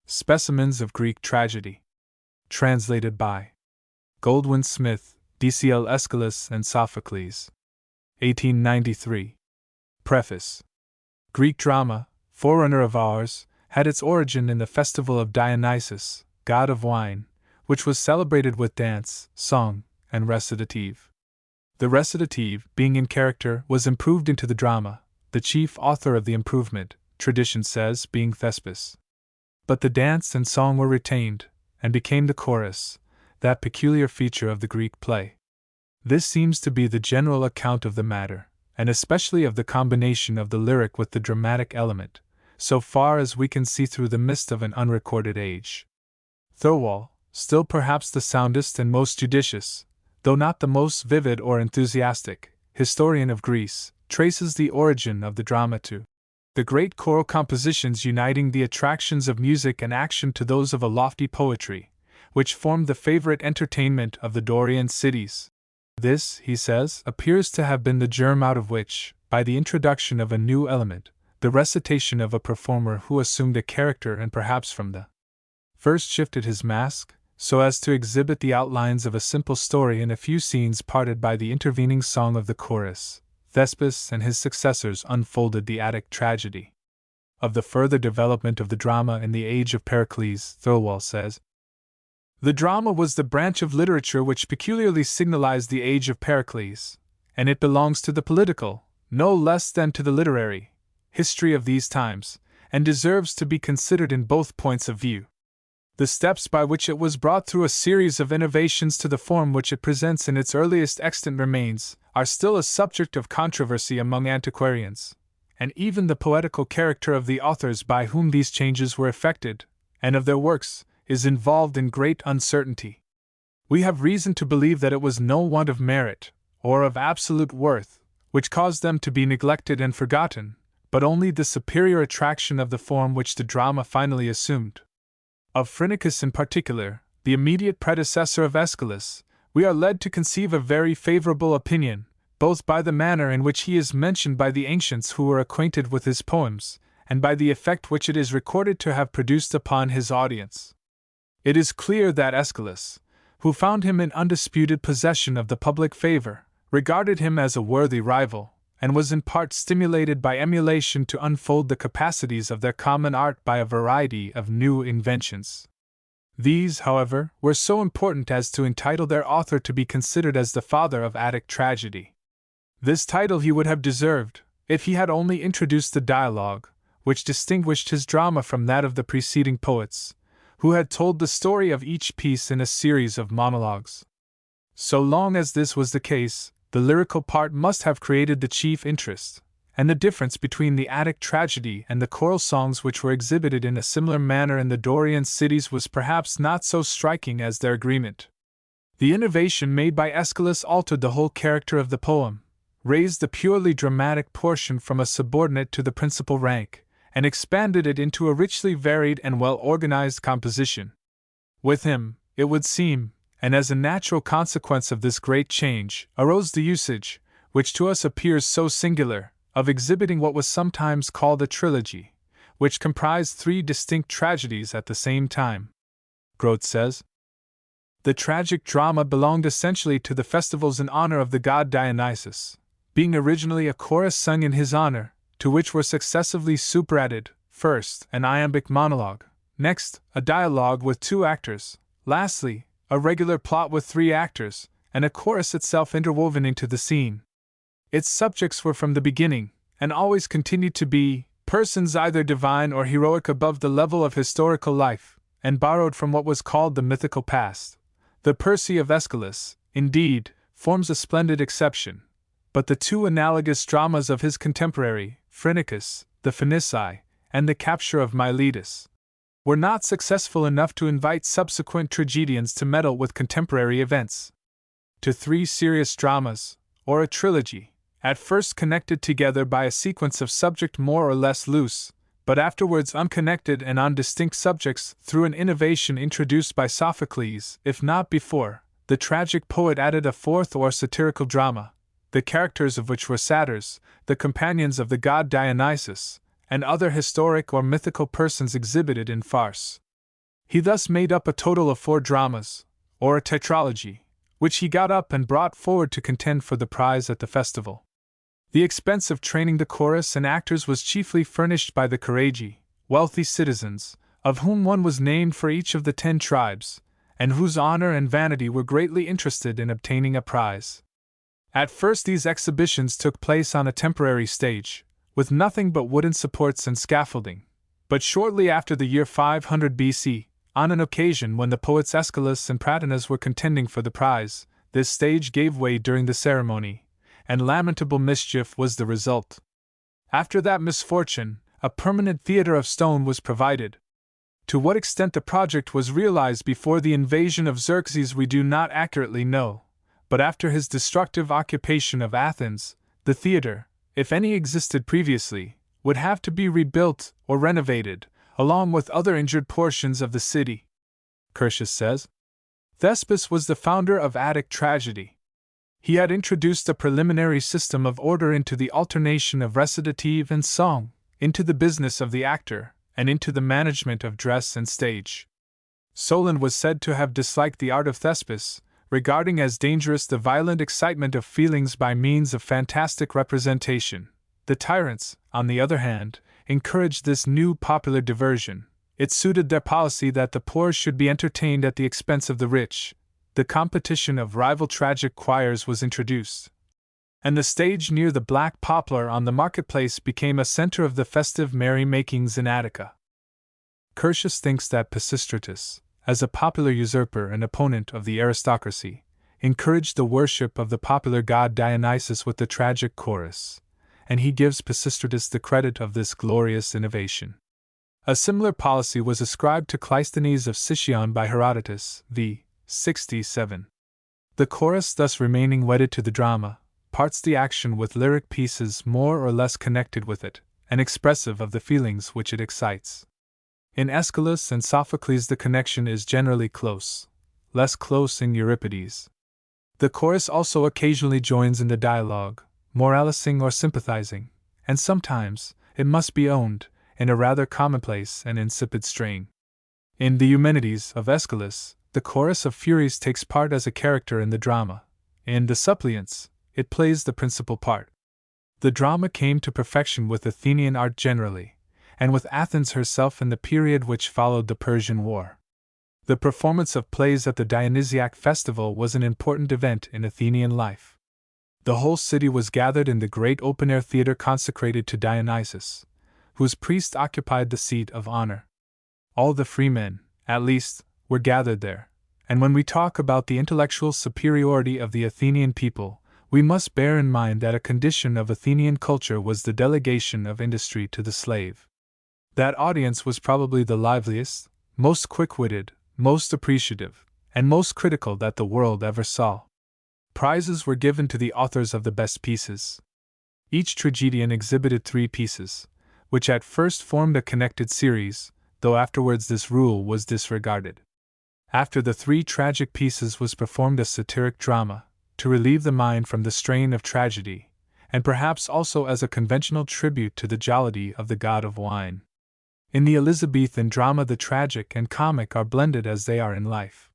Specimens of Greek Tragedy. Translated by Goldwin Smith, DCL Aeschylus and Sophocles. 1893. Preface. Greek drama, forerunner of ours, had its origin in the festival of Dionysus, god of wine, which was celebrated with dance, song, and recitative. The recitative, being in character, was improved into the drama, the chief author of the improvement, tradition says, being Thespis. But the dance and song were retained, and became the chorus, that peculiar feature of the Greek play. This seems to be the general account of the matter, and especially of the combination of the lyric with the dramatic element, so far as we can see through the mist of an unrecorded age. Thirlwall, still perhaps the soundest and most judicious, though not the most vivid or enthusiastic, historian of Greece, traces the origin of the drama to the great choral compositions uniting the attractions of music and action to those of a lofty poetry, which formed the favorite entertainment of the Dorian cities. This, he says, appears to have been the germ out of which, by the introduction of a new element, the recitation of a performer who assumed a character and perhaps from the first shifted his mask, so as to exhibit the outlines of a simple story in a few scenes parted by the intervening song of the chorus, Thespis and his successors unfolded the Attic tragedy. Of the further development of the drama in the age of Pericles, Thirlwall says, "The drama was the branch of literature which peculiarly signalized the age of Pericles, and it belongs to the political, no less than to the literary, history of these times, and deserves to be considered in both points of view. The steps by which it was brought through a series of innovations to the form which it presents in its earliest extant remains, are still a subject of controversy among antiquarians, and even the poetical character of the authors by whom these changes were effected, and of their works, is involved in great uncertainty. We have reason to believe that it was no want of merit, or of absolute worth, which caused them to be neglected and forgotten, but only the superior attraction of the form which the drama finally assumed. Of Phrynichus in particular, the immediate predecessor of Aeschylus, we are led to conceive a very favorable opinion, both by the manner in which he is mentioned by the ancients who were acquainted with his poems, and by the effect which it is recorded to have produced upon his audience. It is clear that Aeschylus, who found him in undisputed possession of the public favor, regarded him as a worthy rival, and was in part stimulated by emulation to unfold the capacities of their common art by a variety of new inventions. These, however, were so important as to entitle their author to be considered as the father of Attic tragedy. This title he would have deserved, if he had only introduced the dialogue, which distinguished his drama from that of the preceding poets, who had told the story of each piece in a series of monologues. So long as this was the case, the lyrical part must have created the chief interest, and the difference between the Attic tragedy and the choral songs which were exhibited in a similar manner in the Dorian cities was perhaps not so striking as their agreement. The innovation made by Aeschylus altered the whole character of the poem, raised the purely dramatic portion from a subordinate to the principal rank, and expanded it into a richly varied and well-organized composition. With him, it would seem, and as a natural consequence of this great change, arose the usage, which to us appears so singular, of exhibiting what was sometimes called a trilogy, which comprised 3 distinct tragedies at the same time. Grote says, "The tragic drama belonged essentially to the festivals in honor of the god Dionysus, being originally a chorus sung in his honor, to which were successively superadded, first, an iambic monologue, next, a dialogue with 2 actors, lastly, a regular plot with 3 actors, and a chorus itself interwoven into the scene. Its subjects were from the beginning, and always continued to be, persons either divine or heroic above the level of historical life, and borrowed from what was called the mythical past. The Percy of Aeschylus, indeed, forms a splendid exception, but the 2 analogous dramas of his contemporary, Phrynichus, the Phoenici, and the capture of Miletus, were not successful enough to invite subsequent tragedians to meddle with contemporary events. To 3 serious dramas, or a trilogy, at first connected together by a sequence of subject more or less loose, but afterwards unconnected and on distinct subjects through an innovation introduced by Sophocles, if not before, the tragic poet added a 4th or satirical drama, the characters of which were satyrs, the companions of the god Dionysus, and other historic or mythical persons exhibited in farce. He thus made up a total of 4 dramas, or a tetralogy, which he got up and brought forward to contend for the prize at the festival. The expense of training the chorus and actors was chiefly furnished by the Karaji, wealthy citizens, of whom one was named for each of the 10 tribes, and whose honor and vanity were greatly interested in obtaining a prize. At first these exhibitions took place on a temporary stage, with nothing but wooden supports and scaffolding, but shortly after the year 500 BC, on an occasion when the poets Aeschylus and Sophocles were contending for the prize, this stage gave way during the ceremony, and lamentable mischief was the result. After that misfortune, a permanent theater of stone was provided. To what extent the project was realized before the invasion of Xerxes we do not accurately know, but after his destructive occupation of Athens, the theater, if any existed previously, would have to be rebuilt or renovated, along with other injured portions of the city. Curtius says, Thespis was the founder of Attic tragedy. He had introduced a preliminary system of order into the alternation of recitative and song, into the business of the actor, and into the management of dress and stage. Solon was said to have disliked the art of Thespis, regarding as dangerous the violent excitement of feelings by means of fantastic representation. The tyrants, on the other hand, encouraged this new popular diversion. It suited their policy that the poor should be entertained at the expense of the rich. The competition of rival tragic choirs was introduced, and the stage near the Black Poplar on the marketplace became a center of the festive merry-makings in Attica. Curtius thinks that Pisistratus, as a popular usurper and opponent of the aristocracy, encouraged the worship of the popular god Dionysus with the tragic chorus, and he gives Pisistratus the credit of this glorious innovation. A similar policy was ascribed to Cleisthenes of Sicyon by Herodotus, v. 67. The chorus, thus remaining wedded to the drama, parts the action with lyric pieces more or less connected with it, and expressive of the feelings which it excites. In Aeschylus and Sophocles the connection is generally close, less close in Euripides. The chorus also occasionally joins in the dialogue, moralizing or sympathizing, and sometimes, it must be owned, in a rather commonplace and insipid strain. In the Eumenides of Aeschylus, the chorus of Furies takes part as a character in the drama. In the Suppliants, it plays the principal part. The drama came to perfection with Athenian art generally, and with Athens herself in the period which followed the Persian War. The performance of plays at the Dionysiac festival was an important event in Athenian life. The whole city was gathered in the great open-air theater consecrated to Dionysus, whose priest occupied the seat of honor. All the free men, at least, were gathered there, and when we talk about the intellectual superiority of the Athenian people, we must bear in mind that a condition of Athenian culture was the delegation of industry to the slave. That audience was probably the liveliest, most quick-witted, most appreciative, and most critical that the world ever saw. Prizes were given to the authors of the best pieces. Each tragedian exhibited 3 pieces, which at first formed a connected series, though afterwards this rule was disregarded. After the 3 tragic pieces was performed a satiric drama, to relieve the mind from the strain of tragedy, and perhaps also as a conventional tribute to the jollity of the god of wine. In the Elizabethan drama the tragic and comic are blended as they are in life.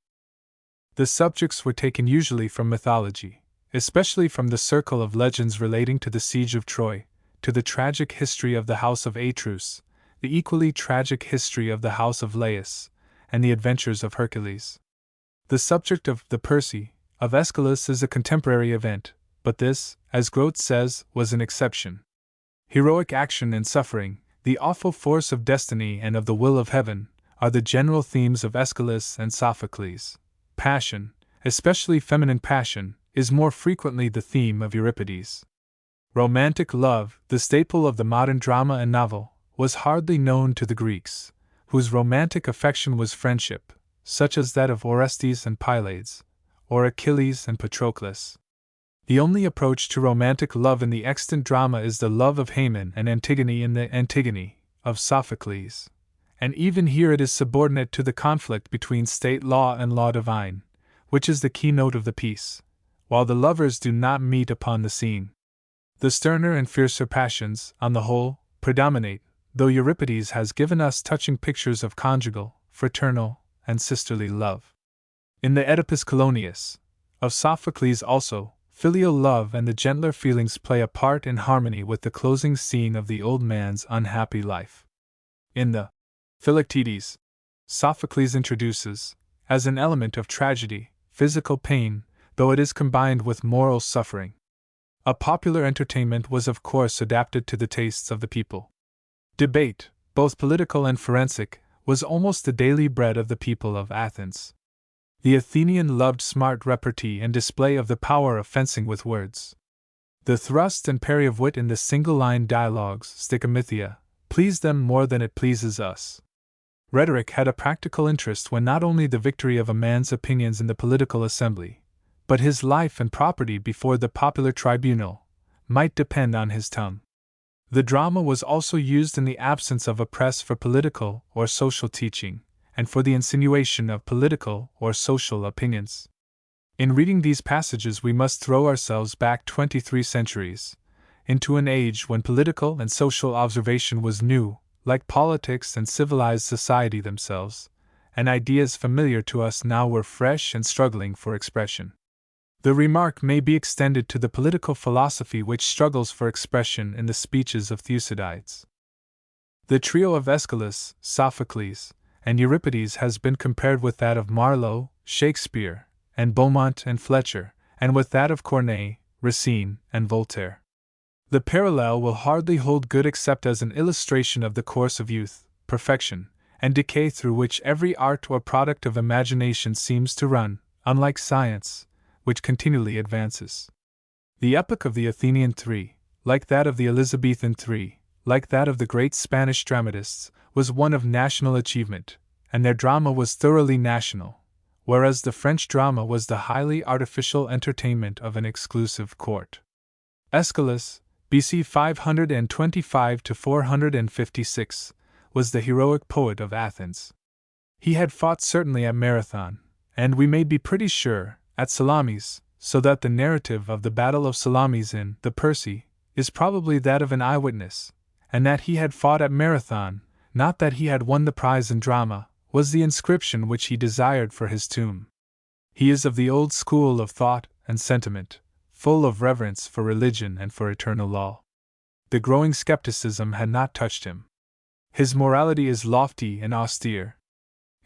The subjects were taken usually from mythology, especially from the circle of legends relating to the siege of Troy, to the tragic history of the house of Atreus, the equally tragic history of the house of Laius, and the adventures of Hercules. The subject of the Percy of Aeschylus is a contemporary event, but this, as Grote says, was an exception. Heroic action and suffering, the awful force of destiny and of the will of heaven, are the general themes of Aeschylus and Sophocles. Passion, especially feminine passion, is more frequently the theme of Euripides. Romantic love, the staple of the modern drama and novel, was hardly known to the Greeks, whose romantic affection was friendship, such as that of Orestes and Pylades, or Achilles and Patroclus. The only approach to romantic love in the extant drama is the love of Haemon and Antigone in the Antigone of Sophocles, and even here it is subordinate to the conflict between state law and law divine, which is the keynote of the piece, while the lovers do not meet upon the scene. The sterner and fiercer passions, on the whole, predominate, though Euripides has given us touching pictures of conjugal, fraternal, and sisterly love. In the Oedipus Coloneus of Sophocles also, filial love and the gentler feelings play a part in harmony with the closing scene of the old man's unhappy life. In the Philoctetes, Sophocles introduces, as an element of tragedy, physical pain, though it is combined with moral suffering. A popular entertainment was of course adapted to the tastes of the people. Debate, both political and forensic, was almost the daily bread of the people of Athens. The Athenian loved smart repartee and display of the power of fencing with words. The thrust and parry of wit in the single-line dialogues, stichomythia, pleased them more than it pleases us. Rhetoric had a practical interest when not only the victory of a man's opinions in the political assembly, but his life and property before the popular tribunal, might depend on his tongue. The drama was also used in the absence of a press for political or social teaching, and for the insinuation of political or social opinions. In reading these passages, we must throw ourselves back 23 centuries, into an age when political and social observation was new, like politics and civilized society themselves, and ideas familiar to us now were fresh and struggling for expression. The remark may be extended to the political philosophy which struggles for expression in the speeches of Thucydides. The trio of Aeschylus, Sophocles, and Euripides has been compared with that of Marlowe, Shakespeare, and Beaumont and Fletcher, and with that of Corneille, Racine, and Voltaire. The parallel will hardly hold good except as an illustration of the course of youth, perfection, and decay through which every art or product of imagination seems to run, unlike science, which continually advances. The epoch of the Athenian three, like that of the Elizabethan three, like that of the great Spanish dramatists, was one of national achievement, and their drama was thoroughly national, whereas the French drama was the highly artificial entertainment of an exclusive court. Aeschylus, BC 525 to 456, was the heroic poet of Athens. He had fought certainly at Marathon, and we may be pretty sure, at Salamis, so that the narrative of the Battle of Salamis in the Percy is probably that of an eyewitness, and that he had fought at Marathon, not that he had won the prize in drama, was the inscription which he desired for his tomb. He is of the old school of thought and sentiment, full of reverence for religion and for eternal law. The growing skepticism had not touched him. His morality is lofty and austere.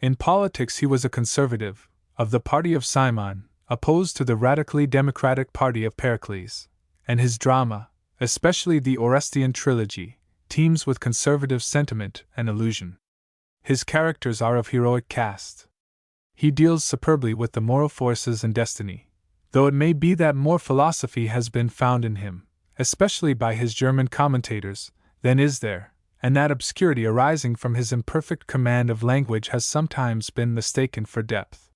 In politics he was a conservative, of the party of Cimon, opposed to the radically democratic party of Pericles, and his drama, especially the Orestian trilogy, teems with conservative sentiment and illusion. His characters are of heroic cast. He deals superbly with the moral forces and destiny, though it may be that more philosophy has been found in him, especially by his German commentators, than is there, and that obscurity arising from his imperfect command of language has sometimes been mistaken for depth.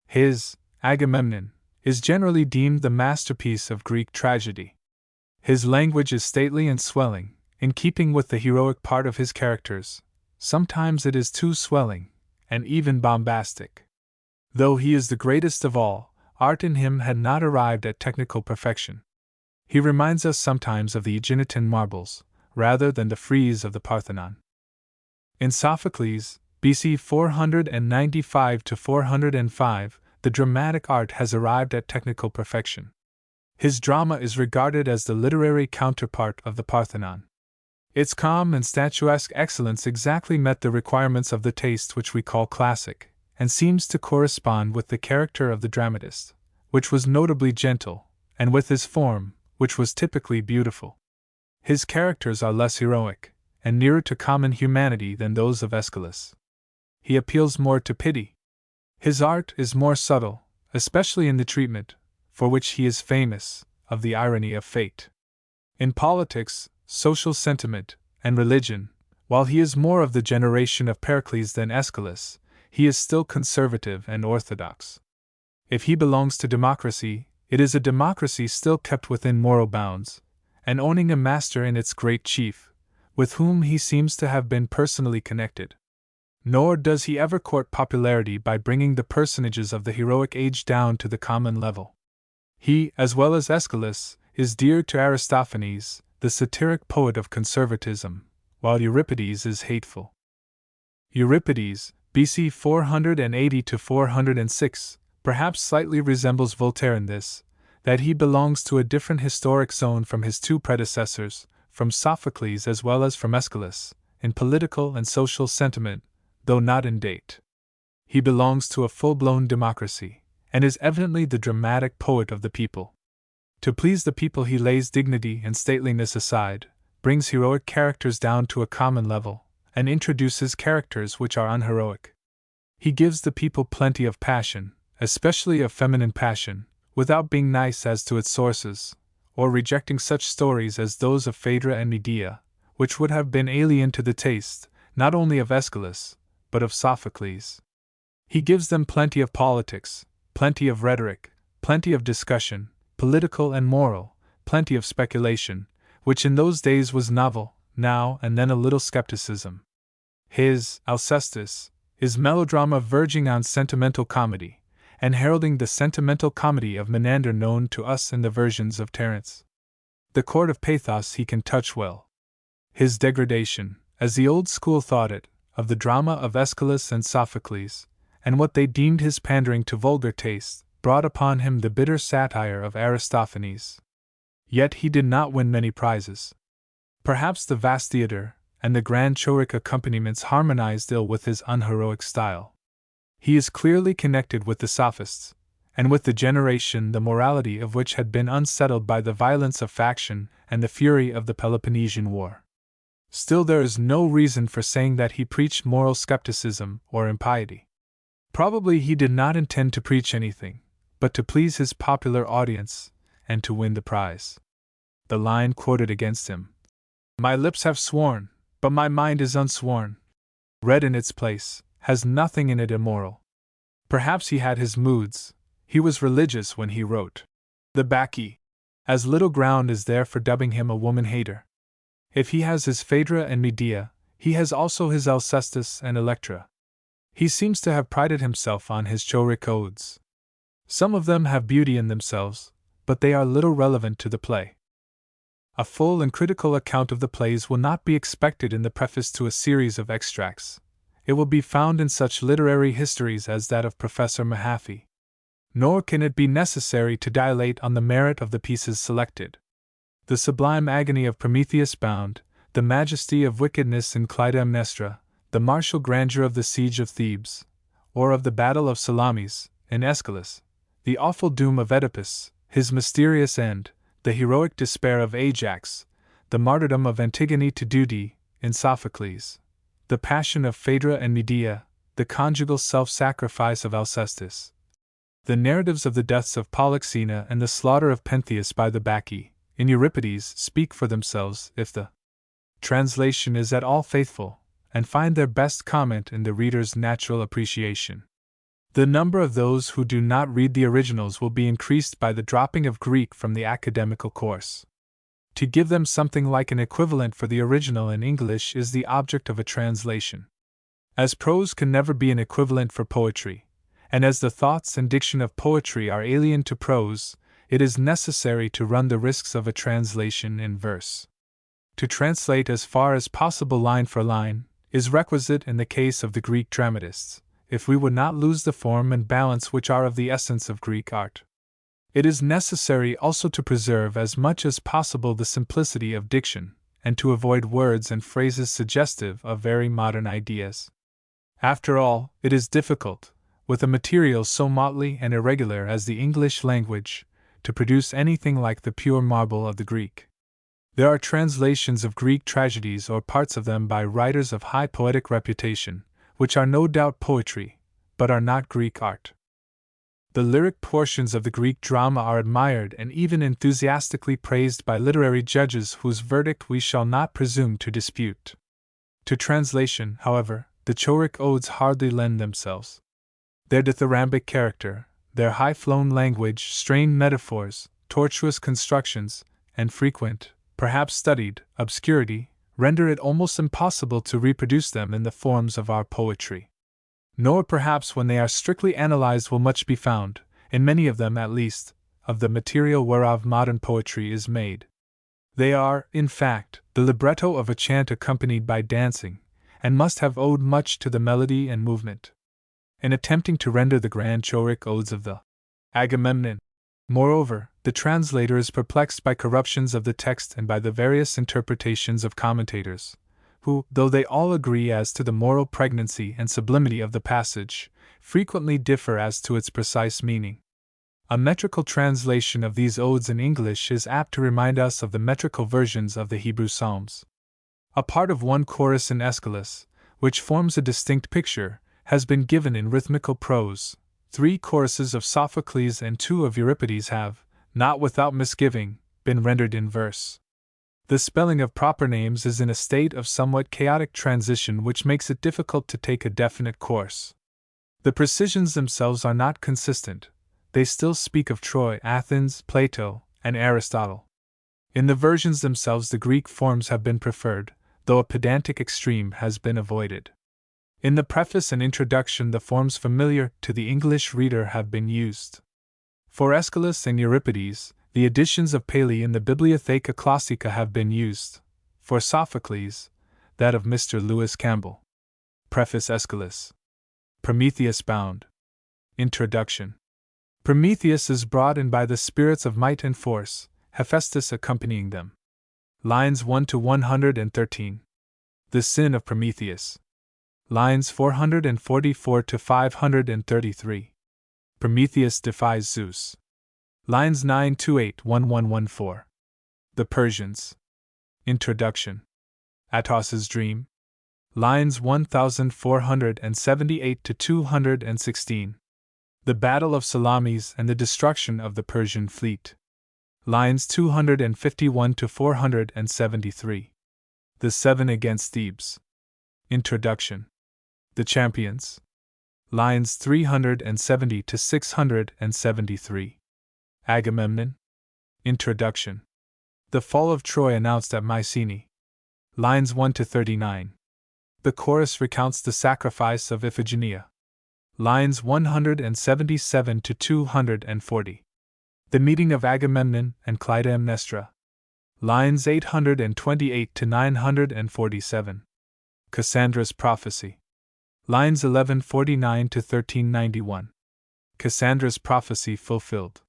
His Agamemnon is generally deemed the masterpiece of Greek tragedy. His language is stately and swelling, in keeping with the heroic part of his characters. Sometimes it is too swelling, and even bombastic. Though he is the greatest of all, art in him had not arrived at technical perfection. He reminds us sometimes of the Aeginetan marbles, rather than the frieze of the Parthenon. In Sophocles, BC 495 to 405, the dramatic art has arrived at technical perfection. His drama is regarded as the literary counterpart of the Parthenon. Its calm and statuesque excellence exactly met the requirements of the taste which we call classic, and seems to correspond with the character of the dramatist, which was notably gentle, and with his form, which was typically beautiful. His characters are less heroic, and nearer to common humanity than those of Aeschylus. He appeals more to pity. His art is more subtle, especially in the treatment, for which he is famous, of the irony of fate. In politics, social sentiment, and religion, while he is more of the generation of Pericles than Aeschylus, he is still conservative and orthodox. If he belongs to democracy, it is a democracy still kept within moral bounds, and owning a master in its great chief, with whom he seems to have been personally connected. Nor does he ever court popularity by bringing the personages of the heroic age down to the common level. He, as well as Aeschylus, is dear to Aristophanes, the satiric poet of conservatism, while Euripides is hateful. Euripides, BC 480 to 406, perhaps slightly resembles Voltaire in this, that he belongs to a different historic zone from his two predecessors, from Sophocles as well as from Aeschylus, in political and social sentiment, though not in date. He belongs to a full-blown democracy, and is evidently the dramatic poet of the people. To please the people he lays dignity and stateliness aside, brings heroic characters down to a common level, and introduces characters which are unheroic. He gives the people plenty of passion, especially of feminine passion, without being nice as to its sources, or rejecting such stories as those of Phaedra and Medea, which would have been alien to the taste, not only of Aeschylus, but of Sophocles. He gives them plenty of politics, plenty of rhetoric, plenty of discussion, political and moral, plenty of speculation, which in those days was novel, now and then a little skepticism. His Alcestis is melodrama verging on sentimental comedy, and heralding the sentimental comedy of Menander known to us in the versions of Terence. The chord of pathos he can touch well. His degradation, as the old school thought it, of the drama of Aeschylus and Sophocles, and what they deemed his pandering to vulgar taste, brought upon him the bitter satire of Aristophanes. Yet he did not win many prizes. Perhaps the vast theatre and the grand choric accompaniments harmonized ill with his unheroic style. He is clearly connected with the Sophists, and with the generation the morality of which had been unsettled by the violence of faction and the fury of the Peloponnesian War. Still, there is no reason for saying that he preached moral skepticism or impiety. Probably he did not intend to preach anything, but to please his popular audience, and to win the prize. The line quoted against him, "My lips have sworn, but my mind is unsworn," read in its place, has nothing in it immoral. Perhaps he had his moods. He was religious when he wrote the Bacchae. As little ground is there for dubbing him a woman-hater. If he has his Phaedra and Medea, he has also his Alcestis and Electra. He seems to have prided himself on his choric odes. Some of them have beauty in themselves, but they are little relevant to the play. A full and critical account of the plays will not be expected in the preface to a series of extracts. It will be found in such literary histories as that of Professor Mahaffy. Nor can it be necessary to dilate on the merit of the pieces selected. The sublime agony of Prometheus Bound, the majesty of wickedness in Clytemnestra, the martial grandeur of the siege of Thebes, or of the battle of Salamis, in Aeschylus, the awful doom of Oedipus, his mysterious end, the heroic despair of Ajax, the martyrdom of Antigone to duty, in Sophocles, the passion of Phaedra and Medea, the conjugal self-sacrifice of Alcestis, the narratives of the deaths of Polyxena and the slaughter of Pentheus by the Bacchae, in Euripides speak for themselves if the translation is at all faithful, and find their best comment in the reader's natural appreciation. The number of those who do not read the originals will be increased by the dropping of Greek from the academical course. To give them something like an equivalent for the original in English is the object of a translation. As prose can never be an equivalent for poetry, and as the thoughts and diction of poetry are alien to prose, it is necessary to run the risks of a translation in verse. To translate as far as possible line for line is requisite in the case of the Greek dramatists, if we would not lose the form and balance which are of the essence of Greek art. It is necessary also to preserve as much as possible the simplicity of diction, and to avoid words and phrases suggestive of very modern ideas. After all, it is difficult, with a material so motley and irregular as the English language, to produce anything like the pure marble of the Greek. There are translations of Greek tragedies or parts of them by writers of high poetic reputation, which are no doubt poetry, but are not Greek art. The lyric portions of the Greek drama are admired and even enthusiastically praised by literary judges whose verdict we shall not presume to dispute. To translation, however, the choric odes hardly lend themselves. Their dithyrambic character, their high-flown language, strained metaphors, tortuous constructions, and frequent, perhaps studied, obscurity, render it almost impossible to reproduce them in the forms of our poetry. Nor perhaps when they are strictly analyzed will much be found, in many of them at least, of the material whereof modern poetry is made. They are, in fact, the libretto of a chant accompanied by dancing, and must have owed much to the melody and movement. In attempting to render the grand Choric odes of the Agamemnon, moreover, the translator is perplexed by corruptions of the text and by the various interpretations of commentators, who, though they all agree as to the moral pregnancy and sublimity of the passage, frequently differ as to its precise meaning. A metrical translation of these odes in English is apt to remind us of the metrical versions of the Hebrew Psalms. A part of one chorus in Aeschylus, which forms a distinct picture, has been given in rhythmical prose. 3 choruses of Sophocles and 2 of Euripides have, not without misgiving, been rendered in verse. The spelling of proper names is in a state of somewhat chaotic transition which makes it difficult to take a definite course. The precisions themselves are not consistent. They still speak of Troy, Athens, Plato, and Aristotle. In the versions themselves the Greek forms have been preferred, though a pedantic extreme has been avoided. In the preface and introduction the forms familiar to the English reader have been used. For Aeschylus and Euripides, the editions of Paley in the Bibliotheca Classica have been used. For Sophocles, that of Mr. Lewis Campbell. Preface. Aeschylus. Prometheus bound. Introduction. Prometheus is brought in by the spirits of might and force, Hephaestus accompanying them. Lines 1 to 113. The sin of Prometheus. Lines 444 to 533. Prometheus defies Zeus. Lines 9 to 8-1114. The Persians. Introduction. Atos's dream. Lines 1478 to 216. The Battle of Salamis and the destruction of the Persian fleet. Lines 251 to 473. The Seven against Thebes. Introduction. The Champions. Lines 370 to 673. Agamemnon. Introduction. The fall of Troy announced at Mycenae. Lines 1 to 39. The chorus recounts the sacrifice of Iphigenia. Lines 177 to 240. The meeting of Agamemnon and Clytemnestra. Lines 828 to 947. Cassandra's prophecy. Lines 1149 to 1391. Cassandra's prophecy fulfilled.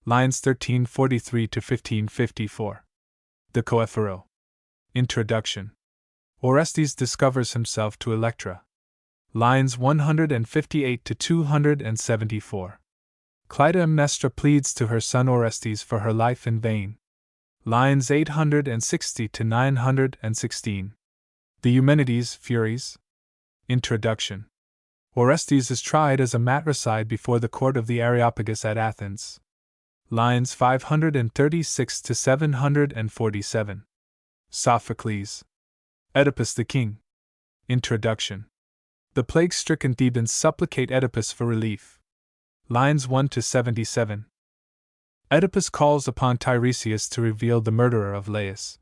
Lines 1343 to 1554. The Coephoro. Introduction. Orestes discovers himself to Electra. Lines 158 to 274. Clytemnestra pleads to her son Orestes for her life in vain. Lines 860 to 916. The Eumenides Furies. Introduction. Orestes is tried as a matricide before the court of the Areopagus at Athens. Lines 536 to 747. Sophocles. Oedipus the King. Introduction. The plague-stricken Thebans supplicate Oedipus for relief. Lines 1 to 77. Oedipus calls upon Tiresias to reveal the murderer of Laius.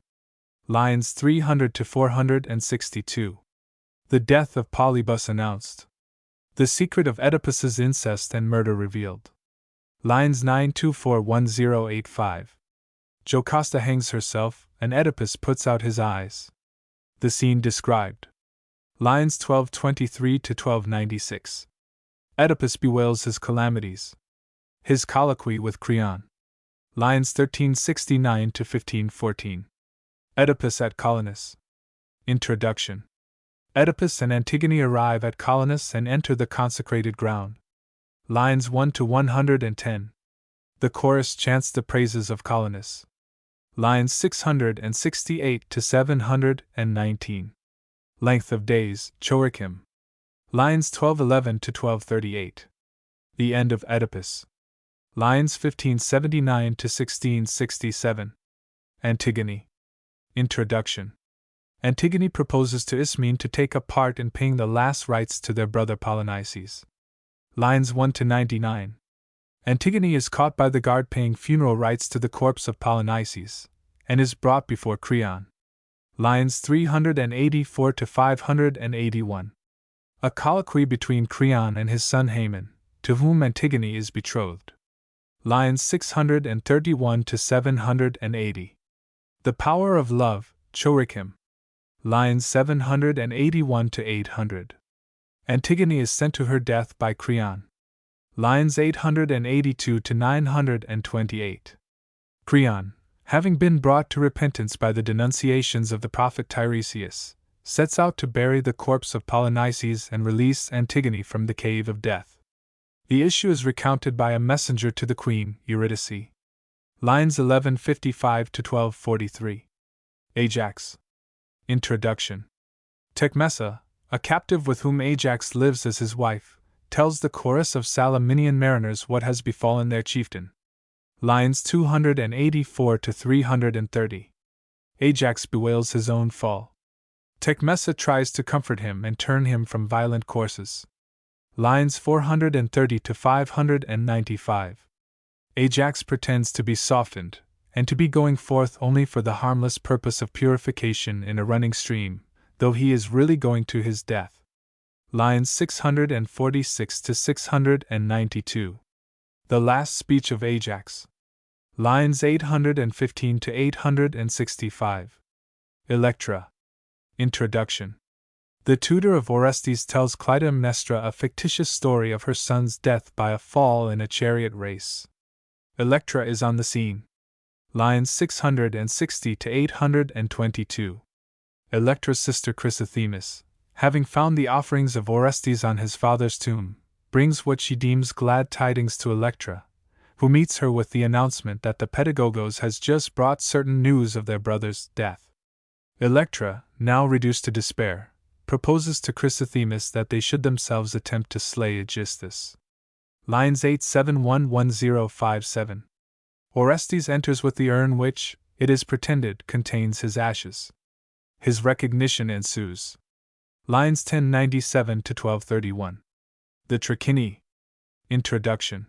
Lines 300 to 462. The death of Polybus announced. The secret of Oedipus's incest and murder revealed. Lines 924-1085. Jocasta hangs herself, and Oedipus puts out his eyes. The scene described. Lines 1223 to 1296. Oedipus bewails his calamities. His colloquy with Creon. Lines 1369 to 1514. Oedipus at Colonus. Introduction. Oedipus and Antigone arrive at Colonus and enter the consecrated ground. Lines 1 to 110. The chorus chants the praises of Colonus. Lines 668 to 719. Length of days, Choricum. Lines 1211 to 1238. The end of Oedipus. Lines 1579 to 1667. Antigone. Introduction. Antigone proposes to Ismene to take a part in paying the last rites to their brother Polynices. Lines 1 to 99. Antigone is caught by the guard paying funeral rites to the corpse of Polynices, and is brought before Creon. Lines 384 to 581. A colloquy between Creon and his son Haemon, to whom Antigone is betrothed. Lines 631 to 780. The power of love, Choricum. Lines 781 to 800. Antigone is sent to her death by Creon. Lines 882 to 928. Creon, having been brought to repentance by the denunciations of the prophet Tiresias, sets out to bury the corpse of Polynices and release Antigone from the cave of death. The issue is recounted by a messenger to the queen, Eurydice. Lines 1155 to 1243. Ajax. Introduction. Tecmessa, a captive with whom Ajax lives as his wife, tells the chorus of Salaminian mariners what has befallen their chieftain. Lines 284 to 330. Ajax bewails his own fall. Tecmessa tries to comfort him and turn him from violent courses. Lines 430 to 595. Ajax pretends to be softened, and to be going forth only for the harmless purpose of purification in a running stream, though he is really going to his death. Lines 646 to 692. The last speech of Ajax. Lines 815 to 865. Electra. Introduction. The tutor of Orestes tells Clytemnestra a fictitious story of her son's death by a fall in a chariot race. Electra is on the scene. Lines 660 to 822. Electra's sister Chrysothemis, having found the offerings of Orestes on his father's tomb, brings what she deems glad tidings to Electra, who meets her with the announcement that the Pedagogos has just brought certain news of their brother's death. Electra, now reduced to despair, proposes to Chrysothemis that they should themselves attempt to slay Aegisthus. Lines 8711057. Orestes enters with the urn which, it is pretended, contains his ashes. His recognition ensues. Lines 1097 to 1231. The Trachini. Introduction.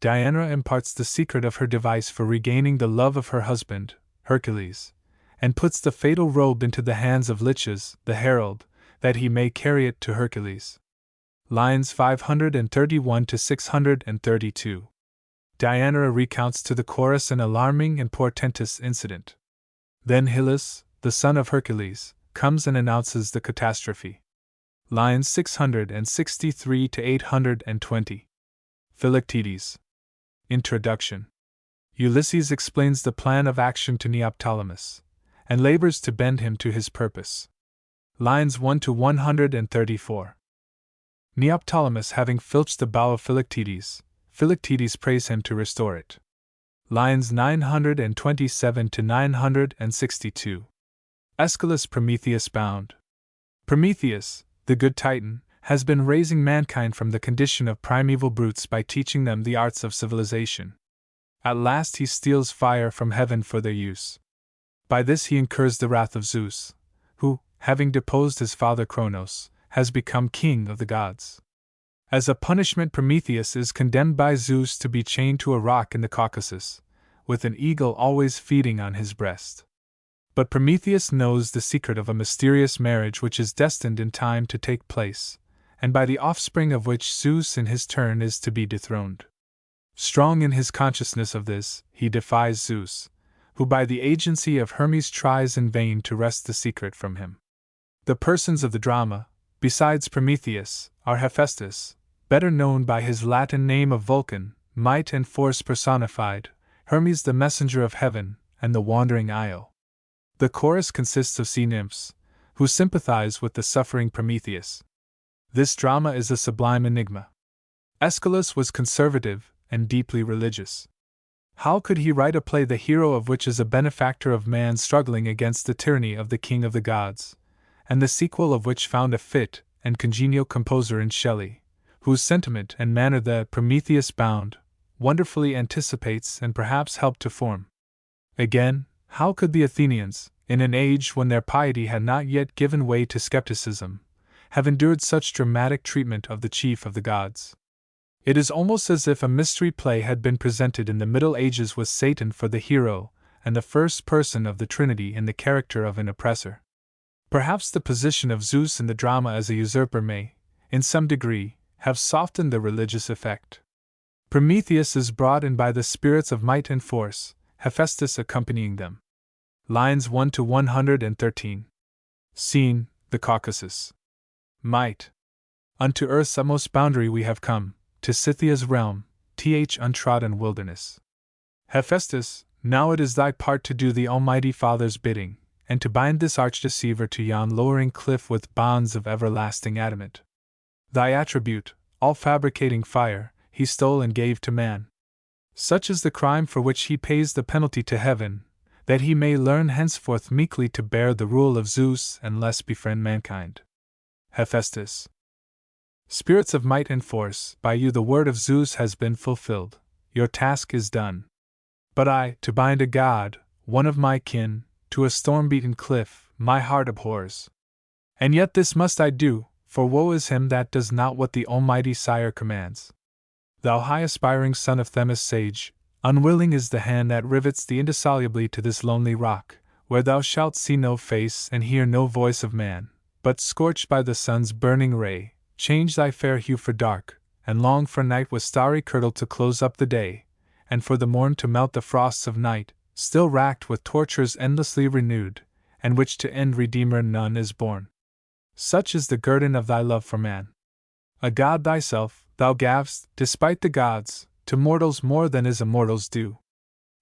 Diana imparts the secret of her device for regaining the love of her husband, Hercules, and puts the fatal robe into the hands of Lichas, the herald, that he may carry it to Hercules. Lines 531 to 632. Diana recounts to the chorus an alarming and portentous incident. Then Hylas, the son of Hercules, comes and announces the catastrophe. Lines 663 to 820. Philoctetes. Introduction. Ulysses explains the plan of action to Neoptolemus, and labors to bend him to his purpose. Lines 1 to 134. Neoptolemus having filched the bow of Philoctetes, Philoctetes prays him to restore it. Lines 927 to 962. Aeschylus Prometheus bound. Prometheus, the good Titan, has been raising mankind from the condition of primeval brutes by teaching them the arts of civilization. At last he steals fire from heaven for their use. By this he incurs the wrath of Zeus, who, having deposed his father Cronos, has become king of the gods. As a punishment, Prometheus is condemned by Zeus to be chained to a rock in the Caucasus, with an eagle always feeding on his breast. But Prometheus knows the secret of a mysterious marriage which is destined in time to take place, and by the offspring of which Zeus in his turn is to be dethroned. Strong in his consciousness of this, he defies Zeus, who by the agency of Hermes tries in vain to wrest the secret from him. The persons of the drama, besides Prometheus, are Hephaestus, better known by his Latin name of Vulcan, might and force personified, Hermes the messenger of heaven, and the wandering Io. The chorus consists of sea nymphs, who sympathize with the suffering Prometheus. This drama is a sublime enigma. Aeschylus was conservative and deeply religious. How could he write a play the hero of which is a benefactor of man struggling against the tyranny of the king of the gods, and the sequel of which found a fit and congenial composer in Shelley, whose sentiment and manner the Prometheus bound wonderfully anticipates and perhaps helped to form? Again, how could the Athenians, in an age when their piety had not yet given way to skepticism, have endured such dramatic treatment of the chief of the gods? It is almost as if a mystery play had been presented in the Middle Ages with Satan for the hero and the first person of the Trinity in the character of an oppressor. Perhaps the position of Zeus in the drama as a usurper may, in some degree, have softened the religious effect. Prometheus is brought in by the spirits of might and force, Hephaestus accompanying them. Lines 1 to 113. Scene, the Caucasus. Might. Unto earth's utmost boundary we have come, to Scythia's realm, untrodden wilderness. Hephaestus, now it is thy part to do the Almighty Father's bidding, and to bind this arch-deceiver to yon lowering cliff with bonds of everlasting adamant. Thy attribute, all fabricating fire, he stole and gave to man. Such is the crime for which he pays the penalty to heaven, that he may learn henceforth meekly to bear the rule of Zeus and less befriend mankind. Hephaestus. Spirits of might and force, by you the word of Zeus has been fulfilled, your task is done. But I, to bind a god, one of my kin, to a storm-beaten cliff, my heart abhors. And yet this must I do, for woe is him that does not what the Almighty Sire commands. Thou high-aspiring son of Themis sage, unwilling is the hand that rivets thee indissolubly to this lonely rock, where thou shalt see no face and hear no voice of man, but scorched by the sun's burning ray, change thy fair hue for dark, and long for night with starry kirtle to close up the day, and for the morn to melt the frosts of night, still racked with tortures endlessly renewed, and which to end Redeemer none is born. Such is the guerdon of thy love for man. A god thyself, thou gav'st, despite the gods, to mortals more than is a mortal's due.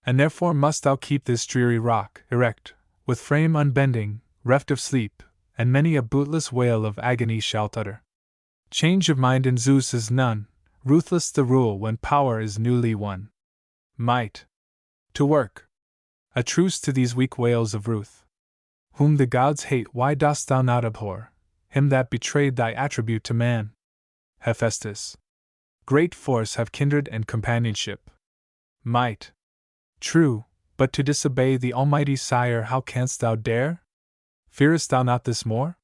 And therefore must thou keep this dreary rock erect, with frame unbending, reft of sleep, and many a bootless wail of agony shalt utter. Change of mind in Zeus is none, ruthless the rule when power is newly won. Might. To work. A truce to these weak wails of ruth. Whom the gods hate, why dost thou not abhor? Him that betrayed thy attribute to man. Hephaestus. Great force have kindred and companionship. Might. True, but to disobey the Almighty Sire how canst thou dare? Fearest thou not this more?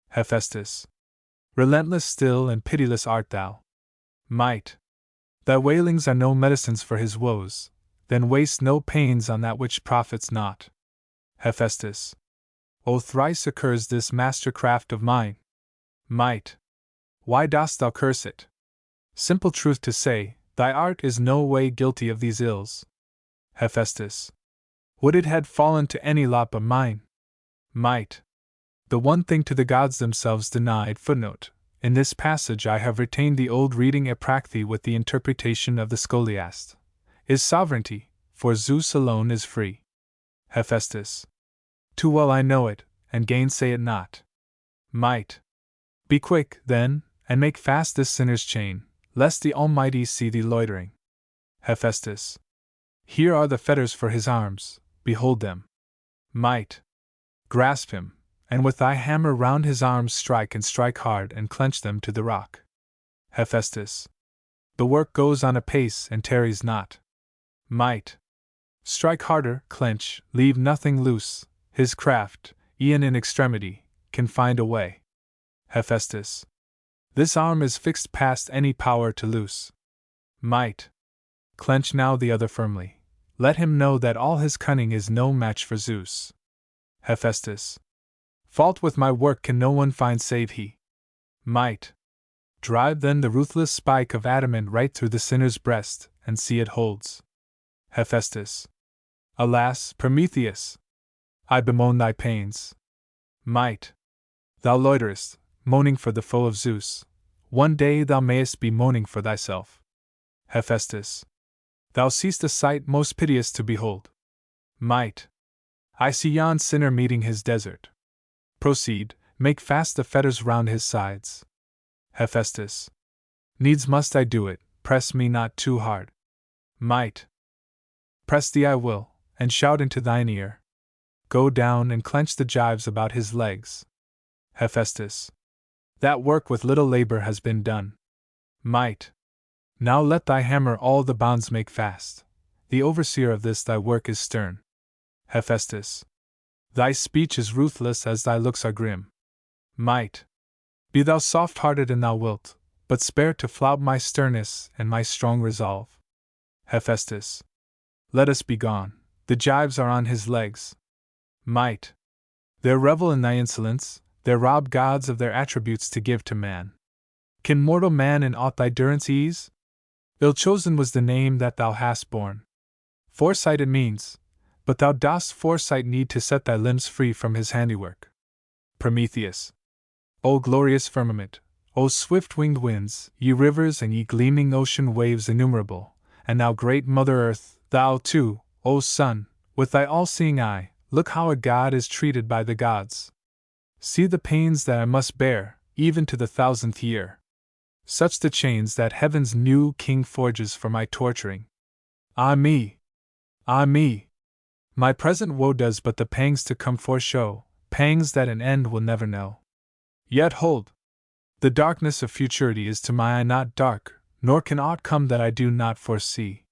Hephaestus. Relentless still and pitiless art thou. Might. Thy wailings are no medicines for his woes, then waste no pains on that which profits not. Hephaestus. O thrice occurs this mastercraft of mine. Might. Why dost thou curse it? Simple truth to say, thy art is no way guilty of these ills. Hephaestus. Would it had fallen to any lot but mine? Might. The one thing to the gods themselves denied. Footnote. In this passage I have retained the old reading Eprachthe with the interpretation of the scholiast. Is sovereignty, for Zeus alone is free. Hephaestus. Too well I know it, and gainsay it not. Might. Be quick, then, and make fast this sinner's chain, lest the Almighty see thee loitering. Hephaestus. Here are the fetters for his arms, behold them. Might. Grasp him, and with thy hammer round his arms strike and strike hard and clench them to the rock. Hephaestus. The work goes on apace and tarries not. Might. Strike harder, clench, leave nothing loose, his craft, e'en in extremity, can find a way. Hephaestus. This arm is fixed past any power to loose. Might. Clench now the other firmly. Let him know that all his cunning is no match for Zeus. Hephaestus. Fault with my work can no one find save he. Might. Drive then the ruthless spike of adamant right through the sinner's breast, and see it holds. Hephaestus. Alas, Prometheus! I bemoan thy pains. Might. Thou loiterest, moaning for the foe of Zeus. One day thou mayest be moaning for thyself. Hephaestus. Thou seest a sight most piteous to behold. Might. I see yon sinner meeting his desert. Proceed, make fast the fetters round his sides. Hephaestus. Needs must I do it, press me not too hard. Might. Press thee I will, and shout into thine ear. Go down and clench the gyves about his legs. Hephaestus. That work with little labor has been done. Might. Now let thy hammer all the bonds make fast. The overseer of this thy work is stern. Hephaestus. Thy speech is ruthless as thy looks are grim. Might. Be thou soft-hearted an thou wilt, but spare to flout my sternness and my strong resolve. Hephaestus. Let us be gone, the gyves are on his legs. Might. They revel in thy insolence, they rob gods of their attributes to give to man. Can mortal man in aught thy durance ease? Ill-chosen was the name that thou hast borne. Foresight it means, but thou dost foresight need to set thy limbs free from his handiwork. Prometheus. O glorious firmament, O swift-winged winds, ye rivers and ye gleaming ocean waves innumerable, and thou great Mother Earth, thou too, O Sun, with thy all-seeing eye, look how a god is treated by the gods. See the pains that I must bear, even to the 1000th year. Such the chains that heaven's new king forges for my torturing. Ah me! Ah me! My present woe does but the pangs to come foreshow, pangs that an end will never know. Yet hold! The darkness of futurity is to my eye not dark, nor can aught come that I do not foresee.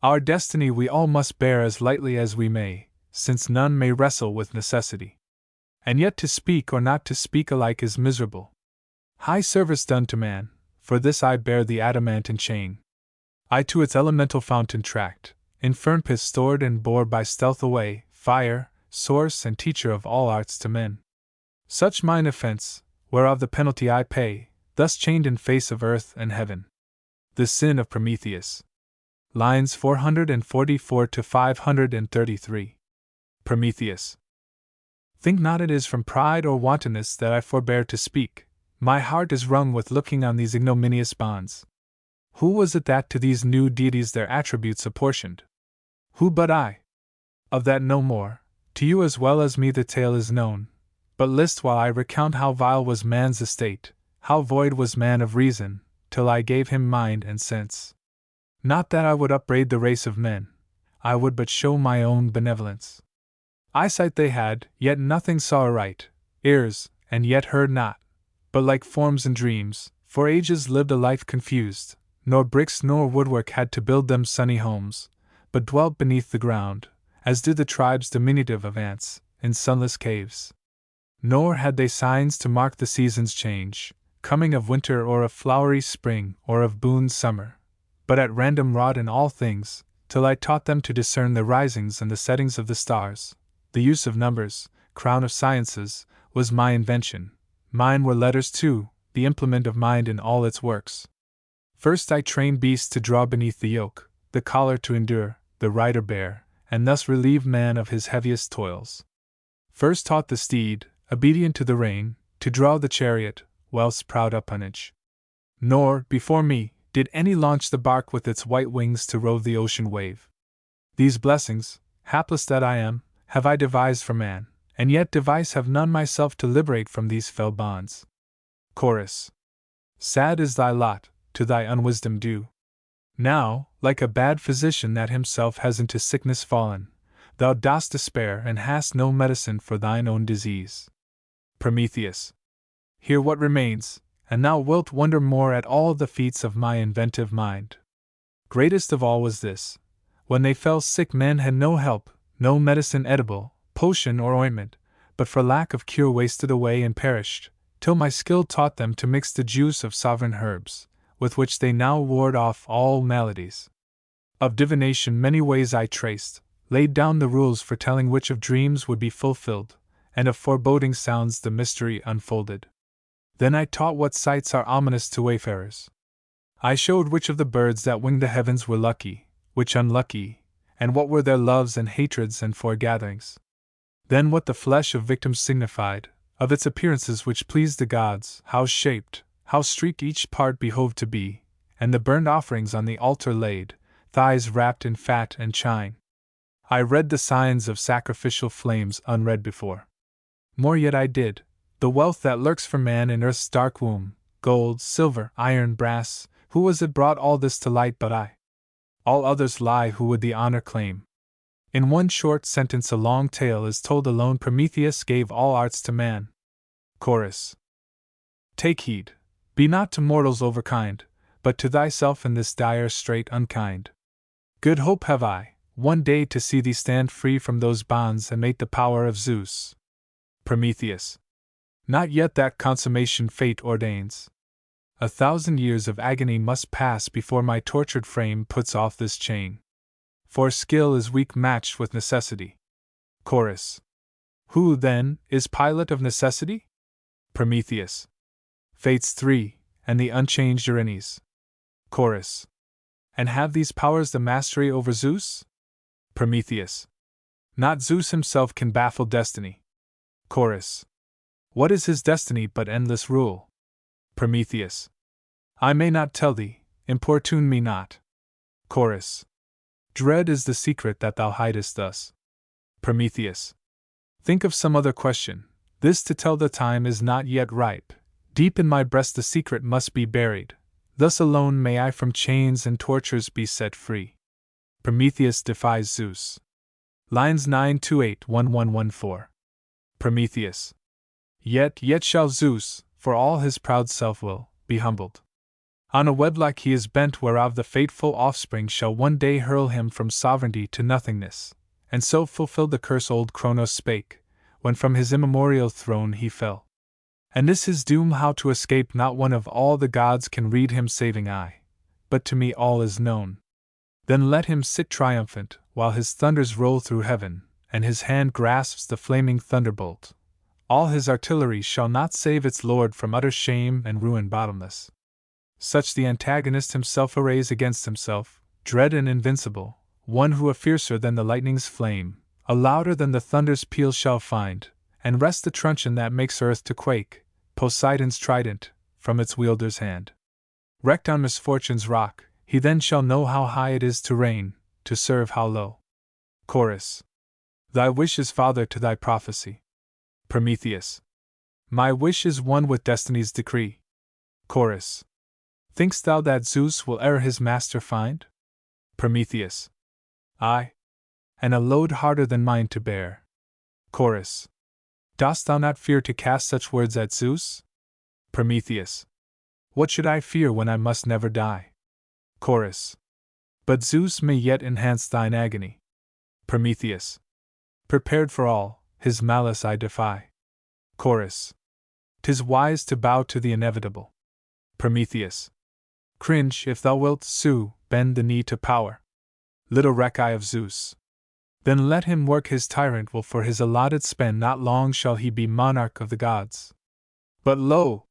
Our destiny we all must bear as lightly as we may, since none may wrestle with necessity. And yet to speak or not to speak alike is miserable. High service done to man, for this I bear the adamantine chain. I to its elemental fountain tracked, in furnace stored and bore by stealth away, fire, source and teacher of all arts to men. Such mine offense, whereof the penalty I pay, thus chained in face of earth and heaven. The sin of Prometheus. Lines 444 to 533. Prometheus. Think not it is from pride or wantonness that I forbear to speak. My heart is wrung with looking on these ignominious bonds. Who was it that to these new deities their attributes apportioned? Who but I? Of that no more, to you as well as me the tale is known. But list while I recount how vile was man's estate, how void was man of reason, till I gave him mind and sense. Not that I would upbraid the race of men, I would but show my own benevolence. Eyesight they had, yet nothing saw aright, ears, and yet heard not, but like forms and dreams, for ages lived a life confused, nor bricks nor woodwork had to build them sunny homes, but dwelt beneath the ground, as do the tribes diminutive of ants, in sunless caves. Nor had they signs to mark the seasons' change, coming of winter or of flowery spring or of boon summer, but at random wrought in all things, till I taught them to discern the risings and the settings of the stars. The use of numbers, crown of sciences, was my invention. Mine were letters too, the implement of mind in all its works. First I trained beasts to draw beneath the yoke, the collar to endure, the rider bear, and thus relieve man of his heaviest toils. First taught the steed, obedient to the rein, to draw the chariot, wealth's proud appanage. Nor, before me, did any launch the bark with its white wings to rove the ocean wave. These blessings, hapless that I am, have I devised for man, and yet device have none myself to liberate from these fell bonds. Chorus. Sad is thy lot, to thy unwisdom due. Now, like a bad physician that himself has into sickness fallen, thou dost despair and hast no medicine for thine own disease. Prometheus. Hear what remains, and thou wilt wonder more at all the feats of my inventive mind. Greatest of all was this: when they fell sick men had no help, no medicine edible, potion or ointment, but for lack of cure wasted away and perished, till my skill taught them to mix the juice of sovereign herbs, with which they now ward off all maladies. Of divination many ways I traced, laid down the rules for telling which of dreams would be fulfilled, and of foreboding sounds the mystery unfolded. Then I taught what sights are ominous to wayfarers. I showed which of the birds that winged the heavens were lucky, which unlucky, and what were their loves and hatreds and foregatherings. Then what the flesh of victims signified, of its appearances which pleased the gods, how shaped, how streaked each part behoved to be, and the burnt offerings on the altar laid, thighs wrapped in fat and chine. I read the signs of sacrificial flames unread before. More yet I did, the wealth that lurks for man in earth's dark womb, gold, silver, iron, brass, who was it brought all this to light but I? All others lie who would the honor claim. In one short sentence a long tale is told alone. Prometheus gave all arts to man. Chorus. Take heed, be not to mortals overkind, but to thyself in this dire strait unkind. Good hope have I, one day to see thee stand free from those bonds and mate the power of Zeus. Prometheus. Not yet that consummation fate ordains. 1,000 years of agony must pass before my tortured frame puts off this chain. For skill is weak matched with necessity. Chorus. Who, then, is pilot of necessity? Prometheus. Fates 3, and the unchanged Erinyes. Chorus. And have these powers the mastery over Zeus? Prometheus. Not Zeus himself can baffle destiny. Chorus. What is his destiny but endless rule? Prometheus. I may not tell thee, importune me not. Chorus. Dread is the secret that thou hidest thus. Prometheus. Think of some other question, this to tell the time is not yet ripe. Deep in my breast the secret must be buried, thus alone may I from chains and tortures be set free. Prometheus defies Zeus. Lines 928-1114. Prometheus. Yet shall Zeus, for all his proud self-will, be humbled. On a wedlock he is bent whereof the fateful offspring shall one day hurl him from sovereignty to nothingness, and so fulfill the curse old Cronos spake, when from his immemorial throne he fell. And this his doom how to escape not one of all the gods can read him saving eye, but to me all is known. Then let him sit triumphant, while his thunders roll through heaven, and his hand grasps the flaming thunderbolt. All his artillery shall not save its lord from utter shame and ruin bottomless. Such the antagonist himself arrays against himself, dread and invincible, one who a fiercer than the lightning's flame, a louder than the thunder's peal shall find, and wrest the truncheon that makes earth to quake, Poseidon's trident, from its wielder's hand. Wrecked on misfortune's rock, he then shall know how high it is to reign, to serve how low. Chorus. Thy wish is father to thy prophecy. Prometheus. My wish is one with destiny's decree. Chorus. Think'st thou that Zeus will e'er his master find? Prometheus. Aye. And a load harder than mine to bear. Chorus. Dost thou not fear to cast such words at Zeus? Prometheus. What should I fear when I must never die? Chorus. But Zeus may yet enhance thine agony. Prometheus. Prepared for all, his malice I defy. Chorus. 'Tis wise to bow to the inevitable. Prometheus. Cringe if thou wilt sue, bend the knee to power. Little reck I of Zeus. Then let him work his tyrant will for his allotted span not long shall he be monarch of the gods. But lo!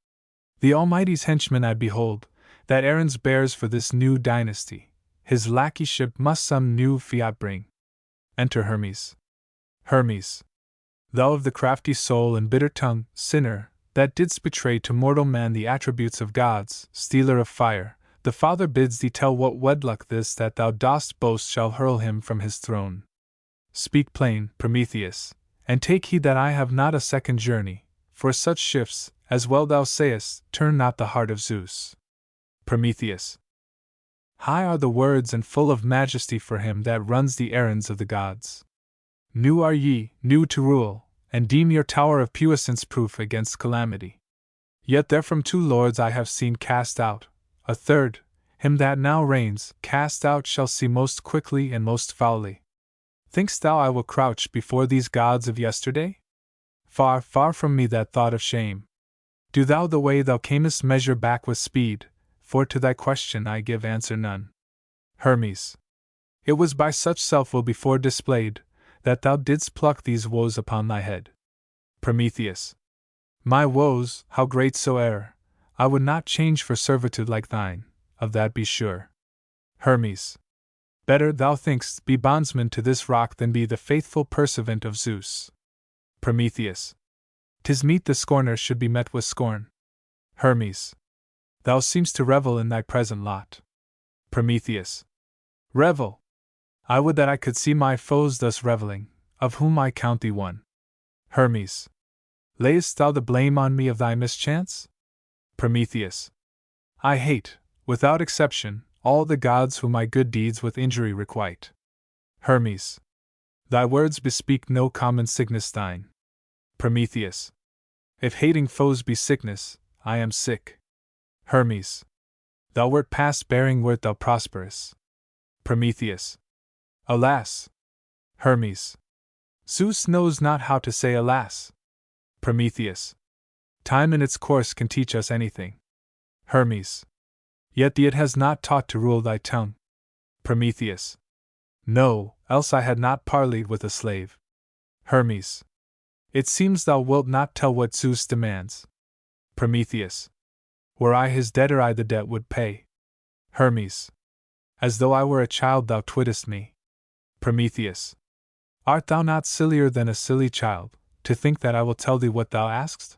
The Almighty's henchman I behold, that errands bears for this new dynasty, his lackeyship must some new fiat bring. Enter Hermes. Hermes. Thou of the crafty soul and bitter tongue, sinner, that didst betray to mortal man the attributes of gods, stealer of fire, the Father bids thee tell what wedlock this that thou dost boast shall hurl him from his throne. Speak plain, Prometheus, and take heed that I have not a second journey, for such shifts, as well thou sayest, turn not the heart of Zeus. Prometheus. High are the words and full of majesty for him that runs the errands of the gods. New are ye, new to rule, and deem your tower of puissance proof against calamity. Yet therefrom 2 lords I have seen cast out, a third, him that now reigns, cast out shall see most quickly and most foully. Think'st thou I will crouch before these gods of yesterday? Far, far from me that thought of shame. Do thou the way thou camest measure back with speed, for to thy question I give answer none. Hermes. It was by such self-will before displayed, that thou didst pluck these woes upon thy head. Prometheus. My woes, how great soe'er, I would not change for servitude like thine, of that be sure. Hermes. Better, thou think'st, be bondsman to this rock than be the faithful pursuivant of Zeus. Prometheus. 'Tis meet the scorner should be met with scorn. Hermes. Thou seemst to revel in thy present lot. Prometheus. Revel! I would that I could see my foes thus reveling, of whom I count thee one. Hermes. Layest thou the blame on me of thy mischance? Prometheus. I hate, without exception, all the gods whom my good deeds with injury requite. Hermes. Thy words bespeak no common sickness thine. Prometheus. If hating foes be sickness, I am sick. Hermes. Thou wert past bearing wert thou prosperous. Prometheus. Alas! Hermes. Zeus knows not how to say alas. Prometheus. Time in its course can teach us anything. Hermes. Yet thee it has not taught to rule thy tongue. Prometheus. No, else I had not parleyed with a slave. Hermes. It seems thou wilt not tell what Zeus demands. Prometheus. Were I his debtor I the debt would pay. Hermes. As though I were a child thou twittest me. Prometheus. Art thou not sillier than a silly child, to think that I will tell thee what thou ask'st?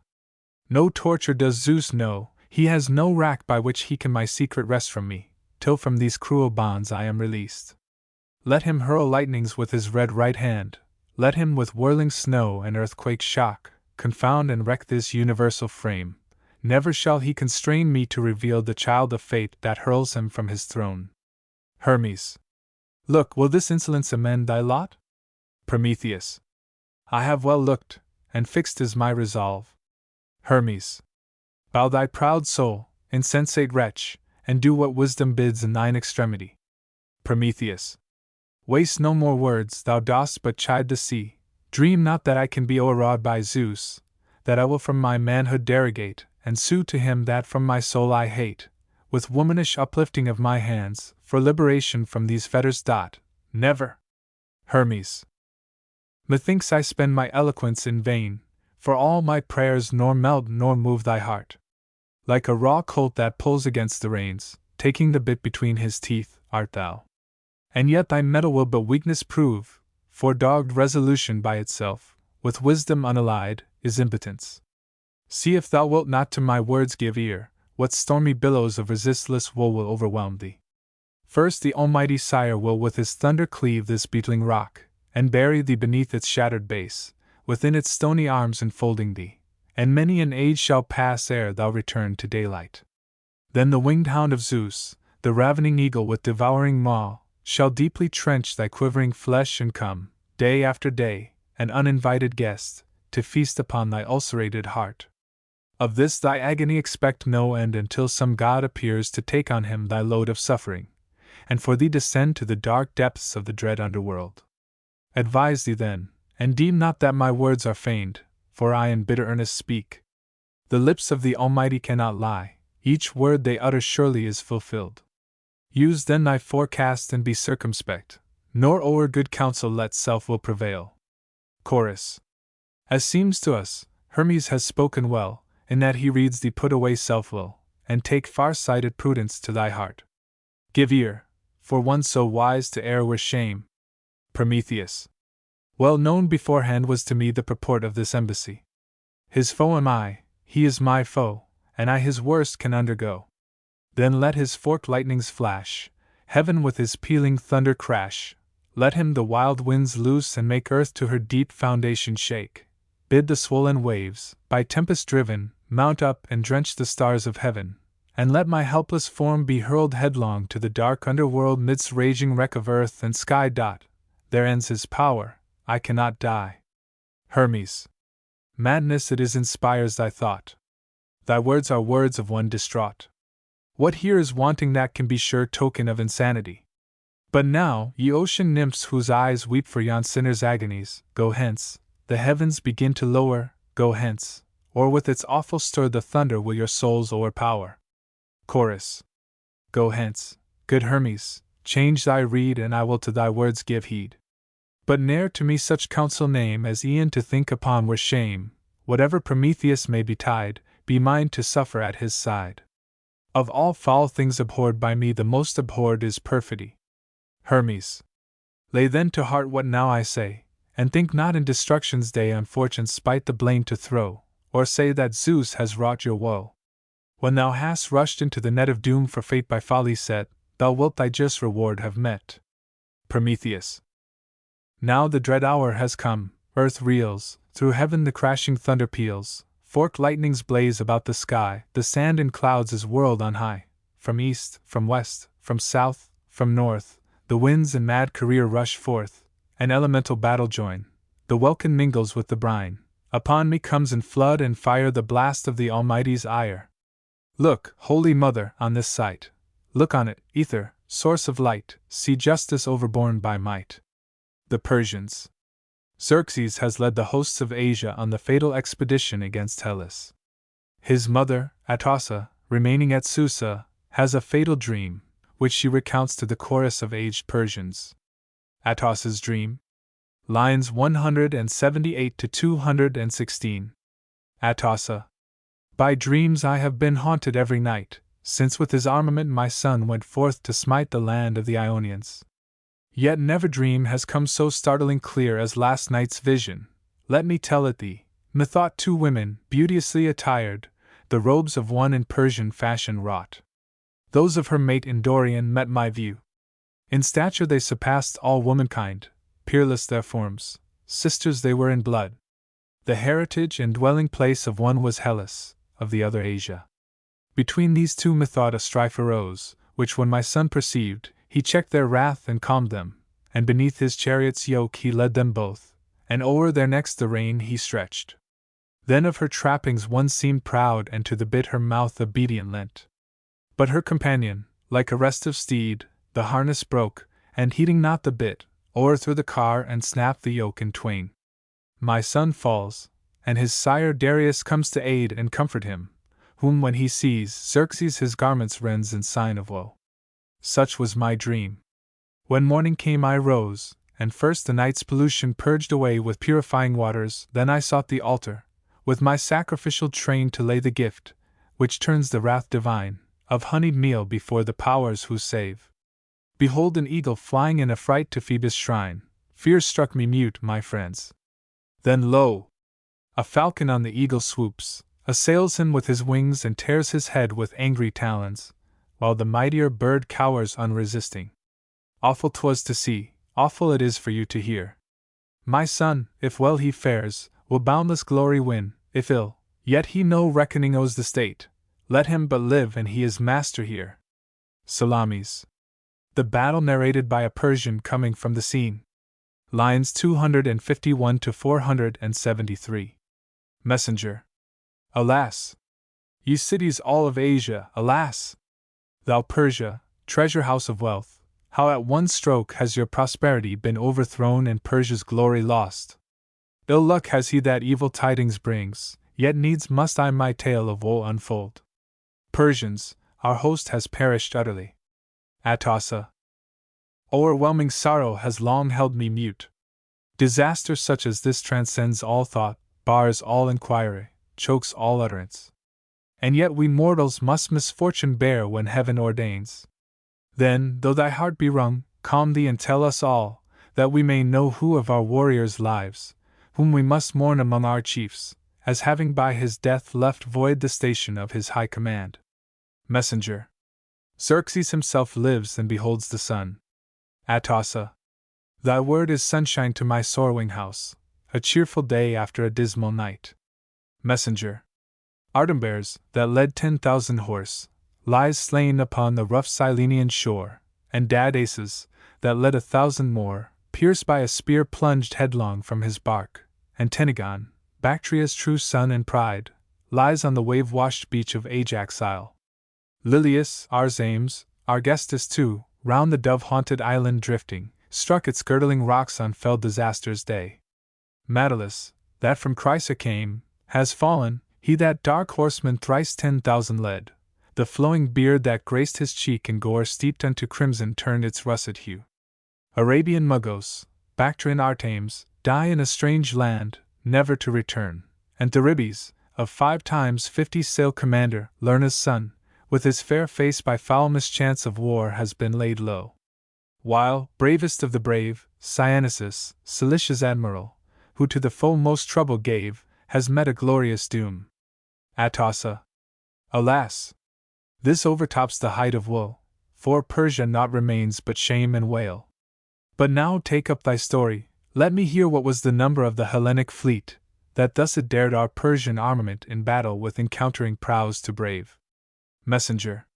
No torture does Zeus know, he has no rack by which he can my secret wrest from me, till from these cruel bonds I am released. Let him hurl lightnings with his red right hand, let him with whirling snow and earthquake shock, confound and wreck this universal frame, never shall he constrain me to reveal the child of fate that hurls him from his throne. Hermes. Look, will this insolence amend thy lot? Prometheus. I have well looked, and fixed is my resolve. Hermes. Bow thy proud soul, insensate wretch, and do what wisdom bids in thine extremity. Prometheus. Waste no more words, thou dost but chide the sea. Dream not that I can be o'erawed by Zeus, that I will from my manhood derogate, and sue to him that from my soul I hate, with womanish uplifting of my hands, for liberation from these fetters. Never. Hermes. Methinks I spend my eloquence in vain, for all my prayers nor melt nor move thy heart. Like a raw colt that pulls against the reins, taking the bit between his teeth, art thou. And yet thy mettle will but weakness prove, for dogged resolution by itself, with wisdom unallied, is impotence. See if thou wilt not to my words give ear, what stormy billows of resistless woe will overwhelm thee. First the Almighty Sire will with his thunder cleave this beetling rock, and bury thee beneath its shattered base, within its stony arms enfolding thee, and many an age shall pass ere thou return to daylight. Then the winged hound of Zeus, the ravening eagle with devouring maw, shall deeply trench thy quivering flesh and come, day after day, an uninvited guest, to feast upon thy ulcerated heart. Of this thy agony expect no end until some god appears to take on him thy load of suffering, and for thee descend to the dark depths of the dread underworld. Advise thee then, and deem not that my words are feigned, for I in bitter earnest speak. The lips of the Almighty cannot lie, each word they utter surely is fulfilled. Use then thy forecast and be circumspect, nor o'er good counsel let self-will prevail. Chorus. As seems to us, Hermes has spoken well, in that he reads thee put away self-will, and take far-sighted prudence to thy heart. Give ear, for one so wise to err were shame. Prometheus. Well known beforehand was to me the purport of this embassy. His foe am I, he is my foe, and I his worst can undergo. Then let his forked lightnings flash, heaven with his pealing thunder crash, let him the wild winds loose and make earth to her deep foundation shake, bid the swollen waves, by tempest driven, mount up and drench the stars of heaven, and let my helpless form be hurled headlong to the dark underworld midst raging wreck of earth and sky. There ends his power, I cannot die. Hermes. Madness it is inspires thy thought. Thy words are words of one distraught. What here is wanting that can be sure token of insanity? But now, ye ocean nymphs whose eyes weep for yon sinner's agonies, go hence, the heavens begin to lower, go hence, or with its awful stir the thunder will your souls o'erpower. Chorus. Go hence, good Hermes, change thy reed and I will to thy words give heed. But ne'er to me such counsel name as e'en to think upon were shame, whatever Prometheus may betide, be mine to suffer at his side. Of all foul things abhorred by me the most abhorred is perfidy. Hermes. Lay then to heart what now I say, and think not in destruction's day on fortune's spite the blame to throw, or say that Zeus has wrought your woe. When thou hast rushed into the net of doom for fate by folly set, thou wilt thy just reward have met. Prometheus. Now the dread hour has come, earth reels, through heaven the crashing thunder peals, forked lightnings blaze about the sky, the sand in clouds is whirled on high, from east, from west, from south, from north, the winds in mad career rush forth, an elemental battle join, the welkin mingles with the brine, upon me comes in flood and fire the blast of the Almighty's ire. Look, Holy Mother, on this sight, look on it, ether, source of light, see justice overborne by might. The Persians. Xerxes has led the hosts of Asia on the fatal expedition against Hellas. His mother, Atossa, remaining at Susa, has a fatal dream, which she recounts to the chorus of aged Persians. Atossa's dream? Lines 178 to 216. Atossa. By dreams I have been haunted every night, since with his armament my son went forth to smite the land of the Ionians. Yet never dream has come so startling clear as last night's vision. Let me tell it thee, Methought two women, beauteously attired, the robes of one in Persian fashion wrought. Those of her mate in Dorian met my view. In stature they surpassed all womankind, peerless their forms, sisters they were in blood. The heritage and dwelling place of one was Hellas, of the other Asia. Between these two methought a strife arose, which when my son perceived, he checked their wrath and calmed them, and beneath his chariot's yoke he led them both, and o'er their necks the rein he stretched. Then of her trappings one seemed proud and to the bit her mouth obedient lent. But her companion, like a restive steed, the harness broke, and heeding not the bit, o'erthrew the car and snapped the yoke in twain. My son falls, and his sire Darius comes to aid and comfort him, whom when he sees Xerxes his garments rends in sign of woe. Such was my dream. When morning came I rose, and first the night's pollution purged away with purifying waters, then I sought the altar, with my sacrificial train to lay the gift, which turns the wrath divine, of honeyed meal before the powers who save. Behold an eagle flying in affright to Phoebus' shrine, fear struck me mute, my friends. Then lo! A falcon on the eagle swoops, assails him with his wings and tears his head with angry talons, while the mightier bird cowers unresisting. Awful 'twas to see, awful it is for you to hear. My son, if well he fares, will boundless glory win, if ill, yet he no reckoning owes the state. Let him but live and he is master here. Salamis. The battle narrated by a Persian coming from the scene. Lines 251 to 473. Messenger. Alas! Ye cities all of Asia, alas! Thou Persia, treasure house of wealth, how at one stroke has your prosperity been overthrown and Persia's glory lost. Ill luck has he that evil tidings brings, yet needs must I my tale of woe unfold. Persians, our host has perished utterly. Atossa. O'erwhelming sorrow has long held me mute. Disaster such as this transcends all thought, bars all inquiry, chokes all utterance. And yet we mortals must misfortune bear when heaven ordains. Then, though thy heart be wrung, calm thee and tell us all, that we may know who of our warriors' lives, whom we must mourn among our chiefs, as having by his death left void the station of his high command. Messenger. Xerxes himself lives and beholds the sun. Atossa. Thy word is sunshine to my sorrowing house, a cheerful day after a dismal night. Messenger. Artambares, that led 10,000 horse, lies slain upon the rough Cyllenian shore, and Dadaces, that led 1,000 more, pierced by a spear plunged headlong from his bark, and Tenegon, Bactria's true son and pride, lies on the wave-washed beach of Ajax Isle. Lilius, Arzames, Argestus too, round the dove-haunted island drifting, struck its girdling rocks on fell disaster's day. Metellus, that from Chrysa came, has fallen, he that dark horseman thrice 10,000 led, the flowing beard that graced his cheek in gore steeped unto crimson turned its russet hue. Arabian Mugos, Bactrian Artames, die in a strange land, never to return, and Theribbes, of 5 times 50 sail commander, Lerna's son, with his fair face by foul mischance of war has been laid low. While, bravest of the brave, Cyanisus, Cilicia's admiral, who to the foe most trouble gave, has met a glorious doom. Atossa. Alas! This overtops the height of woe, for Persia naught remains but shame and wail. But now take up thy story, let me hear what was the number of the Hellenic fleet, that thus it dared our Persian armament in battle with encountering prows to brave. Messenger.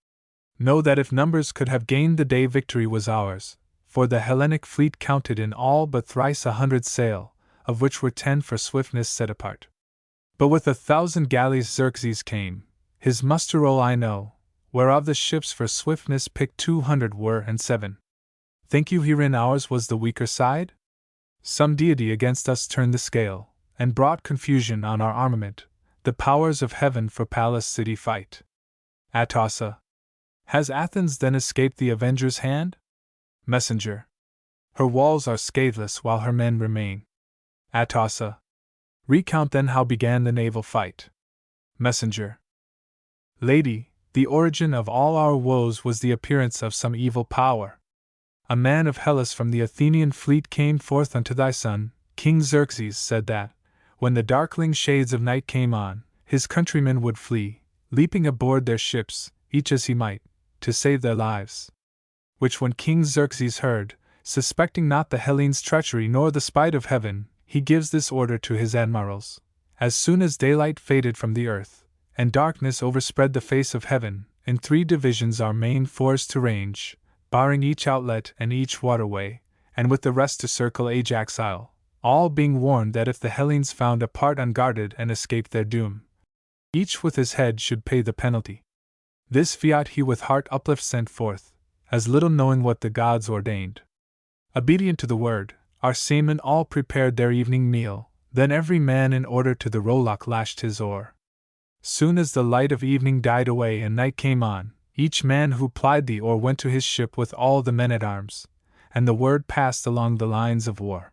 Know that if numbers could have gained the day victory was ours, for the Hellenic fleet counted in all but thrice 100 sail, of which were 10 for swiftness set apart. But with 1,000 galleys Xerxes came, his muster roll I know, whereof the ships for swiftness picked 200 were and 7. Think you herein ours was the weaker side? Some deity against us turned the scale, and brought confusion on our armament, the powers of heaven for Pallas' city fight. Atossa. Has Athens then escaped the avenger's hand? Messenger. Her walls are scatheless while her men remain. Atossa. Recount then how began the naval fight. Messenger. Lady, the origin of all our woes was the appearance of some evil power. A man of Hellas from the Athenian fleet came forth unto thy son, King Xerxes, said that, when the darkling shades of night came on, his countrymen would flee, leaping aboard their ships, each as he might, to save their lives. Which when King Xerxes heard, suspecting not the Hellenes' treachery nor the spite of heaven, he gives this order to his admirals: as soon as daylight faded from the earth, and darkness overspread the face of heaven, in 3 divisions our main force to range, barring each outlet and each waterway, and with the rest to circle Ajax Isle, all being warned that if the Hellenes found a part unguarded and escaped their doom, each with his head should pay the penalty. This fiat he with heart uplift sent forth, as little knowing what the gods ordained. Obedient to the word, our seamen all prepared their evening meal, then every man in order to the rowlock lashed his oar. Soon as the light of evening died away and night came on, each man who plied the oar went to his ship with all the men-at-arms, and the word passed along the lines of war.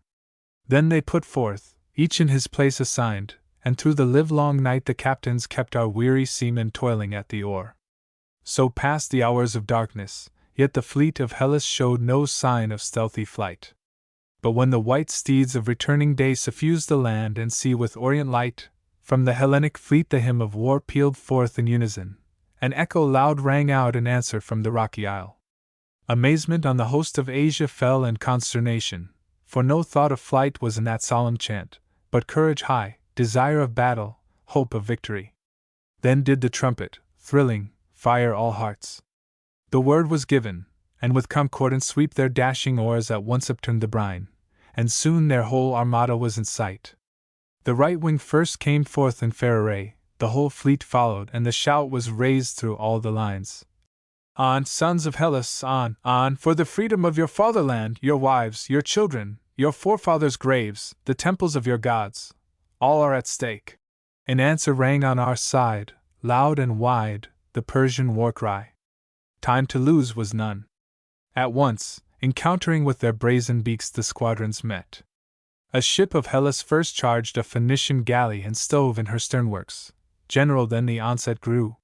Then they put forth, each in his place assigned, and through the livelong night the captains kept our weary seamen toiling at the oar. So passed the hours of darkness, yet the fleet of Hellas showed no sign of stealthy flight. But when the white steeds of returning day suffused the land and sea with orient light, from the Hellenic fleet the hymn of war pealed forth in unison. An echo loud rang out in answer from the rocky isle. Amazement on the host of Asia fell and consternation, for no thought of flight was in that solemn chant, but courage high, desire of battle, hope of victory. Then did the trumpet, thrilling, fire all hearts. The word was given, and with concordance sweep their dashing oars at once upturned the brine, and soon their whole armada was in sight. The right wing first came forth in fair array, the whole fleet followed, and the shout was raised through all the lines. On, sons of Hellas, on, for the freedom of your fatherland, your wives, your children, your forefathers' graves, the temples of your gods, all are at stake. In answer rang on our side, loud and wide, the Persian war cry. Time to lose was none. At once, encountering with their brazen beaks the squadrons met. A ship of Hellas first charged a Phoenician galley and stove in her sternworks. General then the onset grew.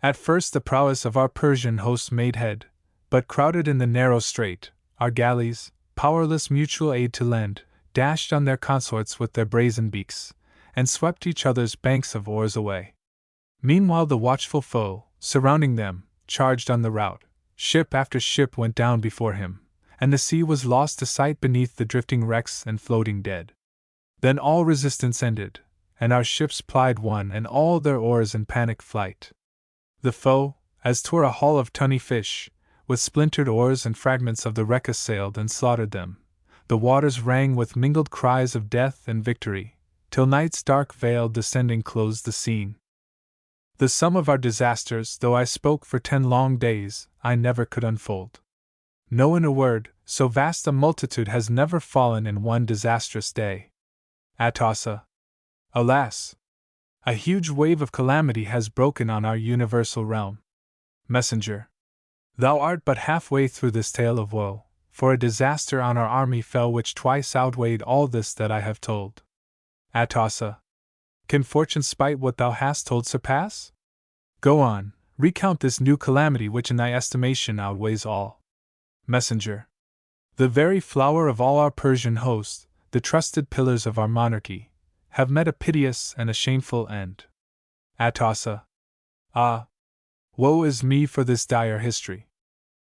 At first the prowess of our Persian host made head, but crowded in the narrow strait, our galleys, powerless mutual aid to lend, dashed on their consorts with their brazen beaks, and swept each other's banks of oars away. Meanwhile the watchful foe, surrounding them, charged on the rout. Ship after ship went down before him, and the sea was lost to sight beneath the drifting wrecks and floating dead. Then all resistance ended, and our ships plied one and all their oars in panic flight. The foe, as 'twere a haul of tunny fish, with splintered oars and fragments of the wreck assailed and slaughtered them. The waters rang with mingled cries of death and victory, till night's dark veil descending closed the scene. The sum of our disasters, though I spoke for 10 long days, I never could unfold. No, in a word, so vast a multitude has never fallen in one disastrous day. Atossa. Alas! A huge wave of calamity has broken on our universal realm. Messenger. Thou art but halfway through this tale of woe, for a disaster on our army fell which twice outweighed all this that I have told. Atossa. Can fortune spite what thou hast told surpass? Go on, recount this new calamity which in thy estimation outweighs all. Messenger. The very flower of all our Persian host, the trusted pillars of our monarchy, have met a piteous and a shameful end. Atossa. Ah! Woe is me for this dire history.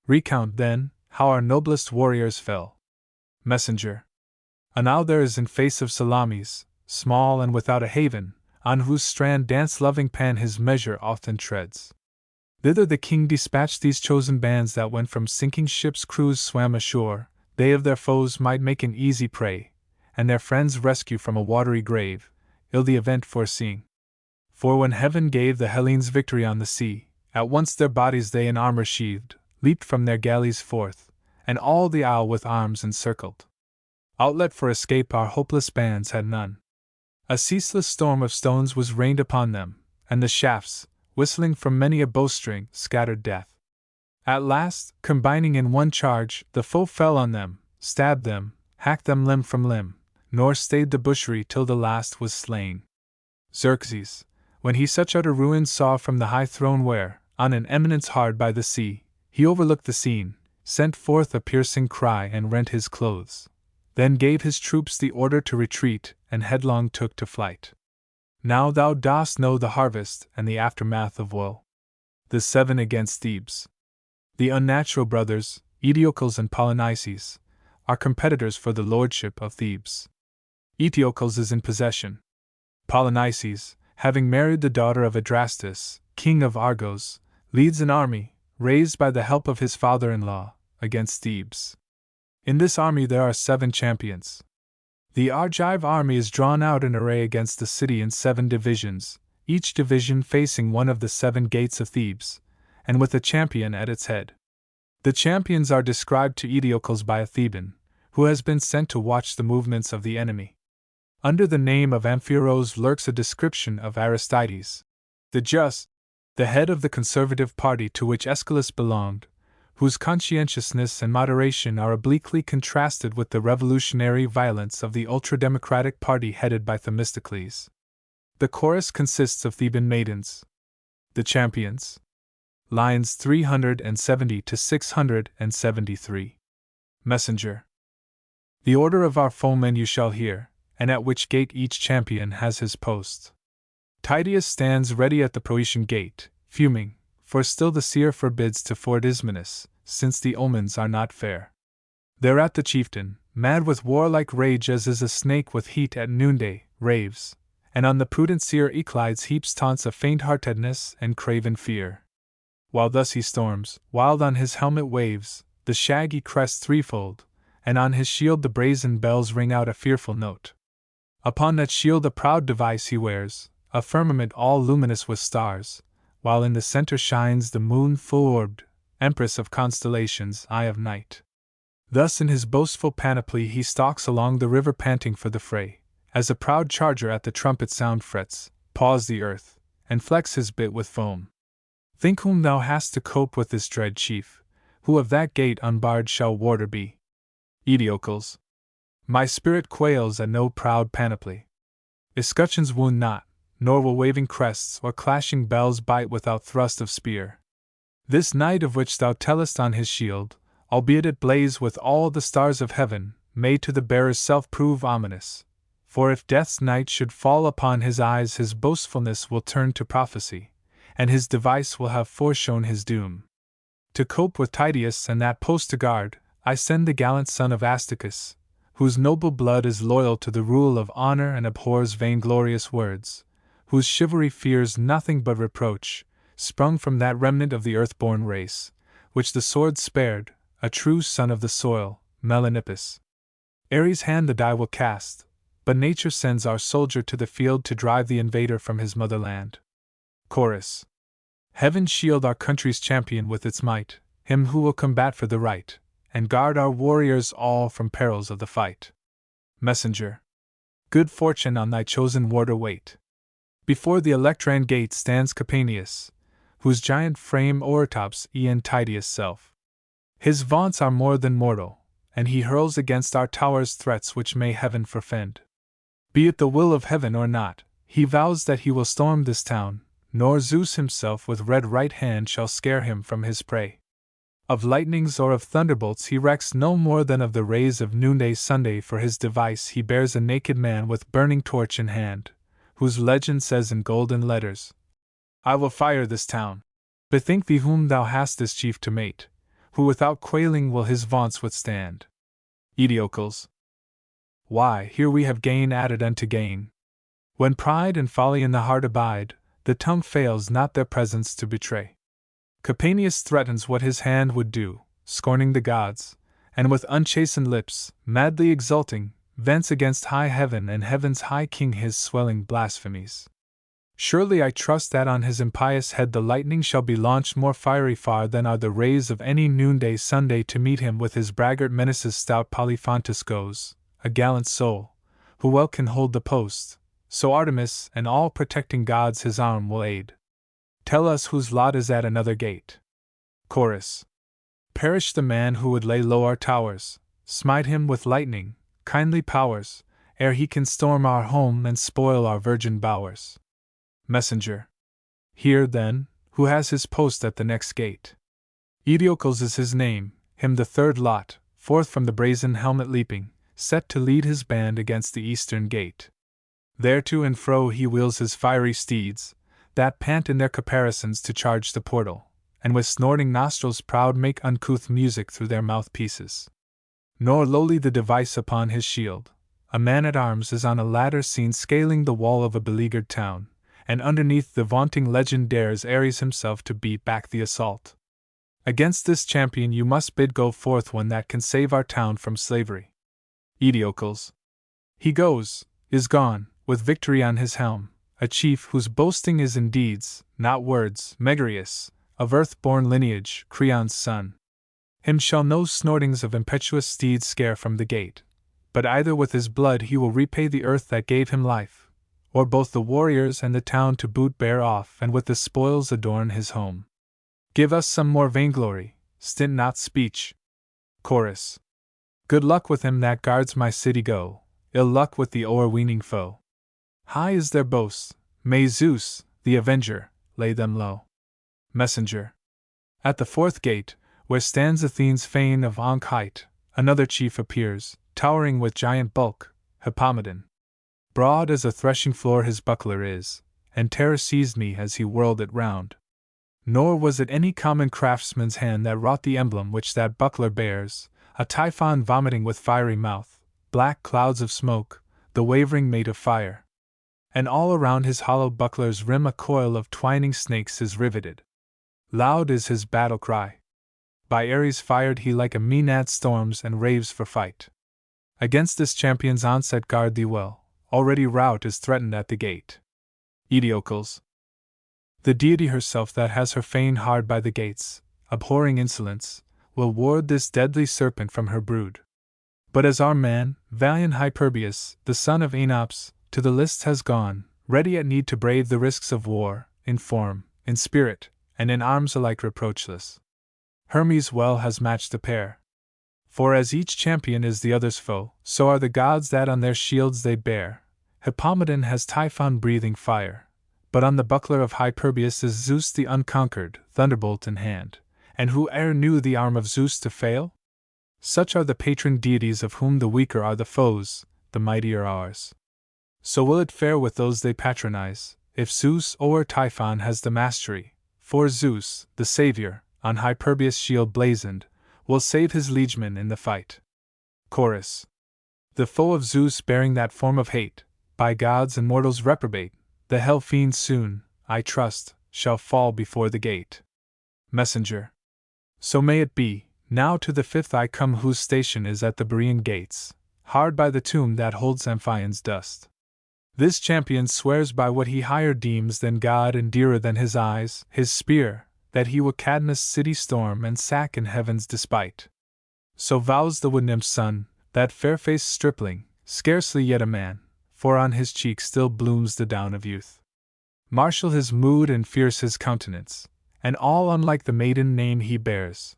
Recount, then, how our noblest warriors fell. Messenger. And now there is in face of Salamis, small and without a haven, on whose strand dance-loving Pan his measure often treads. Thither the king dispatched these chosen bands that when from sinking ships' crews swam ashore, they of their foes might make an easy prey, and their friends rescue from a watery grave, ill the event foreseeing. For when heaven gave the Hellenes victory on the sea, at once their bodies they in armor sheathed, leaped from their galleys forth, and all the isle with arms encircled. Outlet for escape our hopeless bands had none. A ceaseless storm of stones was rained upon them, and the shafts, whistling from many a bowstring, scattered death. At last, combining in one charge, the foe fell on them, stabbed them, hacked them limb from limb, nor stayed the butchery till the last was slain. Xerxes, when he such utter ruin saw from the high throne where, on an eminence hard by the sea, he overlooked the scene, sent forth a piercing cry and rent his clothes. Then gave his troops the order to retreat, and headlong took to flight. Now thou dost know the harvest and the aftermath of woe. The 7 against Thebes. The unnatural brothers, Eteocles and Polynices, are competitors for the lordship of Thebes. Eteocles is in possession. Polynices, having married the daughter of Adrastus, king of Argos, leads an army, raised by the help of his father-in-law, against Thebes. In this army there are 7 champions. The Argive army is drawn out in array against the city in 7 divisions, each division facing one of the 7 gates of Thebes, and with a champion at its head. The champions are described to Eteocles by a Theban, who has been sent to watch the movements of the enemy. Under the name of Amphiaraus lurks a description of Aristides, the just, the head of the conservative party to which Aeschylus belonged, whose conscientiousness and moderation are obliquely contrasted with the revolutionary violence of the ultra-democratic party headed by Themistocles. The chorus consists of Theban maidens. The champions. Lines 370 to 673. Messenger. The order of our foemen you shall hear, and at which gate each champion has his post. Titius stands ready at the Proetian gate, fuming, for still the seer forbids to ford Ismenus, since the omens are not fair. Thereat the chieftain, mad with warlike rage as is a snake with heat at noonday, raves, and on the prudent seer Euclides heaps taunts of faint-heartedness and craven fear. While thus he storms, wild on his helmet waves, the shaggy crest threefold, and on his shield the brazen bells ring out a fearful note. Upon that shield a proud device he wears, a firmament all luminous with stars, while in the center shines the moon full-orbed, empress of constellations, eye of night. Thus in his boastful panoply he stalks along the river panting for the fray, as a proud charger at the trumpet sound frets, paws the earth, and flecks his bit with foam. Think whom thou hast to cope with this dread chief, who of that gate unbarred shall warder be. Eteocles. My spirit quails at no proud panoply. Escutcheons wound not, nor will waving crests or clashing bells bite without thrust of spear. This knight of which thou tellest on his shield, albeit it blaze with all the stars of heaven, may to the bearer's self prove ominous, for if death's night should fall upon his eyes his boastfulness will turn to prophecy, and his device will have foreshown his doom. To cope with Titius and that post to guard, I send the gallant son of Astacus, whose noble blood is loyal to the rule of honor and abhors vainglorious words, whose chivalry fears nothing but reproach, sprung from that remnant of the earth-born race, which the sword spared, a true son of the soil, Melanippus. Ares' hand the die will cast, but nature sends our soldier to the field to drive the invader from his motherland. Chorus. Heaven shield our country's champion with its might, him who will combat for the right, and guard our warriors all from perils of the fight. Messenger. Good fortune on thy chosen warder wait. Before the Electran gate stands Capaneus, whose giant frame o'ertops e'en Titius' self. His vaunts are more than mortal, and he hurls against our towers threats which may heaven forfend. Be it the will of heaven or not, he vows that he will storm this town, nor Zeus himself with red right hand shall scare him from his prey. Of lightnings or of thunderbolts he recks no more than of the rays of noonday Sunday. For his device he bears a naked man with burning torch in hand, whose legend says in golden letters, I will fire this town. Bethink thee whom thou hast this chief to mate, who without quailing will his vaunts withstand. Eteocles. Why, here we have gain added unto gain. When pride and folly in the heart abide, the tongue fails not their presence to betray. Capaneus threatens what his hand would do, scorning the gods, and with unchastened lips, madly exulting, vents against high heaven and heaven's high king his swelling blasphemies. Surely I trust that on his impious head the lightning shall be launched more fiery far than are the rays of any noonday Sunday. To meet him with his braggart menaces stout Polyphontus goes, a gallant soul, who well can hold the post, so Artemis and all protecting gods his arm will aid. Tell us whose lot is at another gate. Chorus. Perish the man who would lay low our towers, smite him with lightning, kindly powers, ere he can storm our home and spoil our virgin bowers. Messenger. Here, then, who has his post at the next gate. Eteocles is his name, him the third lot, forth from the brazen helmet leaping, set to lead his band against the eastern gate. There to and fro he wheels his fiery steeds, that pant in their caparisons to charge the portal, and with snorting nostrils proud make uncouth music through their mouthpieces. Nor lowly the device upon his shield. A man-at-arms is on a ladder seen scaling the wall of a beleaguered town, and underneath the vaunting legend dares Ares himself to beat back the assault. Against this champion you must bid go forth one that can save our town from slavery. Aeschylus. He goes, is gone, with victory on his helm, a chief whose boasting is in deeds, not words, Megareus, of earth-born lineage, Creon's son. Him shall no snortings of impetuous steeds scare from the gate, but either with his blood he will repay the earth that gave him life, or both the warriors and the town to boot bear off and with the spoils adorn his home. Give us some more vainglory, stint not speech. Chorus. Good luck with him that guards my city go, ill luck with the o'erweening foe. High is their boast, may Zeus, the avenger, lay them low. Messenger. At the fourth gate, where stands Athene's fane of Ankh height, another chief appears, towering with giant bulk, Hippomedon. Broad as a threshing floor his buckler is, and terror seized me as he whirled it round. Nor was it any common craftsman's hand that wrought the emblem which that buckler bears, a Typhon vomiting with fiery mouth, black clouds of smoke, the wavering mate of fire. And all around his hollow buckler's rim a coil of twining snakes is riveted. Loud is his battle cry. By Ares fired he like a Maenad storms and raves for fight. Against this champion's onset guard thee well, already rout is threatened at the gate. Aeschylus. The deity herself that has her fane hard by the gates, abhorring insolence, will ward this deadly serpent from her brood. But as our man, valiant Hyperbius, the son of Aenops, to the lists has gone, ready at need to brave the risks of war, in form, in spirit, and in arms alike reproachless. Hermes well has matched the pair. For as each champion is the other's foe, so are the gods that on their shields they bear. Hippomedon has Typhon breathing fire, but on the buckler of Hyperbius is Zeus the unconquered, thunderbolt in hand, and who e'er knew the arm of Zeus to fail? Such are the patron deities of whom the weaker are the foes, the mightier ours. So will it fare with those they patronize, if Zeus o'er Typhon has the mastery, for Zeus, the Saviour, on Hyperbius' shield blazoned, will save his liegemen in the fight. Chorus. The foe of Zeus bearing that form of hate, by gods and mortals reprobate, the hell fiend soon, I trust, shall fall before the gate. Messenger. So may it be. Now to the fifth I come whose station is at the Berean gates, hard by the tomb that holds Amphion's dust. This champion swears by what he higher deems than God and dearer than his eyes, his spear, that he will Cadmus' city storm and sack in heaven's despite. So vows the wood nymph's son, that fair-faced stripling, scarcely yet a man, for on his cheek still blooms the down of youth. Martial his mood and fierce his countenance, and all unlike the maiden name he bears.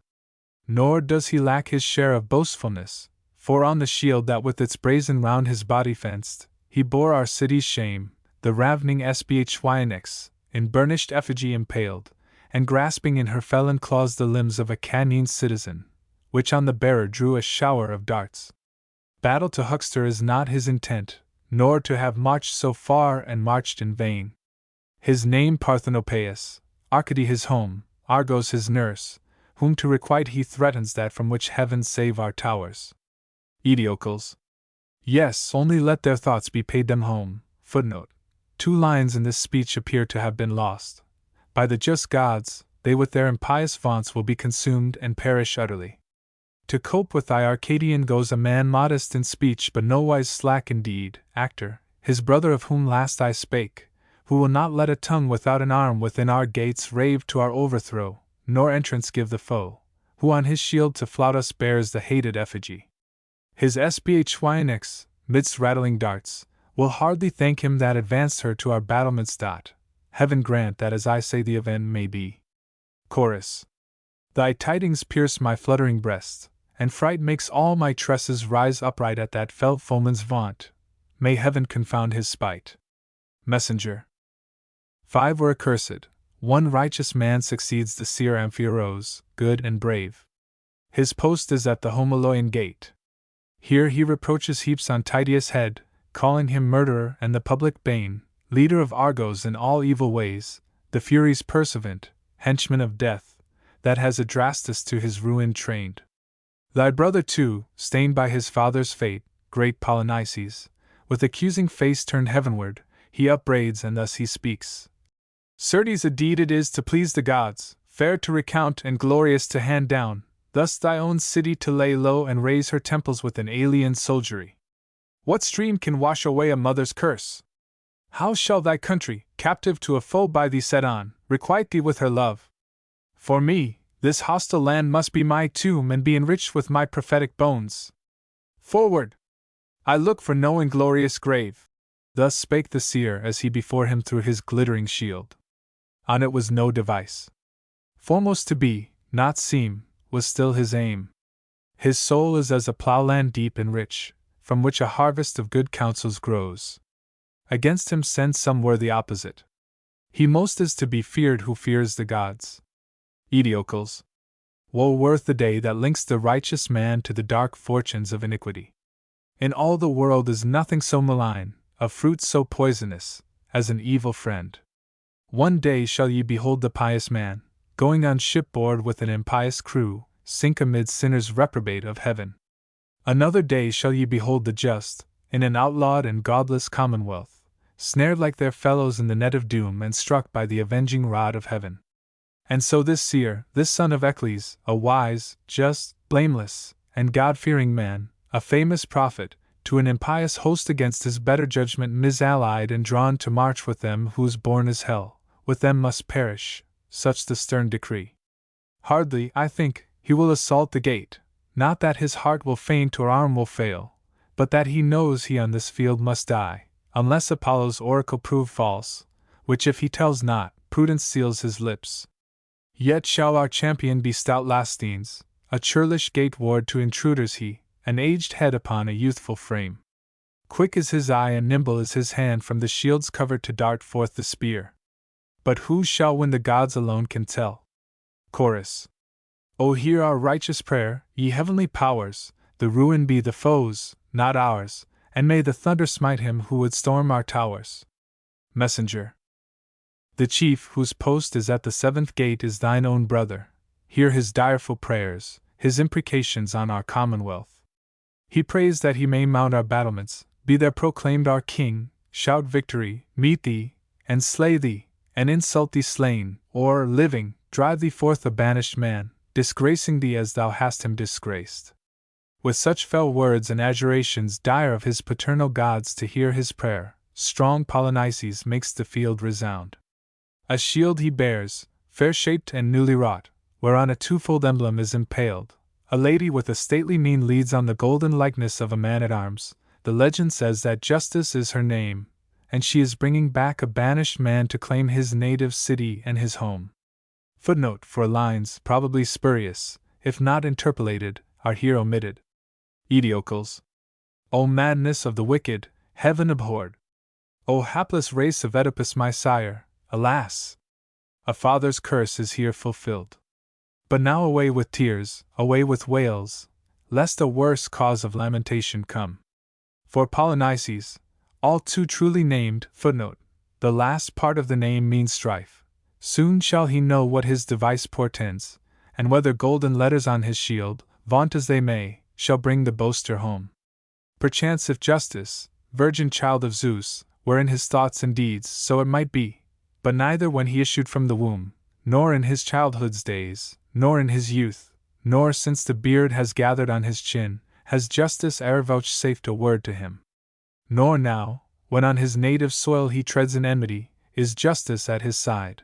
Nor does he lack his share of boastfulness, for on the shield that with its brazen round his body fenced, he bore our city's shame, the ravening Specimens, in burnished effigy impaled, and grasping in her felon claws the limbs of a Canine citizen, which on the bearer drew a shower of darts. Battle to huckster is not his intent, nor to have marched so far and marched in vain. His name Parthenopaeus, Arcady his home, Argos his nurse, whom to requite he threatens that from which heaven save our towers. Aeschylus. Yes, only let their thoughts be paid them home. Footnote. 2 lines in this speech appear to have been lost. By the just gods, they with their impious vaunts will be consumed and perish utterly. To cope with thy Arcadian goes a man modest in speech but nowise slack in deed, Actor, his brother of whom last I spake, who will not let a tongue without an arm within our gates rave to our overthrow, nor entrance give the foe, who on his shield to flout us bears the hated effigy. His Specimens, midst rattling darts, will hardly thank him that advanced her to our battlements. Heaven grant that as I say the event may be. Chorus. Thy tidings pierce my fluttering breast, and fright makes all my tresses rise upright at that fell foeman's vaunt. May heaven confound his spite. Messenger. 5 were accursed. 1 righteous man succeeds the seer Amphiorus, good and brave. His post is at the Homoloian gate. Here he reproaches heaps on Tydeus' head, calling him murderer and the public bane, leader of Argos in all evil ways, the Furies pursuivant, henchman of death, that has Adrastus to his ruin trained. Thy brother too, stained by his father's fate, great Polynices, with accusing face turned heavenward, he upbraids and thus he speaks. Certes a deed it is to please the gods, fair to recount and glorious to hand down, thus thy own city to lay low and raise her temples with an alien soldiery. What stream can wash away a mother's curse? How shall thy country, captive to a foe by thee set on, requite thee with her love? For me, this hostile land must be my tomb and be enriched with my prophetic bones. Forward! I look for no inglorious grave. Thus spake the seer as he before him threw his glittering shield. On it was no device. Foremost to be, not seem, was still his aim. His soul is as a ploughland deep and rich, from which a harvest of good counsels grows. Against him sends some worthy opposite. He most is to be feared who fears the gods. Aeschylus. Woe worth the day that links the righteous man to the dark fortunes of iniquity. In all the world is nothing so malign, a fruit so poisonous, as an evil friend. One day shall ye behold the pious man, going on shipboard with an impious crew, sink amid sinners reprobate of heaven. Another day shall ye behold the just, in an outlawed and godless commonwealth, snared like their fellows in the net of doom and struck by the avenging rod of heaven. And so this seer, this son of Aeschylus, a wise, just, blameless, and God-fearing man, a famous prophet, to an impious host against his better judgment misallied and drawn to march with them whose born is hell, with them must perish, such the stern decree. Hardly, I think, he will assault the gate, not that his heart will faint or arm will fail, but that he knows he on this field must die, unless Apollo's oracle prove false, which if he tells not, prudence seals his lips. Yet shall our champion be stout Lasthenes, a churlish gate ward to intruders he, an aged head upon a youthful frame. Quick is his eye and nimble is his hand from the shield's cover to dart forth the spear. But who shall win the gods alone can tell. Chorus. O hear our righteous prayer, ye heavenly powers, the ruin be the foes, not ours, and may the thunder smite him who would storm our towers. Messenger. The chief whose post is at the seventh gate is thine own brother. Hear his direful prayers, his imprecations on our commonwealth. He prays that he may mount our battlements, be there proclaimed our king, shout victory, meet thee, and slay thee, and insult thee slain, or, living, drive thee forth a banished man, disgracing thee as thou hast him disgraced. With such fell words and adjurations dire of his paternal gods to hear his prayer, strong Polynices makes the field resound. A shield he bears, fair-shaped and newly wrought, whereon a twofold emblem is impaled. A lady with a stately mien leads on the golden likeness of a man-at-arms. The legend says that Justice is her name, and she is bringing back a banished man to claim his native city and his home. Footnote: for lines, probably spurious, if not interpolated, are here omitted. Aeschylus. O madness of the wicked, heaven abhorred! O hapless race of Oedipus my sire, alas! A father's curse is here fulfilled. But now away with tears, away with wails, lest a worse cause of lamentation come. For Polynices, all too truly named, footnote, the last part of the name means strife. Soon shall he know what his device portends, and whether golden letters on his shield, vaunt as they may, shall bring the boaster home. Perchance if Justice, virgin child of Zeus, were in his thoughts and deeds, so it might be, but neither when he issued from the womb, nor in his childhood's days, nor in his youth, nor since the beard has gathered on his chin, has Justice e'er vouchsafed a word to him. Nor now, when on his native soil he treads in enmity, is Justice at his side.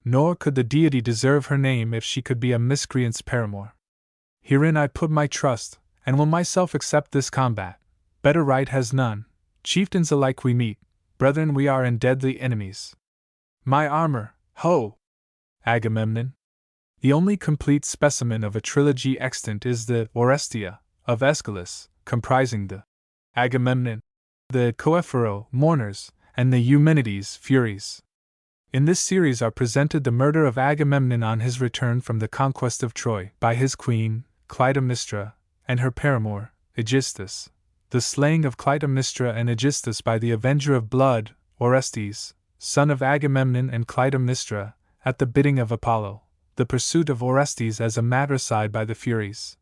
Nor could the deity deserve her name if she could be a miscreant's paramour. Herein I put my trust, and will myself accept this combat. Better right has none. Chieftains alike we meet, brethren we are and deadly enemies. My armor, ho! Agamemnon. The only complete specimen of a trilogy extant is the Orestia of Aeschylus, comprising the Agamemnon, the Coephoro mourners, and the Eumenides furies. In this series are presented the murder of Agamemnon on his return from the conquest of Troy by his queen, Clytemnestra, and her paramour, Aegisthus, the slaying of Clytemnestra and Aegisthus by the avenger of blood, Orestes, son of Agamemnon and Clytemnestra, at the bidding of Apollo, the pursuit of Orestes as a matricide by the Furies,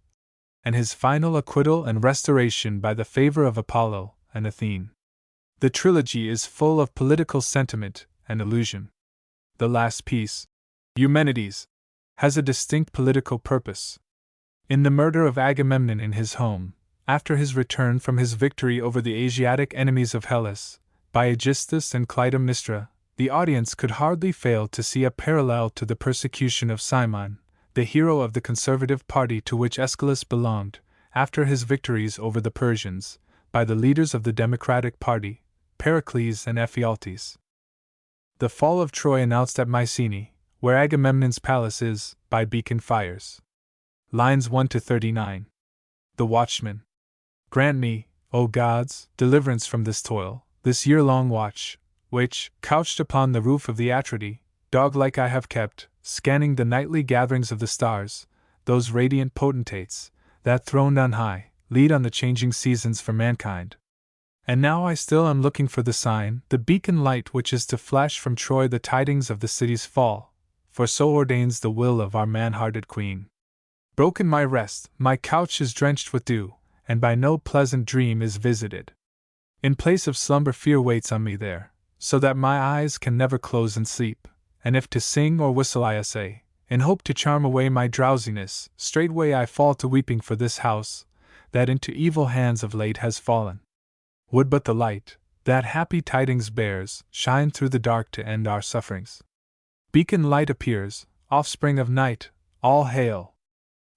and his final acquittal and restoration by the favor of Apollo and Athene. The trilogy is full of political sentiment and illusion. The last piece, Eumenides, has a distinct political purpose. In the murder of Agamemnon in his home, after his return from his victory over the Asiatic enemies of Hellas, by Aegisthus and Clytemnestra, the audience could hardly fail to see a parallel to the persecution of Cimon, the hero of the conservative party to which Aeschylus belonged, after his victories over the Persians, by the leaders of the Democratic Party, Pericles and Ephialtes. The fall of Troy announced at Mycenae, where Agamemnon's palace is, by beacon fires. Lines 1-39. The Watchman. Grant me, O gods, deliverance from this toil, this year-long watch, which, couched upon the roof of the Atridae, dog-like I have kept, scanning the nightly gatherings of the stars, those radiant potentates, that throned on high, lead on the changing seasons for mankind. And now I still am looking for the sign, the beacon light which is to flash from Troy the tidings of the city's fall, for so ordains the will of our man-hearted queen. Broken my rest, my couch is drenched with dew, and by no pleasant dream is visited. In place of slumber fear waits on me there, so that my eyes can never close in sleep, and if to sing or whistle I essay, in hope to charm away my drowsiness, straightway I fall to weeping for this house, that into evil hands of late has fallen. Would but the light, that happy tidings bears, shine through the dark to end our sufferings. Beacon light appears, offspring of night, all hail!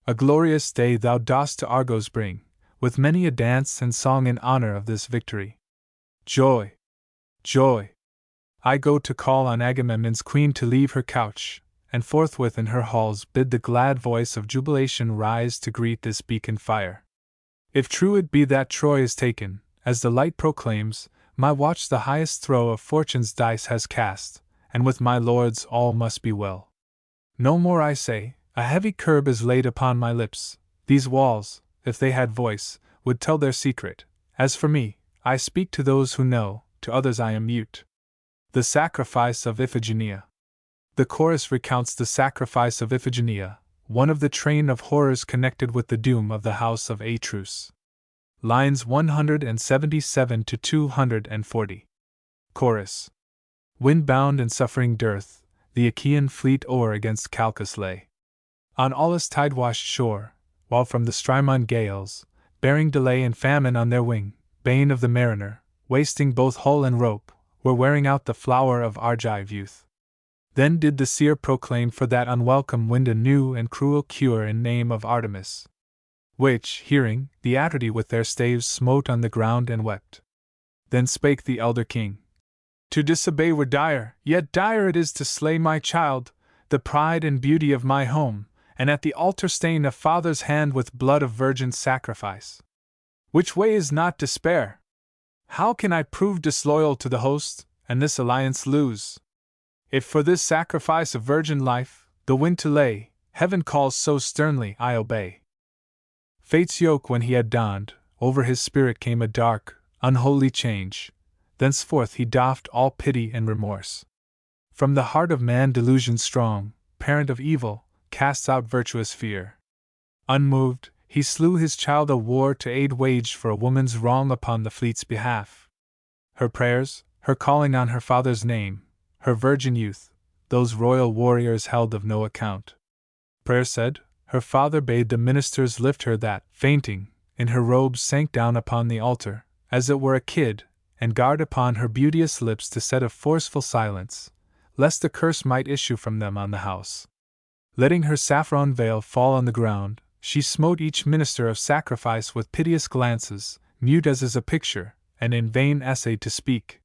A glorious day thou dost to Argos bring, with many a dance and song in honor of this victory. Joy! Joy! I go to call on Agamemnon's queen to leave her couch, and forthwith in her halls bid the glad voice of jubilation rise to greet this beacon fire. If true it be that Troy is taken, as the light proclaims, my watch the highest throw of fortune's dice has cast, and with my lords all must be well. No more I say, a heavy curb is laid upon my lips, these walls, if they had voice, would tell their secret. As for me, I speak to those who know, to others I am mute. The sacrifice of Iphigenia. The chorus recounts the sacrifice of Iphigenia, one of the train of horrors connected with the doom of the house of Atreus. Lines 177-240. Chorus. Wind-bound and suffering dearth, the Achaean fleet o'er against Chalcus lay. On Aulis tide-washed shore, while from the Strymon gales, bearing delay and famine on their wing, bane of the mariner, wasting both hull and rope, were wearing out the flower of Argive youth. Then did the seer proclaim for that unwelcome wind a new and cruel cure in name of Artemis, which, hearing, the Atridae with their staves smote on the ground and wept. Then spake the elder king, to disobey were dire, yet dire it is to slay my child, the pride and beauty of my home, and at the altar stain a father's hand with blood of virgin sacrifice. Which way is not despair? How can I prove disloyal to the host, and this alliance lose? If for this sacrifice of virgin life, the wind to lay, heaven calls so sternly, I obey. Fate's yoke when he had donned, over his spirit came a dark, unholy change. Thenceforth he doffed all pity and remorse. From the heart of man delusion strong, parent of evil, casts out virtuous fear. Unmoved, he slew his child, a war to aid waged for a woman's wrong upon the fleet's behalf. Her prayers, her calling on her father's name, her virgin youth, those royal warriors held of no account. Prayer said, her father bade the ministers lift her that, fainting, in her robes sank down upon the altar, as it were a kid, and guard upon her beauteous lips to set a forceful silence, lest a curse might issue from them on the house. Letting her saffron veil fall on the ground, she smote each minister of sacrifice with piteous glances, mute as is a picture, and in vain essayed to speak.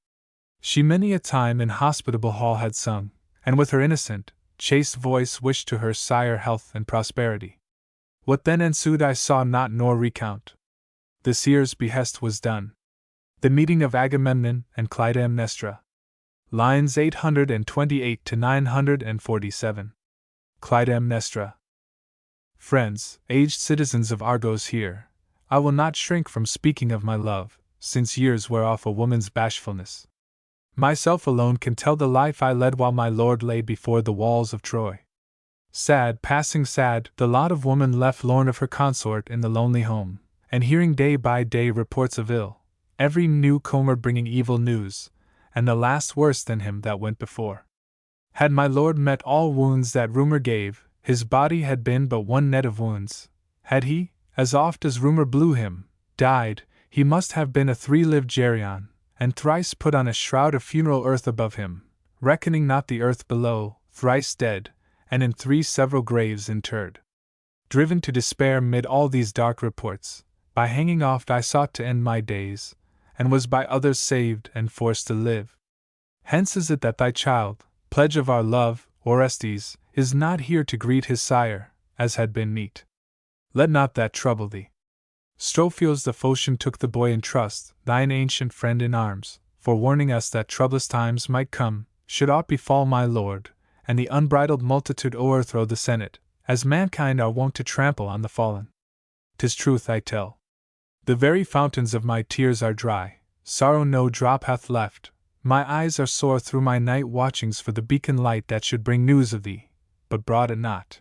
She many a time in hospitable hall had sung, and with her innocent, chaste voice wished to her sire health and prosperity. What then ensued I saw not nor recount. The seer's behest was done. The meeting of Agamemnon and Clytemnestra. Lines 828-947. Clytemnestra. Friends, aged citizens of Argos, hear. I will not shrink from speaking of my love, since years wear off a woman's bashfulness. Myself alone can tell the life I led while my lord lay before the walls of Troy. Sad, passing sad, the lot of woman left lorn of her consort in the lonely home, and hearing day by day reports of ill, every newcomer bringing evil news, and the last worse than him that went before. Had my lord met all wounds that rumor gave, his body had been but one net of wounds. Had he, as oft as rumor blew him, died, he must have been a three-lived Geryon, and thrice put on a shroud of funeral earth above him, reckoning not the earth below, thrice dead, and in three several graves interred. Driven to despair mid all these dark reports, by hanging oft I sought to end my days, and was by others saved and forced to live. Hence is it that thy child, pledge of our love, Orestes, is not here to greet his sire, as had been meet. Let not that trouble thee. Strophios the Phocian took the boy in trust, thine ancient friend in arms, forewarning us that troublous times might come, should aught befall my lord, and the unbridled multitude o'erthrow the senate, as mankind are wont to trample on the fallen. 'Tis truth I tell. The very fountains of my tears are dry, sorrow no drop hath left, my eyes are sore through my night watchings for the beacon light that should bring news of thee, but brought it not.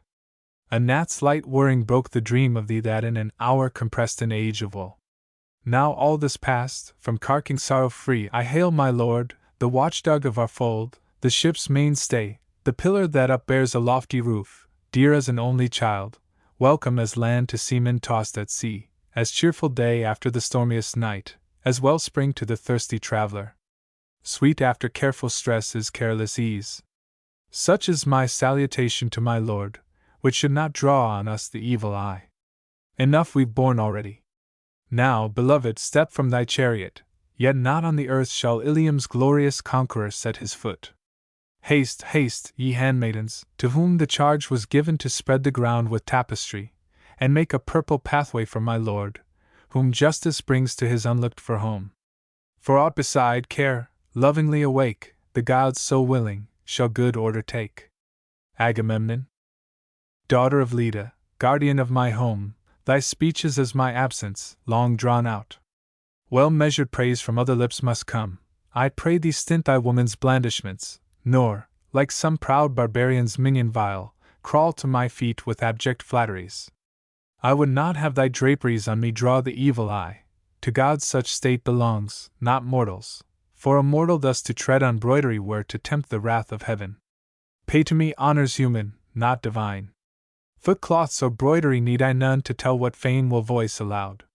A gnat's light whirring broke the dream of thee that in an hour compressed an age of woe. Now all this past, from carking sorrow free I hail my lord, the watchdog of our fold, the ship's mainstay, the pillar that upbears a lofty roof, dear as an only child, welcome as land to seamen tossed at sea, as cheerful day after the stormiest night, as wellspring to the thirsty traveler. Sweet after careful stress is careless ease. Such is my salutation to my lord, which should not draw on us the evil eye. Enough we've borne already. Now, beloved, step from thy chariot, yet not on the earth shall Ilium's glorious conqueror set his foot. Haste, haste, ye handmaidens, to whom the charge was given to spread the ground with tapestry, and make a purple pathway for my lord, whom justice brings to his unlooked-for home. For aught beside care, lovingly awake, the gods so willing, shall good order take. Agamemnon, daughter of Leda, guardian of my home, thy speech is as my absence, long drawn out. Well-measured praise from other lips must come, I pray thee stint thy woman's blandishments, nor, like some proud barbarian's minion vile, crawl to my feet with abject flatteries. I would not have thy draperies on me draw the evil eye, to gods such state belongs, not mortals, for a mortal thus to tread on broidery were to tempt the wrath of heaven. Pay to me honors human, not divine. Footcloths or broidery need I none to tell what fame will voice aloud.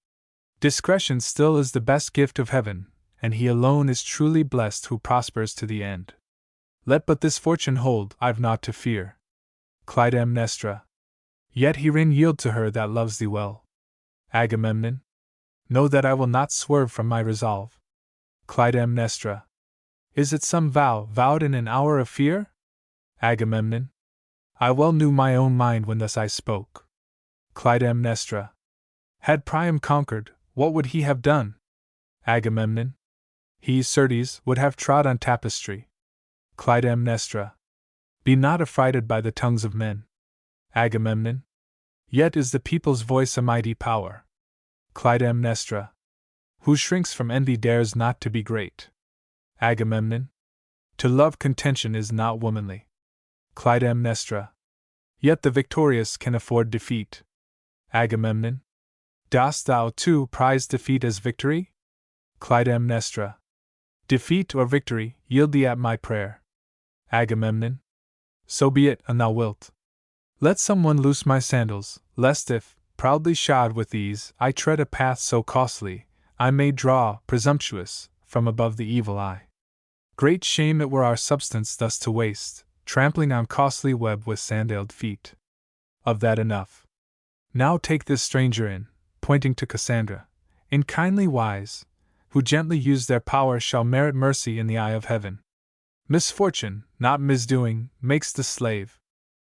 Discretion still is the best gift of heaven, and he alone is truly blessed who prospers to the end. Let but this fortune hold, I've naught to fear. Clytemnestra. Yet herein yield to her that loves thee well. Agamemnon. Know that I will not swerve from my resolve. Clytemnestra. Is it some vow vowed in an hour of fear? Agamemnon. I well knew my own mind when thus I spoke. Clytemnestra. Had Priam conquered, what would he have done? Agamemnon. He, certes, would have trod on tapestry. Clytemnestra. Be not affrighted by the tongues of men. Agamemnon. Yet is the people's voice a mighty power. Clytemnestra. Who shrinks from envy dares not to be great. Agamemnon. To love contention is not womanly. Clytemnestra. Yet the victorious can afford defeat. Agamemnon. Dost thou, too, prize defeat as victory? Clytemnestra. Defeat or victory, yield thee at my prayer. Agamemnon. So be it, an thou wilt. Let someone loose my sandals, lest if, proudly shod with these, I tread a path so costly, I may draw, presumptuous, from above the evil eye. Great shame it were our substance thus to waste, trampling on costly web with sandaled feet. Of that enough. Now take this stranger in, pointing to Cassandra, in kindly wise, who gently use their power shall merit mercy in the eye of heaven. Misfortune, not misdoing, makes the slave.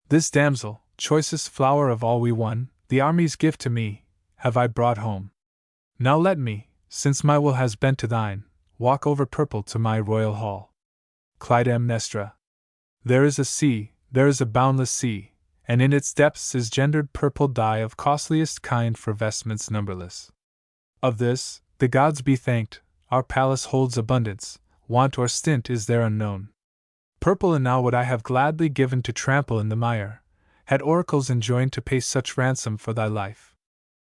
This damsel, choicest flower of all we won, the army's gift to me, have I brought home. Now let me, since my will has bent to thine, walk over purple to my royal hall. Clytemnestra. There is a sea, there is a boundless sea, and in its depths is gendered purple dye of costliest kind for vestments numberless. Of this, the gods be thanked, our palace holds abundance, want or stint is there unknown. Purple enow would I have gladly given to trample in the mire, had oracles enjoined to pay such ransom for thy life.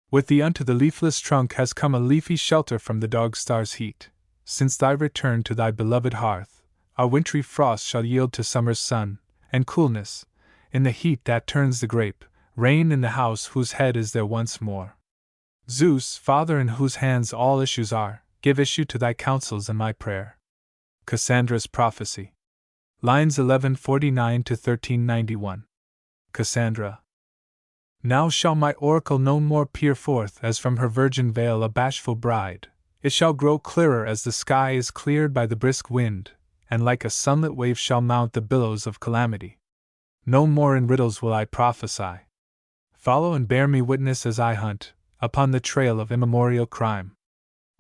With thee unto the leafless trunk has come a leafy shelter from the dog star's heat. Since thy return to thy beloved hearth, our wintry frost shall yield to summer's sun, and coolness, in the heat that turns the grape, reign in the house whose head is there once more. Zeus, Father in whose hands all issues are, give issue to thy counsels and my prayer. Cassandra's Prophecy. Lines 1149 to 1391. Cassandra. Now shall my oracle no more peer forth as from her virgin veil a bashful bride. It shall grow clearer as the sky is cleared by the brisk wind, and like a sunlit wave shall mount the billows of calamity. No more in riddles will I prophesy. Follow and bear me witness as I hunt upon the trail of immemorial crime.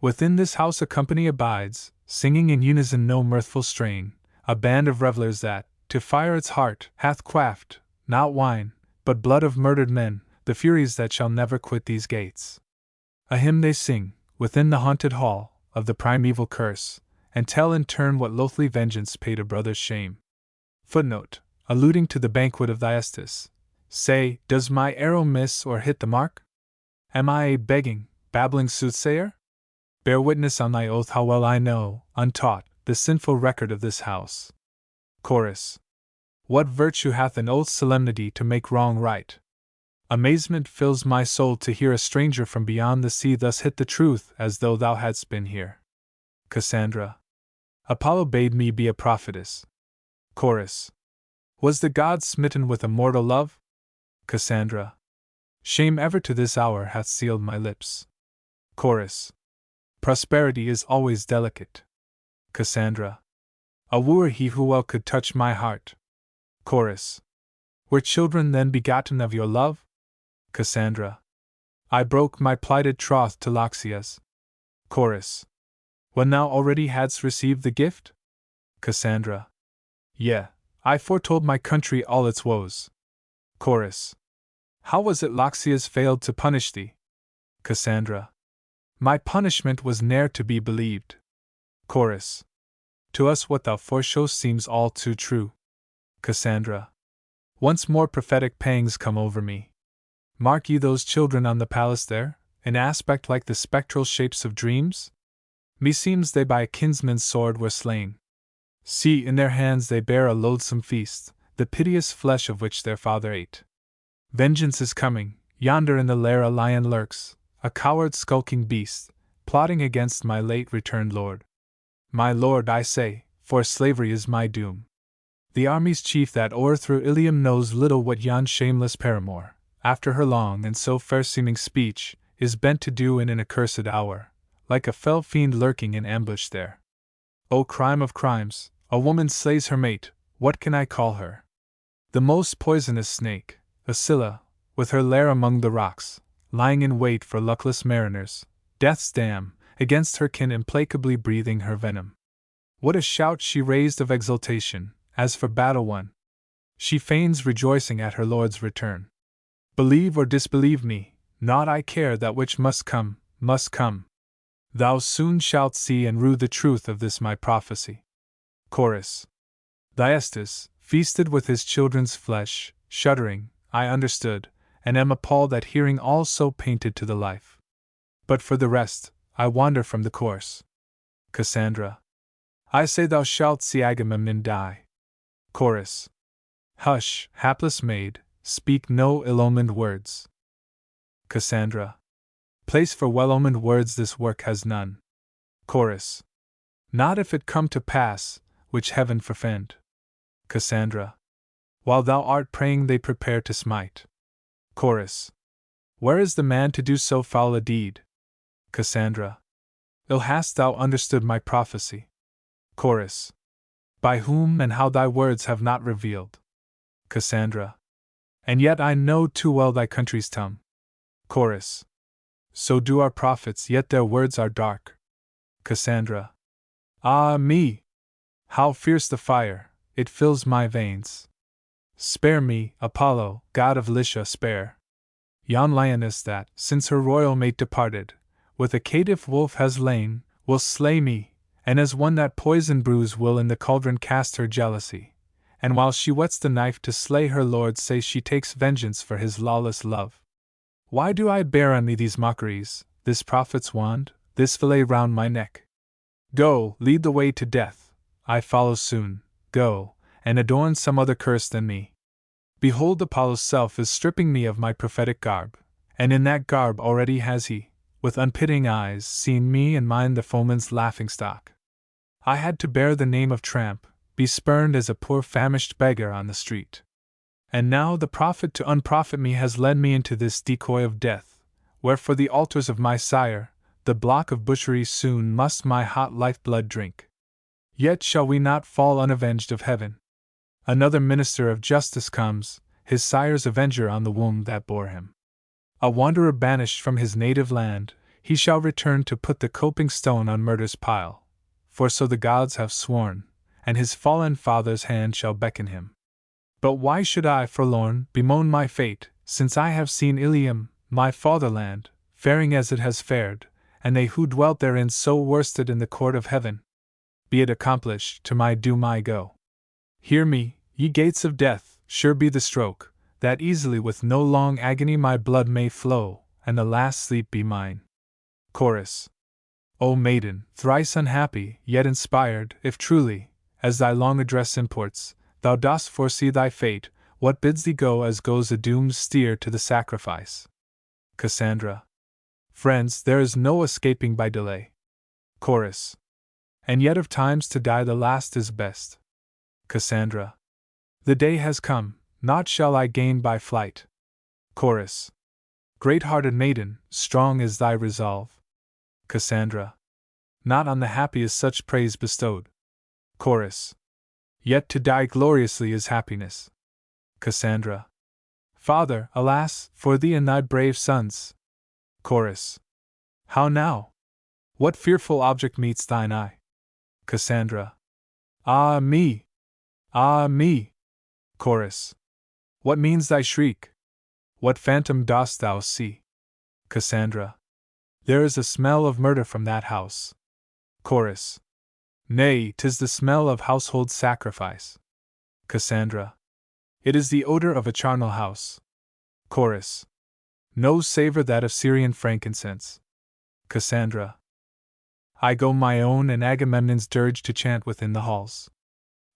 Within this house a company abides, singing in unison no mirthful strain, a band of revelers that, to fire its heart, hath quaffed, not wine, but blood of murdered men, the furies that shall never quit these gates. A hymn they sing, within the haunted hall, of the primeval curse, and tell in turn what loathly vengeance paid a brother's shame. Footnote, alluding to the banquet of Aeschylus. Say, does my arrow miss or hit the mark? Am I a begging, babbling soothsayer? Bear witness on thy oath how well I know, untaught, the sinful record of this house. Chorus. What virtue hath an oath's solemnity to make wrong right? Amazement fills my soul to hear a stranger from beyond the sea thus hit the truth as though thou hadst been here. Cassandra. Apollo bade me be a prophetess. Chorus. Was the god smitten with a mortal love? Cassandra. Shame ever to this hour hath sealed my lips. Chorus. Prosperity is always delicate. Cassandra. A wooer he who well could touch my heart. Chorus. Were children then begotten of your love? Cassandra. I broke my plighted troth to Loxias. Chorus. When thou already hadst received the gift? Cassandra. Yea, I foretold my country all its woes. Chorus. How was it Loxias failed to punish thee? Cassandra. My punishment was ne'er to be believed. Chorus. To us what thou foreshowest seems all too true. Cassandra. Once more prophetic pangs come over me. Mark ye those children on the palace there, in aspect like the spectral shapes of dreams? Meseems they by a kinsman's sword were slain. See, in their hands they bear a loathsome feast, the piteous flesh of which their father ate. Vengeance is coming, yonder in the lair a lion lurks, a coward skulking beast, plotting against my late returned lord. My lord, I say, for slavery is my doom. The army's chief that o'erthrew Ilium knows little what yon shameless paramour, after her long and so fair-seeming speech, is bent to do in an accursed hour, like a fell fiend lurking in ambush there. O crime of crimes, a woman slays her mate, what can I call her? The most poisonous snake, Scylla, with her lair among the rocks, lying in wait for luckless mariners, death's dam, against her kin implacably breathing her venom. What a shout she raised of exultation, as for battle won! She feigns rejoicing at her lord's return. Believe or disbelieve me, naught I care, that which must come, must come. Thou soon shalt see and rue the truth of this my prophecy. Chorus. Thyestes, feasted with his children's flesh, shuddering, I understood, and am appalled at hearing all so painted to the life. But for the rest, I wander from the course. Cassandra. I say thou shalt see Agamemnon die. Chorus. Hush, hapless maid, speak no ill-omened words. Cassandra. Place for well-omened words this work has none. Chorus. Not if it come to pass, which heaven forfend. Cassandra. While thou art praying they prepare to smite. Chorus. Where is the man to do so foul a deed? Cassandra. Ill hast thou understood my prophecy. Chorus. By whom and how thy words have not revealed. Cassandra. And yet I know too well thy country's tongue. Chorus. So do our prophets, yet their words are dark. Cassandra. Ah me! How fierce the fire, it fills my veins. Spare me, Apollo, god of Lycia, spare. Yon lioness that, since her royal mate departed, with a caitiff wolf has lain, will slay me, and as one that poison brews will in the cauldron cast her jealousy, and while she whets the knife to slay her lord say she takes vengeance for his lawless love. Why do I bear on me these mockeries, this prophet's wand, this fillet round my neck? Go, lead the way to death, I follow soon, go, and adorn some other curse than me. Behold, Apollo's self is stripping me of my prophetic garb, and in that garb already has he, with unpitying eyes, seen me and mine the foeman's laughingstock. I had to bear the name of tramp, be spurned as a poor famished beggar on the street. And now the prophet to unprofit me has led me into this decoy of death, where for the altars of my sire, the block of butchery soon must my hot life-blood drink. Yet shall we not fall unavenged of heaven. Another minister of justice comes, his sire's avenger on the womb that bore him. A wanderer banished from his native land, he shall return to put the coping stone on murder's pile, for so the gods have sworn, and his fallen father's hand shall beckon him. But why should I, forlorn, bemoan my fate, since I have seen Ilium, my fatherland, faring as it has fared, and they who dwelt therein so worsted in the court of heaven? Be it accomplished, to my doom I go. Hear me, ye gates of death, sure be the stroke, that easily with no long agony my blood may flow, and the last sleep be mine. Chorus. O maiden, thrice unhappy, yet inspired, if truly, as thy long address imports, thou dost foresee thy fate, what bids thee go as goes a doomed steer to the sacrifice? Cassandra. Friends, there is no escaping by delay. Chorus. And yet of times to die the last is best. Cassandra. The day has come, naught shall I gain by flight. Chorus. Great-hearted maiden, strong is thy resolve. Cassandra. Not on the happy is such praise bestowed. Chorus. Yet to die gloriously is happiness. Cassandra. Father, alas, for thee and thy brave sons. Chorus. How now? What fearful object meets thine eye? Cassandra. Ah me! Ah me! Chorus. What means thy shriek? What phantom dost thou see? Cassandra. There is a smell of murder from that house. Chorus. Nay, 'tis the smell of household sacrifice. Cassandra. It is the odor of a charnel house. Chorus. No savor that of Syrian frankincense. Cassandra. I go my own and Agamemnon's dirge to chant within the halls.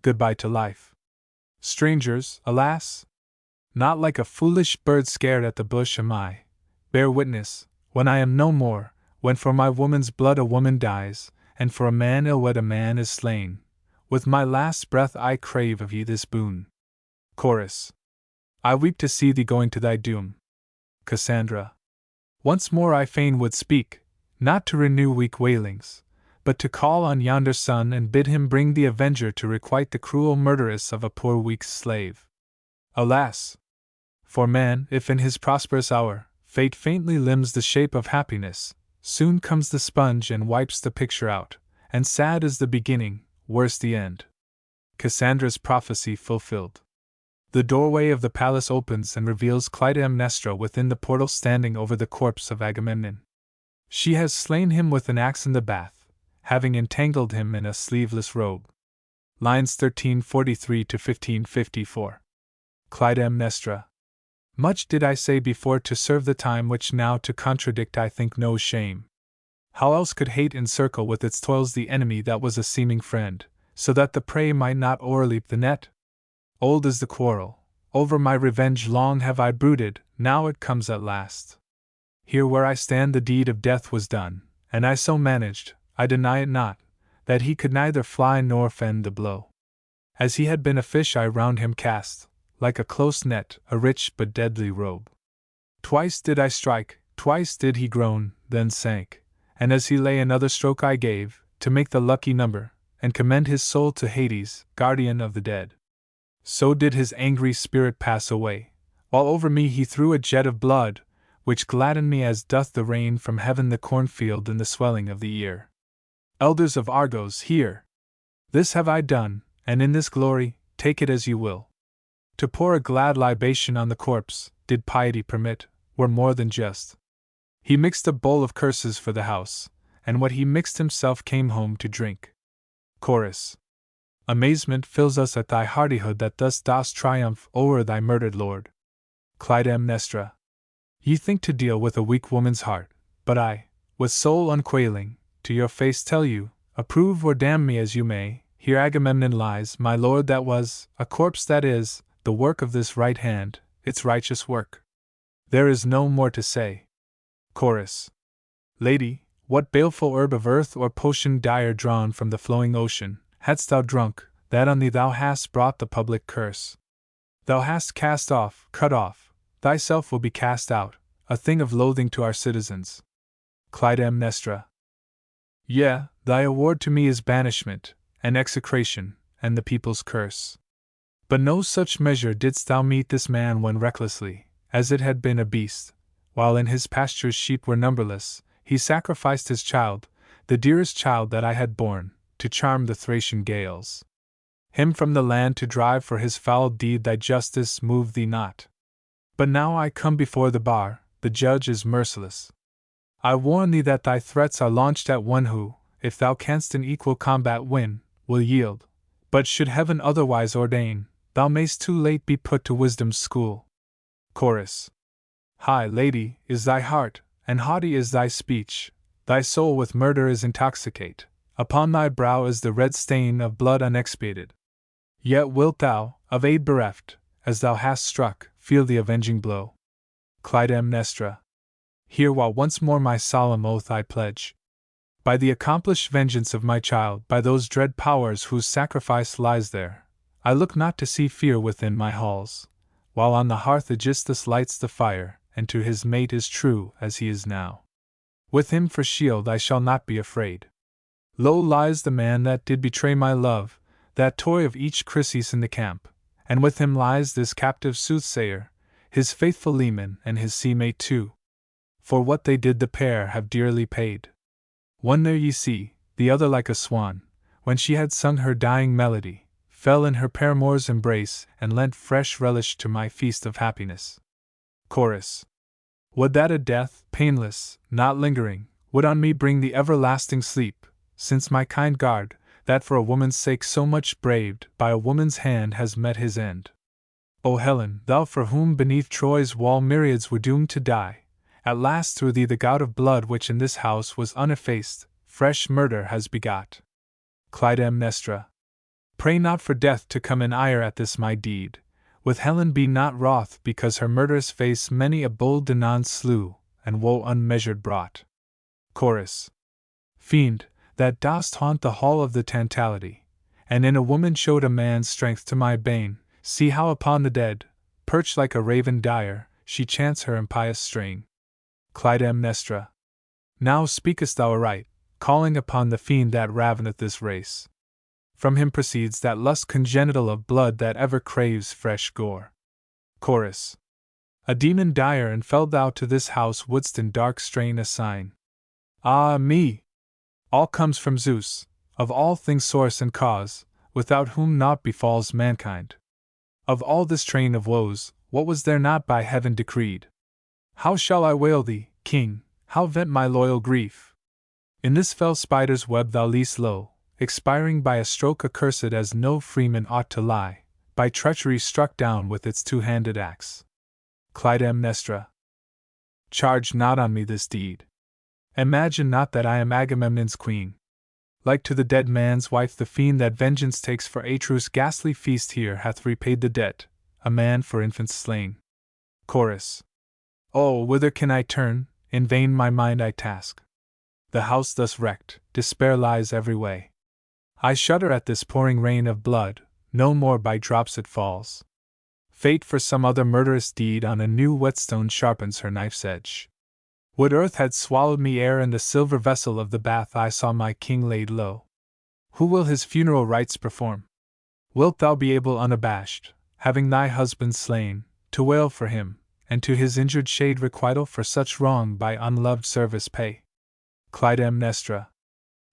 Goodbye to life. Strangers, alas! Not like a foolish bird scared at the bush am I. Bear witness, when I am no more, when for my woman's blood a woman dies, and for a man ill-wed a man is slain, with my last breath I crave of ye this boon. Chorus. I weep to see thee going to thy doom. Cassandra. Once more I fain would speak, not to renew weak wailings, but to call on yonder sun and bid him bring the avenger to requite the cruel murderess of a poor weak slave. Alas! For man, if in his prosperous hour, fate faintly limns the shape of happiness, soon comes the sponge and wipes the picture out, and sad is the beginning, worse the end. Cassandra's prophecy fulfilled. The doorway of the palace opens and reveals Clytemnestra within the portal standing over the corpse of Agamemnon. She has slain him with an axe in the bath, having entangled him in a sleeveless robe. Lines 1343 to 1554. Clytemnestra. Much did I say before to serve the time which now to contradict I think no shame. How else could hate encircle with its toils the enemy that was a seeming friend, so that the prey might not o'erleap the net? Old is the quarrel, over my revenge long have I brooded, now it comes at last. Here where I stand the deed of death was done, and I so managed, I deny it not, that he could neither fly nor fend the blow. As he had been a fish I round him cast, like a close net, a rich but deadly robe. Twice did I strike, twice did he groan, then sank, and as he lay another stroke I gave, to make the lucky number, and commend his soul to Hades, guardian of the dead. So did his angry spirit pass away, while over me he threw a jet of blood, which gladdened me as doth the rain from heaven the cornfield in the swelling of the ear. Elders of Argos, hear! This have I done, and in this glory, take it as you will. To pour a glad libation on the corpse, did piety permit, were more than just. He mixed a bowl of curses for the house, and what he mixed himself came home to drink. Chorus. Amazement fills us at thy hardihood that thus dost triumph o'er thy murdered lord. Clytemnestra. Ye think to deal with a weak woman's heart, but I, with soul unquailing, to your face tell you, approve or damn me as you may, here Agamemnon lies, my lord that was, a corpse that is, the work of this right hand, its righteous work. There is no more to say. Chorus. Lady, what baleful herb of earth or potion dire drawn from the flowing ocean, hadst thou drunk, that on thee thou hast brought the public curse? Thou hast cast off, cut off, thyself will be cast out, a thing of loathing to our citizens. Clytemnestra. Yea, thy award to me is banishment, and execration, and the people's curse. But no such measure didst thou meet this man when recklessly, as it had been a beast, while in his pastures sheep were numberless, he sacrificed his child, the dearest child that I had borne, to charm the Thracian gales. Him from the land to drive for his foul deed thy justice moved thee not. But now I come before the bar, the judge is merciless. I warn thee that thy threats are launched at one who, if thou canst in equal combat win, will yield, but should heaven otherwise ordain, thou mayst too late be put to wisdom's school. Chorus. High, lady, is thy heart, and haughty is thy speech, thy soul with murder is intoxicate, upon thy brow is the red stain of blood unexpiated. Yet wilt thou, of aid bereft, as thou hast struck, feel the avenging blow. Clytemnestra. Hear while once more my solemn oath I pledge. By the accomplished vengeance of my child, by those dread powers whose sacrifice lies there, I look not to see fear within my halls, while on the hearth Aegisthus lights the fire, and to his mate is true as he is now. With him for shield I shall not be afraid. Low lies the man that did betray my love, that toy of each Chryses in the camp, and with him lies this captive soothsayer, his faithful leman and his sea-mate too. For what they did the pair have dearly paid. One there ye see, the other like a swan, when she had sung her dying melody, fell in her paramour's embrace and lent fresh relish to my feast of happiness. Chorus. Would that a death, painless, not lingering, would on me bring the everlasting sleep, since my kind guard, that for a woman's sake so much braved, by a woman's hand has met his end. O Helen, thou for whom beneath Troy's wall myriads were doomed to die, at last through thee the gout of blood which in this house was uneffaced, fresh murder has begot. Clytemnestra. Pray not for death to come in ire at this my deed, with Helen be not wroth because her murderous face many a bold Danaan slew, and woe unmeasured brought. Chorus. Fiend, that dost haunt the hall of the Tantality, and in a woman showed a man's strength to my bane, see how upon the dead, perched like a raven dire, she chants her impious strain. Clytemnestra. Now speakest thou aright, calling upon the fiend that raveneth this race. From him proceeds that lust congenital of blood that ever craves fresh gore. Chorus. A demon dire and fell thou to this house wouldst in dark strain assign. Ah me! All comes from Zeus, of all things source and cause, without whom naught befalls mankind. Of all this train of woes, what was there not by heaven decreed? How shall I wail thee, king, how vent my loyal grief? In this fell spider's web thou liest low, expiring by a stroke accursed as no freeman ought to lie, by treachery struck down with its two-handed axe. Clytemnestra. Charge not on me this deed. Imagine not that I am Agamemnon's queen. Like to the dead man's wife the fiend that vengeance takes for Atreus' ghastly feast here hath repaid the debt, a man for infants slain. Chorus. Oh, whither can I turn? In vain my mind I task. The house thus wrecked, despair lies every way. I shudder at this pouring rain of blood, no more by drops it falls. Fate for some other murderous deed on a new whetstone sharpens her knife's edge. Would earth had swallowed me ere in the silver vessel of the bath I saw my king laid low. Who will his funeral rites perform? Wilt thou be able unabashed, having thy husband slain, to wail for him, and to his injured shade requital for such wrong by unloved service pay? Clytemnestra.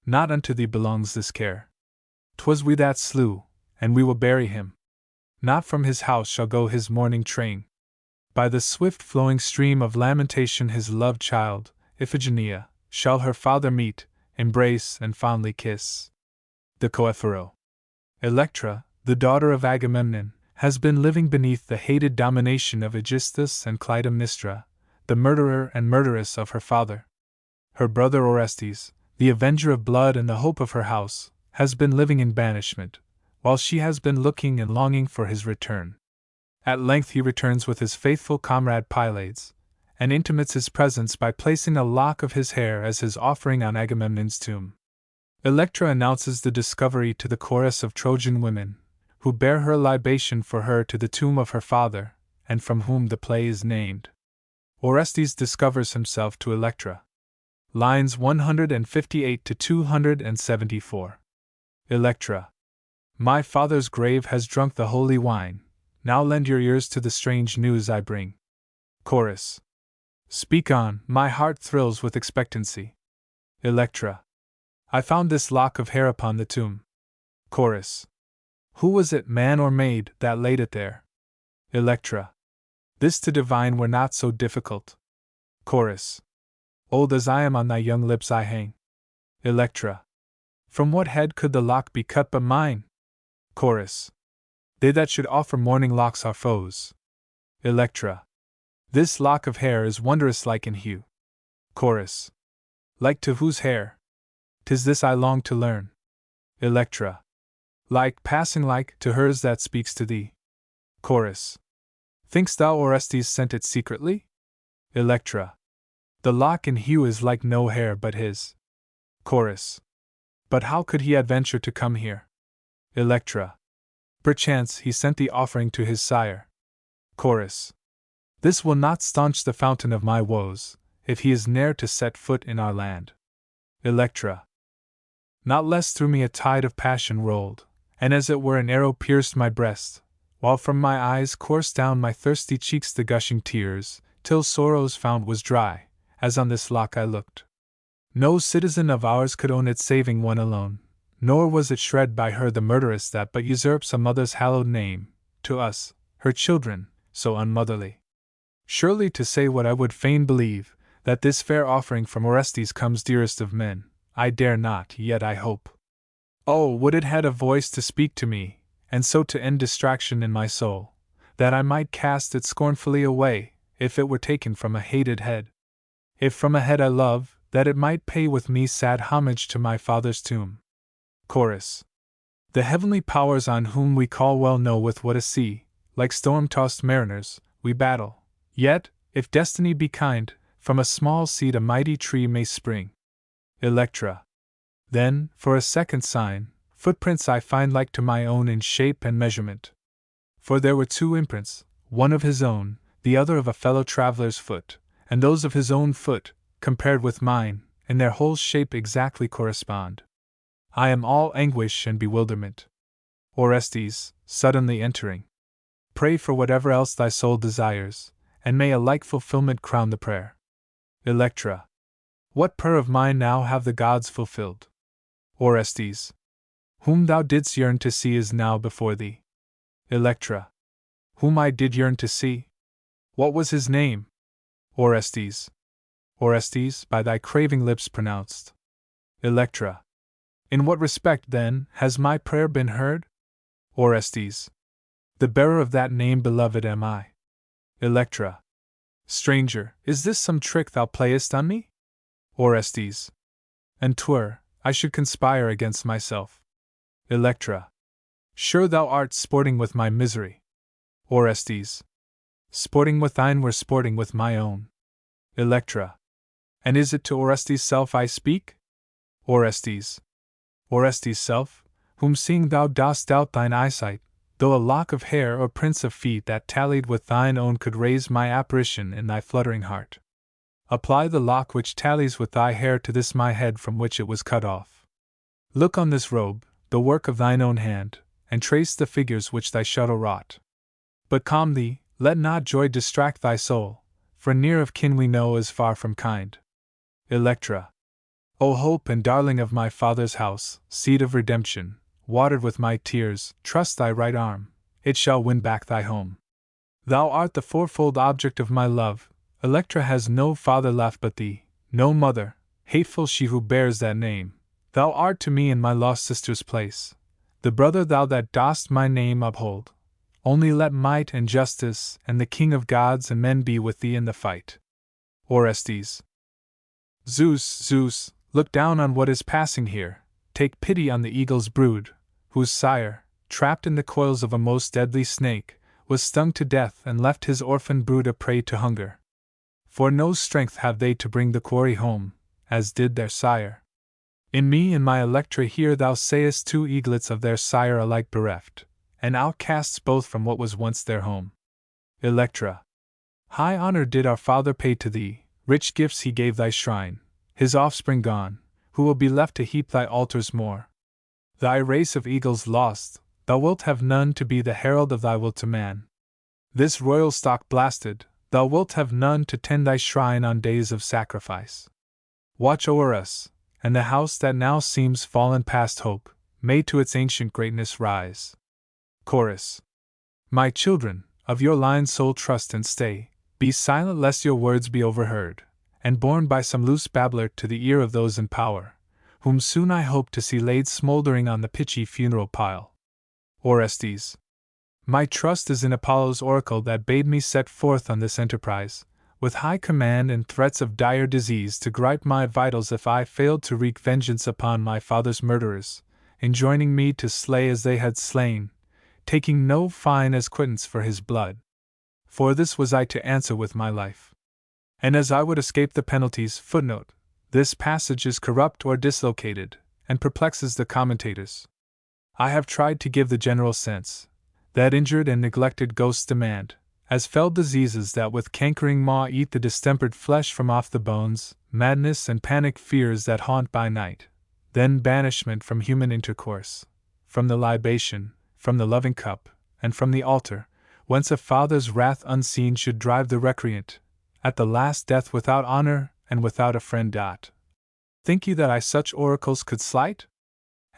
Not unto thee belongs this care. 'Twas we that slew, and we will bury him. Not from his house shall go his mourning train. By the swift flowing stream of lamentation his loved child, Iphigenia, shall her father meet, embrace, and fondly kiss. The Coephero. Electra, the daughter of Agamemnon, has been living beneath the hated domination of Aegisthus and Clytemnestra, the murderer and murderess of her father. Her brother Orestes, the avenger of blood and the hope of her house, has been living in banishment, while she has been looking and longing for his return. At length he returns with his faithful comrade Pylades, and intimates his presence by placing a lock of his hair as his offering on Agamemnon's tomb. Electra announces the discovery to the chorus of Trojan women, who bear her libation for her to the tomb of her father, and from whom the play is named. Orestes discovers himself to Electra. Lines 158 to 274. Electra. My father's grave has drunk the holy wine, now lend your ears to the strange news I bring. Chorus. Speak on, my heart thrills with expectancy. Electra. I found this lock of hair upon the tomb. Chorus. Who was it, man or maid, that laid it there? Electra. This to divine were not so difficult. Chorus. Old as I am on thy young lips I hang. Electra. From what head could the lock be cut but mine? Chorus. They that should offer mourning locks are foes. Electra. This lock of hair is wondrous like in hue. Chorus. Like to whose hair? 'Tis this I long to learn. Electra. Like, passing like, to hers that speaks to thee. Chorus. Think'st thou Orestes sent it secretly? Electra. The lock in hue is like no hair but his. Chorus. But how could he adventure to come here? Electra. Perchance he sent the offering to his sire. Chorus. This will not staunch the fountain of my woes, if he is ne'er to set foot in our land. Electra. Not less through me a tide of passion rolled, and as it were an arrow pierced my breast, while from my eyes coursed down my thirsty cheeks the gushing tears, till sorrow's fount was dry, as on this lock I looked. No citizen of ours could own it saving one alone, nor was it shred by her the murderess that but usurps a mother's hallowed name, to us, her children, so unmotherly. Surely to say what I would fain believe, that this fair offering from Orestes comes dearest of men, I dare not, yet I hope. Oh, would it had a voice to speak to me, and so to end distraction in my soul, that I might cast it scornfully away, if it were taken from a hated head. If from a head I love, that it might pay with me sad homage to my father's tomb. Chorus. The heavenly powers on whom we call well know with what a sea, like storm-tossed mariners, we battle, yet, if destiny be kind, from a small seed a mighty tree may spring. Electra. Then, for a second sign, footprints I find like to my own in shape and measurement. For there were two imprints, one of his own, the other of a fellow traveler's foot, and those of his own foot, compared with mine, in their whole shape exactly correspond. I am all anguish and bewilderment. Orestes, suddenly entering. Pray for whatever else thy soul desires, and may a like fulfillment crown the prayer. Electra. What prayer of mine now have the gods fulfilled? Orestes. Whom thou didst yearn to see is now before thee. Electra. Whom I did yearn to see? What was his name? Orestes. Orestes, by thy craving lips pronounced. Electra. In what respect, then, has my prayer been heard? Orestes. The bearer of that name beloved am I. Electra. Stranger, is this some trick thou playest on me? Orestes. And 'twere, I should conspire against myself. Electra. Sure thou art sporting with my misery. Orestes. Sporting with thine were sporting with my own. Electra. And is it to Orestes' self I speak? Orestes. Orestes' self, whom seeing thou dost doubt thine eyesight, though a lock of hair or prints of feet that tallied with thine own could raise my apparition in thy fluttering heart. Apply the lock which tallies with thy hair to this my head from which it was cut off. Look on this robe, the work of thine own hand, and trace the figures which thy shuttle wrought. But calm thee, let not joy distract thy soul, for near of kin we know is far from kind. Electra. O hope and darling of my father's house, seed of redemption, watered with my tears, trust thy right arm, it shall win back thy home. Thou art the fourfold object of my love, Electra has no father left but thee, No mother, hateful she who bears that name, thou art to me in my lost sister's place, the brother thou that dost my name uphold. Only let might and justice and the King of gods and men be with thee in the fight. Orestes. Zeus, Zeus, look down on what is passing here, take pity on the eagle's brood, whose sire, trapped in the coils of a most deadly snake, was stung to death and left his orphan brood a prey to hunger. For no strength have they to bring the quarry home, as did their sire. In me and my Electra here thou sayest two eaglets of their sire alike bereft, and outcasts both from what was once their home. Electra. High honor did our father pay to thee, rich gifts he gave thy shrine, his offspring gone, who will be left to heap thy altars more? Thy race of eagles lost, thou wilt have none to be the herald of thy will to man. This royal stock blasted, thou wilt have none to tend thy shrine on days of sacrifice. Watch o'er us, and the house that now seems fallen past hope, may to its ancient greatness rise. Chorus. My children, of your line sole trust and stay, be silent lest your words be overheard, and borne by some loose babbler to the ear of those in power, whom soon I hope to see laid smouldering on the pitchy funeral pile. Orestes. My trust is in Apollo's oracle that bade me set forth on this enterprise, with high command and threats of dire disease to gripe my vitals if I failed to wreak vengeance upon my father's murderers, enjoining me to slay as they had slain, taking no fine as quittance for his blood. For this was I to answer with my life. And as I would escape the penalties, footnote, this passage is corrupt or dislocated, and perplexes the commentators. I have tried to give the general sense, that injured and neglected ghosts demand, as fell diseases that with cankering maw eat the distempered flesh from off the bones, madness and panic fears that haunt by night, then banishment from human intercourse, from the libation, from the loving cup, and from the altar, whence a father's wrath unseen should drive the recreant, at the last death without honor and without a friend. Think you that I such oracles could slight?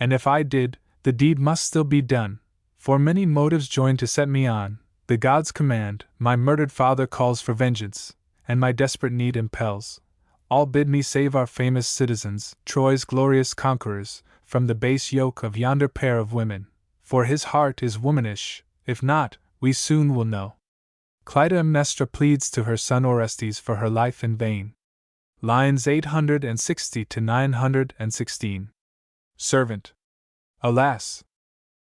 And if I did, the deed must still be done, for many motives join to set me on. The gods command, my murdered father calls for vengeance, and my desperate need impels. All bid me save our famous citizens, Troy's glorious conquerors, from the base yoke of yonder pair of women, for his heart is womanish. If not, we soon will know. Clytemnestra pleads to her son Orestes for her life in vain. Lines 860 to 916. Servant. Alas!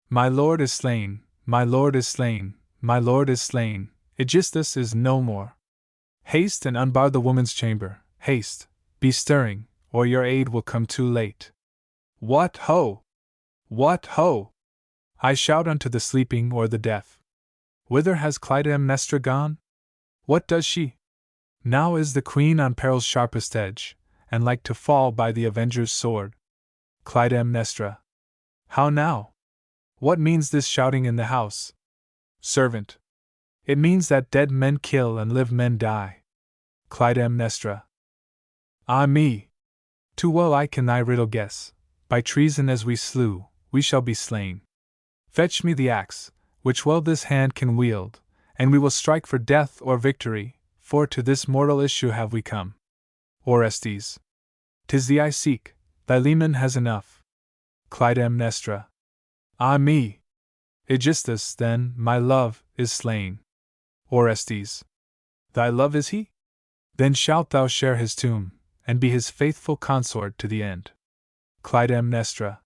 My lord is slain, my lord is slain, my lord is slain, Aegisthus is no more. Haste and unbar the woman's chamber, haste, be stirring, or your aid will come too late. What ho! What ho! I shout unto the sleeping or the deaf. Whither has Clytemnestra gone? What does she? Now is the queen on peril's sharpest edge, and like to fall by the avenger's sword. Clytemnestra. How now? What means this shouting in the house? Servant. It means that dead men kill and live men die. Clytemnestra. Ah me! Too well I can thy riddle guess. By treason as we slew, we shall be slain. Fetch me the axe, which well this hand can wield, and we will strike for death or victory, for to this mortal issue have we come. Orestes. 'Tis thee I seek, thy leman has enough. Clytemnestra. Ah me! Aegisthus, then, my love, is slain. Orestes. Thy love is he? Then shalt thou share his tomb, and be his faithful consort to the end. Clytemnestra.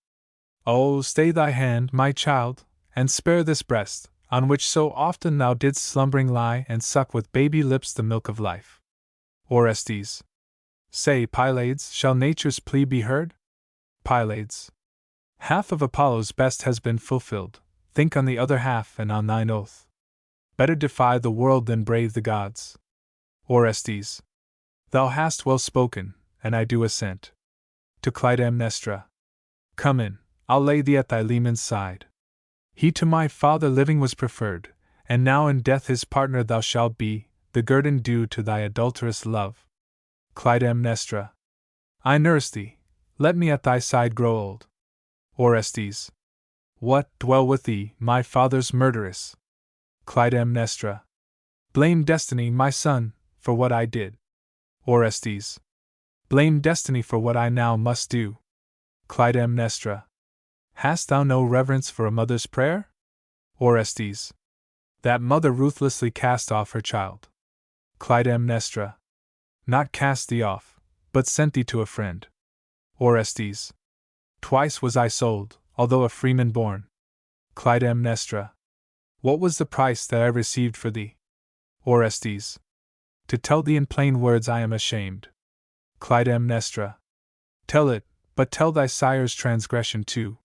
Oh, stay thy hand, my child, and spare this breast, on which so often thou didst slumbering lie and suck with baby lips the milk of life. Orestes. Say, Pylades, shall nature's plea be heard? Pylades. Half of Apollo's best has been fulfilled, think on the other half and on thine oath. Better defy the world than brave the gods. Orestes. Thou hast well spoken, and I do assent. To Clytemnestra. Come in, I'll lay thee at thy leman's side. He to my father living was preferred, and now in death his partner thou shalt be, the guerdon due to thy adulterous love. Clytemnestra. I nurse thee, let me at thy side grow old. Orestes. What, dwell with thee, my father's murderess? Clytemnestra. Blame destiny, my son, for what I did. Orestes. Blame destiny for what I now must do. Clytemnestra. Hast thou no reverence for a mother's prayer? Orestes. That mother ruthlessly cast off her child. Clytemnestra. Not cast thee off, but sent thee to a friend. Orestes. Twice was I sold, although a freeman born. Clytemnestra. What was the price that I received for thee? Orestes. To tell thee in plain words I am ashamed. Clytemnestra. Tell it, but tell thy sire's transgression too.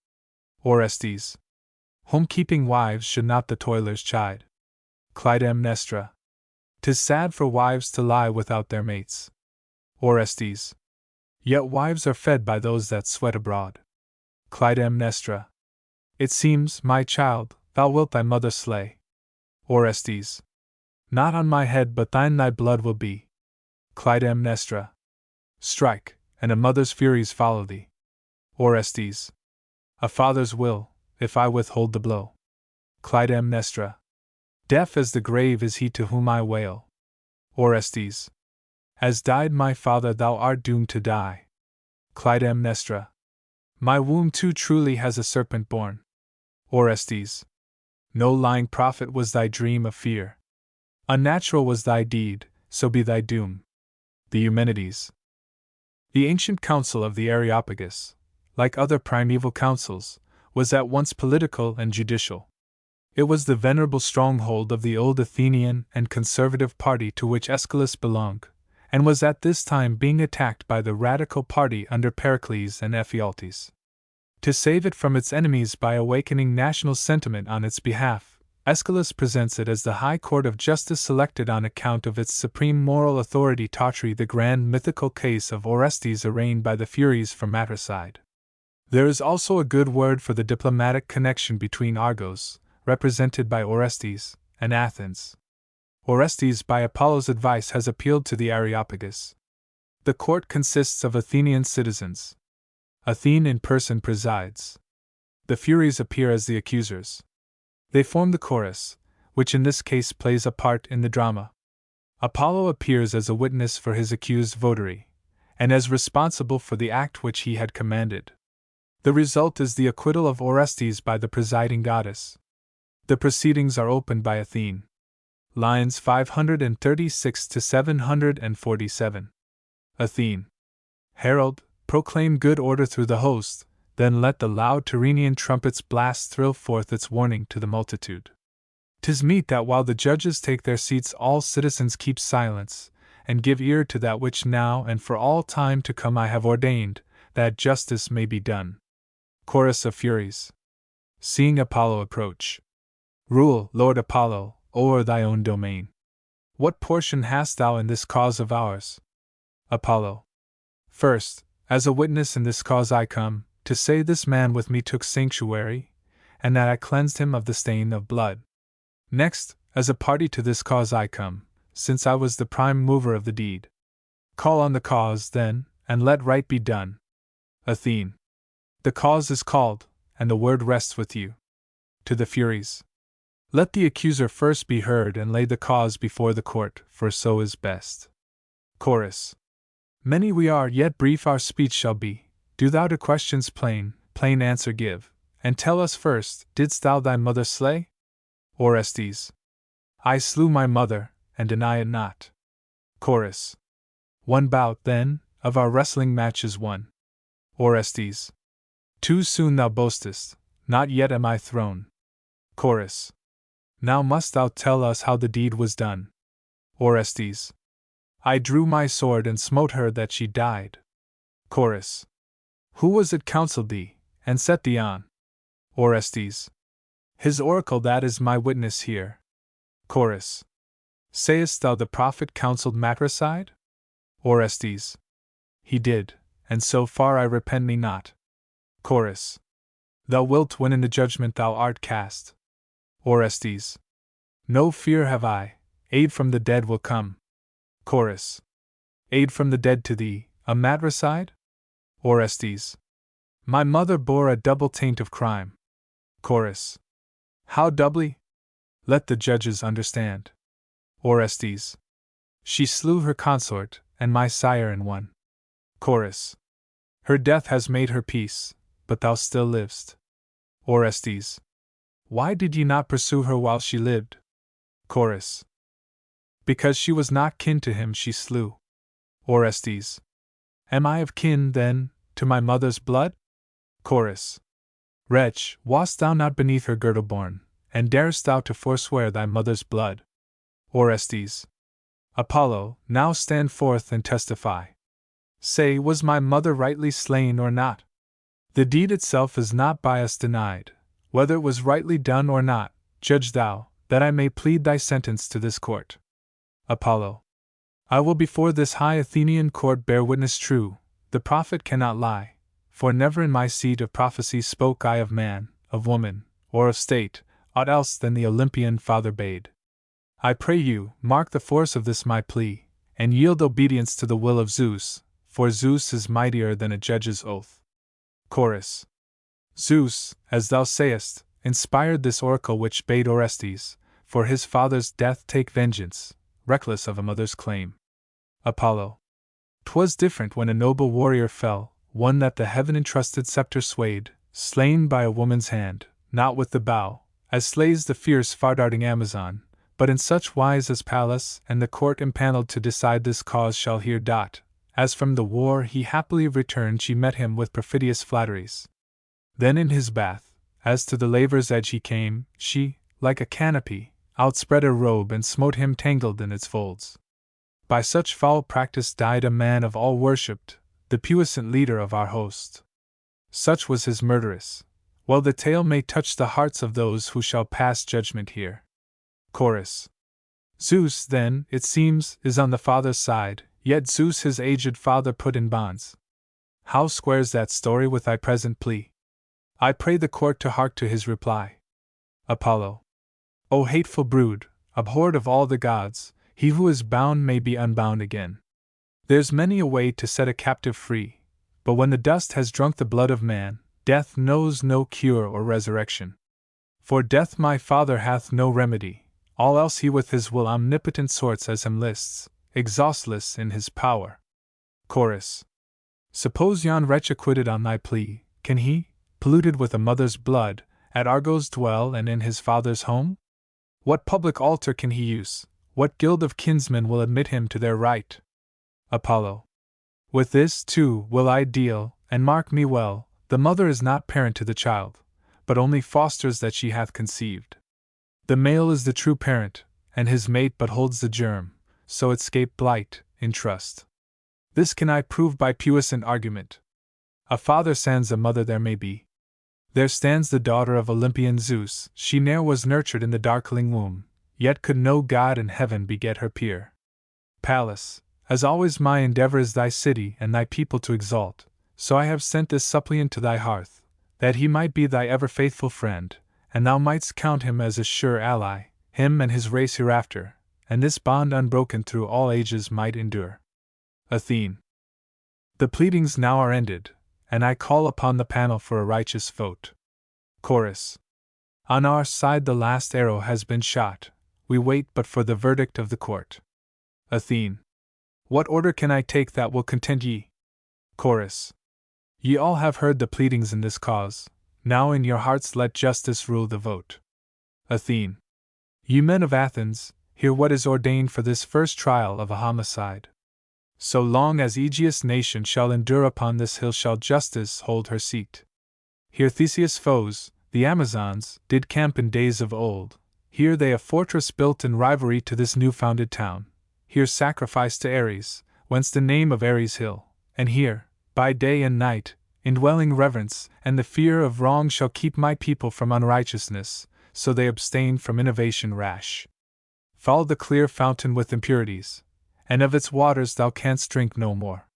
Orestes. Home-keeping wives should not the toilers chide. Clytemnestra. 'Tis sad for wives to lie without their mates. Orestes. Yet wives are fed by those that sweat abroad. Clytemnestra. It seems, my child, thou wilt thy mother slay. Orestes. Not on my head but thine thy blood will be. Clytemnestra. Strike, and a mother's furies follow thee. Orestes. A father's will, if I withhold the blow. Clytemnestra. Deaf as the grave is he to whom I wail. Orestes. As died my father thou art doomed to die. Clytemnestra. My womb too truly has a serpent born. Orestes. No lying prophet was thy dream of fear. Unnatural was thy deed, so be thy doom. The Eumenides. The ancient council of the Areopagus, like other primeval councils, was at once political and judicial. It was the venerable stronghold of the old Athenian and conservative party to which Aeschylus belonged, and was at this time being attacked by the radical party under Pericles and Ephialtes. To save it from its enemies by awakening national sentiment on its behalf, Aeschylus presents it as the high court of justice selected on account of its supreme moral authority. Tawtry, the grand mythical case of Orestes arraigned by the Furies for matricide. There is also a good word for the diplomatic connection between Argos, represented by Orestes, and Athens. Orestes, by Apollo's advice, has appealed to the Areopagus. The court consists of Athenian citizens. Athene in person presides. The Furies appear as the accusers. They form the chorus, which in this case plays a part in the drama. Apollo appears as a witness for his accused votary, and as responsible for the act which he had commanded. The result is the acquittal of Orestes by the presiding goddess. The proceedings are opened by Athene. Lines 536 to 747. Athene. Herald, proclaim good order through the host, then let the loud Tyrrhenian trumpets blast thrill forth its warning to the multitude. 'Tis meet that while the judges take their seats all citizens keep silence, and give ear to that which now and for all time to come I have ordained, that justice may be done. Chorus of Furies. Seeing Apollo approach. Rule, Lord Apollo, o'er thy own domain. What portion hast thou in this cause of ours? Apollo. First, as a witness in this cause I come, to say this man with me took sanctuary, and that I cleansed him of the stain of blood. Next, as a party to this cause I come, since I was the prime mover of the deed. Call on the cause, then, and let right be done. Athene. The cause is called, and the word rests with you. To the Furies. Let the accuser first be heard and lay the cause before the court, for so is best. Chorus. Many we are, yet brief our speech shall be. Do thou to questions plain answer give, and tell us first, didst thou thy mother slay? Orestes. I slew my mother, and deny it not. Chorus. One bout, then, of our wrestling match is won. Orestes. Too soon thou boastest, not yet am I thrown. Chorus. Now must thou tell us how the deed was done. Orestes. I drew my sword and smote her that she died. Chorus. Who was it counselled thee, and set thee on? Orestes. His oracle that is my witness here. Chorus. Sayest thou the prophet counselled matricide? Orestes. He did, and so far I repent me not. Chorus. Thou wilt when in the judgment thou art cast. Orestes. No fear have I, aid from the dead will come. Chorus. Aid from the dead to thee, a matricide? Orestes. My mother bore a double taint of crime. Chorus. How doubly? Let the judges understand. Orestes. She slew her consort, and my sire in one. Chorus. Her death has made her peace, but thou still livest. Orestes. Why did ye not pursue her while she lived? Chorus. Because she was not kin to him she slew. Orestes. Am I of kin, then, to my mother's blood? Chorus. Wretch, wast thou not beneath her girdle born, and darest thou to forswear thy mother's blood? Orestes. Apollo, now stand forth and testify. Say, was my mother rightly slain or not? The deed itself is not by us denied. Whether it was rightly done or not, judge thou, that I may plead thy sentence to this court. Apollo. I will before this high Athenian court bear witness true, the prophet cannot lie, for never in my seat of prophecy spoke I of man, of woman, or of state, aught else than the Olympian father bade. I pray you, mark the force of this my plea, and yield obedience to the will of Zeus, for Zeus is mightier than a judge's oath. Chorus. Zeus, as thou sayest, inspired this oracle which bade Orestes, for his father's death take vengeance, reckless of a mother's claim. Apollo. 'Twas different when a noble warrior fell, one that the heaven-entrusted scepter swayed, slain by a woman's hand, not with the bow, as slays the fierce far-darting Amazon, but in such wise as Pallas and the court impaneled to decide this cause shall hear. As from the war he happily returned she met him with perfidious flatteries. Then in his bath, as to the laver's edge he came, she, like a canopy, outspread her robe and smote him tangled in its folds. By such foul practice died a man of all worshipped, the puissant leader of our host. Such was his murderess. Well, the tale may touch the hearts of those who shall pass judgment here. Chorus. Zeus, then, it seems, is on the father's side, yet Zeus his aged father put in bonds. How squares that story with thy present plea? I pray the court to hark to his reply. Apollo. O hateful brood, abhorred of all the gods, he who is bound may be unbound again. There's many a way to set a captive free, but when the dust has drunk the blood of man, death knows no cure or resurrection. For death my father hath no remedy, all else he with his will omnipotent sorts as him lists, exhaustless in his power. Chorus. Suppose yon wretch acquitted on thy plea, can he, polluted with a mother's blood, at Argos dwell and in his father's home? What public altar can he use? What guild of kinsmen will admit him to their right? Apollo. With this, too, will I deal, and mark me well, the mother is not parent to the child, but only fosters that she hath conceived. The male is the true parent, and his mate but holds the germ, so it scape blight, in trust. This can I prove by puissant argument. A father sans a mother there may be. There stands the daughter of Olympian Zeus, she ne'er was nurtured in the darkling womb, yet could no god in heaven beget her peer. Pallas, as always my endeavor is thy city and thy people to exalt, so I have sent this suppliant to thy hearth, that he might be thy ever faithful friend, and thou mightst count him as a sure ally, him and his race hereafter, and this bond unbroken through all ages might endure. Athene. The pleadings now are ended, and I call upon the panel for a righteous vote. Chorus. On our side the last arrow has been shot, we wait but for the verdict of the court. Athene. What order can I take that will content ye? Chorus. Ye all have heard the pleadings in this cause, now in your hearts let justice rule the vote. Athene. Ye men of Athens, hear what is ordained for this first trial of a homicide. So long as Aegeus' nation shall endure upon this hill shall justice hold her seat. Here Theseus' foes, the Amazons, did camp in days of old, here they a fortress built in rivalry to this new-founded town, here sacrifice to Ares, whence the name of Ares Hill, and here, by day and night, indwelling reverence and the fear of wrong shall keep my people from unrighteousness, so they abstain from innovation rash. Foul the clear fountain with impurities, and of its waters thou canst drink no more.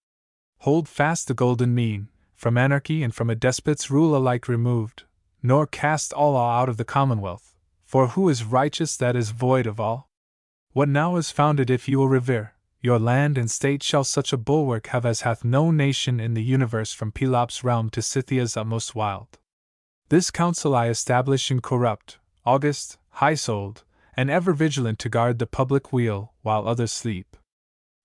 Hold fast the golden mean, from anarchy and from a despot's rule alike removed, nor cast all awe out of the commonwealth, for who is righteous that is void of all? What now is founded if you will revere, your land and state shall such a bulwark have as hath no nation in the universe from Pelops' realm to Scythia's utmost wild. This council I establish incorrupt, august, high-souled, and ever vigilant to guard the public weal while others sleep.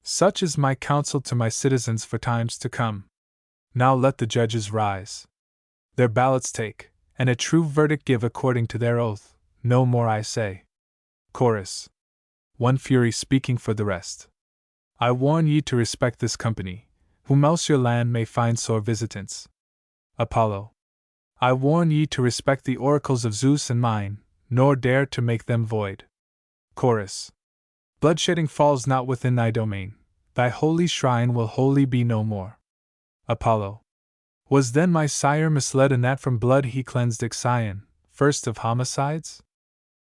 Such is my counsel to my citizens for times to come. Now let the judges rise. Their ballots take, and a true verdict give according to their oath. No more I say. Chorus. One Fury speaking for the rest. I warn ye to respect this company, whom else your land may find sore visitants. Apollo. I warn ye to respect the oracles of Zeus and mine, nor dare to make them void. Chorus. Bloodshedding falls not within thy domain, thy holy shrine will wholly be no more. Apollo. Was then my sire misled in that from blood he cleansed Ixion, first of homicides?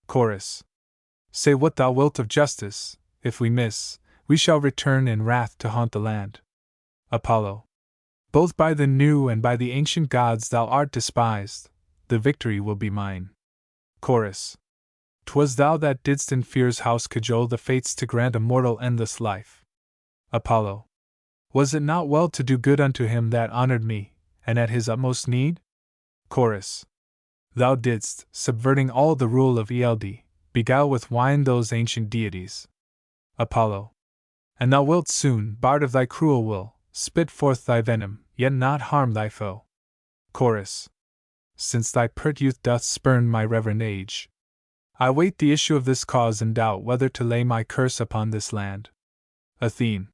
Chorus. Say what thou wilt of justice, if we miss, we shall return in wrath to haunt the land. Apollo. Both by the new and by the ancient gods thou art despised, the victory will be mine. Chorus. 'Twas thou that didst in fear's house cajole the fates to grant a mortal endless life. Apollo. Was it not well to do good unto him that honored me, and at his utmost need? Chorus. Thou didst, subverting all the rule of Eld, beguile with wine those ancient deities. Apollo. And thou wilt soon, bard of thy cruel will, spit forth thy venom, yet not harm thy foe. Chorus. Since thy pert youth doth spurn my reverend age, I wait the issue of this cause and doubt whether to lay my curse upon this land. Athene.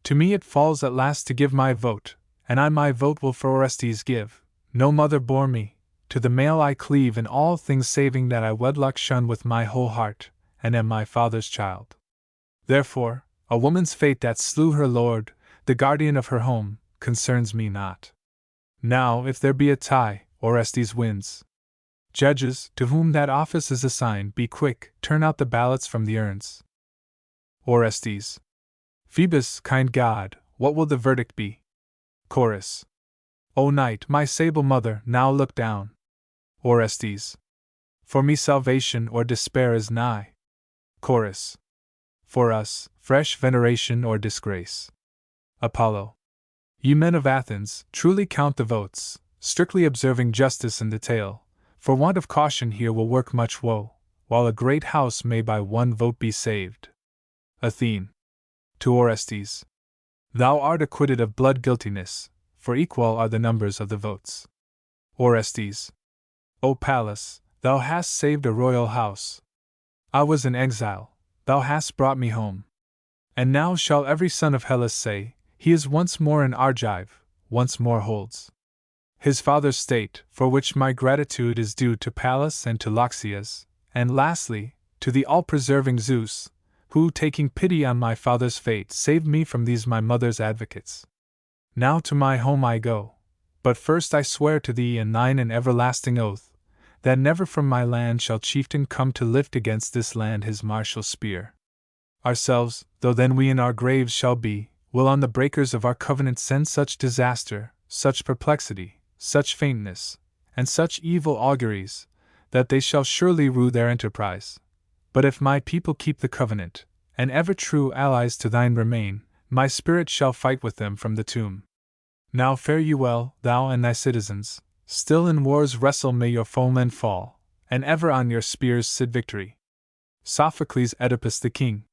To me it falls at last to give my vote, and I my vote will for Orestes give. No mother bore me, to the male I cleave in all things saving that I wedlock shun with my whole heart, and am my father's child. Therefore, a woman's fate that slew her lord, the guardian of her home, concerns me not. Now if there be a tie, Orestes wins. Judges, to whom that office is assigned, be quick, turn out the ballots from the urns. Orestes. Phoebus, kind god, what will the verdict be? Chorus. O night, my sable mother, now look down. Orestes. For me salvation or despair is nigh. Chorus. For us, fresh veneration or disgrace. Apollo. Ye men of Athens, truly count the votes, strictly observing justice in detail, for want of caution here will work much woe, while a great house may by one vote be saved. Athene. To Orestes. Thou art acquitted of blood guiltiness, for equal are the numbers of the votes. Orestes. O Pallas, thou hast saved a royal house. I was in exile, thou hast brought me home. And now shall every son of Hellas say, he is once more in Argive, once more holds his father's state, for which my gratitude is due to Pallas and to Loxias, and lastly, to the all-preserving Zeus, who, taking pity on my father's fate, saved me from these my mother's advocates. Now to my home I go, but first I swear to thee and thine an everlasting oath, that never from my land shall chieftain come to lift against this land his martial spear. Ourselves, though then we in our graves shall be, will on the breakers of our covenant send such disaster, such perplexity, such faintness, and such evil auguries, that they shall surely rue their enterprise. But if my people keep the covenant, and ever true allies to thine remain, my spirit shall fight with them from the tomb. Now fare you well, thou and thy citizens, still in war's wrestle may your foemen fall, and ever on your spears sit victory. Sophocles. Oedipus the king.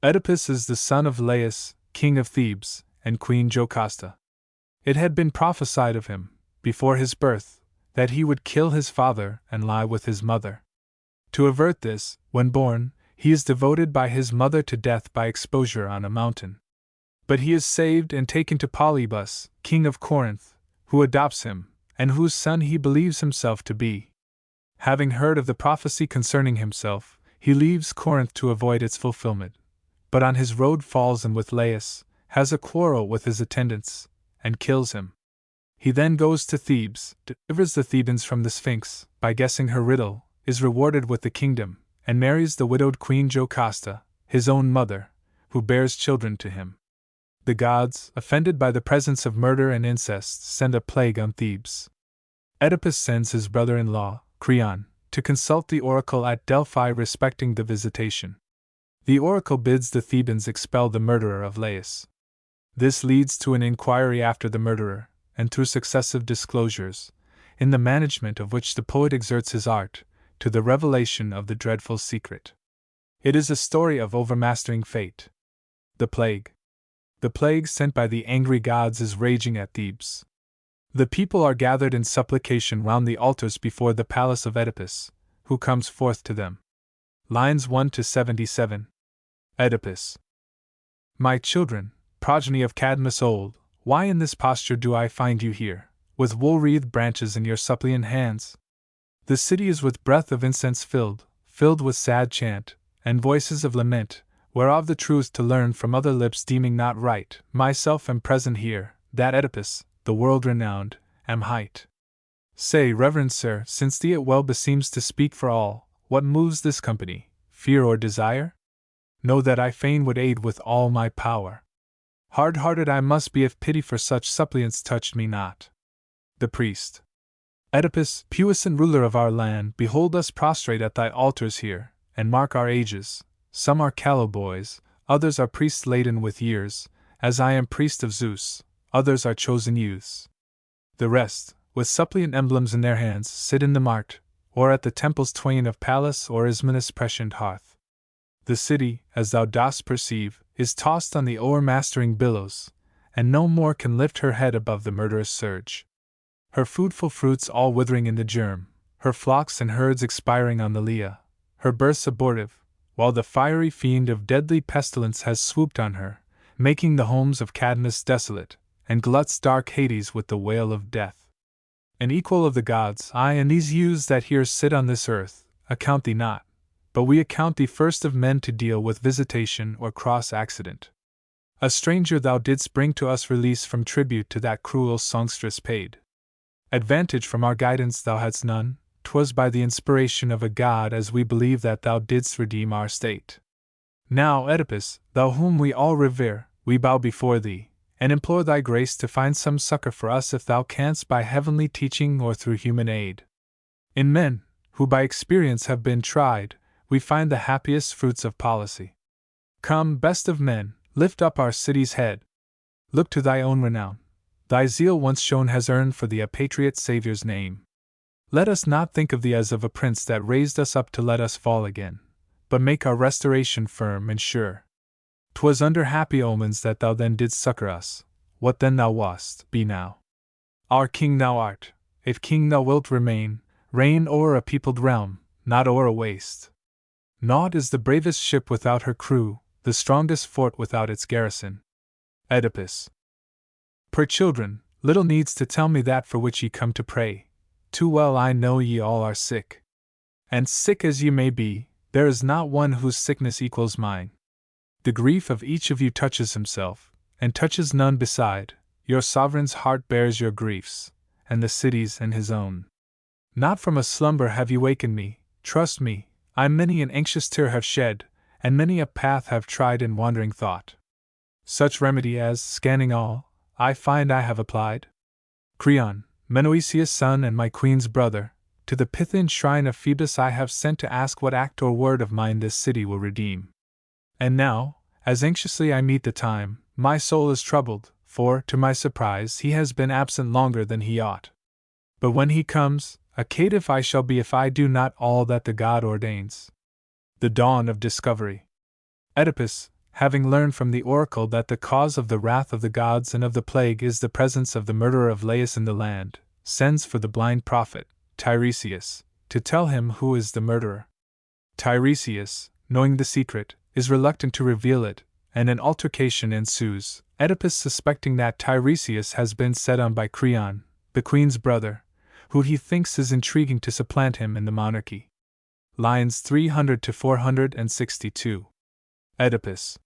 Oedipus is the son of Laius, king of Thebes, and Queen Jocasta. It had been prophesied of him, before his birth, that he would kill his father and lie with his mother. To avert this, when born, he is devoted by his mother to death by exposure on a mountain. But he is saved and taken to Polybus, king of Corinth, who adopts him, and whose son he believes himself to be. Having heard of the prophecy concerning himself, he leaves Corinth to avoid its fulfillment, but on his road falls in with Laius, has a quarrel with his attendants, and kills him. He then goes to Thebes, delivers the Thebans from the Sphinx, by guessing her riddle, is rewarded with the kingdom, and marries the widowed Queen Jocasta, his own mother, who bears children to him. The gods, offended by the presence of murder and incest, send a plague on Thebes. Oedipus sends his brother-in-law, Creon, to consult the oracle at Delphi respecting the visitation. The oracle bids the Thebans expel the murderer of Laius. This leads to an inquiry after the murderer, and through successive disclosures, in the management of which the poet exerts his art, to the revelation of the dreadful secret. It is a story of overmastering fate. The plague. The plague sent by the angry gods is raging at Thebes. The people are gathered in supplication round the altars before the palace of Oedipus, who comes forth to them. Lines 1 to 77. Oedipus. My children, progeny of Cadmus old, why in this posture do I find you here, with wool-wreathed branches in your suppliant hands? The city is with breath of incense filled with sad chant, and voices of lament, whereof the truth to learn from other lips deeming not right, myself am present here, that Oedipus, the world-renowned, am hight. Say, reverend sir, since thee it well beseems to speak for all, what moves this company, fear or desire? Know that I fain would aid with all my power. Hard-hearted I must be if pity for such suppliants touched me not. The priest. Oedipus, puissant ruler of our land, behold us prostrate at thy altars here, and mark our ages. Some are callow boys, others are priests laden with years, as I am priest of Zeus, others are chosen youths. The rest, with suppliant emblems in their hands, sit in the mart, or at the temples twain of Pallas or Ismenus' prescient hearth. The city, as thou dost perceive, is tossed on the o'ermastering billows, and no more can lift her head above the murderous surge. Her foodful fruits all withering in the germ, her flocks and herds expiring on the Lea, her births abortive, while the fiery fiend of deadly pestilence has swooped on her, making the homes of Cadmus desolate, and gluts dark Hades with the wail of death. An equal of the gods, I and these youths that here sit on this earth, account thee not, but we account thee first of men to deal with visitation or cross accident. A stranger thou didst bring to us release from tribute to that cruel songstress paid. Advantage from our guidance thou hadst none, 'twas by the inspiration of a god as we believe that thou didst redeem our state. Now, Oedipus, thou whom we all revere, we bow before thee, and implore thy grace to find some succor for us if thou canst by heavenly teaching or through human aid. In men, who by experience have been tried, we find the happiest fruits of policy. Come, best of men, lift up our city's head. Look to thy own renown. Thy zeal once shown has earned for thee a patriot Saviour's name. Let us not think of thee as of a prince that raised us up to let us fall again, but make our restoration firm and sure. 'Twas under happy omens that thou then didst succor us. What then thou wast, be now. Our king thou art, if king thou wilt remain, reign o'er a peopled realm, not o'er a waste. Naught is the bravest ship without her crew, the strongest fort without its garrison. Oedipus. Per children, little needs to tell me that for which ye come to pray. Too well I know ye all are sick. And sick as ye may be, there is not one whose sickness equals mine. The grief of each of you touches himself, and touches none beside. Your sovereign's heart bears your griefs, and the city's and his own. Not from a slumber have you wakened me, trust me, I many an anxious tear have shed, and many a path have tried in wandering thought. Such remedy as, scanning all, I find I have applied. Creon, Menoetius' son and my queen's brother, to the Pythian shrine of Phoebus I have sent to ask what act or word of mine this city will redeem. And now, as anxiously I meet the time, my soul is troubled, for, to my surprise, he has been absent longer than he ought. But when he comes, a caitiff I shall be if I do not all that the god ordains. The dawn of discovery. Oedipus, having learned from the oracle that the cause of the wrath of the gods and of the plague is the presence of the murderer of Laius in the land, sends for the blind prophet, Tiresias, to tell him who is the murderer. Tiresias, knowing the secret, is reluctant to reveal it, and an altercation ensues, Oedipus suspecting that Tiresias has been set on by Creon, the queen's brother, who he thinks is intriguing to supplant him in the monarchy. Lines 300 to 462. Oedipus.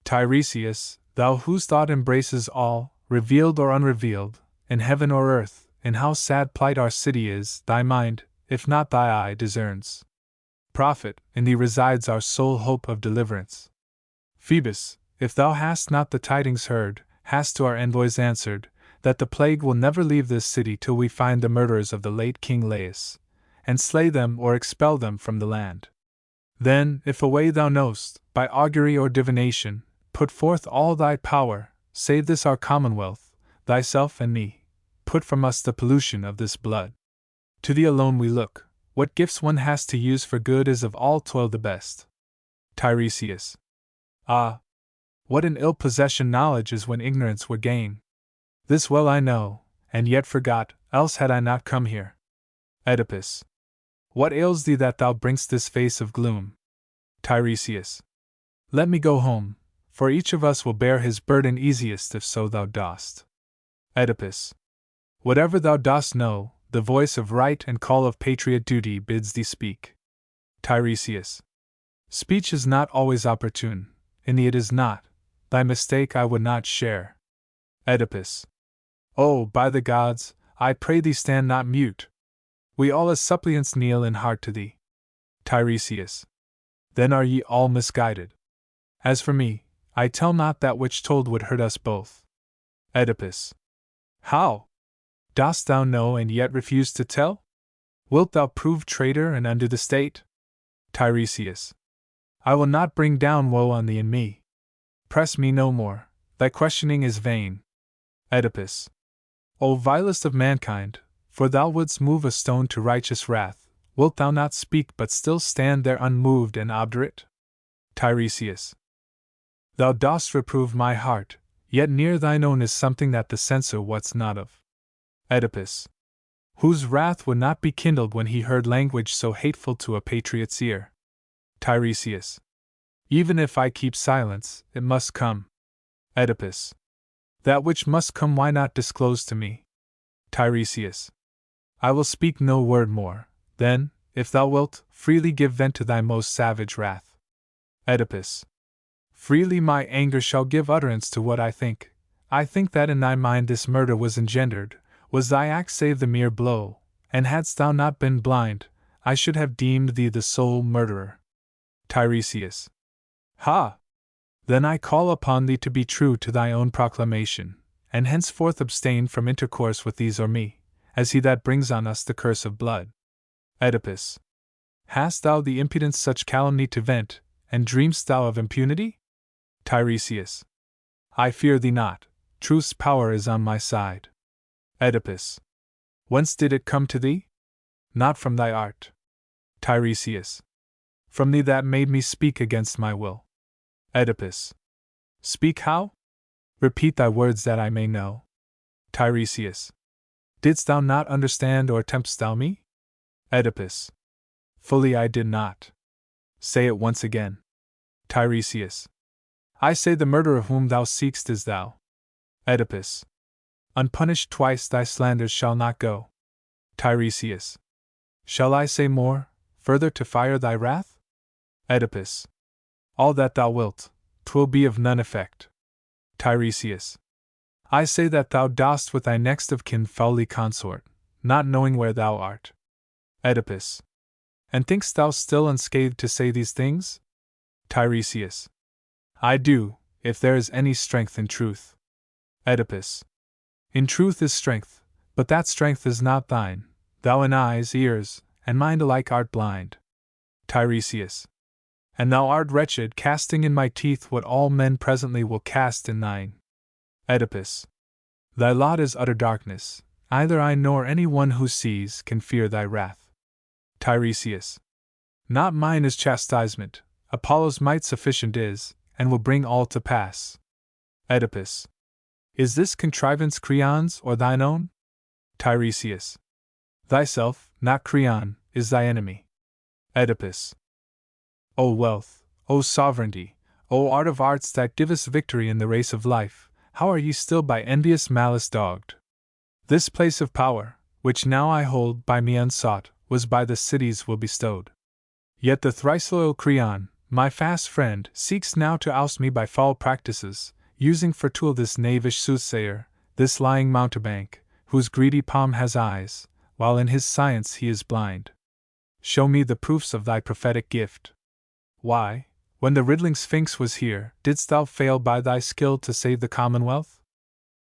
Tiresias, thou whose thought embraces all, revealed or unrevealed, in heaven or earth, in how sad plight our city is, thy mind, if not thy eye, discerns. Prophet, in thee resides our sole hope of deliverance. Phoebus, if thou hast not the tidings heard, hast to our envoys answered, that the plague will never leave this city till we find the murderers of the late King Laius, and slay them or expel them from the land. Then, if a way thou knowst, by augury or divination, put forth all thy power, save this our commonwealth, thyself and me, put from us the pollution of this blood. To thee alone we look, what gifts one has to use for good is of all toil the best. Tiresias. Ah! What an ill-possession knowledge is when ignorance would gain! This well I know, and yet forgot, else had I not come here. Oedipus. What ails thee that thou bring'st this face of gloom? Tiresias. Let me go home, for each of us will bear his burden easiest if so thou dost. Oedipus. Whatever thou dost know, the voice of right and call of patriot duty bids thee speak. Tiresias. Speech is not always opportune, in thee it is not, thy mistake I would not share. Oedipus. Oh, by the gods, I pray thee stand not mute. We all as suppliants kneel in heart to thee. Tiresias. Then are ye all misguided. As for me, I tell not that which told would hurt us both. Oedipus. How? Dost thou know and yet refuse to tell? Wilt thou prove traitor and undo the state? Tiresias. I will not bring down woe on thee and me. Press me no more, thy questioning is vain. Oedipus. O vilest of mankind, for thou wouldst move a stone to righteous wrath, wilt thou not speak but still stand there unmoved and obdurate? Tiresias. Thou dost reprove my heart, yet near thine own is something that the censor wots not of. Oedipus. Whose wrath would not be kindled when he heard language so hateful to a patriot's ear? Tiresias. Even if I keep silence, it must come. Oedipus. That which must come why not disclose to me? Tiresias. I will speak no word more, then, if thou wilt, freely give vent to thy most savage wrath. Oedipus. Freely my anger shall give utterance to what I think. I think that in thy mind this murder was engendered. Was thy act save the mere blow, and hadst thou not been blind, I should have deemed thee the sole murderer. Tiresias. Ha! Then I call upon thee to be true to thy own proclamation, and henceforth abstain from intercourse with these or me, as he that brings on us the curse of blood. Oedipus. Hast thou the impudence such calumny to vent, and dream'st thou of impunity? Tiresias. I fear thee not, truth's power is on my side. Oedipus. Whence did it come to thee? Not from thy art. Tiresias. From thee that made me speak against my will. Oedipus. Speak how? Repeat thy words that I may know. Tiresias. Didst thou not understand or tempt'st thou me? Oedipus. Fully I did not. Say it once again. Tiresias. I say the murderer whom thou seek'st is thou. Oedipus. Unpunished twice thy slanders shall not go. Tiresias. Shall I say more, further to fire thy wrath? Oedipus. All that thou wilt, 'twill be of none effect. Tiresias. I say that thou dost with thy next of kin foully consort, not knowing where thou art. Oedipus. And think'st thou still unscathed to say these things? Tiresias. I do, if there is any strength in truth. Oedipus. In truth is strength, but that strength is not thine, thou in eyes, ears, and mind alike art blind. Tiresias. And thou art wretched, casting in my teeth what all men presently will cast in thine. Oedipus. Thy lot is utter darkness, either I nor any one who sees can fear thy wrath. Tiresias. Not mine is chastisement, Apollo's might sufficient is, and will bring all to pass. Oedipus. Is this contrivance Creon's or thine own? Tiresias. Thyself, not Creon, is thy enemy. Oedipus. O wealth, O sovereignty, O art of arts that givest victory in the race of life, how are ye still by envious malice dogged? This place of power, which now I hold by me unsought, was by the cities will bestowed. Yet the thrice loyal Creon, my fast friend, seeks now to oust me by foul practices, using for tool this knavish soothsayer, this lying mountebank, whose greedy palm has eyes, while in his science he is blind. Show me the proofs of thy prophetic gift. Why, when the riddling Sphinx was here, didst thou fail by thy skill to save the commonwealth?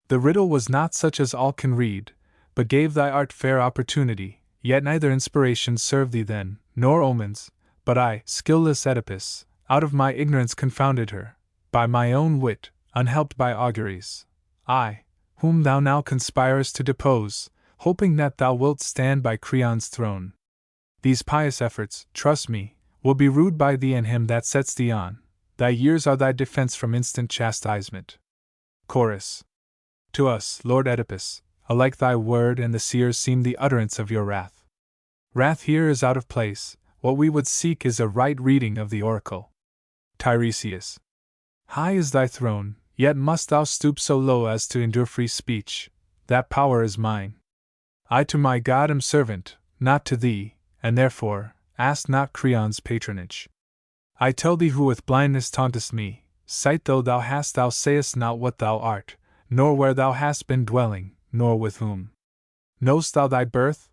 The riddle was not such as all can read, but gave thy art fair opportunity, yet neither inspiration served thee then, nor omens, but I, skillless Oedipus, out of my ignorance confounded her, by my own wit, unhelped by auguries. I, whom thou now conspirest to depose, hoping that thou wilt stand by Creon's throne. These pious efforts, trust me, will be rued by thee and him that sets thee on, Thy years are thy defense from instant chastisement. Chorus. To us, Lord Oedipus, alike thy word and the seers seem the utterance of your wrath. Wrath here is out of place, what we would seek is a right reading of the oracle. Tiresias. High is thy throne, yet must thou stoop so low as to endure free speech. That power is mine. I to my God am servant, not to thee, and therefore, ask not Creon's patronage. I tell thee who with blindness tauntest me, sight though thou hast thou sayest not what thou art, nor where thou hast been dwelling, nor with whom. Knowst thou thy birth?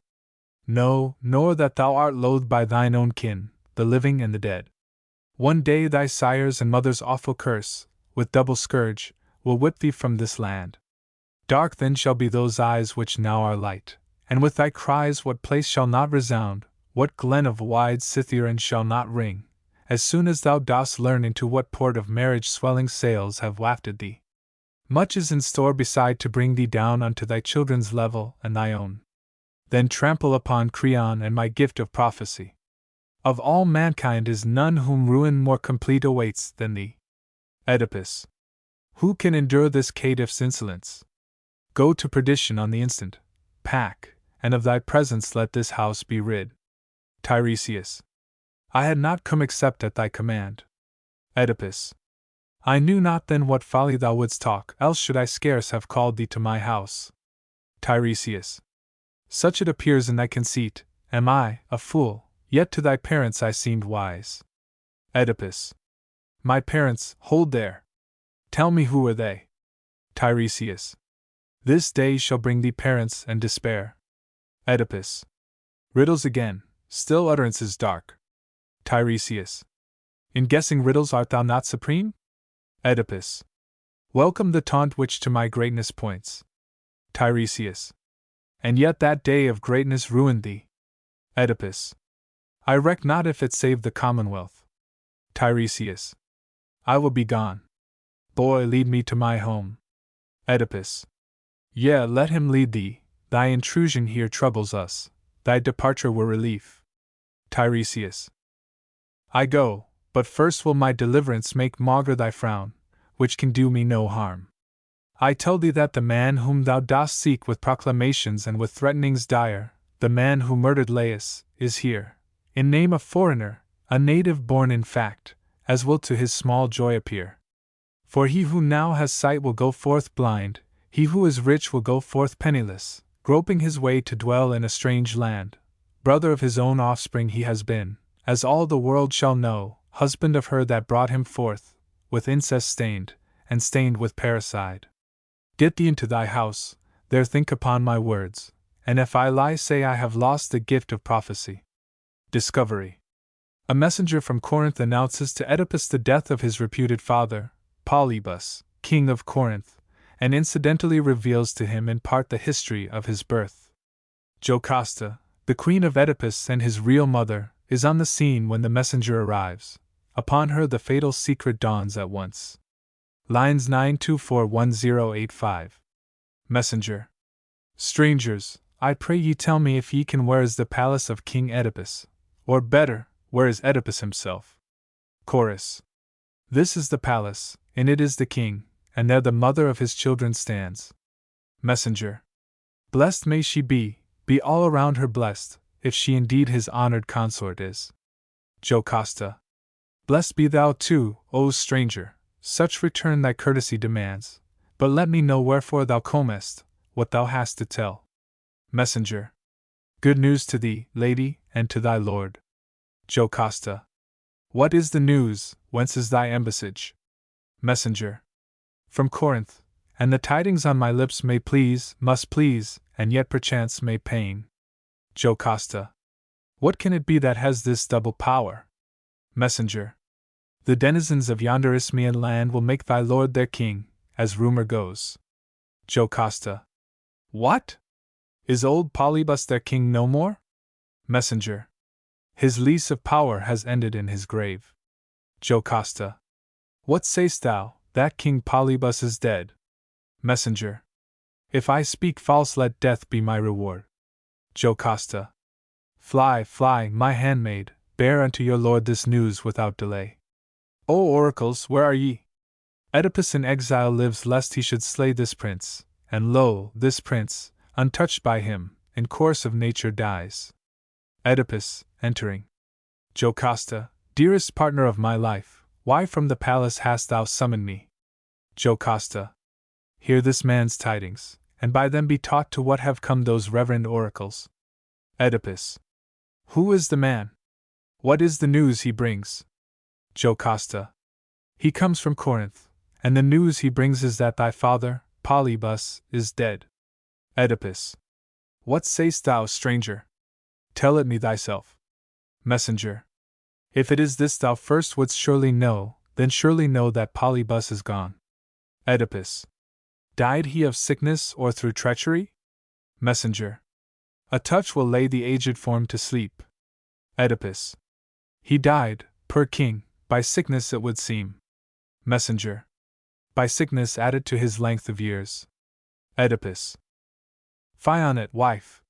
No, nor that thou art loathed by thine own kin, the living and the dead. One day thy sire's and mother's awful curse, with double scourge, will whip thee from this land. Dark then shall be those eyes which now are light, and with thy cries what place shall not resound, what glen of wide Cytherean shall not ring, as soon as thou dost learn into what port of marriage swelling sails have wafted thee. Much is in store beside to bring thee down unto thy children's level and thy own. Then trample upon Creon and my gift of prophecy. Of all mankind is none whom ruin more complete awaits than thee. Oedipus. Who can endure this caitiff's insolence? Go to perdition on the instant. Pack, and of thy presence let this house be rid. Tiresias. I had not come except at thy command. Oedipus. I knew not then what folly thou wouldst talk, else should I scarce have called thee to my house. Tiresias. Such it appears in thy conceit, am I, a fool, yet to thy parents I seemed wise. Oedipus. My parents, hold there. Tell me who were they? Tiresias. This day shall bring thee parents and despair. Oedipus. Riddles again, still utterances dark. Tiresias. In guessing riddles art thou not supreme? Oedipus. Welcome the taunt which to my greatness points. Tiresias. And yet that day of greatness ruined thee. Oedipus. I reck not if it saved the commonwealth. Tiresias. I will be gone. Boy, lead me to my home. Oedipus. Yea, let him lead thee, thy intrusion here troubles us, thy departure were relief. Tiresias. I go, but first will my deliverance make maugre thy frown, which can do me no harm. I tell thee that the man whom thou dost seek with proclamations and with threatenings dire, the man who murdered Laius, is here, in name a foreigner, a native born in fact, as will to his small joy appear. For he who now has sight will go forth blind, he who is rich will go forth penniless, groping his way to dwell in a strange land. Brother of his own offspring he has been, as all the world shall know, husband of her that brought him forth, with incest stained, and stained with parricide. Get thee into thy house, there think upon my words, and if I lie say I have lost the gift of prophecy. Discovery. A messenger from Corinth announces to Oedipus the death of his reputed father, Polybus, king of Corinth, and incidentally reveals to him in part the history of his birth. Jocasta, the queen of Oedipus and his real mother, is on the scene when the messenger arrives. Upon her the fatal secret dawns at once. Lines 9241085. Messenger. Strangers, I pray ye tell me if ye can where is the palace of King Oedipus, or better, where is Oedipus himself? Chorus. This is the palace, in it is the king, and there the mother of his children stands. Messenger. Blessed may she be all around her blessed, if she indeed his honored consort is. Jocasta. Blessed be thou too, O stranger, such return thy courtesy demands, but let me know wherefore thou comest, what thou hast to tell. Messenger. Good news to thee, lady, and to thy lord. Jocasta. What is the news, whence is thy embassage? Messenger. From Corinth, and the tidings on my lips may please, must please, and yet perchance may pain. Jocasta. What can it be that has this double power? Messenger. The denizens of yonder Isthmian land will make thy lord their king, as rumor goes. Jocasta. What? Is old Polybus their king no more? Messenger. His lease of power has ended in his grave. Jocasta. What sayst thou, that King Polybus is dead? Messenger. If I speak false let death be my reward. Jocasta. Fly, fly, my handmaid, bear unto your lord this news without delay. O oracles, where are ye? Oedipus in exile lives lest he should slay this prince, and lo, this prince, untouched by him, in course of nature dies. Oedipus, entering. Jocasta, dearest partner of my life, why from the palace hast thou summoned me? Jocasta. Hear this man's tidings, and by them be taught to what have come those reverend oracles. Oedipus. Who is the man? What is the news he brings? Jocasta. He comes from Corinth, and the news he brings is that thy father, Polybus, is dead. Oedipus. What sayst thou, stranger? Tell it me thyself. Messenger. If it is this thou first wouldst surely know, then surely know that Polybus is gone. Oedipus. Died he of sickness or through treachery? Messenger. A touch will lay the aged form to sleep. Oedipus. He died, per king, by sickness it would seem. Messenger. By sickness added to his length of years. Oedipus. Fie on it, wife!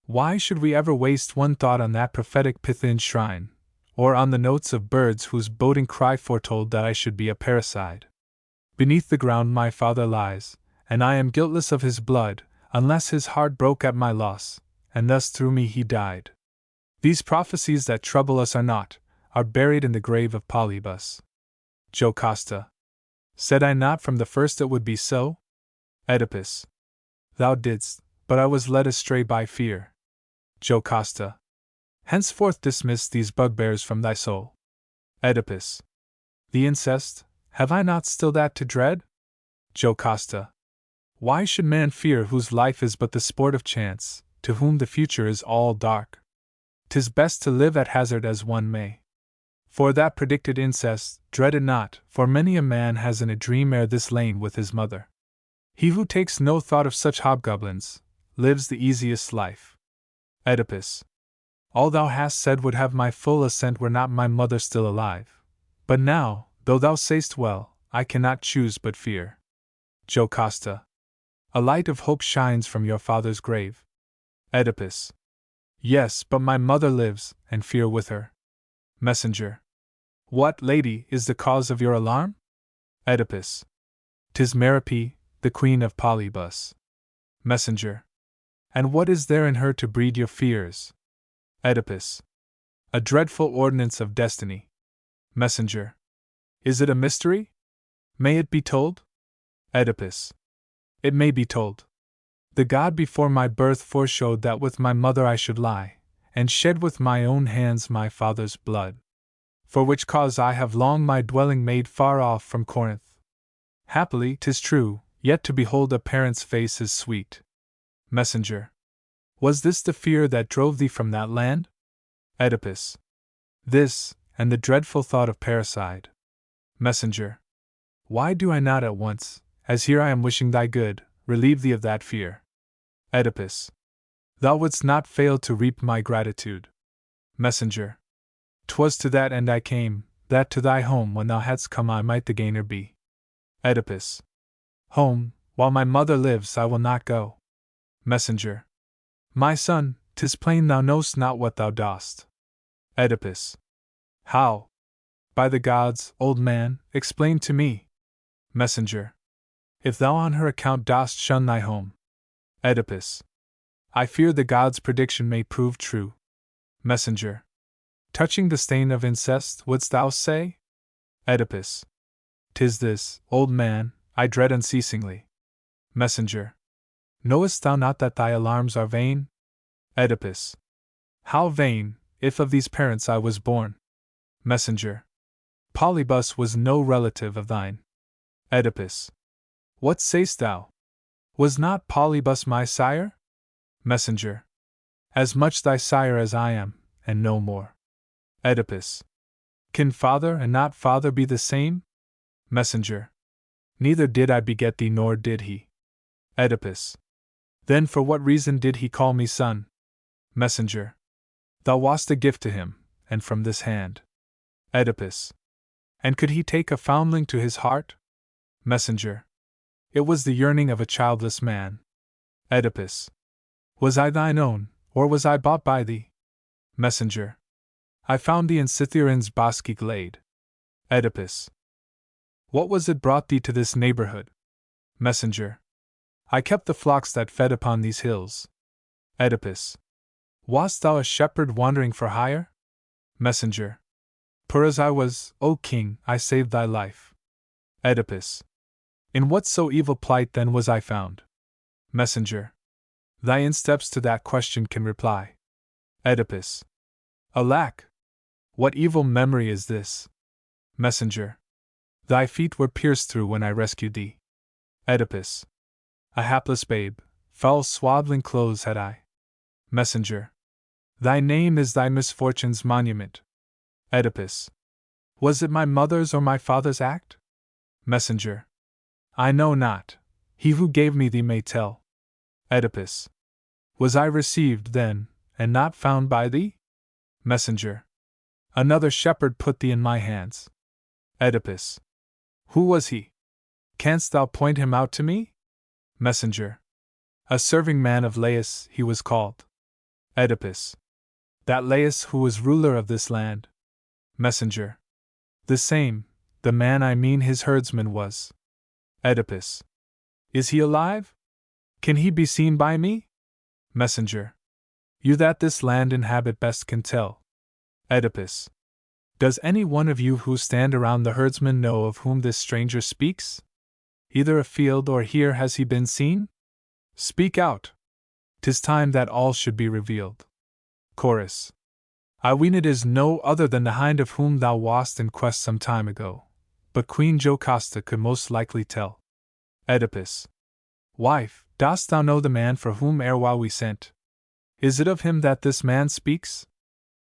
Why should we ever waste one thought on that prophetic Pythian shrine, or on the notes of birds whose boding cry foretold that I should be a parricide? Beneath the ground my father lies, and I am guiltless of his blood, unless his heart broke at my loss, and thus through me he died. These prophecies that trouble us are buried in the grave of Polybus. Jocasta. Said I not from the first it would be so? Oedipus. Thou didst, but I was led astray by fear. Jocasta. Henceforth dismiss these bugbears from thy soul. Oedipus. The incest, have I not still that to dread? Jocasta. Why should man fear whose life is but the sport of chance, to whom the future is all dark? 'Tis best to live at hazard as one may. For that predicted incest, dread it not, for many a man has in a dream ere this lain with his mother. He who takes no thought of such hobgoblins, lives the easiest life. Oedipus. All thou hast said would have my full assent were not my mother still alive. But now, though thou sayst well, I cannot choose but fear. Jocasta. A light of hope shines from your father's grave. Oedipus. Yes, but my mother lives, and fear with her. Messenger. What, lady, is the cause of your alarm? Oedipus. 'Tis Merope, the queen of Polybus. Messenger. And what is there in her to breed your fears? Oedipus. A dreadful ordinance of destiny. Messenger. Is it a mystery? May it be told? Oedipus. It may be told. The god before my birth foreshowed that with my mother I should lie, and shed with my own hands my father's blood. For which cause I have long my dwelling made far off from Corinth. Happily, 'tis true, yet to behold a parent's face is sweet. Messenger. Was this the fear that drove thee from that land? Oedipus. This, and the dreadful thought of parricide. Messenger. Why do I not at once, as here I am wishing thy good, relieve thee of that fear? Oedipus. Thou wouldst not fail to reap my gratitude. Messenger. 'Twas to that end I came, that to thy home when thou hadst come I might the gainer be. Oedipus. Home, while my mother lives I will not go. Messenger. My son, 'tis plain thou knowst not what thou dost. Oedipus. How? By the gods, old man, explain to me. Messenger. If thou on her account dost shun thy home. Oedipus. I fear the gods' prediction may prove true. Messenger. Touching the stain of incest, wouldst thou say? Oedipus. 'Tis this, old man, I dread unceasingly. Messenger. Knowest thou not that thy alarms are vain? Oedipus. How vain, if of these parents I was born? Messenger. Polybus was no relative of thine. Oedipus. What sayst thou? Was not Polybus my sire? Messenger. As much thy sire as I am, and no more. Oedipus. Can father and not father be the same? Messenger. Neither did I beget thee nor did he. Oedipus. Then for what reason did he call me son? Messenger. Thou wast a gift to him, and from this hand. Oedipus. And could he take a foundling to his heart? Messenger. It was the yearning of a childless man. Oedipus. Was I thine own, or was I bought by thee? Messenger. I found thee in Cytherean's bosky glade. Oedipus. What was it brought thee to this neighborhood? Messenger. I kept the flocks that fed upon these hills. Oedipus. Wast thou a shepherd wandering for hire? Messenger. Poor as I was, O king, I saved thy life. Oedipus. In what so evil plight then was I found? Messenger. Thy insteps to that question can reply. Oedipus. Alack! What evil memory is this? Messenger. Thy feet were pierced through when I rescued thee. Oedipus. A hapless babe, foul swaddling clothes had I. Messenger. Thy name is thy misfortune's monument. Oedipus. Was it my mother's or my father's act? Messenger. I know not. He who gave me thee may tell. Oedipus. Was I received, then, and not found by thee? Messenger. Another shepherd put thee in my hands. Oedipus. Who was he? Canst thou point him out to me? Messenger. A serving man of Laius he was called. Oedipus. That Laius who was ruler of this land. Messenger. The same, the man I mean his herdsman was. Oedipus. Is he alive? Can he be seen by me? Messenger. You that this land inhabit best can tell. Oedipus. Does any one of you who stand around the herdsman know of whom this stranger speaks? Either afield or here has he been seen? Speak out. 'Tis time that all should be revealed. Chorus. I ween it is no other than the hind of whom thou wast in quest some time ago, but Queen Jocasta could most likely tell. Oedipus. Wife, dost thou know the man for whom erewhile we sent? Is it of him that this man speaks?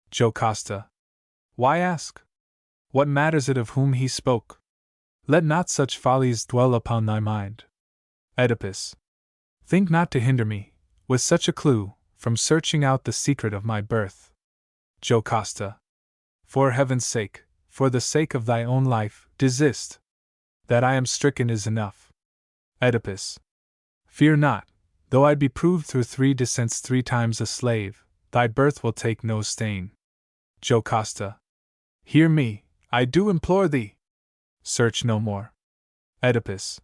Jocasta. Why ask? What matters it of whom he spoke? Let not such follies dwell upon thy mind. Oedipus. Think not to hinder me, with such a clue, from searching out the secret of my birth. Jocasta. For heaven's sake, for the sake of thy own life, desist. That I am stricken is enough. Oedipus. Fear not, though I be proved through 3 descents 3 times a slave, thy birth will take no stain. Jocasta. Hear me, I do implore thee. Search no more. Oedipus.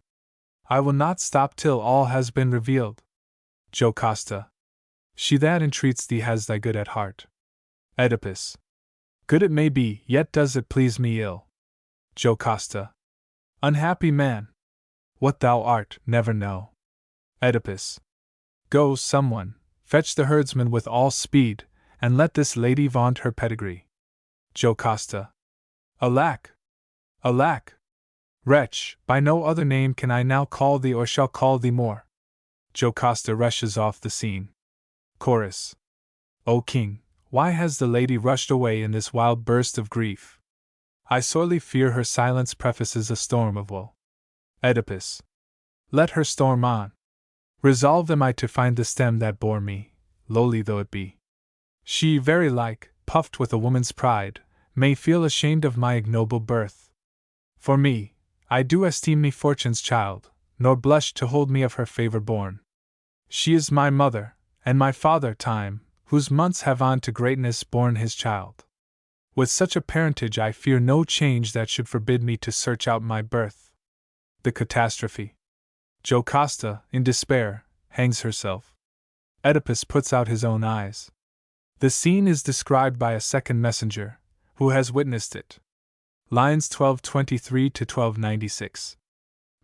I will not stop till all has been revealed. Jocasta. She that entreats thee has thy good at heart. Oedipus. Good it may be, yet does it please me ill. Jocasta. Unhappy man! What thou art, never know. Oedipus. Go, someone, fetch the herdsman with all speed, and let this lady vaunt her pedigree. Jocasta. Alack! Alack! Wretch, by no other name can I now call thee or shall call thee more. Jocasta rushes off the scene. Chorus. O king, why has the lady rushed away in this wild burst of grief? I sorely fear her silence prefaces a storm of woe. Oedipus. Let her storm on. Resolved am I to find the stem that bore me, lowly though it be. She, very like, puffed with a woman's pride, may feel ashamed of my ignoble birth. For me, I do esteem me fortune's child, nor blush to hold me of her favor born. She is my mother, and my father Time, whose months have on to greatness borne his child. With such a parentage I fear no change that should forbid me to search out my birth. The catastrophe. Jocasta, in despair, hangs herself. Oedipus puts out his own eyes. The scene is described by a second messenger, who has witnessed it. Lines 1223 to 1296.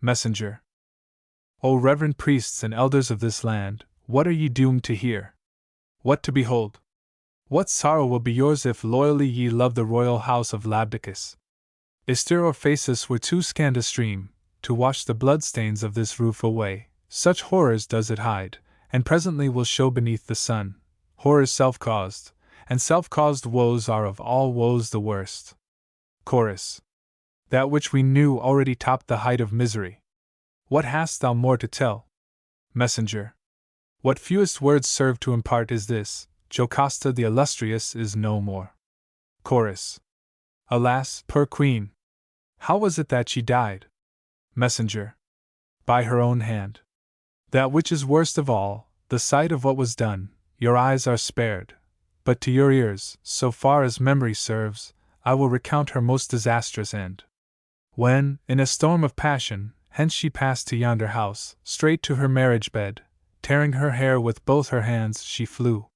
Messenger. O reverend priests and elders of this land, what are ye doomed to hear? What to behold? What sorrow will be yours if loyally ye love the royal house of Labdacus? Ister or Phasis were too scant a stream to wash the bloodstains of this roof away. Such horrors does it hide, and presently will show beneath the sun. Horrors self-caused, and self-caused woes are of all woes the worst. Chorus. That which we knew already topped the height of misery. What hast thou more to tell? Messenger. What fewest words serve to impart is this: Jocasta the illustrious is no more. Chorus. Alas, poor queen! How was it that she died? Messenger. By her own hand. That which is worst of all, the sight of what was done, your eyes are spared, but to your ears, so far as memory serves, I will recount her most disastrous end. When, in a storm of passion, hence she passed to yonder house, straight to her marriage bed, tearing her hair with both her hands, she flew.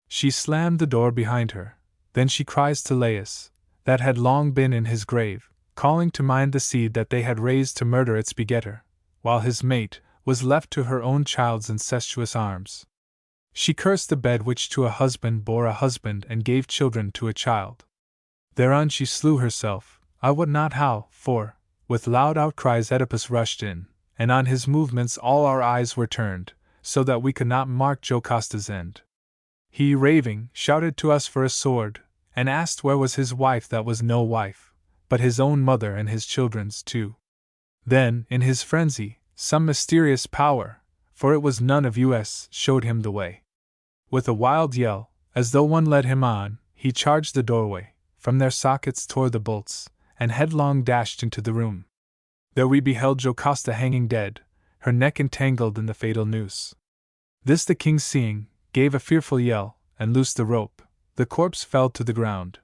She slammed the door behind her. Then she cries to Laius, that had long been in his grave, calling to mind the seed that they had raised to murder its begetter, while his mate was left to her own child's incestuous arms. She cursed the bed which to a husband bore a husband and gave children to a child. Thereon she slew herself, I wot not how, for, with loud outcries Oedipus rushed in, and on his movements all our eyes were turned, so that we could not mark Jocasta's end. He, raving, shouted to us for a sword, and asked where was his wife that was no wife, but his own mother and his children's too. Then, in his frenzy, some mysterious power, for it was none of us, showed him the way. With a wild yell, as though one led him on, he charged the doorway, from their sockets tore the bolts, and headlong dashed into the room. There we beheld Jocasta hanging dead, her neck entangled in the fatal noose. This the king seeing, gave a fearful yell, and loosed the rope. The corpse fell to the ground.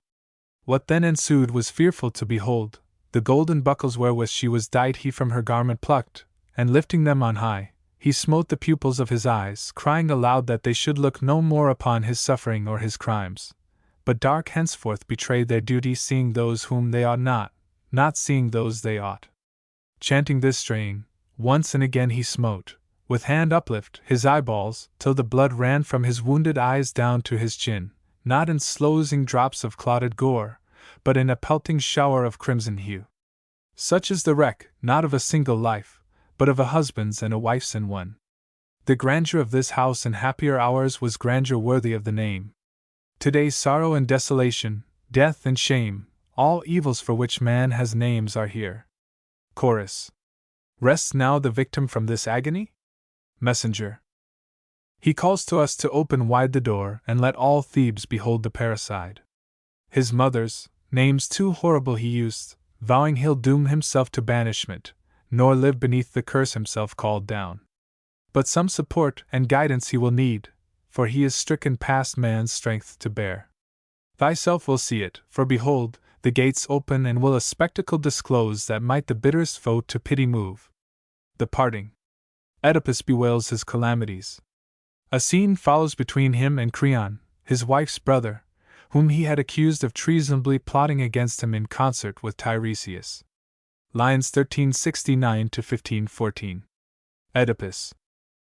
What then ensued was fearful to behold. The golden buckles wherewith she was dight he from her garment plucked, and lifting them on high, he smote the pupils of his eyes, crying aloud that they should look no more upon his suffering or his crimes, but dark henceforth betray their duty, seeing those whom they ought not, not seeing those they ought. Chanting this strain, once and again he smote, with hand uplift, his eyeballs, till the blood ran from his wounded eyes down to his chin, not in slow-oozing drops of clotted gore, but in a pelting shower of crimson hue. Such is the wreck, not of a single life, but of a husband's and a wife's in one. The grandeur of this house in happier hours was grandeur worthy of the name. Today sorrow and desolation, death and shame, all evils for which man has names are here. Chorus. Rests now the victim from this agony? Messenger. He calls to us to open wide the door and let all Thebes behold the parricide. His mother's names too horrible he used, vowing he'll doom himself to banishment, nor live beneath the curse himself called down. But some support and guidance he will need, for he is stricken past man's strength to bear. Thyself will see it, for behold, the gates open and will a spectacle disclose that might the bitterest foe to pity move. The parting. Oedipus bewails his calamities. A scene follows between him and Creon, his wife's brother, whom he had accused of treasonably plotting against him in concert with Tiresias. Lines 1369 to 1514. Oedipus.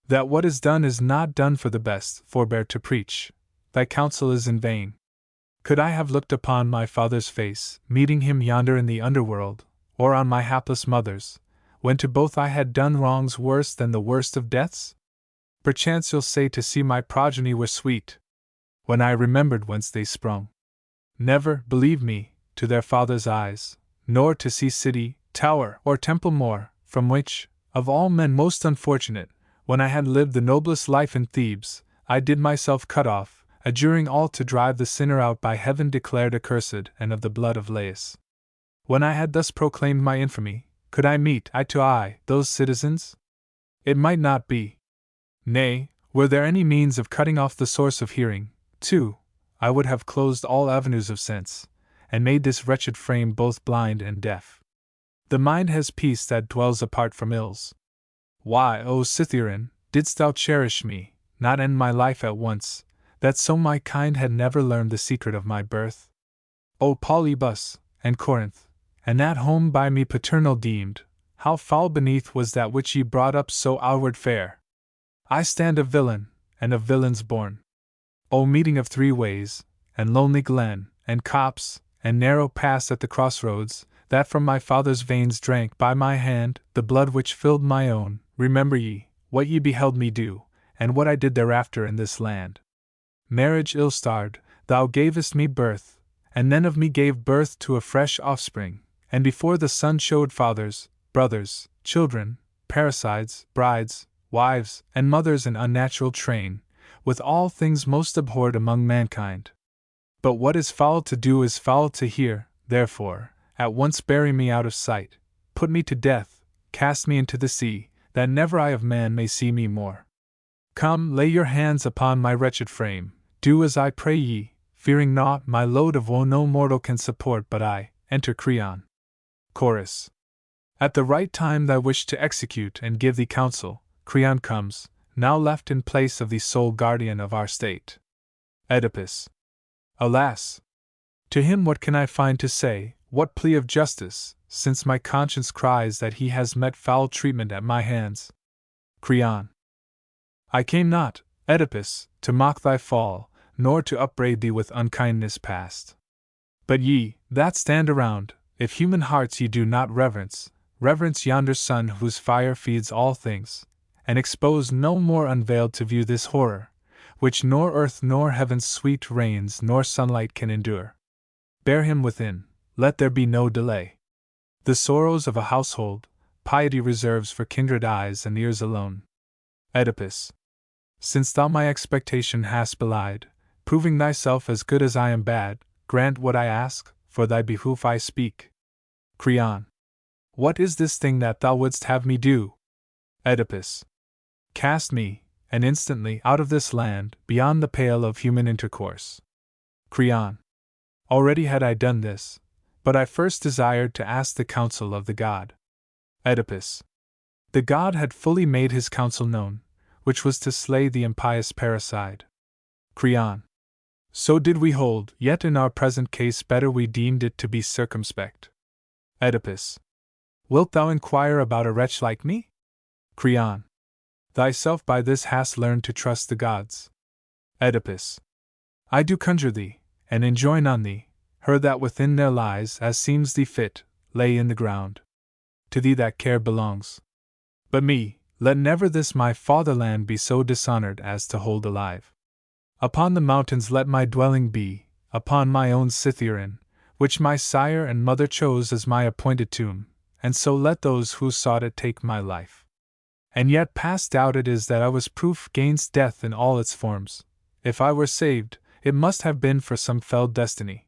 That what is done is not done for the best, forbear to preach. Thy counsel is in vain. Could I have looked upon my father's face, meeting him yonder in the underworld, or on my hapless mother's, when to both I had done wrongs worse than the worst of deaths? Perchance you'll say to see my progeny were sweet, when I remembered whence they sprung. Never, believe me, to their father's eyes, nor to see city, tower, or temple more, from which, of all men most unfortunate, when I had lived the noblest life in Thebes, I did myself cut off, adjuring all to drive the sinner out by heaven declared accursed and of the blood of Laius. When I had thus proclaimed my infamy, could I meet eye to eye those citizens? It might not be. Nay, were there any means of cutting off the source of hearing, too, I would have closed all avenues of sense, and made this wretched frame both blind and deaf. The mind has peace that dwells apart from ills. Why, O Cytherean, didst thou cherish me, not end my life at once, that so my kind had never learned the secret of my birth? O Polybus, and Corinth, and that home by me paternal deemed, how foul beneath was that which ye brought up so outward fair! I stand a villain, and of villains born. O meeting of three ways, and lonely glen, and copse, and narrow pass at the crossroads, that from my father's veins drank by my hand the blood which filled my own, remember ye, what ye beheld me do, and what I did thereafter in this land. Marriage ill-starred, thou gavest me birth, and then of me gave birth to a fresh offspring, and before the sun showed fathers, brothers, children, parricides, brides, wives, and mothers in unnatural train, with all things most abhorred among mankind. But what is foul to do is foul to hear, therefore, at once bury me out of sight, put me to death, cast me into the sea, that never eye of man may see me more. Come, lay your hands upon my wretched frame, do as I pray ye, fearing naught my load of woe no mortal can support but I. Enter Creon. Chorus. At the right time thy wish to execute and give thee counsel, Creon comes, now left in place of the sole guardian of our state. Oedipus. Alas! To him what can I find to say, what plea of justice, since my conscience cries that he has met foul treatment at my hands? Creon. I came not, Oedipus, to mock thy fall, nor to upbraid thee with unkindness past. But ye, that stand around, if human hearts ye do not reverence, reverence yonder sun whose fire feeds all things, and expose no more unveiled to view this horror, which nor earth nor heaven's sweet rains nor sunlight can endure. Bear him within, let there be no delay. The sorrows of a household, piety reserves for kindred eyes and ears alone. Oedipus. Since thou my expectation hast belied, proving thyself as good as I am bad, grant what I ask, for thy behoof I speak. Creon. What is this thing that thou wouldst have me do? Oedipus. Cast me, and instantly, out of this land, beyond the pale of human intercourse. Creon. Already had I done this, but I first desired to ask the counsel of the god. Oedipus. The god had fully made his counsel known, which was to slay the impious parricide. Creon. So did we hold, yet in our present case better we deemed it to be circumspect. Oedipus. Wilt thou inquire about a wretch like me? Creon. Thyself by this hast learned to trust the gods. Oedipus. I do conjure thee, and enjoin on thee, her that within there lies, as seems thee fit, lay in the ground. To thee that care belongs. But me, let never this my fatherland be so dishonored as to hold alive. Upon the mountains let my dwelling be, upon my own Cytherean, which my sire and mother chose as my appointed tomb, and so let those who sought it take my life. And yet past doubt it is that I was proof gainst death in all its forms. If I were saved, it must have been for some fell destiny.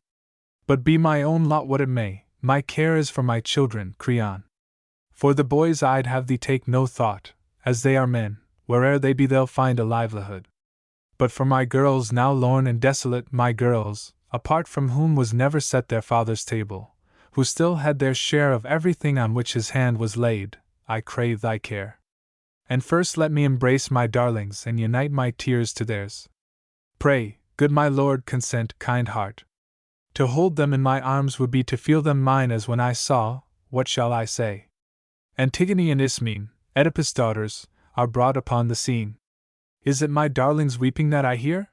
But be my own lot what it may, my care is for my children, Creon. For the boys I'd have thee take no thought, as they are men, where'er they be they'll find a livelihood. But for my girls now lorn and desolate, my girls, apart from whom was never set their father's table, who still had their share of everything on which his hand was laid, I crave thy care. And first let me embrace my darlings and unite my tears to theirs. Pray, good my lord, consent, kind heart. To hold them in my arms would be to feel them mine as when I saw, what shall I say? Antigone and Ismene, Oedipus' daughters, are brought upon the scene. Is it my darlings weeping that I hear?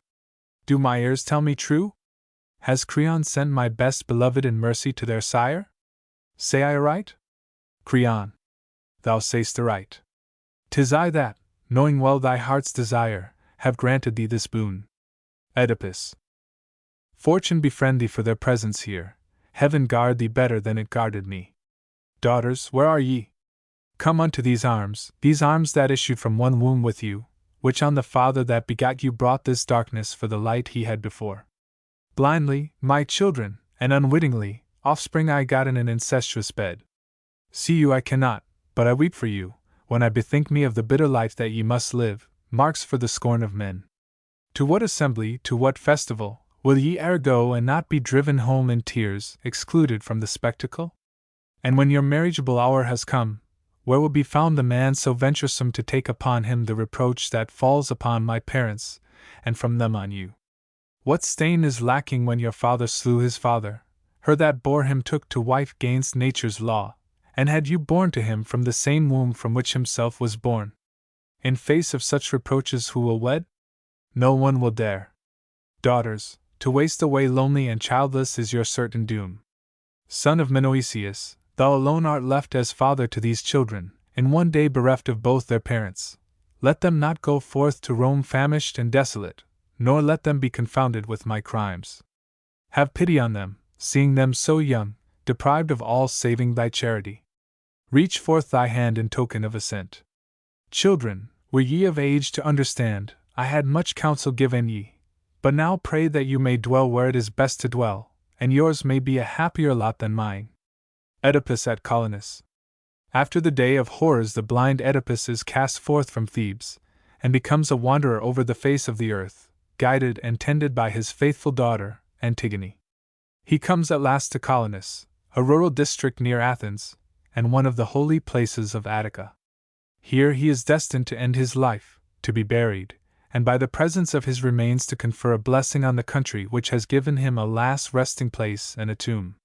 Do my ears tell me true? Has Creon sent my best beloved in mercy to their sire? Say I aright? Creon. Thou say'st aright. 'Tis I that, knowing well thy heart's desire, have granted thee this boon. Oedipus. Fortune befriend thee for their presence here, heaven guard thee better than it guarded me. Daughters, where are ye? Come unto these arms that issued from one womb with you, which on the father that begat you brought this darkness for the light he had before. Blindly, my children, and unwittingly, offspring I got in an incestuous bed. See you I cannot, but I weep for you, when I bethink me of the bitter life that ye must live, marks for the scorn of men. To what assembly, to what festival, will ye e'er go and not be driven home in tears, excluded from the spectacle? And when your marriageable hour has come, where will be found the man so venturesome to take upon him the reproach that falls upon my parents, and from them on you? What stain is lacking when your father slew his father, her that bore him took to wife gainst nature's law, and had you borne to him from the same womb from which himself was born? In face of such reproaches who will wed? No one will dare. Daughters, to waste away lonely and childless is your certain doom. Son of Menoetius, thou alone art left as father to these children, in one day bereft of both their parents. Let them not go forth to roam famished and desolate, nor let them be confounded with my crimes. Have pity on them, seeing them so young, deprived of all saving thy charity. Reach forth thy hand in token of assent. Children, were ye of age to understand, I had much counsel given ye, but now pray that you may dwell where it is best to dwell, and yours may be a happier lot than mine. Oedipus at Colonus. After the day of horrors the blind Oedipus is cast forth from Thebes, and becomes a wanderer over the face of the earth, guided and tended by his faithful daughter, Antigone. He comes at last to Colonus, a rural district near Athens, and one of the holy places of Attica. Here he is destined to end his life, to be buried, and by the presence of his remains to confer a blessing on the country which has given him a last resting place and a tomb.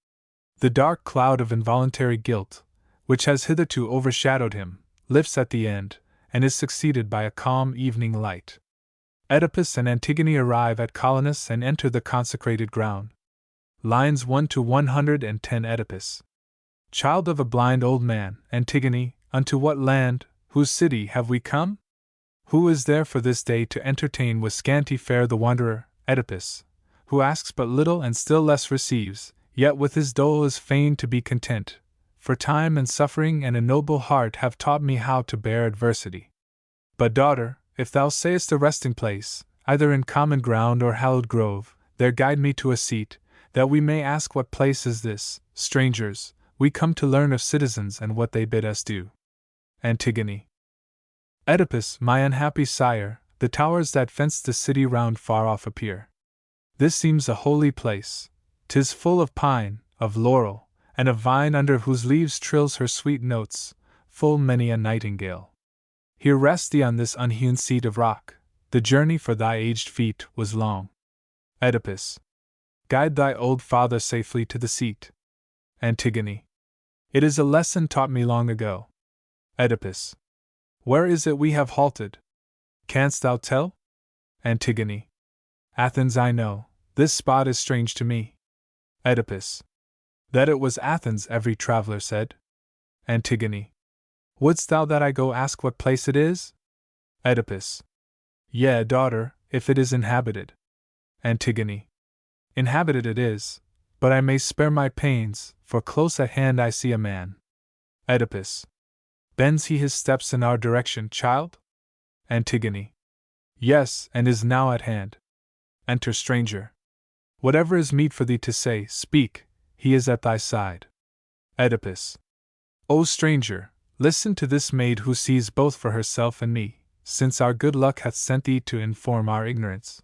The dark cloud of involuntary guilt, which has hitherto overshadowed him, lifts at the end, and is succeeded by a calm evening light. Oedipus and Antigone arrive at Colonus and enter the consecrated ground. Lines 1 to 110. Oedipus. Child of a blind old man, Antigone, unto what land, whose city have we come? Who is there for this day to entertain with scanty fare the wanderer, Oedipus, who asks but little and still less receives, yet with his dole is fain to be content, for time and suffering and a noble heart have taught me how to bear adversity. But daughter, if thou sayest a resting place, either in common ground or hallowed grove, there guide me to a seat, that we may ask what place is this, strangers, we come to learn of citizens and what they bid us do. Antigone. Oedipus, my unhappy sire, the towers that fence the city round far off appear. This seems a holy place, 'tis full of pine, of laurel, and of vine under whose leaves trills her sweet notes, full many a nightingale. Here rest thee on this unhewn seat of rock, the journey for thy aged feet was long. Oedipus. Guide thy old father safely to the seat. Antigone. It is a lesson taught me long ago. Oedipus. Where is it we have halted? Canst thou tell? Antigone. Athens I know, this spot is strange to me. Oedipus. That it was Athens every traveler said. Antigone. Wouldst thou that I go ask what place it is? Oedipus. Yea, daughter, if it is inhabited. Antigone. Inhabited it is, but I may spare my pains, for close at hand I see a man. Oedipus. Bends he his steps in our direction, child? Antigone. Yes, and is now at hand. Enter stranger. Whatever is meet for thee to say, speak, he is at thy side. Oedipus. O stranger, listen to this maid who sees both for herself and me, since our good luck hath sent thee to inform our ignorance.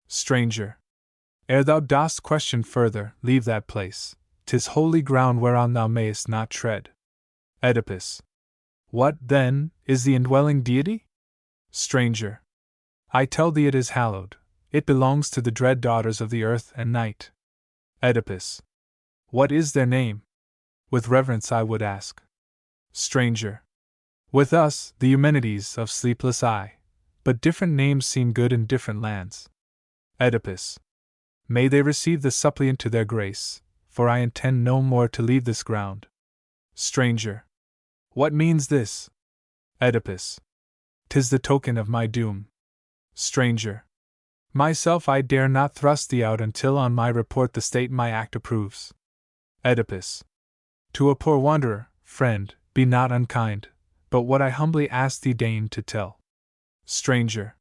Stranger. Ere thou dost question further, leave that place, 'tis holy ground whereon thou mayest not tread. Oedipus. What, then, is the indwelling deity? Stranger. I tell thee it is hallowed, it belongs to the dread daughters of the earth and night. Oedipus. What is their name? With reverence I would ask. Stranger. With us, the Eumenides of sleepless eye, but different names seem good in different lands. Oedipus. May they receive the suppliant to their grace, for I intend no more to leave this ground. Stranger. What means this? Oedipus. 'Tis the token of my doom. Stranger. Myself I dare not thrust thee out until on my report the state my act approves. Oedipus. To a poor wanderer, friend, be not unkind, but what I humbly ask thee deign to tell. Stranger.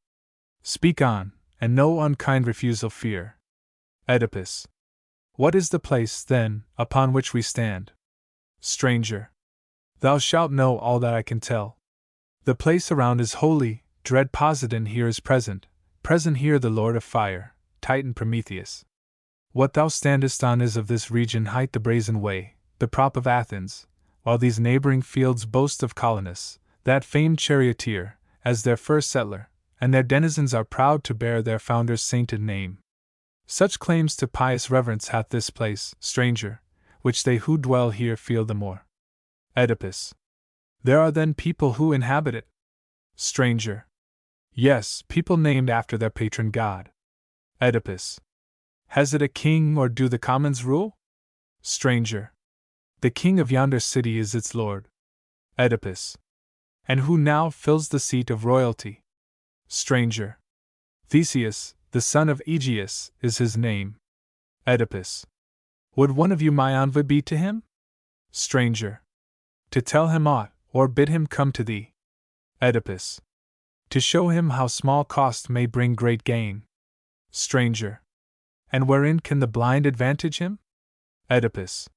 Speak on, and no unkind refusal fear. Oedipus. What is the place, then, upon which we stand? Stranger. Thou shalt know all that I can tell. The place around is holy, dread Poseidon here is present here the Lord of Fire, Titan Prometheus. What thou standest on is of this region height the brazen way, the prop of Athens, while these neighboring fields boast of Colonus, that famed charioteer, as their first settler, and their denizens are proud to bear their founder's sainted name. Such claims to pious reverence hath this place, stranger, which they who dwell here feel the more. Oedipus. There are then people who inhabit it? Stranger. Yes, people named after their patron god. Oedipus. Has it a king or do the commons rule? Stranger. The king of yonder city is its lord. Oedipus. And who now fills the seat of royalty? Stranger. Theseus, the son of Aegeus, is his name. Oedipus. Would one of you my envoy be to him? Stranger. To tell him aught, or bid him come to thee. Oedipus. To show him how small cost may bring great gain. Stranger. And wherein can the blind advantage him? Oedipus.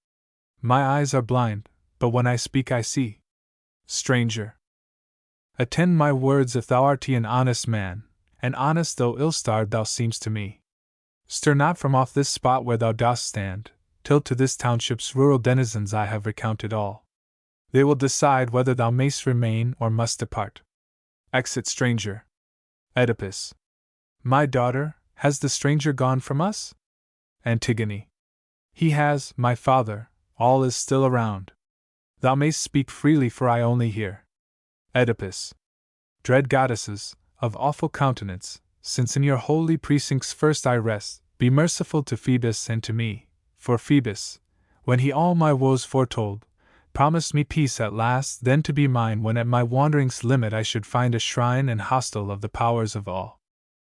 My eyes are blind, but when I speak I see. Stranger. Attend my words if thou art an honest man, and honest though ill-starred thou seemst to me. Stir not from off this spot where thou dost stand, till to this township's rural denizens I have recounted all. They will decide whether thou mayst remain or must depart. Exit stranger. Oedipus. My daughter, has the stranger gone from us? Antigone. He has, my father, all is still around. Thou mayst speak freely, for I only hear. Oedipus. Dread goddesses, of awful countenance, since in your holy precincts first I rest, be merciful to Phoebus and to me, for Phoebus, when he all my woes foretold, promised me peace at last, then to be mine when at my wandering's limit I should find a shrine and hostel of the powers of all.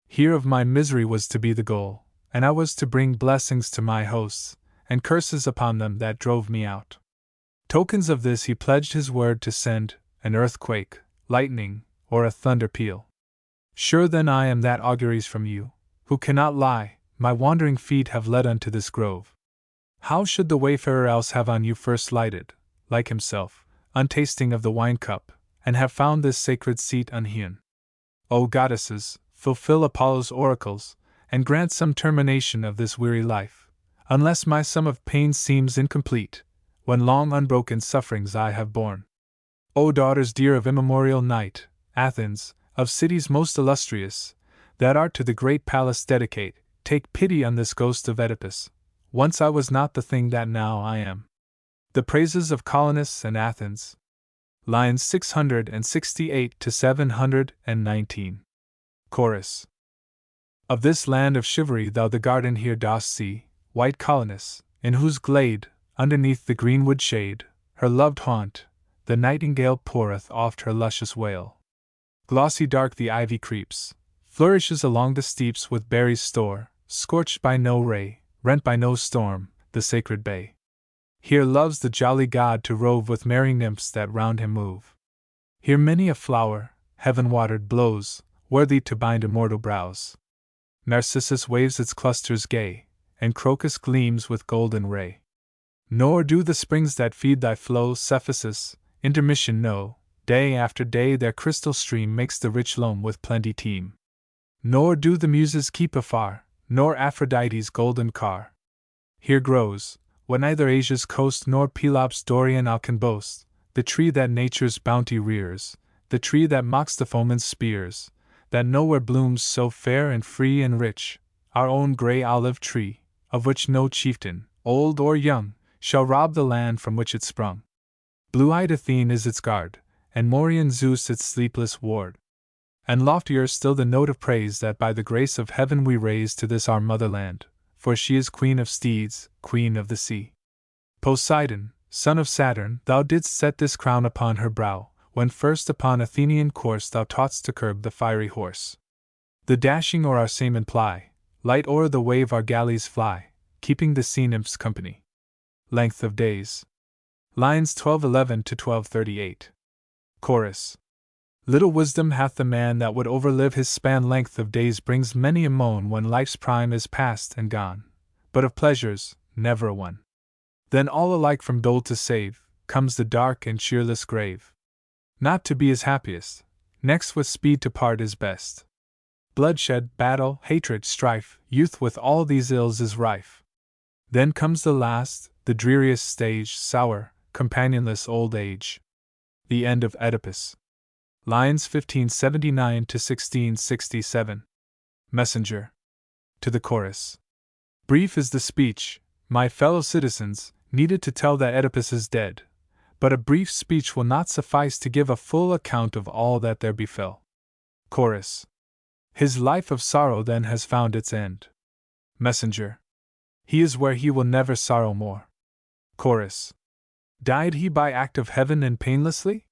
Here of my misery was to be the goal, and I was to bring blessings to my hosts, and curses upon them that drove me out. Tokens of this he pledged his word to send, an earthquake, lightning, or a thunder peal. Sure then I am that auguries from you, who cannot lie, my wandering feet have led unto this grove. How should the wayfarer else have on you first lighted, like himself, untasting of the wine cup, and have found this sacred seat unhewn? O goddesses, fulfill Apollo's oracles, and grant some termination of this weary life, unless my sum of pain seems incomplete, when long unbroken sufferings I have borne. O daughters dear of immemorial night, Athens, of cities most illustrious, that art to the great palace dedicate, take pity on this ghost of Oedipus. Once I was not the thing that now I am. The praises of colonists and Athens. Lines 668 to 719. Chorus. Of this land of chivalry thou the garden here dost see, white colonists, in whose glade, underneath the greenwood shade, her loved haunt, the nightingale poureth oft her luscious wail. Glossy dark the ivy creeps, flourishes along the steeps with berries store, scorched by no ray, rent by no storm, the sacred bay. Here loves the jolly god to rove with merry nymphs that round him move. Here many a flower, heaven-watered, blows, worthy to bind immortal brows. Narcissus waves its clusters gay, and crocus gleams with golden ray. Nor do the springs that feed thy flow, Cephasus, intermission know, day after day their crystal stream makes the rich loam with plenty teem. Nor do the muses keep afar, nor Aphrodite's golden car. Here grows, what neither Asia's coast nor Pelops' Dorian isle can boast, the tree that nature's bounty rears, the tree that mocks the foeman's spears, that nowhere blooms so fair and free and rich, our own grey olive tree, of which no chieftain, old or young, shall rob the land from which it sprung. Blue-eyed Athene is its guard, and Morian Zeus its sleepless ward. And loftier still the note of praise that by the grace of heaven we raise to this our motherland, for she is queen of steeds, queen of the sea. Poseidon, son of Saturn, thou didst set this crown upon her brow, when first upon Athenian course thou taught'st to curb the fiery horse. The dashing o'er our seamen ply, light o'er the wave our galleys fly, keeping the sea nymphs company. Length of days. Lines 1211 to 1238. Chorus. Little wisdom hath the man that would overlive his span. Length of days brings many a moan when life's prime is past and gone, but of pleasures, never a one. Then all alike from dole to save, comes the dark and cheerless grave. Not to be is happiest, next with speed to part is best. Bloodshed, battle, hatred, strife, youth with all these ills is rife. Then comes the last, the dreariest stage, sour, companionless old age. The end of Oedipus. Lines 1579 to 1667. Messenger. To the chorus. Brief is the speech, my fellow citizens, needed to tell that Oedipus is dead, but a brief speech will not suffice to give a full account of all that there befell. Chorus. His life of sorrow then has found its end. Messenger. He is where he will never sorrow more. Chorus. Died he by act of heaven and painlessly?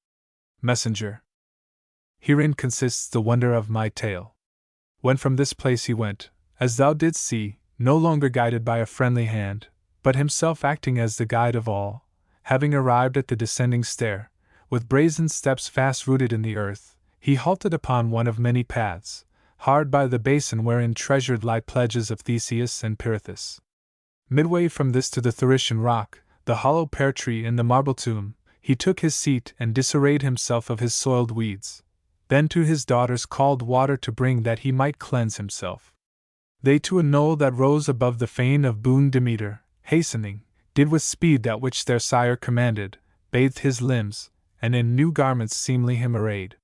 Messenger. Herein consists the wonder of my tale. When from this place he went, as thou didst see, no longer guided by a friendly hand, but himself acting as the guide of all, having arrived at the descending stair, with brazen steps fast rooted in the earth, he halted upon one of many paths, hard by the basin wherein treasured lie pledges of Theseus and Pirithous. Midway from this to the Thracian rock, the hollow pear tree and the marble tomb, he took his seat and disarrayed himself of his soiled weeds. Then to his daughters called water to bring that he might cleanse himself. They to a knoll that rose above the fane of boon Demeter, hastening, did with speed that which their sire commanded, bathed his limbs, and in new garments seemly him arrayed.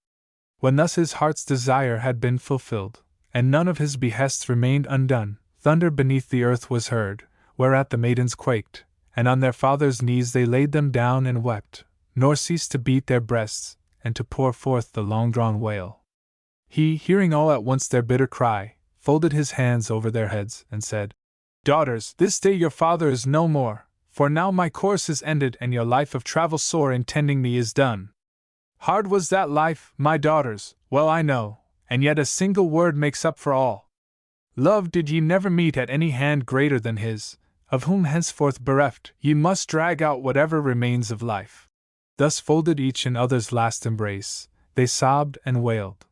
When thus his heart's desire had been fulfilled, and none of his behests remained undone, thunder beneath the earth was heard, whereat the maidens quaked, and on their father's knees they laid them down and wept, nor ceased to beat their breasts, and to pour forth the long-drawn wail. He, hearing all at once their bitter cry, folded his hands over their heads, and said, Daughters, this day your father is no more, for now my course is ended and your life of travel sore in tending me is done. Hard was that life, my daughters, well I know, and yet a single word makes up for all. Love did ye never meet at any hand greater than his, of whom henceforth bereft ye must drag out whatever remains of life. Thus folded each in other's last embrace, they sobbed and wailed.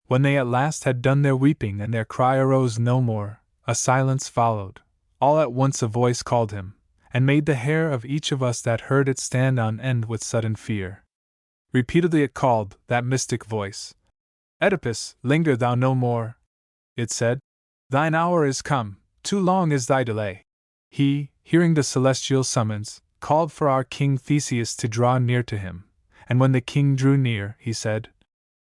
When they at last had done their weeping and their cry arose no more, a silence followed. All at once a voice called him, and made the hair of each of us that heard it stand on end with sudden fear. Repeatedly it called, that mystic voice. Oedipus, linger thou no more, it said. Thine hour is come, too long is thy delay. He, hearing the celestial summons, called for our king Theseus to draw near to him, and when the king drew near, he said,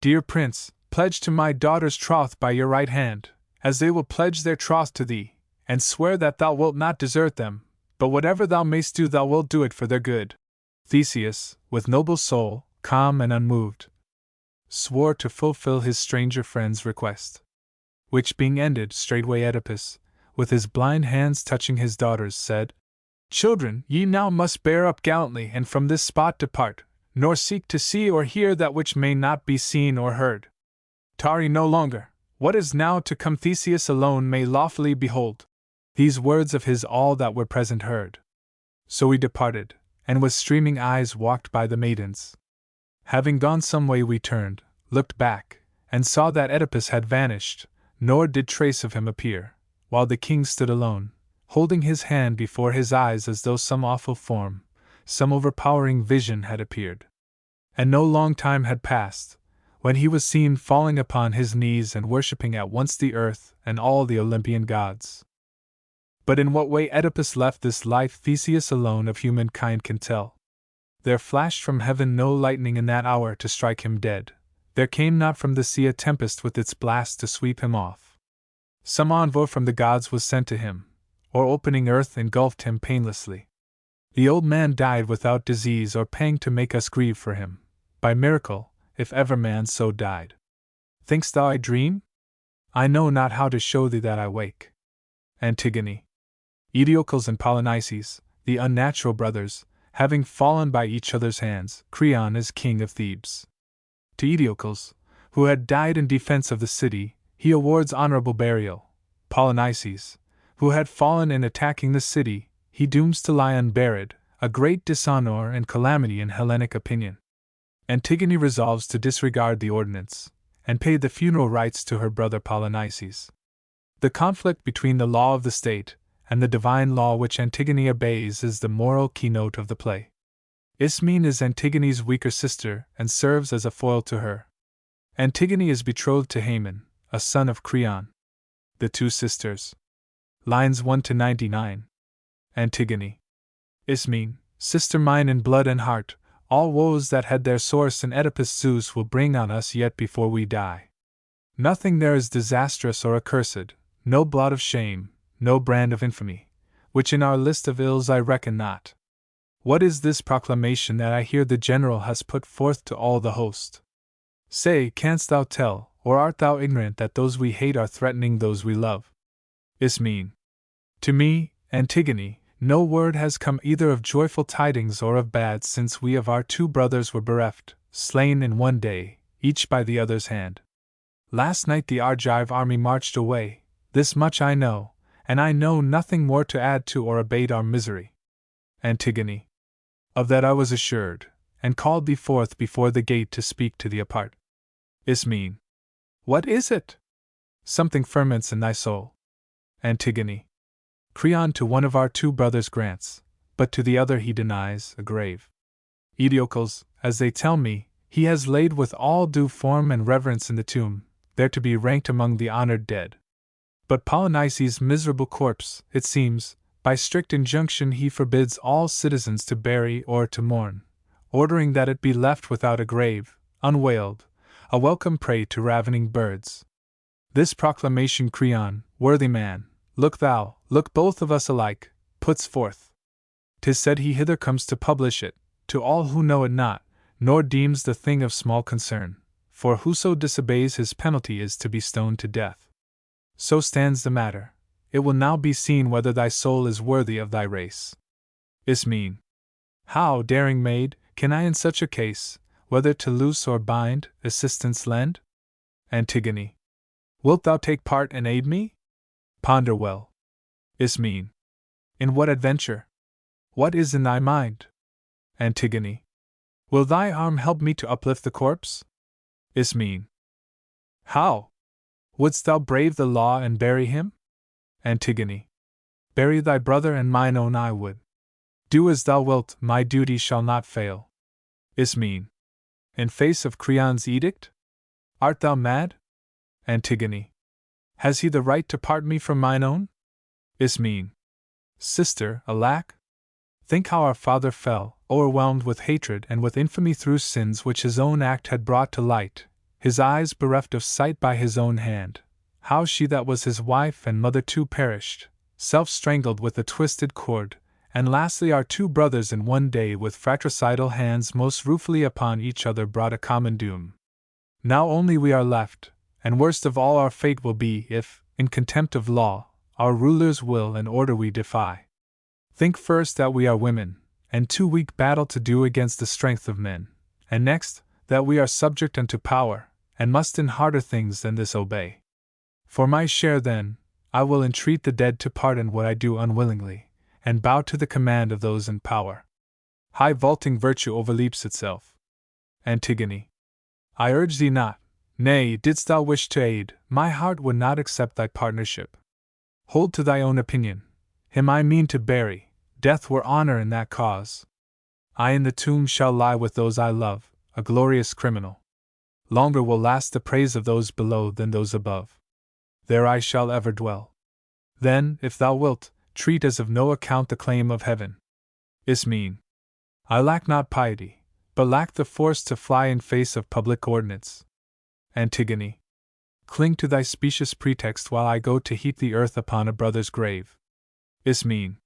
Dear prince, pledge to my daughter's troth by your right hand, as they will pledge their troth to thee, and swear that thou wilt not desert them, but whatever thou mayst do thou wilt do it for their good. Theseus, with noble soul, calm and unmoved, swore to fulfill his stranger friend's request. Which being ended, straightway Oedipus, with his blind hands touching his daughters, said, Children, ye now must bear up gallantly and from this spot depart, nor seek to see or hear that which may not be seen or heard. Tarry no longer, what is now to come Theseus alone may lawfully behold. These words of his all that were present heard. So we departed, and with streaming eyes walked by the maidens. Having gone some way we turned, looked back, and saw that Oedipus had vanished, nor did trace of him appear, while the king stood alone, holding his hand before his eyes as though some awful form, some overpowering vision had appeared. And no long time had passed, when he was seen falling upon his knees and worshipping at once the earth and all the Olympian gods. But in what way Oedipus left this life Theseus alone of humankind can tell. There flashed from heaven no lightning in that hour to strike him dead, there came not from the sea a tempest with its blast to sweep him off. Some envoy from the gods was sent to him, or opening earth engulfed him painlessly. The old man died without disease or pang to make us grieve for him, by miracle, if ever man so died. Think'st thou I dream? I know not how to show thee that I wake. Antigone. Aeschylus and Polynices, the unnatural brothers, having fallen by each other's hands, Creon is king of Thebes. To Aeschylus, who had died in defense of the city, he awards honorable burial. Polynices, who had fallen in attacking the city, he dooms to lie unburied, a great dishonor and calamity in Hellenic opinion. Antigone resolves to disregard the ordinance, and pay the funeral rites to her brother Polynices. The conflict between the law of the state and the divine law which Antigone obeys is the moral keynote of the play. Ismene is Antigone's weaker sister and serves as a foil to her. Antigone is betrothed to Haemon, a son of Creon. The two sisters. Lines 1 to 99. Antigone. Ismene, sister mine in blood and heart, all woes that had their source in Oedipus Zeus will bring on us yet before we die. Nothing there is disastrous or accursed, no blot of shame, no brand of infamy, which in our list of ills I reckon not. What is this proclamation that I hear the general has put forth to all the host? Say, canst thou tell, or art thou ignorant that those we hate are threatening those we love? Ismene. To me, Antigone, no word has come either of joyful tidings or of bad since we of our two brothers were bereft, slain in one day, each by the other's hand. Last night the Argive army marched away, this much I know, and I know nothing more to add to or abate our misery. Antigone. Of that I was assured, and called thee forth before the gate to speak to thee apart. Ismene. What is it? Something ferments in thy soul. Antigone. Creon to one of our two brothers grants, but to the other he denies, a grave. Aeschylus, as they tell me, he has laid with all due form and reverence in the tomb, there to be ranked among the honored dead. But Polynices' miserable corpse, it seems, by strict injunction he forbids all citizens to bury or to mourn, ordering that it be left without a grave, unwailed, a welcome prey to ravening birds. This proclamation Creon, worthy man, look both of us alike, puts forth. 'Tis said he hither comes to publish it, to all who know it not, nor deems the thing of small concern, for whoso disobeys his penalty is to be stoned to death. So stands the matter. It will now be seen whether thy soul is worthy of thy race. Ismene. How, daring maid, can I in such a case, whether to loose or bind, assistance lend? Antigone. Wilt thou take part and aid me? Ponder well. Ismene. In what adventure? What is in thy mind? Antigone. Will thy arm help me to uplift the corpse? Ismene. How? Wouldst thou brave the law and bury him? Antigone. Bury thy brother and mine own I would. Do as thou wilt, my duty shall not fail. Ismene. In face of Creon's edict? Art thou mad? Antigone. Has he the right to part me from mine own? Ismene. Sister, alack! Think how our father fell, o'erwhelmed with hatred and with infamy through sins which his own act had brought to light, his eyes bereft of sight by his own hand, how she that was his wife and mother too perished, self-strangled with a twisted cord, and lastly our two brothers in one day with fratricidal hands most ruefully upon each other brought a common doom. Now only we are left, and worst of all our fate will be if, in contempt of law, our rulers' will and order we defy. Think first that we are women, and too weak battle to do against the strength of men, and next, that we are subject unto power, and must in harder things than this obey. For my share then, I will entreat the dead to pardon what I do unwillingly, and bow to the command of those in power. High vaulting virtue overleaps itself. Antigone. I urge thee not, nay, didst thou wish to aid, my heart would not accept thy partnership. Hold to thy own opinion. Him I mean to bury, death were honor in that cause. I in the tomb shall lie with those I love, a glorious criminal. Longer will last the praise of those below than those above. There I shall ever dwell. Then, if thou wilt, treat as of no account the claim of heaven. Ismene. I lack not piety, but lack the force to fly in face of public ordinance. Antigone. Cling to thy specious pretext while I go to heap the earth upon a brother's grave. Ismene.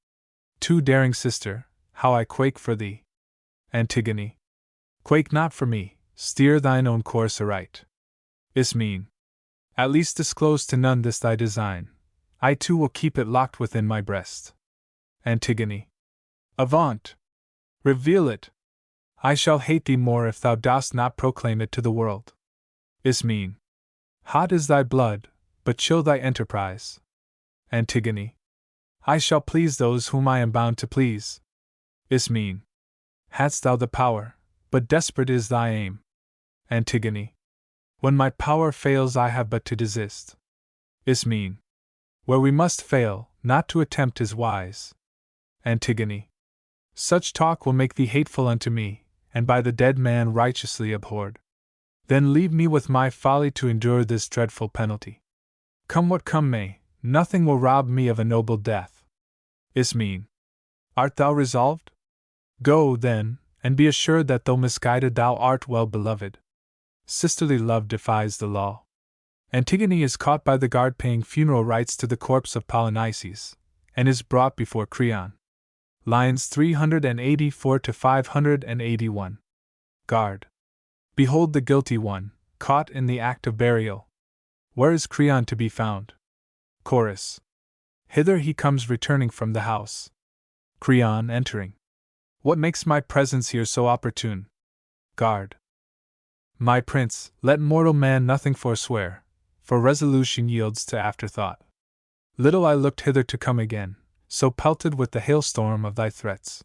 Too daring sister, how I quake for thee. Antigone. Quake not for me, steer thine own course aright. Ismene. At least disclose to none this thy design. I too will keep it locked within my breast. Antigone. Avaunt! Reveal it! I shall hate thee more if thou dost not proclaim it to the world. Ismene. Hot is thy blood, but chill thy enterprise. Antigone. I shall please those whom I am bound to please. Ismene. Hadst thou the power, but desperate is thy aim. Antigone. When my power fails I have but to desist. Ismene. Where we must fail, not to attempt is wise. Antigone. Such talk will make thee hateful unto me, and by the dead man righteously abhorred. Then leave me with my folly to endure this dreadful penalty. Come what come may, nothing will rob me of a noble death. Ismene. Art thou resolved? Go, then, and be assured that though misguided thou art well beloved. Sisterly love defies the law. Antigone is caught by the guard paying funeral rites to the corpse of Polynices, and is brought before Creon. Lines 384 to 581. Guard. Behold the guilty one, caught in the act of burial. Where is Creon to be found? Chorus. Hither he comes returning from the house. Creon entering. What makes my presence here so opportune? Guard. My prince, let mortal man nothing forswear, for resolution yields to afterthought. Little I looked hither to come again, so pelted with the hailstorm of thy threats.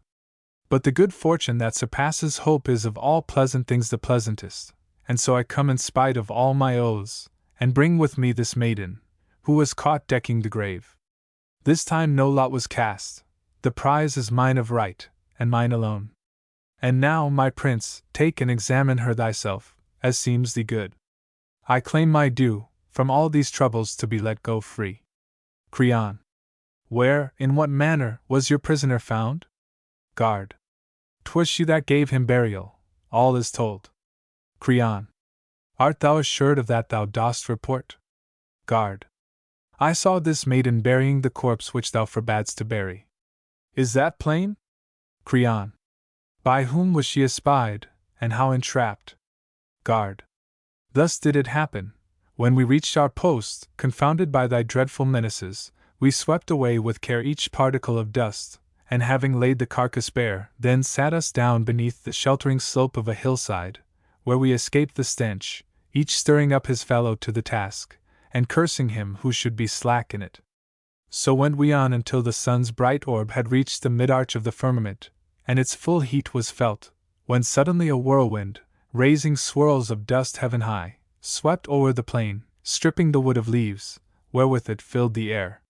But the good fortune that surpasses hope is of all pleasant things the pleasantest, and so I come in spite of all my oaths, and bring with me this maiden, who was caught decking the grave. This time no lot was cast, the prize is mine of right, and mine alone. And now, my prince, take and examine her thyself, as seems thee good. I claim my due, from all these troubles to be let go free. Creon. Where, in what manner, was your prisoner found? Guard. 'Twas she that gave him burial, all is told. Creon. Art thou assured of that thou dost report? Guard. I saw this maiden burying the corpse which thou forbadst to bury. Is that plain? Creon. By whom was she espied, and how entrapped? Guard. Thus did it happen. When we reached our post, confounded by thy dreadful menaces, we swept away with care each particle of dust, and having laid the carcass bare, then sat us down beneath the sheltering slope of a hillside, where we escaped the stench, each stirring up his fellow to the task, and cursing him who should be slack in it. So went we on until the sun's bright orb had reached the mid-arch of the firmament, and its full heat was felt, when suddenly a whirlwind, raising swirls of dust heaven high, swept o'er the plain, stripping the wood of leaves, wherewith it filled the air.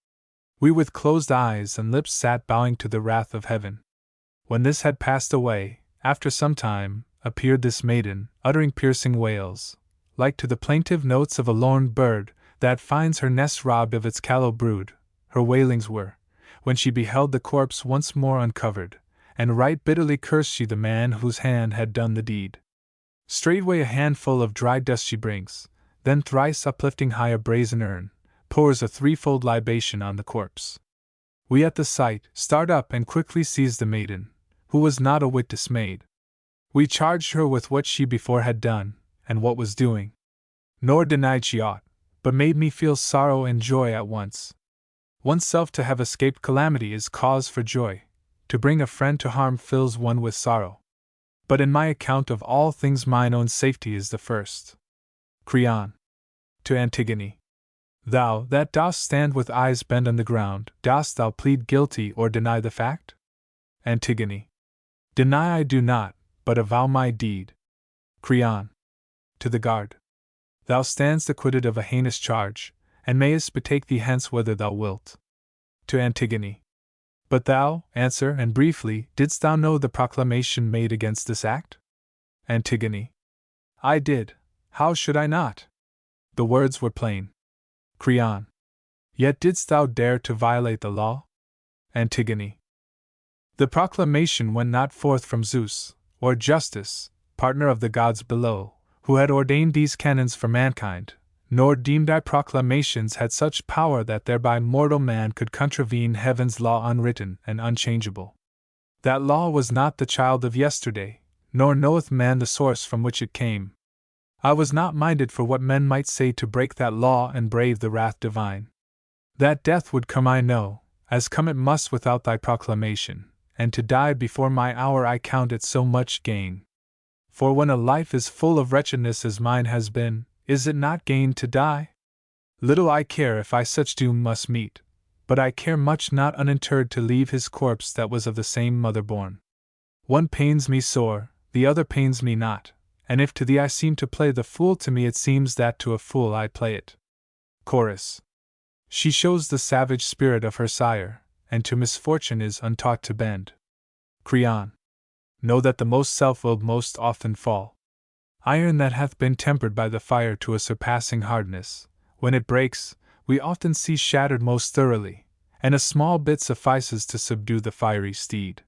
We with closed eyes and lips sat bowing to the wrath of heaven. When this had passed away, after some time, appeared this maiden, uttering piercing wails, like to the plaintive notes of a lorn bird that finds her nest robbed of its callow brood. Her wailings were, when she beheld the corpse once more uncovered, and right bitterly cursed she the man whose hand had done the deed. Straightway a handful of dry dust she brings, then thrice uplifting high a brazen urn, pours a threefold libation on the corpse. We at the sight start up and quickly seize the maiden, who was not a whit dismayed. We charged her with what she before had done, and what was doing. Nor denied she aught, but made me feel sorrow and joy at once. Oneself to have escaped calamity is cause for joy, to bring a friend to harm fills one with sorrow. But in my account of all things mine own safety is the first. Creon. To Antigone. Thou, that dost stand with eyes bent on the ground, dost thou plead guilty or deny the fact? Antigone. Deny I do not, but avow my deed. Creon. To the guard. Thou standst acquitted of a heinous charge, and mayest betake thee hence whither thou wilt. To Antigone. But thou, answer, and briefly, didst thou know the proclamation made against this act? Antigone. I did. How should I not? The words were plain. Creon. Yet didst thou dare to violate the law? Antigone. The proclamation went not forth from Zeus, or Justice, partner of the gods below, who had ordained these canons for mankind, nor deemed I proclamations had such power that thereby mortal man could contravene heaven's law unwritten and unchangeable. That law was not the child of yesterday, nor knoweth man the source from which it came. I was not minded for what men might say to break that law and brave the wrath divine. That death would come I know, as come it must without thy proclamation, and to die before my hour I count it so much gain. For when a life is full of wretchedness as mine has been, is it not gain to die? Little I care if I such doom must meet, but I care much not uninterred to leave his corpse that was of the same mother born. One pains me sore, the other pains me not, and if to thee I seem to play the fool, to me it seems that to a fool I play it. Chorus. She shows the savage spirit of her sire, and to misfortune is untaught to bend. Creon. Know that the most self-willed most often fall. Iron that hath been tempered by the fire to a surpassing hardness, when it breaks, we often see shattered most thoroughly, and a small bit suffices to subdue the fiery steed.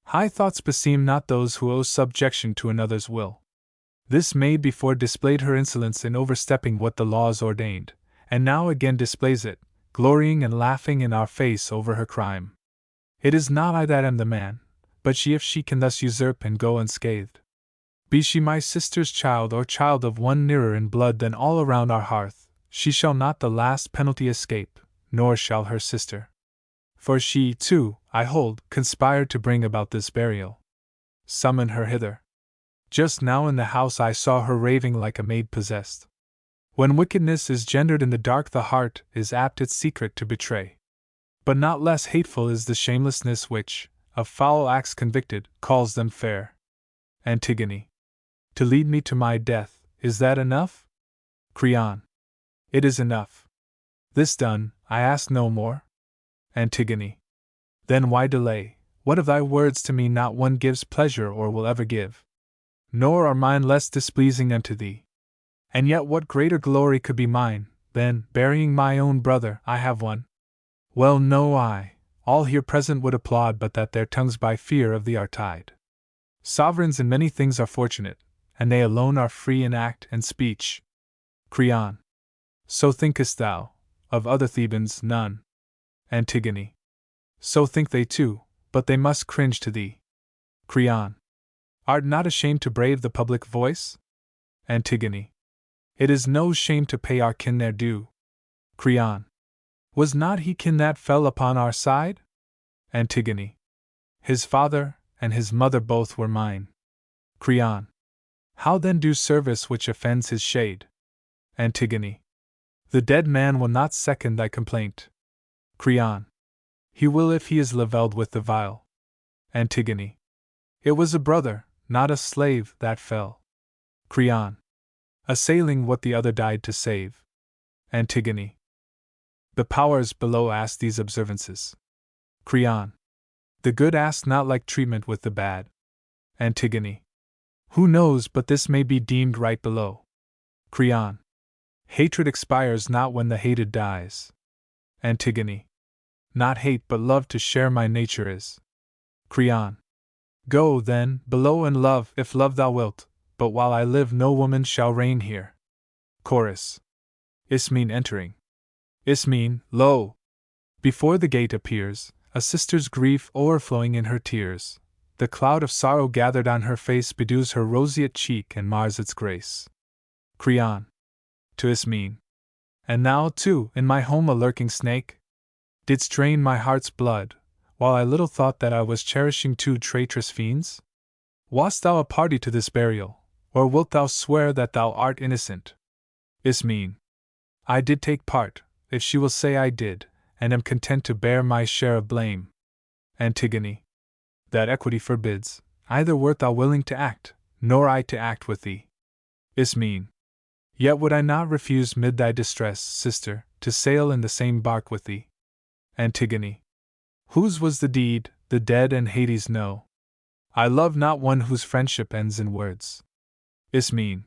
High thoughts beseem not those who owe subjection to another's will. This maid before displayed her insolence in overstepping what the laws ordained, and now again displays it, glorying and laughing in our face over her crime. It is not I that am the man, but she, if she can thus usurp and go unscathed. Be she my sister's child or child of one nearer in blood than all around our hearth, she shall not the last penalty escape, nor shall her sister. For she, too, I hold, conspired to bring about this burial. Summon her hither. Just now in the house I saw her raving like a maid possessed. When wickedness is gendered in the dark, the heart is apt its secret to betray. But not less hateful is the shamelessness which, of foul acts convicted, calls them fair. Antigone. To lead me to my death, is that enough? Creon. It is enough. This done, I ask no more. Antigone. Then why delay? What of thy words to me not one gives pleasure or will ever give? Nor are mine less displeasing unto thee. And yet what greater glory could be mine, than, burying my own brother, I have one? Well know I, all here present would applaud but that their tongues by fear of thee are tied. Sovereigns in many things are fortunate, and they alone are free in act and speech. Creon. So thinkest thou, of other Thebans none. Antigone. So think they too, but they must cringe to thee. Creon. Art not ashamed to brave the public voice? Antigone. It is no shame to pay our kin their due. Creon. Was not he kin that fell upon our side? Antigone. His father and his mother both were mine. Creon. How then do service which offends his shade? Antigone. The dead man will not second thy complaint. Creon. He will if he is levelled with the vile. Antigone. It was a brother, not a slave, that fell. Creon. Assailing what the other died to save. Antigone. The powers below ask these observances. Creon. The good ask not like treatment with the bad. Antigone. Who knows but this may be deemed right below? Creon. Hatred expires not when the hated dies. Antigone. Not hate but love to share my nature is. Creon. Go, then, below and love, if love thou wilt, but while I live no woman shall reign here. Chorus. Ismene entering. Ismene, lo! Before the gate appears, a sister's grief overflowing in her tears. The cloud of sorrow gathered on her face bedews her roseate cheek and mars its grace. Creon. To Ismene. And thou, too, in my home a lurking snake? Didst drain my heart's blood, while I little thought that I was cherishing two traitorous fiends? Wast thou a party to this burial, or wilt thou swear that thou art innocent? Ismene. I did take part, if she will say I did, and am content to bear my share of blame. Antigone. That equity forbids, either wert thou willing to act, nor I to act with thee. Ismene. Yet would I not refuse mid thy distress, sister, to sail in the same bark with thee. Antigone. Whose was the deed, the dead and Hades know. I love not one whose friendship ends in words. Ismene.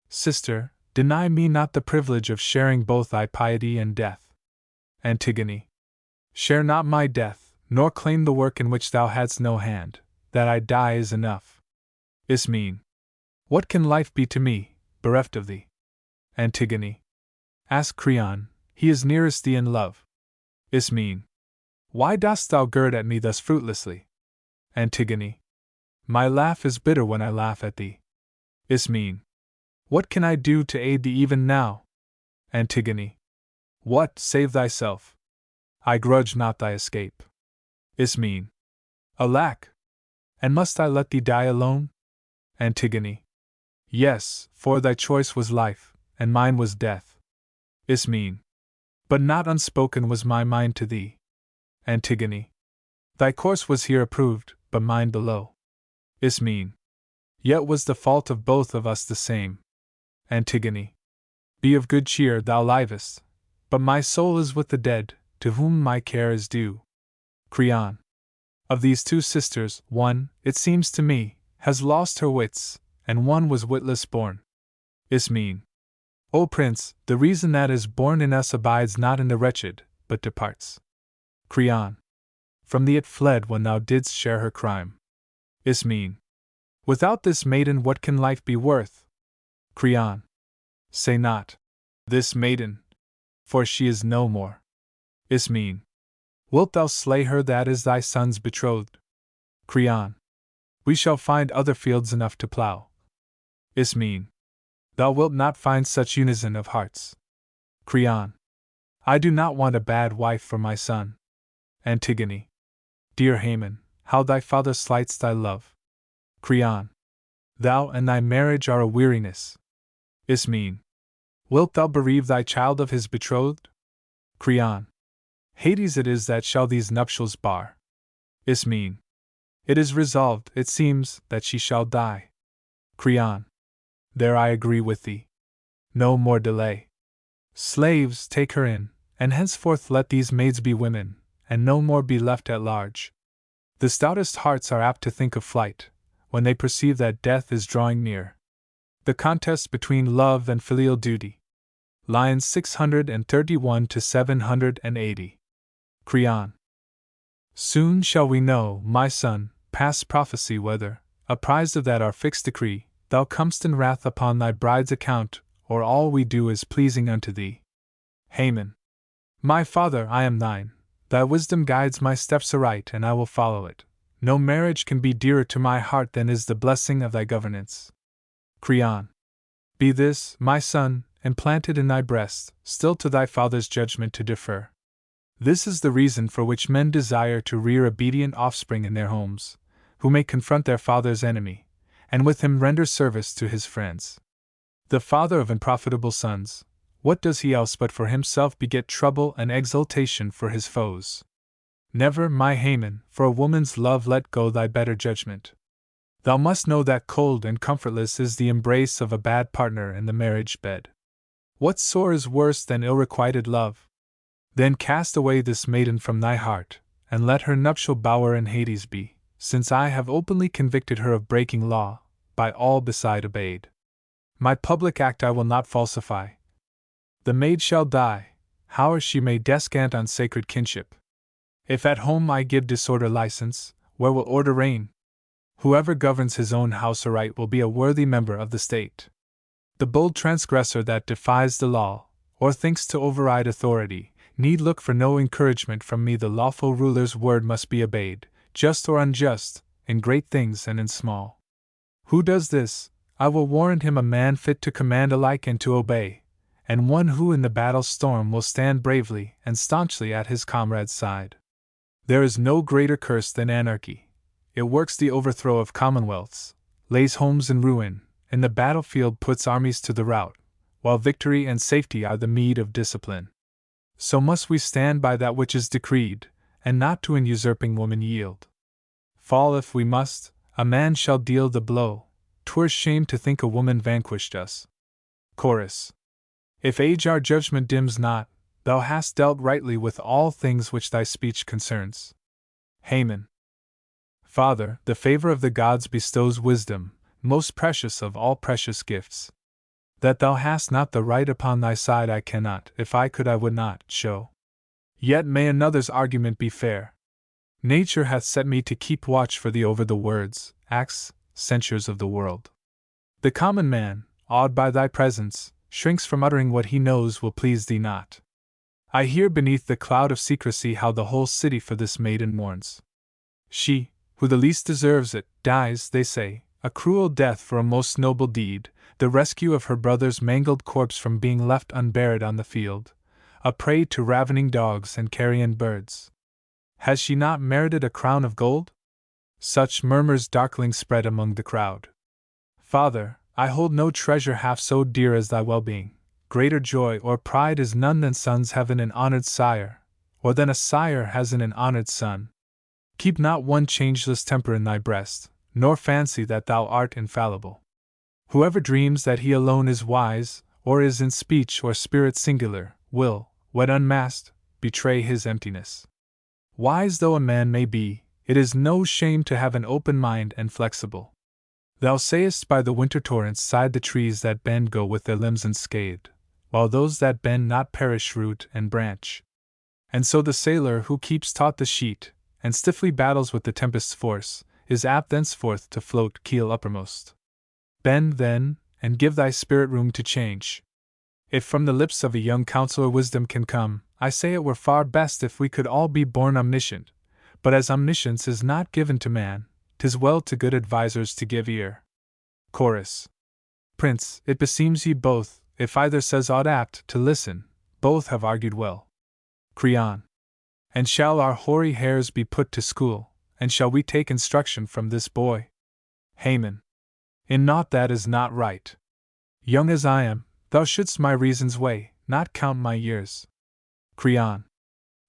Sister, deny me not the privilege of sharing both thy piety and death. Antigone. Share not my death, nor claim the work in which thou hadst no hand, that I die is enough. Ismene. What can life be to me, bereft of thee? Antigone. Ask Creon, he is nearest thee in love. Ismene. Why dost thou gird at me thus fruitlessly? Antigone. My laugh is bitter when I laugh at thee. Ismene. What can I do to aid thee even now? Antigone. What, save thyself? I grudge not thy escape. Ismene. Alack! And must I let thee die alone? Antigone. Yes, for thy choice was life, and mine was death. Ismene. But not unspoken was my mind to thee. Antigone. Thy course was here approved, but mine below. Ismene. Yet was the fault of both of us the same. Antigone. Be of good cheer, thou livest, but my soul is with the dead, to whom my care is due. Creon. Of these two sisters, one, it seems to me, has lost her wits, and one was witless born. Ismene. O Prince, the reason that is born in us abides not in the wretched, but departs. Creon. From thee it fled when thou didst share her crime. Ismene. Without this maiden what can life be worth? Creon. Say not, this maiden, for she is no more. Ismene. Wilt thou slay her that is thy son's betrothed? Creon. We shall find other fields enough to plough. Ismene. Thou wilt not find such unison of hearts. Creon. I do not want a bad wife for my son. Antigone. Dear Haman, how thy father slights thy love. Creon. Thou and thy marriage are a weariness. Ismene. Wilt thou bereave thy child of his betrothed? Creon. Hades it is that shall these nuptials bar. Ismene. It is resolved, it seems, that she shall die. Creon. There I agree with thee. No more delay. Slaves, take her in, and henceforth let these maids be women, and no more be left at large. The stoutest hearts are apt to think of flight, when they perceive that death is drawing near. The contest between love and filial duty. Lines 631 to 780. Creon. Soon shall we know, my son, past prophecy whether, apprised of that our fixed decree, thou comest in wrath upon thy bride's account, or all we do is pleasing unto thee. Haman. My father, I am thine. Thy wisdom guides my steps aright, and I will follow it. No marriage can be dearer to my heart than is the blessing of thy governance. Creon. Be this, my son, implanted in thy breast, still to thy father's judgment to defer. This is the reason for which men desire to rear obedient offspring in their homes, who may confront their father's enemy, and with him render service to his friends. The father of unprofitable sons, what does he else but for himself beget trouble and exultation for his foes? Never, my Haman, for a woman's love let go thy better judgment. Thou must know that cold and comfortless is the embrace of a bad partner in the marriage bed. What sore is worse than ill-requited love? Then cast away this maiden from thy heart, and let her nuptial bower in Hades be, since I have openly convicted her of breaking law, by all beside obeyed. My public act I will not falsify. The maid shall die, howe'er she may descant on sacred kinship. If at home I give disorder license, where will order reign? Whoever governs his own house aright will be a worthy member of the state. The bold transgressor that defies the law, or thinks to override authority, need look for no encouragement from me. The lawful ruler's word must be obeyed, just or unjust, in great things and in small. Who does this, I will warrant him a man fit to command alike and to obey, and one who in the battle's storm will stand bravely and staunchly at his comrade's side. There is no greater curse than anarchy. It works the overthrow of commonwealths, lays homes in ruin, in the battlefield puts armies to the rout, while victory and safety are the meed of discipline. So must we stand by that which is decreed, and not to an usurping woman yield. Fall if we must, a man shall deal the blow, 'twere shame to think a woman vanquished us. Chorus. If age our judgment dims not, thou hast dealt rightly with all things which thy speech concerns. Haman. Father, the favor of the gods bestows wisdom, most precious of all precious gifts. That thou hast not the right upon thy side I cannot, if I could I would not, show. Yet may another's argument be fair. Nature hath set me to keep watch for thee over the words, acts, censures of the world. The common man, awed by thy presence, shrinks from uttering what he knows will please thee not. I hear beneath the cloud of secrecy how the whole city for this maiden mourns. She, who the least deserves it, dies, they say, a cruel death for a most noble deed, the rescue of her brother's mangled corpse from being left unburied on the field, a prey to ravening dogs and carrion birds. Has she not merited a crown of gold? Such murmurs darkling spread among the crowd. Father, I hold no treasure half so dear as thy well-being. Greater joy or pride is none than sons have in an honored sire, or than a sire has in an honored son. Keep not one changeless temper in thy breast, nor fancy that thou art infallible. Whoever dreams that he alone is wise, or is in speech or spirit singular, will, when unmasked, betray his emptiness. Wise though a man may be, it is no shame to have an open mind and flexible. Thou sayest by the winter torrents side the trees that bend go with their limbs unscathed, while those that bend not perish root and branch. And so the sailor who keeps taut the sheet, and stiffly battles with the tempest's force, is apt thenceforth to float keel uppermost. Bend, then, and give thy spirit room to change. If from the lips of a young counselor wisdom can come, I say it were far best if we could all be born omniscient, but as omniscience is not given to man, 'tis well to good advisers to give ear. Chorus. Prince, it beseems ye both, if either says aught apt, to listen, both have argued well. Creon. And shall our hoary hairs be put to school, and shall we take instruction from this boy? Haman. In naught that is not right. Young as I am, thou shouldst my reasons weigh, not count my years. Creon.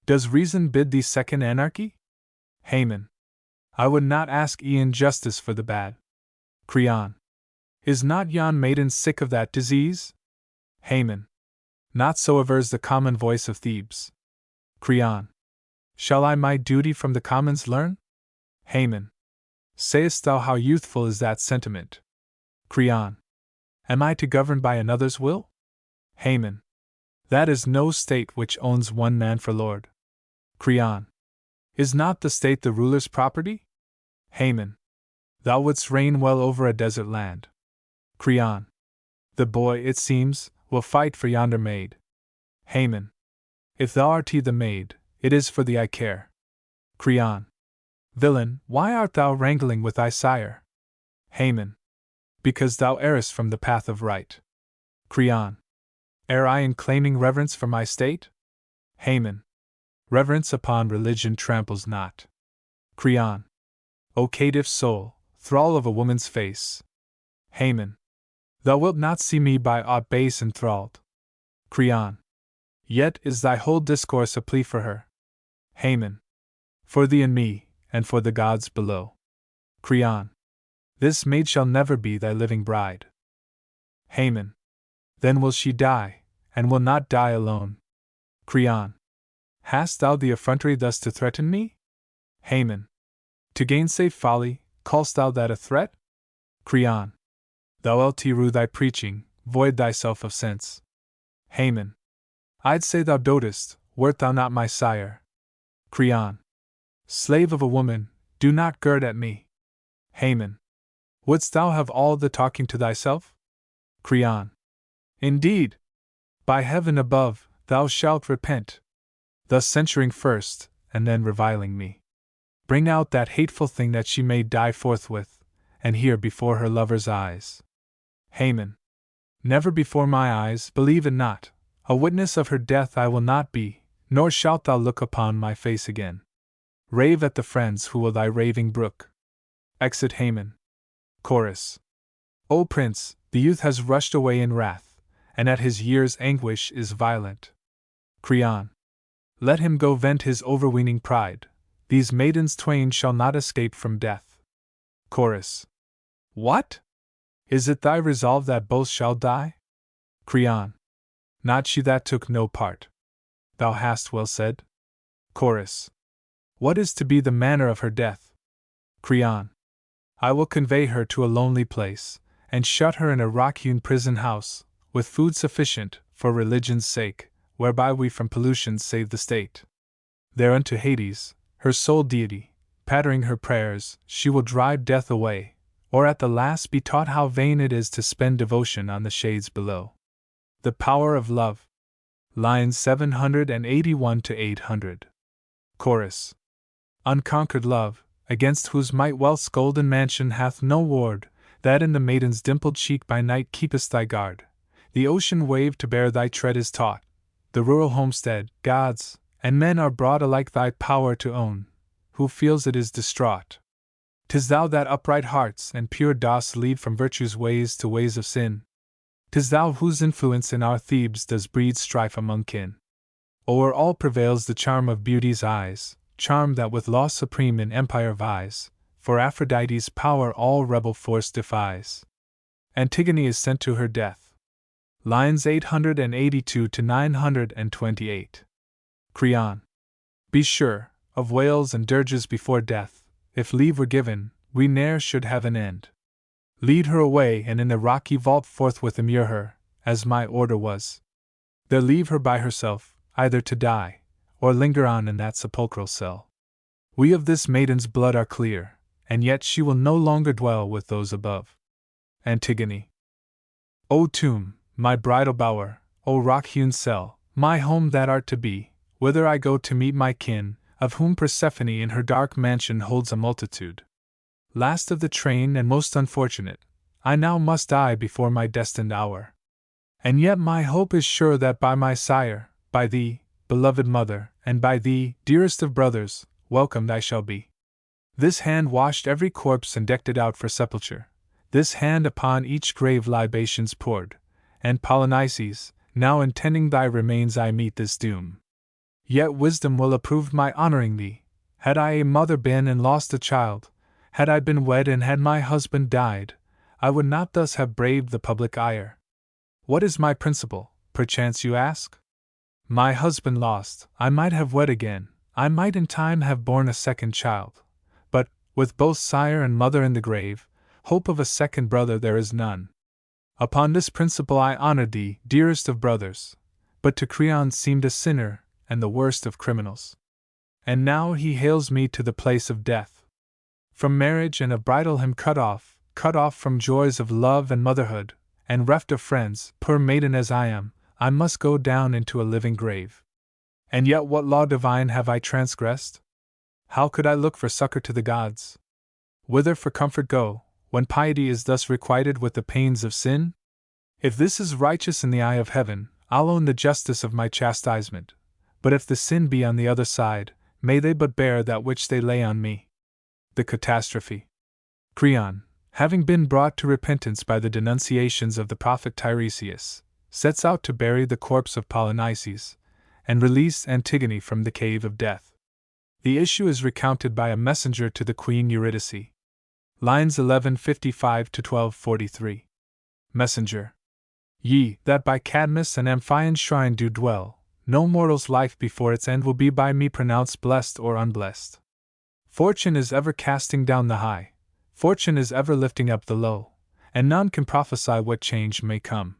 Does reason bid thee second anarchy? Haman. I would not ask e'en justice for the bad. Creon. Is not yon maiden sick of that disease? Haman. Not so avers the common voice of Thebes. Creon. Shall I my duty from the commons learn? Haman. Sayest thou how youthful is that sentiment? Creon. Am I to govern by another's will? Haman. That is no state which owns one man for lord. Creon. Is not the state the ruler's property? Haman. Thou wouldst reign well over a desert land. Creon. The boy, it seems, will fight for yonder maid. Haman. If thou art he the maid, it is for thee I care. Creon. Villain, why art thou wrangling with thy sire? Haman. Because thou errest from the path of right. Creon. Err I in claiming reverence for my state? Haman. Reverence upon religion tramples not. Creon. O caitiff soul, thrall of a woman's face. Haman. Thou wilt not see me by aught base enthralled. Creon. Yet is thy whole discourse a plea for her. Haman. For thee and me, and for the gods below. Creon. This maid shall never be thy living bride. Haman. Then will she die, and will not die alone. Creon. Hast thou the effrontery thus to threaten me? Haman. To gainsay folly, call'st thou that a threat? Creon. Thou wilt rue thy preaching, void thyself of sense. Haman. I'd say thou dotest, wert thou not my sire. Creon. Slave of a woman, do not gird at me. Haman. Wouldst thou have all the talking to thyself? Creon. Indeed! By heaven above, thou shalt repent. Thus censuring first, and then reviling me. Bring out that hateful thing that she may die forthwith, and here before her lover's eyes. Haman. Never before my eyes, believe it not. A witness of her death I will not be, nor shalt thou look upon my face again. Rave at the friends who will thy raving brook. Exit Haman. Chorus. O Prince, the youth has rushed away in wrath, and at his year's anguish is violent. Creon. Let him go vent his overweening pride. These maidens twain shall not escape from death. Chorus. What? Is it thy resolve that both shall die? Creon. Not she that took no part. Thou hast well said. Chorus. What is to be the manner of her death? Creon. I will convey her to a lonely place, and shut her in a rock-hewn prison house, with food sufficient, for religion's sake, whereby we from pollution save the state. There unto Hades, her sole deity, pattering her prayers, she will drive death away, or at the last be taught how vain it is to spend devotion on the shades below. The Power of Love. Lines 781 to 800. Chorus. Unconquered love, against whose might wealth's golden mansion hath no ward, that in the maiden's dimpled cheek by night keepest thy guard. The ocean wave to bear thy tread is taught. The rural homestead, gods and men are brought alike thy power to own. Who feels it is distraught. 'Tis thou that upright hearts and pure dost lead from virtue's ways to ways of sin. 'Tis thou whose influence in our Thebes does breed strife among kin. O'er all prevails the charm of beauty's eyes, charm that with law supreme in empire vies, for Aphrodite's power all rebel force defies. Antigone is sent to her death. Lines 882 to 928. Creon. Be sure, of wails and dirges before death, if leave were given, we ne'er should have an end. Lead her away and in the rocky vault forthwith immure her, as my order was. There leave her by herself, either to die, or linger on in that sepulchral cell. We of this maiden's blood are clear, and yet she will no longer dwell with those above. Antigone. O tomb, my bridal bower, O rock-hewn cell, my home that art to be, whither I go to meet my kin, of whom Persephone in her dark mansion holds a multitude. Last of the train and most unfortunate, I now must die before my destined hour. And yet my hope is sure that by my sire, by thee, beloved mother, and by thee, dearest of brothers, welcomed I shall be. This hand washed every corpse and decked it out for sepulture. This hand upon each grave libations poured, and Polynices, now intending thy remains I meet this doom. Yet wisdom will approve my honoring thee. Had I a mother been and lost a child, had I been wed and had my husband died, I would not thus have braved the public ire. What is my principle, perchance you ask? My husband lost, I might have wed again, I might in time have borne a second child. But, with both sire and mother in the grave, hope of a second brother there is none. Upon this principle I honored thee, dearest of brothers, but to Creon seemed a sinner, and the worst of criminals. And now he hales me to the place of death. From marriage and a bridal hymn cut off from joys of love and motherhood, and reft of friends, poor maiden as I am, I must go down into a living grave. And yet what law divine have I transgressed? How could I look for succor to the gods? Whither for comfort go, when piety is thus requited with the pains of sin? If this is righteous in the eye of heaven, I'll own the justice of my chastisement, but if the sin be on the other side, may they but bear that which they lay on me. The catastrophe. Creon, having been brought to repentance by the denunciations of the prophet Tiresias, sets out to bury the corpse of Polynices, and release Antigone from the cave of death. The issue is recounted by a messenger to the Queen Eurydice. Lines 1155 to 1243. Messenger. Ye, that by Cadmus and Amphion's shrine do dwell, no mortal's life before its end will be by me pronounced blessed or unblessed. Fortune is ever casting down the high, fortune is ever lifting up the low, and none can prophesy what change may come.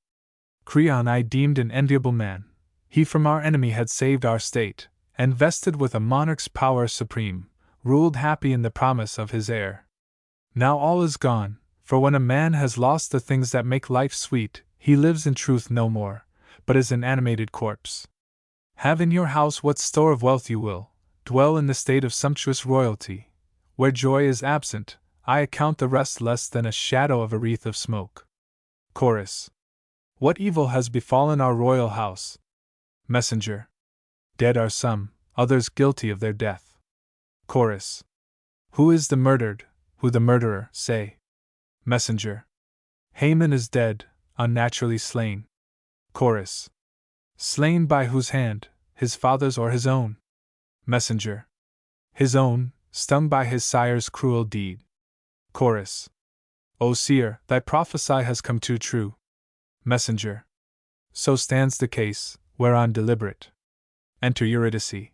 Creon I deemed an enviable man, he from our enemy had saved our state, and vested with a monarch's power supreme, ruled happy in the promise of his heir. Now all is gone, for when a man has lost the things that make life sweet, he lives in truth no more, but is an animated corpse. Have in your house what store of wealth you will, dwell in the state of sumptuous royalty. Where joy is absent, I account the rest less than a shadow of a wreath of smoke. Chorus. What evil has befallen our royal house? Messenger. Dead are some, others guilty of their death. Chorus. Who is the murdered, who the murderer, say? Messenger. Haman is dead, unnaturally slain. Chorus. Slain by whose hand, his father's or his own? Messenger. His own, stung by his sire's cruel deed. Chorus. O seer, thy prophecy has come too true. Messenger. So stands the case, whereon deliberate. Enter Eurydice.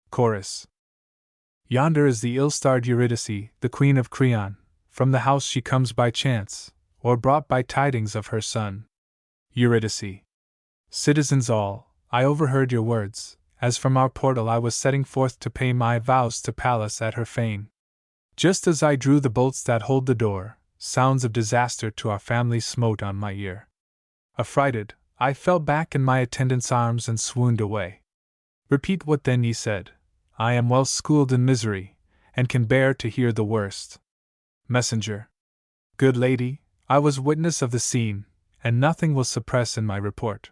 Chorus. Yonder is the ill-starred Eurydice, the queen of Creon. From the house she comes by chance, or brought by tidings of her son. Eurydice. Citizens all, I overheard your words, as from our portal I was setting forth to pay my vows to Pallas at her fane. Just as I drew the bolts that hold the door, sounds of disaster to our family smote on my ear. Affrighted, I fell back in my attendant's arms and swooned away. Repeat what then ye said. I am well schooled in misery, and can bear to hear the worst. Messenger. Good lady, I was witness of the scene, and nothing will suppress in my report.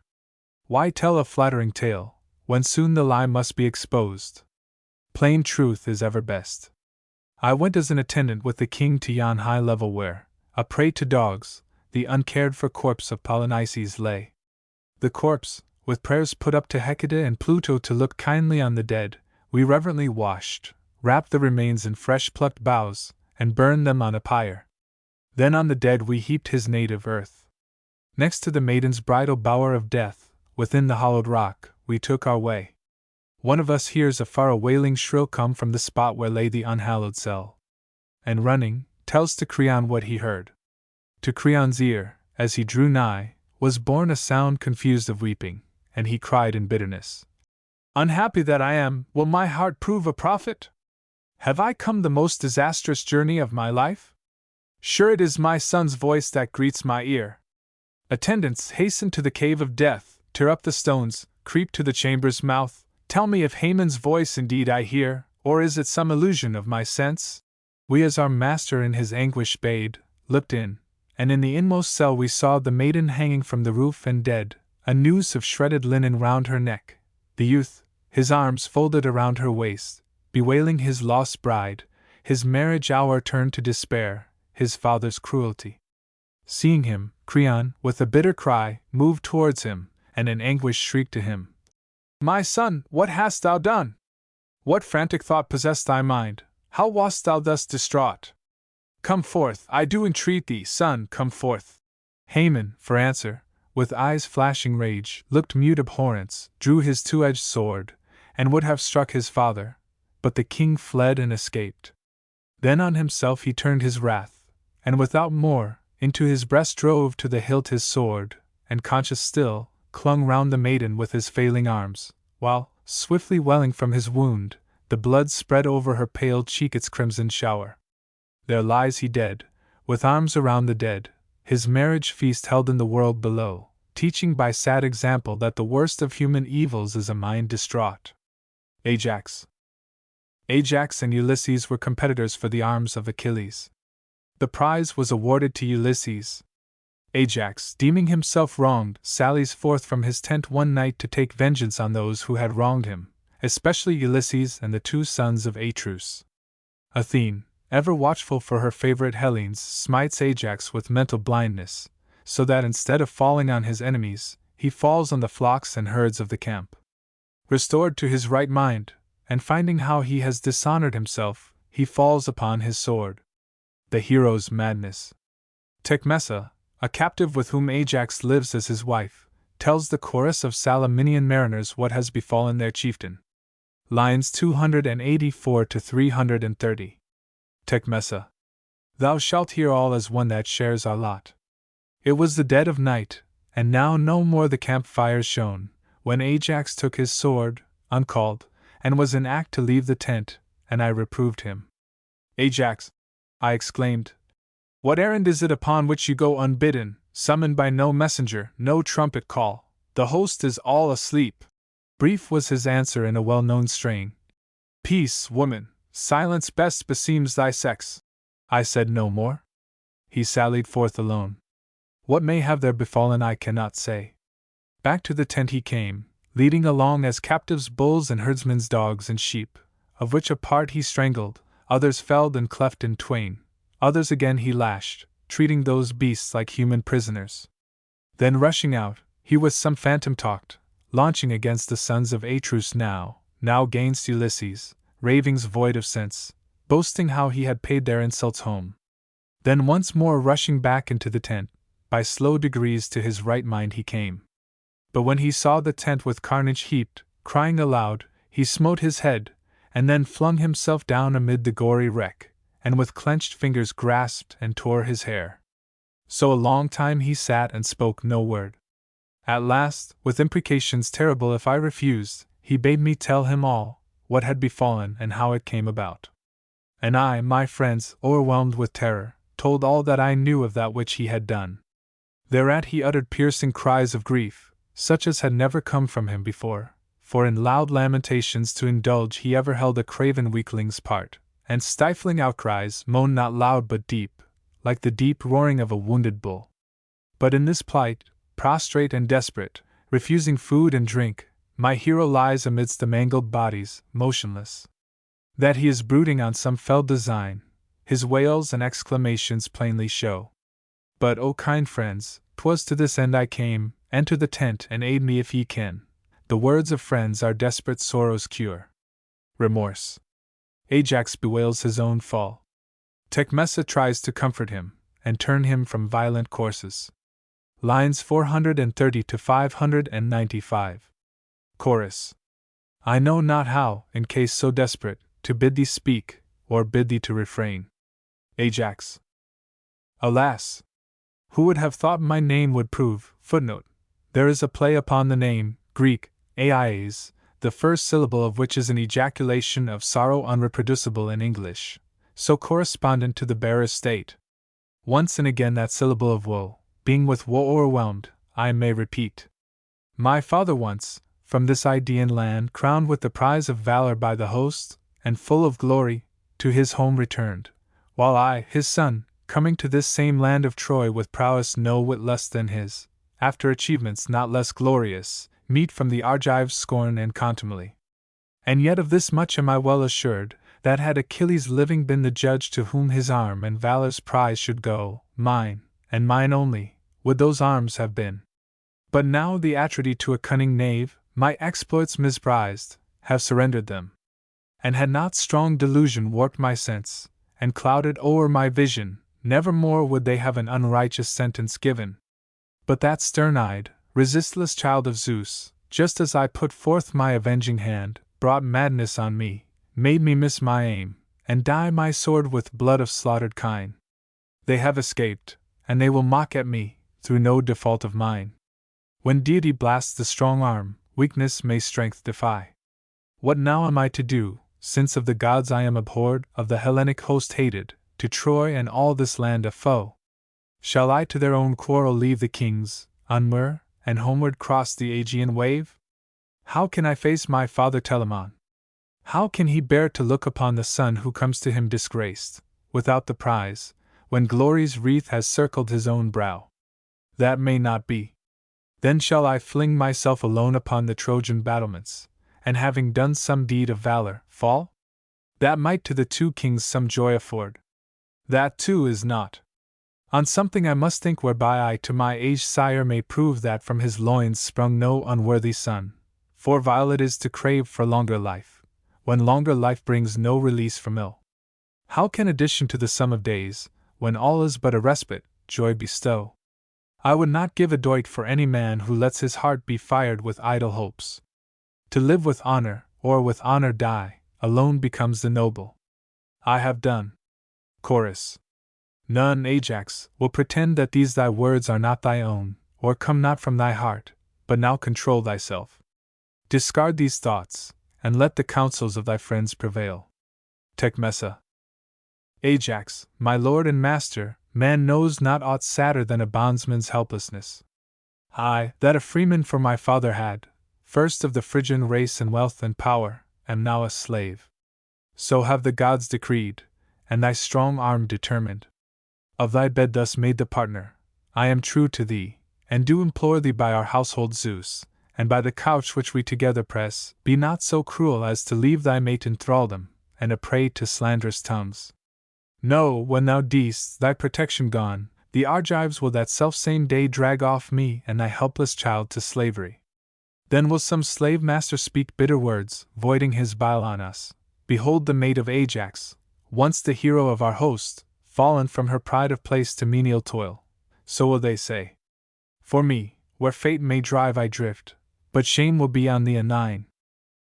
Why tell a flattering tale, when soon the lie must be exposed? Plain truth is ever best. I went as an attendant with the king to yon high level where, a prey to dogs, the uncared-for corpse of Polynices lay. The corpse, with prayers put up to Hecate and Pluto to look kindly on the dead, we reverently washed, wrapped the remains in fresh-plucked boughs, and burned them on a pyre. Then on the dead we heaped his native earth. Next to the maiden's bridal bower of death, within the hollowed rock, we took our way. One of us hears afar a wailing shrill come from the spot where lay the unhallowed cell, and running, tells to Creon what he heard. To Creon's ear, as he drew nigh, was borne a sound confused of weeping, and he cried in bitterness, Unhappy that I am, will my heart prove a prophet? Have I come the most disastrous journey of my life? Sure it is my son's voice that greets my ear. Attendants, hasten to the cave of death, tear up the stones, creep to the chamber's mouth, tell me if Haman's voice indeed I hear, or is it some illusion of my sense? We as our master in his anguish bade, looked in, and in the inmost cell we saw the maiden hanging from the roof and dead, a noose of shredded linen round her neck, the youth, his arms folded around her waist, bewailing his lost bride, his marriage hour turned to despair, his father's cruelty. Seeing him, Creon, with a bitter cry, moved towards him, and in anguish shrieked to him, My son, what hast thou done? What frantic thought possessed thy mind? How wast thou thus distraught? Come forth, I do entreat thee, son, come forth. Haman, for answer, with eyes flashing rage, looked mute abhorrence, drew his two-edged sword, and would have struck his father, but the king fled and escaped. Then on himself he turned his wrath, and without more, into his breast drove to the hilt his sword, and conscious still, clung round the maiden with his failing arms, while, swiftly welling from his wound, the blood spread over her pale cheek its crimson shower. There lies he dead, with arms around the dead, his marriage feast held in the world below, teaching by sad example that the worst of human evils is a mind distraught. Ajax. Ajax and Ulysses were competitors for the arms of Achilles. The prize was awarded to Ulysses. Ajax, deeming himself wronged, sallies forth from his tent one night to take vengeance on those who had wronged him, especially Ulysses and the two sons of Atreus. Athene, ever watchful for her favorite Hellenes, smites Ajax with mental blindness, so that instead of falling on his enemies, he falls on the flocks and herds of the camp. Restored to his right mind, and finding how he has dishonored himself, he falls upon his sword. The hero's madness. Tecmessa, a captive with whom Ajax lives as his wife, tells the chorus of Salaminian mariners what has befallen their chieftain. Lines 284 to 330. Tecmessa. Thou shalt hear all as one that shares our lot. It was the dead of night, and now no more the campfires shone, when Ajax took his sword, uncalled, and was in act to leave the tent, and I reproved him. Ajax, I exclaimed, what errand is it upon which you go unbidden, summoned by no messenger, no trumpet call? The host is all asleep. Brief was his answer in a well-known strain. Peace, woman, silence best beseems thy sex. I said no more. He sallied forth alone. What may have there befallen I cannot say. Back to the tent he came, leading along as captives bulls and herdsmen's dogs and sheep, of which a part he strangled, others felled and cleft in twain, others again he lashed, treating those beasts like human prisoners. Then rushing out, he with some phantom talked, launching against the sons of Atreus now gainst Ulysses, ravings void of sense, boasting how he had paid their insults home. Then once more rushing back into the tent, by slow degrees to his right mind he came. But when he saw the tent with carnage heaped, crying aloud, he smote his head, and then flung himself down amid the gory wreck, and with clenched fingers grasped and tore his hair. So a long time he sat and spoke no word. At last, with imprecations terrible if I refused, he bade me tell him all, what had befallen and how it came about. And I, my friends, overwhelmed with terror, told all that I knew of that which he had done. Thereat he uttered piercing cries of grief, such as had never come from him before, for in loud lamentations to indulge he ever held a craven weakling's part, and stifling outcries moaned not loud but deep, like the deep roaring of a wounded bull. But in this plight, prostrate and desperate, refusing food and drink, my hero lies amidst the mangled bodies, motionless. That he is brooding on some fell design, his wails and exclamations plainly show. But, O kind friends, 'twas to this end I came, enter the tent and aid me if ye can. The words of friends are desperate sorrow's cure. Remorse. Ajax bewails his own fall. Tecmessa tries to comfort him, and turn him from violent courses. Lines 430 to 595. Chorus. I know not how, in case so desperate, to bid thee speak, or bid thee to refrain. Ajax. Alas! Who would have thought my name would prove? Footnote. There is a play upon the name, Greek, aies, the first syllable of which is an ejaculation of sorrow unreproducible in English, so correspondent to the bearer's state. Once and again that syllable of woe, being with woe o'erwhelmed, I may repeat. My father once, from this Idaean land crowned with the prize of valor by the host, and full of glory, to his home returned, while I, his son, coming to this same land of Troy with prowess no whit less than his, after achievements not less glorious, meet from the Argives scorn and contumely. And yet of this much am I well assured, that had Achilles living been the judge to whom his arm and valor's prize should go, mine, and mine only, would those arms have been. But now the Atridae to a cunning knave, my exploits misprized, have surrendered them. And had not strong delusion warped my sense, and clouded o'er my vision, nevermore would they have an unrighteous sentence given. But that stern-eyed, resistless child of Zeus, just as I put forth my avenging hand, brought madness on me, made me miss my aim, and dye my sword with blood of slaughtered kine. They have escaped, and they will mock at me, through no default of mine. When deity blasts the strong arm, weakness may strength defy. What now am I to do, since of the gods I am abhorred, of the Hellenic host hated, to Troy and all this land a foe? Shall I to their own quarrel leave the kings, Unmer, and homeward cross the Aegean wave? How can I face my father Telamon? How can he bear to look upon the son who comes to him disgraced, without the prize, when glory's wreath has circled his own brow? That may not be. Then shall I fling myself alone upon the Trojan battlements, and having done some deed of valor, fall? That might to the two kings some joy afford. That too is not. On something I must think whereby I to my aged sire may prove that from his loins sprung no unworthy son, for vile it is to crave for longer life, when longer life brings no release from ill. How can addition to the sum of days, when all is but a respite, joy bestow? I would not give a doit for any man who lets his heart be fired with idle hopes. To live with honor, or with honor die, alone becomes the noble. I have done. Chorus. None, Ajax, will pretend that these thy words are not thy own, or come not from thy heart, but now control thyself. Discard these thoughts, and let the counsels of thy friends prevail. Tecmessa. Ajax, my lord and master, man knows not aught sadder than a bondsman's helplessness. I, that a freeman for my father had, first of the Phrygian race and wealth and power, am now a slave. So have the gods decreed, and thy strong arm determined. Of thy bed thus made the partner, I am true to thee, and do implore thee by our household Zeus, and by the couch which we together press, be not so cruel as to leave thy mate in thraldom, and a prey to slanderous tongues. No, when thou deest, thy protection gone, the Argives will that selfsame day drag off me and thy helpless child to slavery. Then will some slave master speak bitter words, voiding his bile on us. Behold the maid of Ajax, once the hero of our host, fallen from her pride of place to menial toil. So will they say. For me, where fate may drive I drift, but shame will be on thee anon.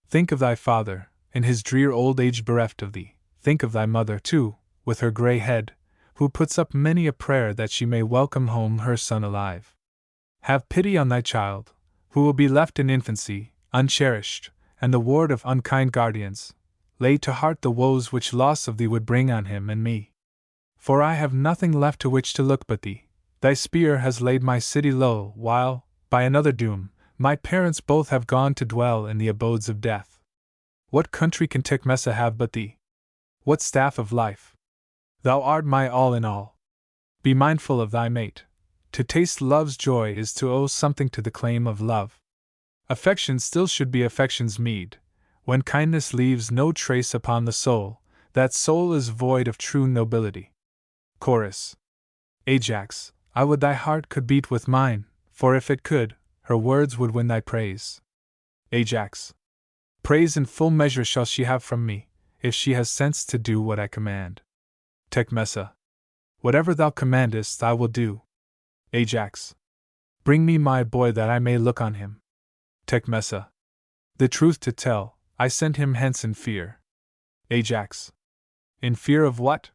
Think of thy father, in his drear old age bereft of thee. Think of thy mother, too, with her grey head, who puts up many a prayer that she may welcome home her son alive. Have pity on thy child, who will be left in infancy, uncherished, and the ward of unkind guardians. Lay to heart the woes which loss of thee would bring on him and me. For I have nothing left to which to look but thee. Thy spear has laid my city low, while, by another doom, my parents both have gone to dwell in the abodes of death. What country can Tecmessa have but thee? What staff of life? Thou art my all in all. Be mindful of thy mate. To taste love's joy is to owe something to the claim of love. Affection still should be affection's meed. When kindness leaves no trace upon the soul, that soul is void of true nobility. Chorus. Ajax, I would thy heart could beat with mine, for if it could, her words would win thy praise. Ajax. Praise in full measure shall she have from me, if she has sense to do what I command. Tecmessa. Whatever thou commandest I will do. Ajax. Bring me my boy that I may look on him. Tecmessa. The truth to tell, I sent him hence in fear. Ajax. In fear of what?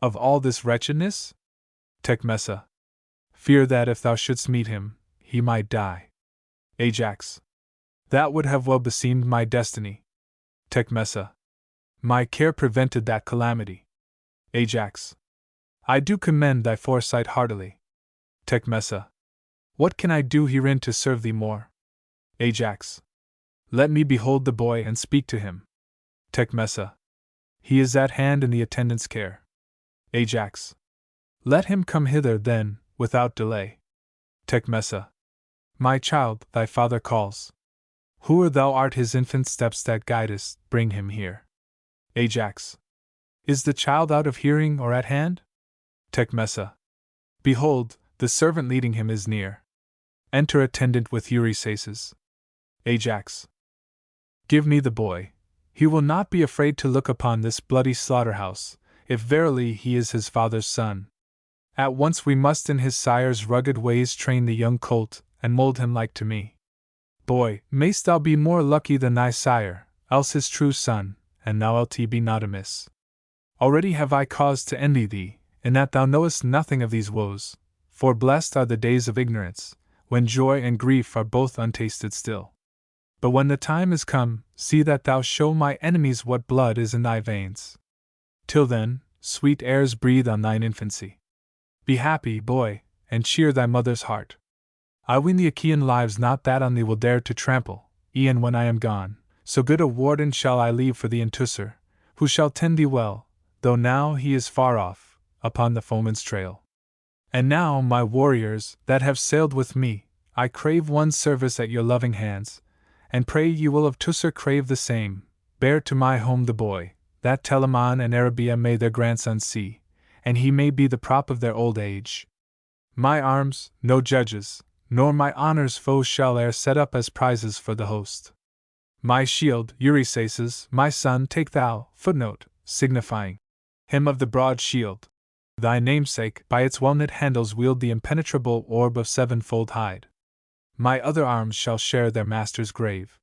Of all this wretchedness? Tecmessa. Fear that if thou shouldst meet him, he might die. Ajax. That would have well beseemed my destiny. Tecmessa. My care prevented that calamity. Ajax. I do commend thy foresight heartily. Tecmessa. What can I do herein to serve thee more? Ajax. Let me behold the boy and speak to him. Tecmessa. He is at hand in the attendant's care. Ajax. Let him come hither, then, without delay. Tecmessa. My child, thy father calls. Whoe'er thou art his infant steps that guidest, bring him here. Ajax. Is the child out of hearing or at hand? Tecmessa. Behold, the servant leading him is near. Enter attendant with Eurysaces. Ajax. Give me the boy. He will not be afraid to look upon this bloody slaughterhouse, if verily he is his father's son. At once we must in his sire's rugged ways train the young colt, and mold him like to me. Boy, mayst thou be more lucky than thy sire, else his true son, and thou lt be not amiss. Already have I cause to envy thee, in that thou knowest nothing of these woes, for blessed are the days of ignorance, when joy and grief are both untasted still. But when the time is come, see that thou show my enemies what blood is in thy veins. Till then, sweet airs breathe on thine infancy. Be happy, boy, and cheer thy mother's heart. I ween the Achaean lives not that on thee will dare to trample, e'en when I am gone, so good a warden shall I leave for thee in Teucer, who shall tend thee well, though now he is far off, upon the foeman's trail. And now, my warriors, that have sailed with me, I crave one service at your loving hands, and pray ye will of Teucer crave the same. Bear to my home the boy, that Telamon and Arabia may their grandson see, and he may be the prop of their old age. My arms, no judges, nor my honor's foes shall e'er set up as prizes for the host. My shield, Eurysaces, my son, take thou, footnote, signifying him of the broad shield. Thy namesake, by its well-knit handles wield the impenetrable orb of sevenfold hide. My other arms shall share their master's grave.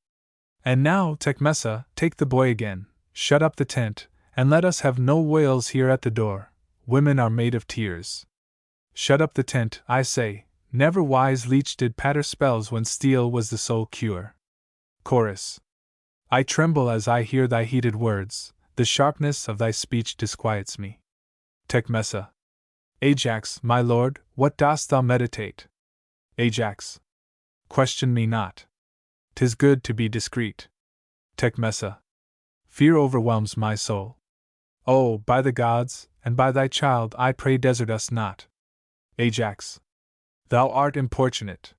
And now, Tecmessa, take the boy again, shut up the tent, and let us have no wails here at the door. Women are made of tears. Shut up the tent, I say. Never wise leech did patter spells when steel was the sole cure. Chorus. I tremble as I hear thy heated words, the sharpness of thy speech disquiets me. Tecmessa. Ajax, my lord, what dost thou meditate? Ajax. Question me not. 'Tis good to be discreet. Tecmessa. Fear overwhelms my soul. Oh, by the gods, and by thy child, I pray desert us not. Ajax. Thou art importunate.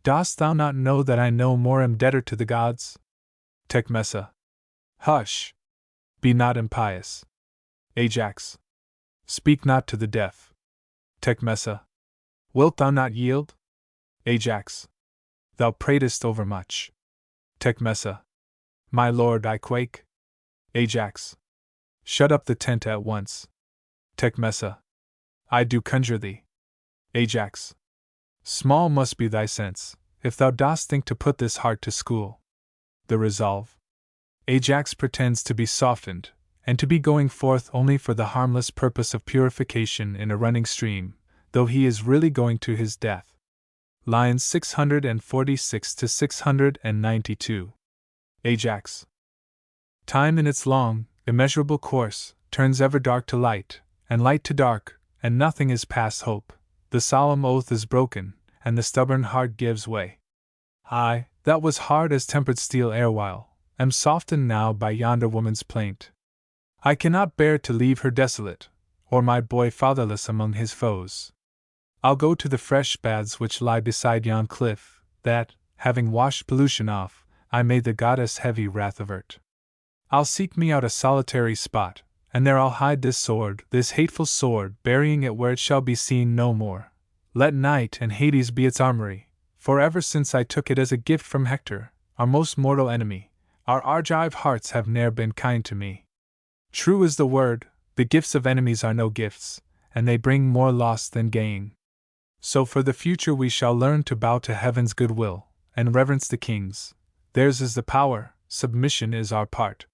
Dost thou not know that I no more am debtor to the gods? Tecmessa. Hush! Be not impious. Ajax. Speak not to the deaf. Tecmessa. Wilt thou not yield? Ajax. Thou pratest overmuch. Tecmessa. My lord, I quake. Ajax. Shut up the tent at once. Tecmessa. I do conjure thee. Ajax. Small must be thy sense, if thou dost think to put this heart to school. The resolve. Ajax pretends to be softened, and to be going forth only for the harmless purpose of purification in a running stream, though he is really going to his death. Lines 646 to 692. Ajax. Time in its long, immeasurable course, turns ever dark to light, and light to dark, and nothing is past hope. The solemn oath is broken, and the stubborn heart gives way. I, that was hard as tempered steel erewhile, am softened now by yonder woman's plaint. I cannot bear to leave her desolate, or my boy fatherless among his foes. I'll go to the fresh baths which lie beside yon cliff, that, having washed pollution off, I may the goddess' heavy wrath avert. I'll seek me out a solitary spot, and there I'll hide this sword, this hateful sword, burying it where it shall be seen no more. Let night and Hades be its armory, for ever since I took it as a gift from Hector, our most mortal enemy, our Argive hearts have ne'er been kind to me. True is the word, the gifts of enemies are no gifts, and they bring more loss than gain. So for the future we shall learn to bow to heaven's goodwill, and reverence the king's. Theirs is the power, submission is our part.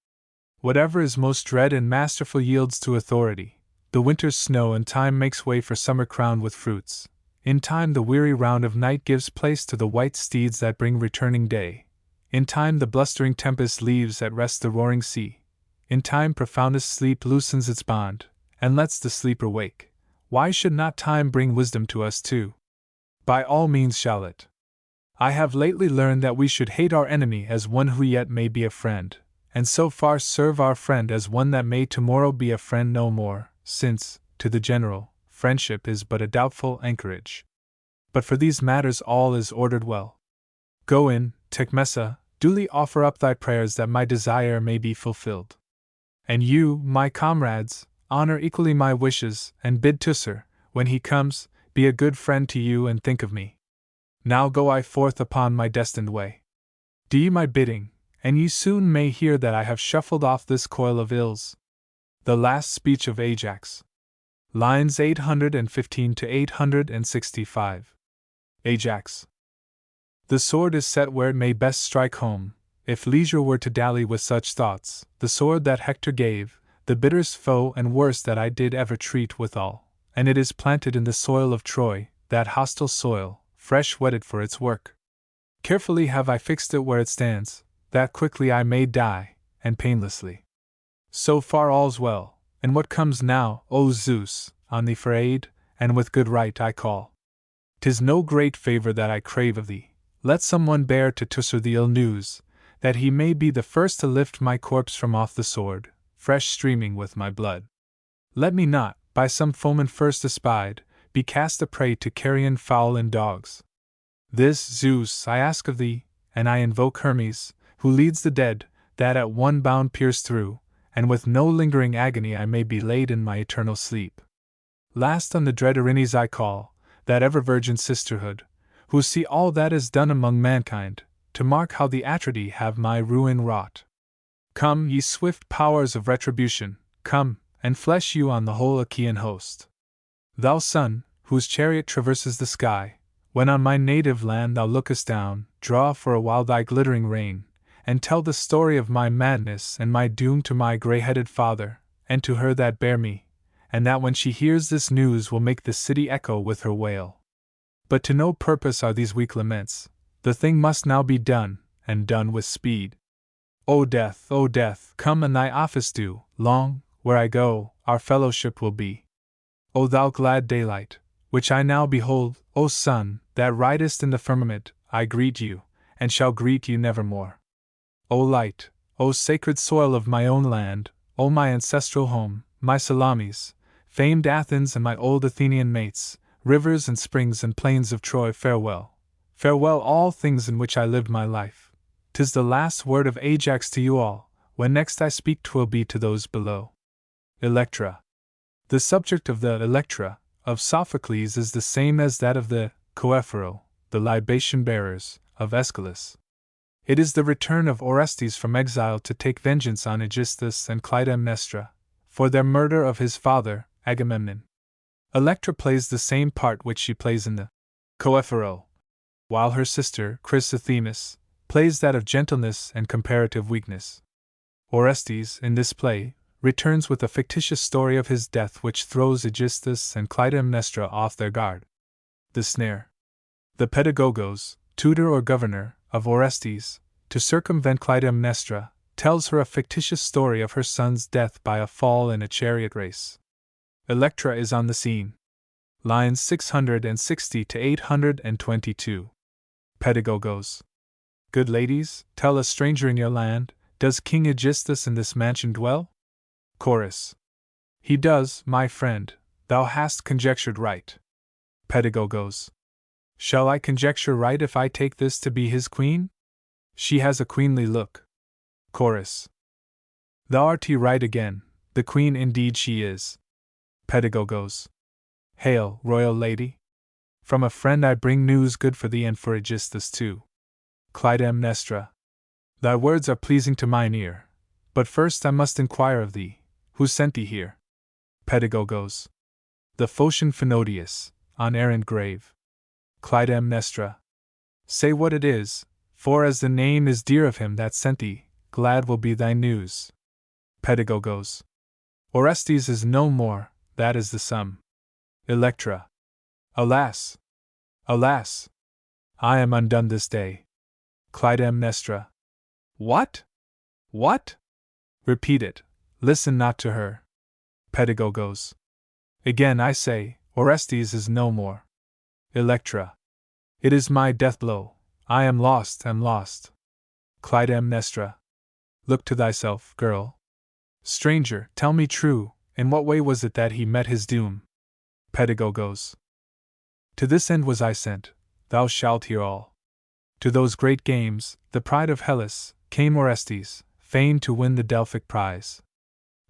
Whatever is most dread and masterful yields to authority. The winter's snow in time makes way for summer crowned with fruits. In time the weary round of night gives place to the white steeds that bring returning day. In time the blustering tempest leaves at rest the roaring sea. In time profoundest sleep loosens its bond, and lets the sleeper wake. Why should not time bring wisdom to us too? By all means shall it. I have lately learned that we should hate our enemy as one who yet may be a friend, and so far serve our friend as one that may tomorrow be a friend no more, since, to the general, friendship is but a doubtful anchorage. But for these matters all is ordered well. Go in, Tecmessa, duly offer up thy prayers that my desire may be fulfilled. And you, my comrades, honor equally my wishes, and bid Teucer, when he comes, be a good friend to you and think of me. Now go I forth upon my destined way. Do ye my bidding, and ye soon may hear that I have shuffled off this coil of ills. The last speech of Ajax. Lines 815 to 865. Ajax. The sword is set where it may best strike home, if leisure were to dally with such thoughts, the sword that Hector gave, the bitterest foe and worst that I did ever treat withal, and it is planted in the soil of Troy, that hostile soil, fresh whetted for its work. Carefully have I fixed it where it stands, that quickly I may die, and painlessly. So far all's well, And what comes now, O Zeus, on thee for aid, and with good right I call. 'Tis no great favor that I crave of thee, let some one bear to Teucer the ill news, that he may be the first to lift my corpse from off the sword, fresh streaming with my blood. Let me not, by some foeman first espied, be cast a prey to carrion fowl and dogs. This, Zeus, I ask of thee, and I invoke Hermes, who leads the dead, that at one bound pierce through, and with no lingering agony I may be laid in my eternal sleep. Last on the dread Erinyes I call, that ever-virgin sisterhood, who see all that is done among mankind, to mark how the Atridae have my ruin wrought. Come, ye swift powers of retribution, come, and flesh you on the whole Achaean host. Thou sun, whose chariot traverses the sky, when on my native land thou lookest down, draw for a while thy glittering rein, and tell the story of my madness and my doom to my grey-headed father, and to her that bare me, and that when she hears this news will make the city echo with her wail. But to no purpose are these weak laments, the thing must now be done, and done with speed. O death, come and thy office do, long, where I go, our fellowship will be. O thou glad daylight, which I now behold, O sun, that ridest in the firmament, I greet you, and shall greet you nevermore. O light, O sacred soil of my own land, O my ancestral home, my Salamis, famed Athens and my old Athenian mates, rivers and springs and plains of Troy, farewell. Farewell all things in which I lived my life. 'Tis the last word of Ajax to you all, when next I speak 'twill be to those below. Electra. The subject of the Electra of Sophocles is the same as that of the Coephoro, the libation bearers, of Aeschylus. It is the return of Orestes from exile to take vengeance on Aegisthus and Clytemnestra, for their murder of his father, Agamemnon. Electra plays the same part which she plays in the Coephoro, while her sister, Chrysothemis, plays that of gentleness and comparative weakness. Orestes, in this play, returns with a fictitious story of his death which throws Aegisthus and Clytemnestra off their guard. The snare. The pedagogos, tutor or governor, of Orestes, to circumvent Clytemnestra, tells her a fictitious story of her son's death by a fall in a chariot race. Electra is on the scene. Lines 660 to 822. Pedagogos. Good ladies, tell a stranger in your land, does King Aegisthus in this mansion dwell? Chorus. He does, my friend, thou hast conjectured right. Pedagogos. Shall I conjecture right if I take this to be his queen? She has a queenly look. Chorus. Thou art right again, the queen indeed she is. Pedagogos. Hail, royal lady! From a friend I bring news good for thee and for Aegisthus too. Clytemnestra. Thy words are pleasing to mine ear, but first I must inquire of thee, who sent thee here? Pedagogos. The Phocian Phinodius, on errand grave. Clytemnestra. Say what it is, for as the name is dear of him that sent thee, glad will be thy news. Pedagogos. Orestes is no more, that is the sum. Electra. Alas! Alas! I am undone this day. Clytemnestra. What? What? Repeat it, listen not to her. Pedagogos. Again I say, Orestes is no more. Electra. It is my death blow, I am lost, am lost. Clytemnestra. Look to thyself, girl. Stranger, tell me true, in what way was it that he met his doom? Pedagogos. To this end was I sent, thou shalt hear all. To those great games, the pride of Hellas, came Orestes, fain to win the Delphic prize.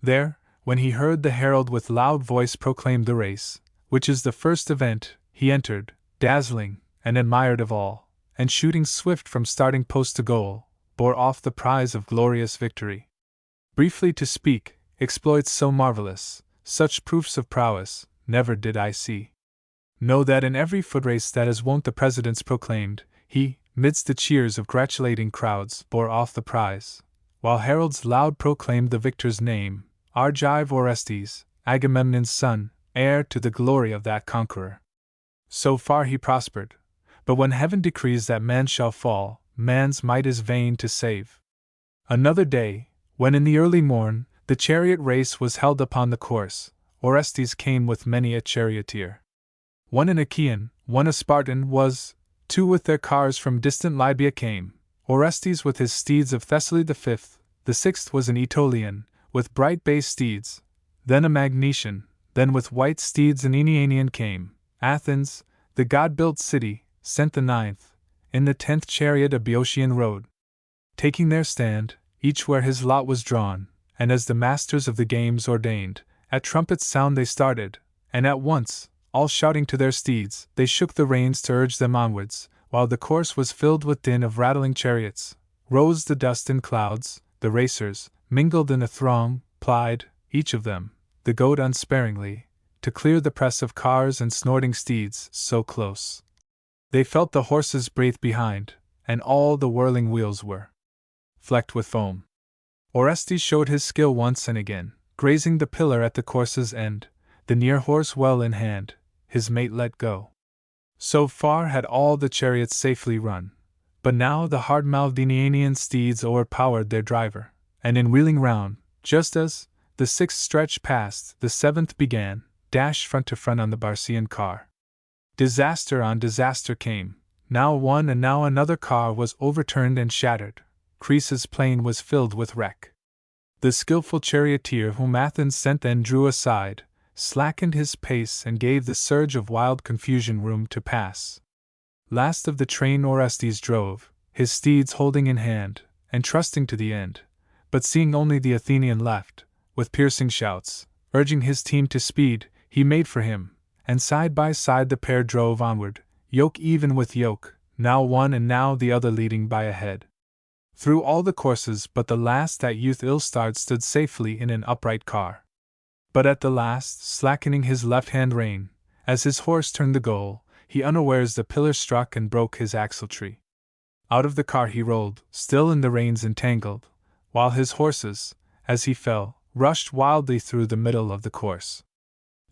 There, when he heard the herald with loud voice proclaim the race, which is the first event, he entered, dazzling, and admired of all, and shooting swift from starting post to goal, bore off the prize of glorious victory. Briefly to speak, exploits so marvelous, such proofs of prowess, never did I see. Know that in every footrace that is wont the precedence proclaimed, he, midst the cheers of gratulating crowds, bore off the prize, while heralds loud proclaimed the victor's name, Argive Orestes, Agamemnon's son, heir to the glory of that conqueror. So far he prospered, but when heaven decrees that man shall fall, man's might is vain to save. Another day, when in the early morn, The chariot race was held upon the course. Orestes came with many a charioteer. One an Achaean, one a Spartan was, two with their cars from distant Libya came, Orestes with his steeds of Thessaly the sixth was an Aetolian, with bright bay steeds, then a Magnesian, then with white steeds an Aenianian came, Athens, the god-built city, sent the ninth, in the 10th chariot a Boeotian rode. Taking their stand, each where his lot was drawn, and as the masters of the games ordained, at trumpet's sound they started, and at once, all shouting to their steeds, they shook the reins to urge them onwards, while the course was filled with din of rattling chariots. Rose the dust in clouds, the racers, mingled in a throng, plied, each of them, the goad unsparingly, to clear the press of cars and snorting steeds so close. They felt the horses breathe behind, and all the whirling wheels were flecked with foam. Orestes showed his skill once and again, grazing the pillar at the course's end, the near horse well in hand, his mate let go. So far had all the chariots safely run, but now the hard-mouthed Aenianian steeds o'erpowered their driver, and in wheeling round, just as the sixth stretch past, the seventh began, dashed front to front on the Barcian car. Disaster on disaster came, now one and now another car was overturned and shattered, Crece's plain was filled with wreck. The skillful charioteer whom Athens sent then drew aside, slackened his pace and gave the surge of wild confusion room to pass. Last of the train Orestes drove, his steeds holding in hand, and trusting to the end, but seeing only the Athenian left, with piercing shouts, urging his team to speed, he made for him, and side by side the pair drove onward, yoke even with yoke, now one and now the other leading by a head. Through all the courses but the last that youth ill-starred stood safely in an upright car. But at the last, slackening his left-hand rein, as his horse turned the goal, he unawares the pillar struck and broke his axle-tree. Out of the car he rolled, still in the reins entangled, while his horses, as he fell, rushed wildly through the middle of the course.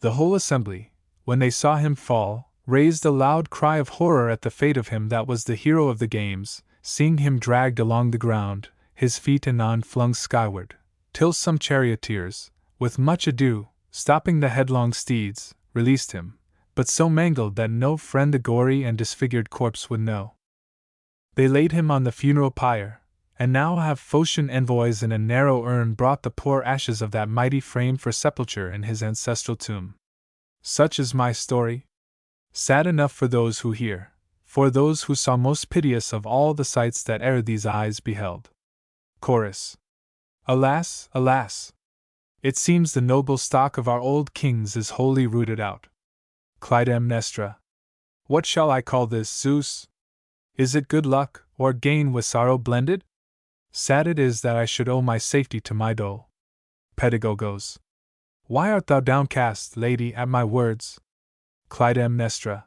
The whole assembly, when they saw him fall, raised a loud cry of horror at the fate of him that was the hero of the games, seeing him dragged along the ground, his feet anon flung skyward, till some charioteers, with much ado, stopping the headlong steeds, released him, but so mangled that no friend the gory and disfigured corpse would know. They laid him on the funeral pyre, and now have Phocian envoys in a narrow urn brought the poor ashes of that mighty frame for sepulture in his ancestral tomb. Such is my story. Sad enough for those who hear, for those who saw most piteous of all the sights that e'er these eyes beheld. Chorus. Alas, alas! It seems the noble stock of our old kings is wholly rooted out. Clytemnestra. What shall I call this, Zeus? Is it good luck, or gain with sorrow blended? Sad it is that I should owe my safety to my dole. Pedagogos. Why art thou downcast, lady, at my words? Clytemnestra.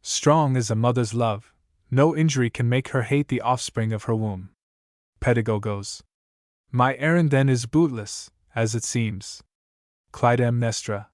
Strong is a mother's love, no injury can make her hate the offspring of her womb. Pedagogos. My errand then is bootless, as it seems. Clytemnestra.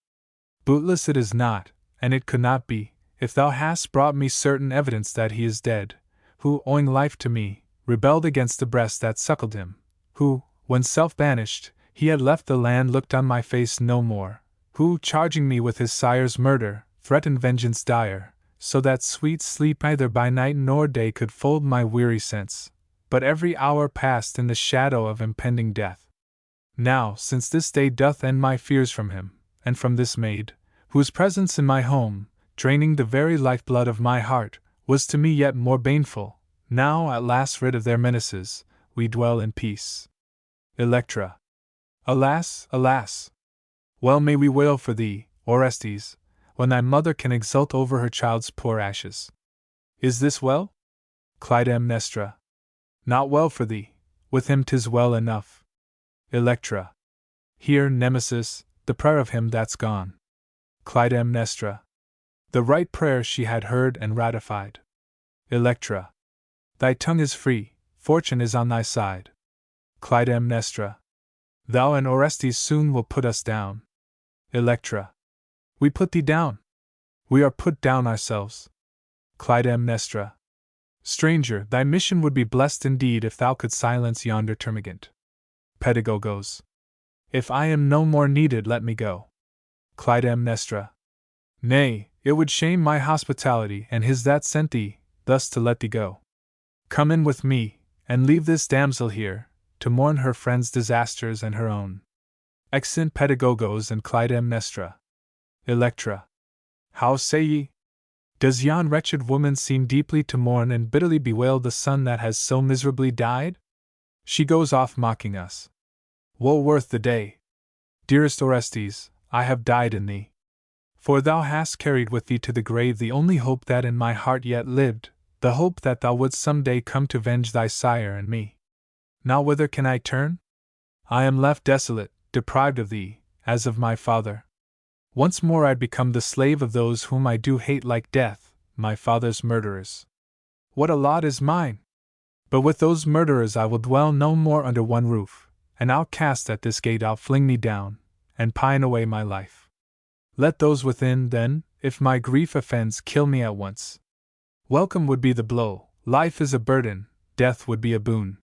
Bootless it is not, and it could not be, if thou hast brought me certain evidence that he is dead, who, owing life to me, rebelled against the breast that suckled him, who, when self-banished, he had left the land looked on my face no more, who, charging me with his sire's murder, threatened vengeance dire, so that sweet sleep neither by night nor day could fold my weary sense, but every hour passed in the shadow of impending death. Now, since this day doth end my fears from him, and from this maid, whose presence in my home, draining the very lifeblood of my heart, was to me yet more baneful, now at last rid of their menaces, we dwell in peace. Electra. Alas, alas! Well may we wail for thee, Orestes, when thy mother can exult over her child's poor ashes. Is this well? Clytemnestra. Not well for thee, with him 'tis well enough. Electra. Hear, Nemesis, the prayer of him that's gone. Clytemnestra. The right prayer she had heard and ratified. Electra. Thy tongue is free, fortune is on thy side. Clytemnestra. Thou and Orestes soon will put us down. Electra. We put thee down. We are put down ourselves. Clytemnestra. Stranger, thy mission would be blessed indeed if thou could silence yonder termagant. Pedagogos. If I am no more needed, let me go. Clytemnestra. Nay, it would shame my hospitality and his that sent thee, thus to let thee go. Come in with me, and leave this damsel here, to mourn her friend's disasters and her own. Exeunt Pedagogos and Clytemnestra. Electra. How say ye? Does yon wretched woman seem deeply to mourn and bitterly bewail the son that has so miserably died? She goes off mocking us. Woe worth the day! Dearest Orestes, I have died in thee. For thou hast carried with thee to the grave the only hope that in my heart yet lived, the hope that thou wouldst some day come to venge thy sire and me. Now whither can I turn? I am left desolate, deprived of thee, as of my father. Once more I'd become the slave of those whom I do hate like death, my father's murderers. What a lot is mine! But with those murderers I will dwell no more under one roof, an outcast at this gate I'll fling me down, and pine away my life. Let those within, then, if my grief offends, kill me at once. Welcome would be the blow, life is a burden, death would be a boon.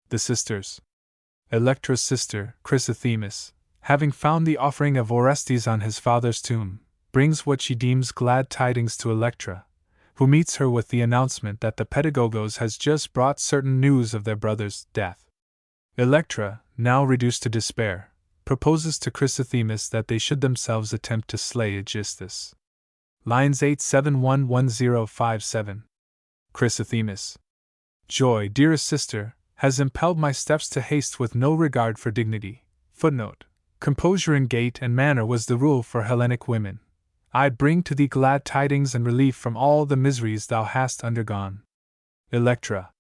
The sisters. Electra's sister, Chrysothemis, having found the offering of Orestes on his father's tomb, brings what she deems glad tidings to Electra, who meets her with the announcement that the Pedagogos has just brought certain news of their brother's death. Electra, now reduced to despair, proposes to Chrysothemis that they should themselves attempt to slay Aegisthus. Lines 8711057. Chrysothemis. Joy, dearest sister, has impelled my steps to haste with no regard for dignity. Footnote. Composure in gait and manner was the rule for Hellenic women. I bring to thee glad tidings and relief from all the miseries thou hast undergone. Electra.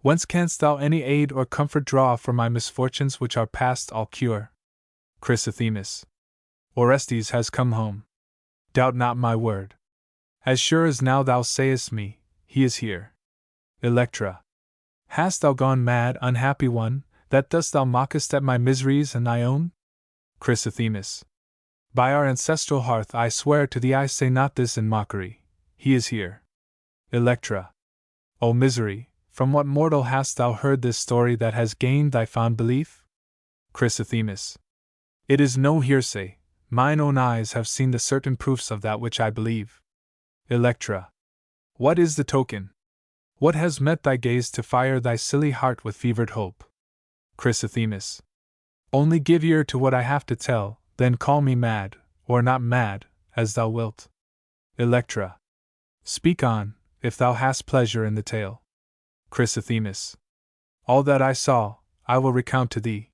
Whence canst thou any aid or comfort draw for my misfortunes which are past all cure? Chrysothemis. Orestes has come home. Doubt not my word. As sure as now thou sayest me, he is here. Electra. Hast thou gone mad, unhappy one, that thus thou mockest at my miseries and thy own? Chrysothemis. By our ancestral hearth I swear to thee I say not this in mockery, he is here. Electra. O misery, from what mortal hast thou heard this story that has gained thy fond belief? Chrysothemis. It is no hearsay, mine own eyes have seen the certain proofs of that which I believe. Electra. What is the token? What has met thy gaze to fire thy silly heart with fevered hope? Chrysothemis. Only give ear to what I have to tell, then call me mad, or not mad, as thou wilt. Electra. Speak on, if thou hast pleasure in the tale. Chrysothemis. All that I saw, I will recount to thee.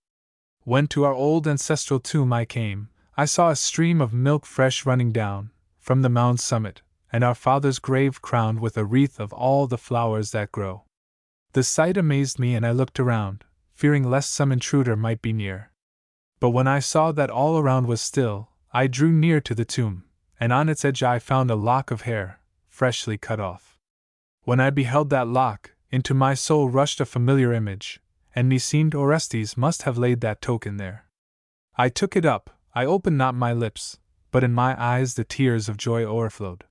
When to our old ancestral tomb I came, I saw a stream of milk fresh running down, from the mound's summit, and our father's grave crowned with a wreath of all the flowers that grow. The sight amazed me and I looked around, fearing lest some intruder might be near. But when I saw that all around was still, I drew near to the tomb, and on its edge I found a lock of hair, freshly cut off. When I beheld that lock, into my soul rushed a familiar image, and meseemed Orestes must have laid that token there. I took it up, I opened not my lips, but in my eyes the tears of joy o'erflowed.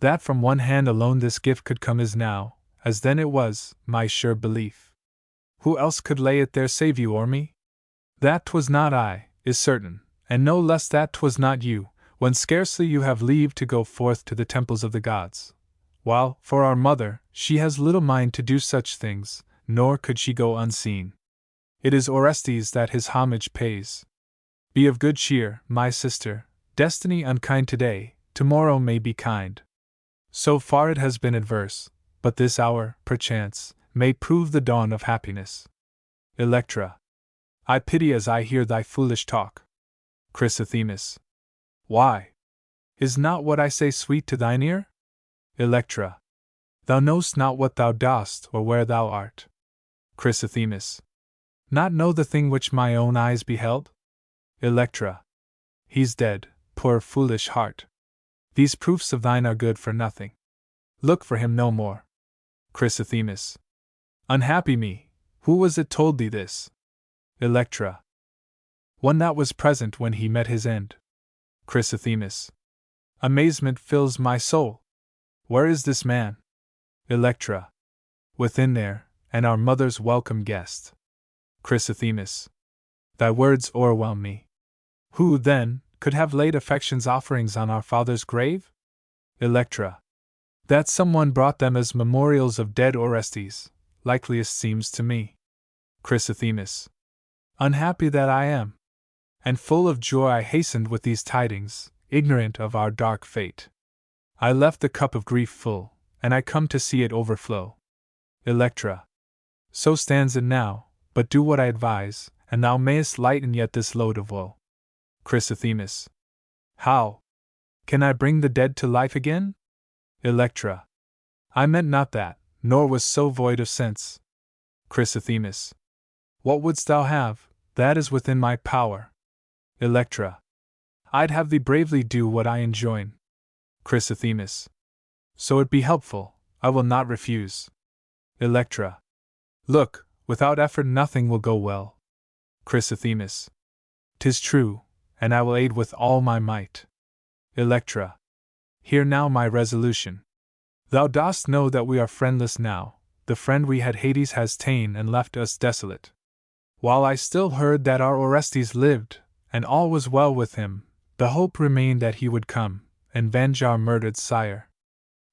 That from one hand alone this gift could come is now, as then it was, my sure belief. Who else could lay it there save you or me? That 'twas not I, is certain, and no less that 'twas not you, when scarcely you have leave to go forth to the temples of the gods. While, for our mother, she has little mind to do such things, nor could she go unseen. It is Orestes that his homage pays. Be of good cheer, my sister, destiny unkind today, tomorrow may be kind. So far it has been adverse, but this hour, perchance, may prove the dawn of happiness. Electra. I pity as I hear thy foolish talk. Chrysothemis. Why? Is not what I say sweet to thine ear? Electra. Thou know'st not what thou dost or where thou art. Chrysothemis. Not know the thing which my own eyes beheld? Electra. He's dead, poor foolish heart. These proofs of thine are good for nothing. Look for him no more. Chrysothemis. Unhappy me, who was it told thee this? Electra. One that was present when he met his end. Chrysothemis. Amazement fills my soul. Where is this man? Electra. Within there, and our mother's welcome guest. Chrysothemis. Thy words o'erwhelm me. Who, then, could have laid affection's offerings on our father's grave? Electra. That someone brought them as memorials of dead Orestes, likeliest seems to me. Chrysothemis. Unhappy that I am! And full of joy I hastened with these tidings, ignorant of our dark fate. I left the cup of grief full, and I come to see it overflow. Electra. So stands it now, but do what I advise, and thou mayest lighten yet this load of woe. Chrysothemis. How? Can I bring the dead to life again? Electra. I meant not that, nor was so void of sense. Chrysothemis. What wouldst thou have? That is within my power. Electra. I'd have thee bravely do what I enjoin. Chrysothemis. So it be helpful, I will not refuse. Electra. Look, without effort nothing will go well. Chrysothemis. 'Tis true, and I will aid with all my might. Electra. Hear now my resolution. Thou dost know that we are friendless now, the friend we had Hades has ta'en and left us desolate. While I still heard that our Orestes lived, and all was well with him, the hope remained that he would come, and venge our murdered sire.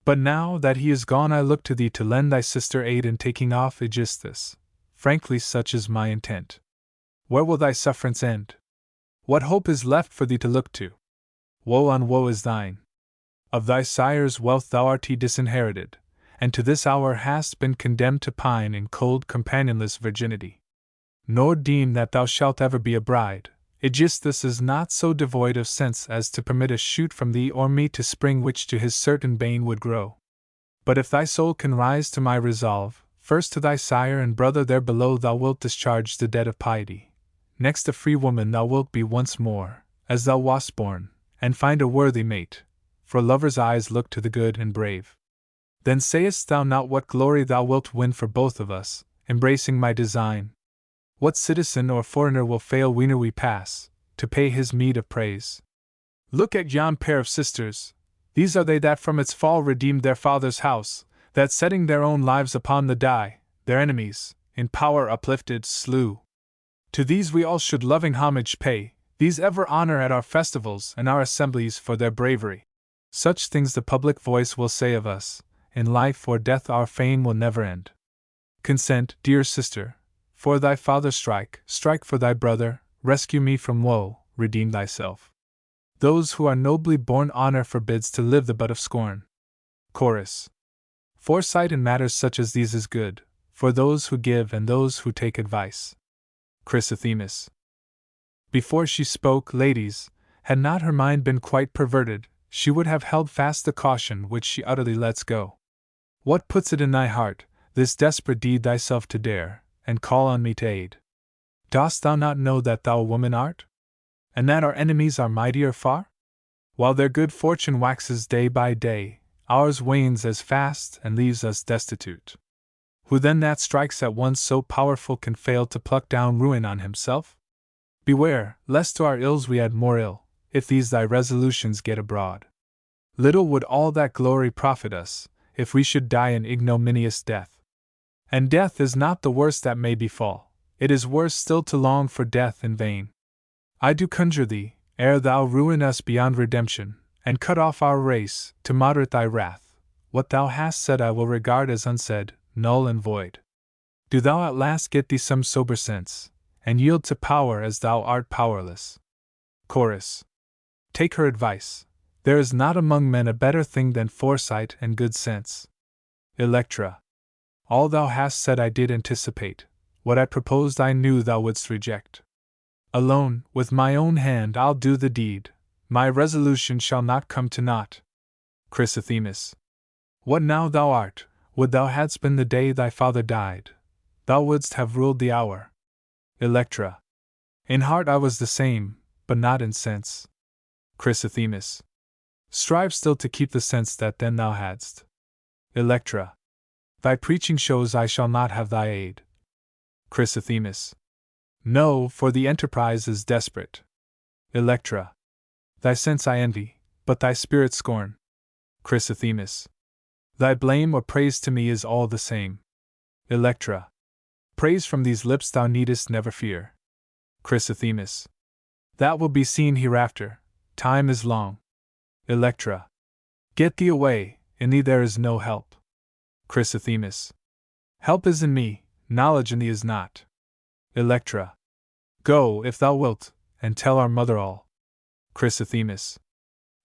But now that he is gone I look to thee to lend thy sister aid in taking off Aegisthus. Frankly such is my intent. Where will thy sufferance end? What hope is left for thee to look to? Woe on woe is thine. Of thy sire's wealth thou art disinherited, and to this hour hast been condemned to pine in cold companionless virginity. Nor deem that thou shalt ever be a bride. Aegisthus is not so devoid of sense as to permit a shoot from thee or me to spring which to his certain bane would grow. But if thy soul can rise to my resolve, first to thy sire and brother there below thou wilt discharge the debt of piety. Next a free woman thou wilt be once more, as thou wast born, and find a worthy mate, for lovers' eyes look to the good and brave. Then sayest thou not what glory thou wilt win for both of us, embracing my design? What citizen or foreigner will fail whene'er we pass, to pay his meed of praise? Look at yon pair of sisters, these are they that from its fall redeemed their father's house, that setting their own lives upon the die, their enemies, in power uplifted, slew. To these we all should loving homage pay, these ever honor at our festivals and our assemblies for their bravery. Such things the public voice will say of us, in life or death our fame will never end. Consent, dear sister, for thy father strike for thy brother, rescue me from woe, redeem thyself. Those who are nobly born honor forbids to live the butt of scorn. Chorus. Foresight in matters such as these is good, for those who give and those who take advice. Chrysothemis. Before she spoke, ladies, had not her mind been quite perverted, she would have held fast the caution which she utterly lets go. What puts it in thy heart, this desperate deed thyself to dare, and call on me to aid? Dost thou not know that thou a woman art? And that our enemies are mightier far? While their good fortune waxes day by day, ours wanes as fast and leaves us destitute. Who then that strikes at once so powerful can fail to pluck down ruin on himself? Beware, lest to our ills we add more ill, if these thy resolutions get abroad. Little would all that glory profit us, if we should die an ignominious death. And death is not the worst that may befall, it is worse still to long for death in vain. I do conjure thee, ere thou ruin us beyond redemption, and cut off our race, to moderate thy wrath, what thou hast said I will regard as unsaid, null and void. Do thou at last get thee some sober sense, and yield to power as thou art powerless. Chorus. Take her advice. There is not among men a better thing than foresight and good sense. Electra. All thou hast said I did anticipate, what I proposed I knew thou wouldst reject. Alone, with my own hand I'll do the deed, my resolution shall not come to naught. Chrysothemis. What now thou art, would thou hadst been the day thy father died, thou wouldst have ruled the hour. Electra. In heart I was the same, but not in sense. Chrysothemis. Strive still to keep the sense that then thou hadst. Electra. Thy preaching shows I shall not have thy aid. Chrysothemis. No, for the enterprise is desperate. Electra. Thy sense I envy, but thy spirit scorn. Chrysothemis. Thy blame or praise to me is all the same. Electra. Praise from these lips thou needest never fear. Chrysothemis. That will be seen hereafter. Time is long. Electra. Get thee away, in thee there is no help. Chrysothemis. Help is in me, knowledge in thee is not. Electra. Go, if thou wilt, and tell our mother all. Chrysothemis.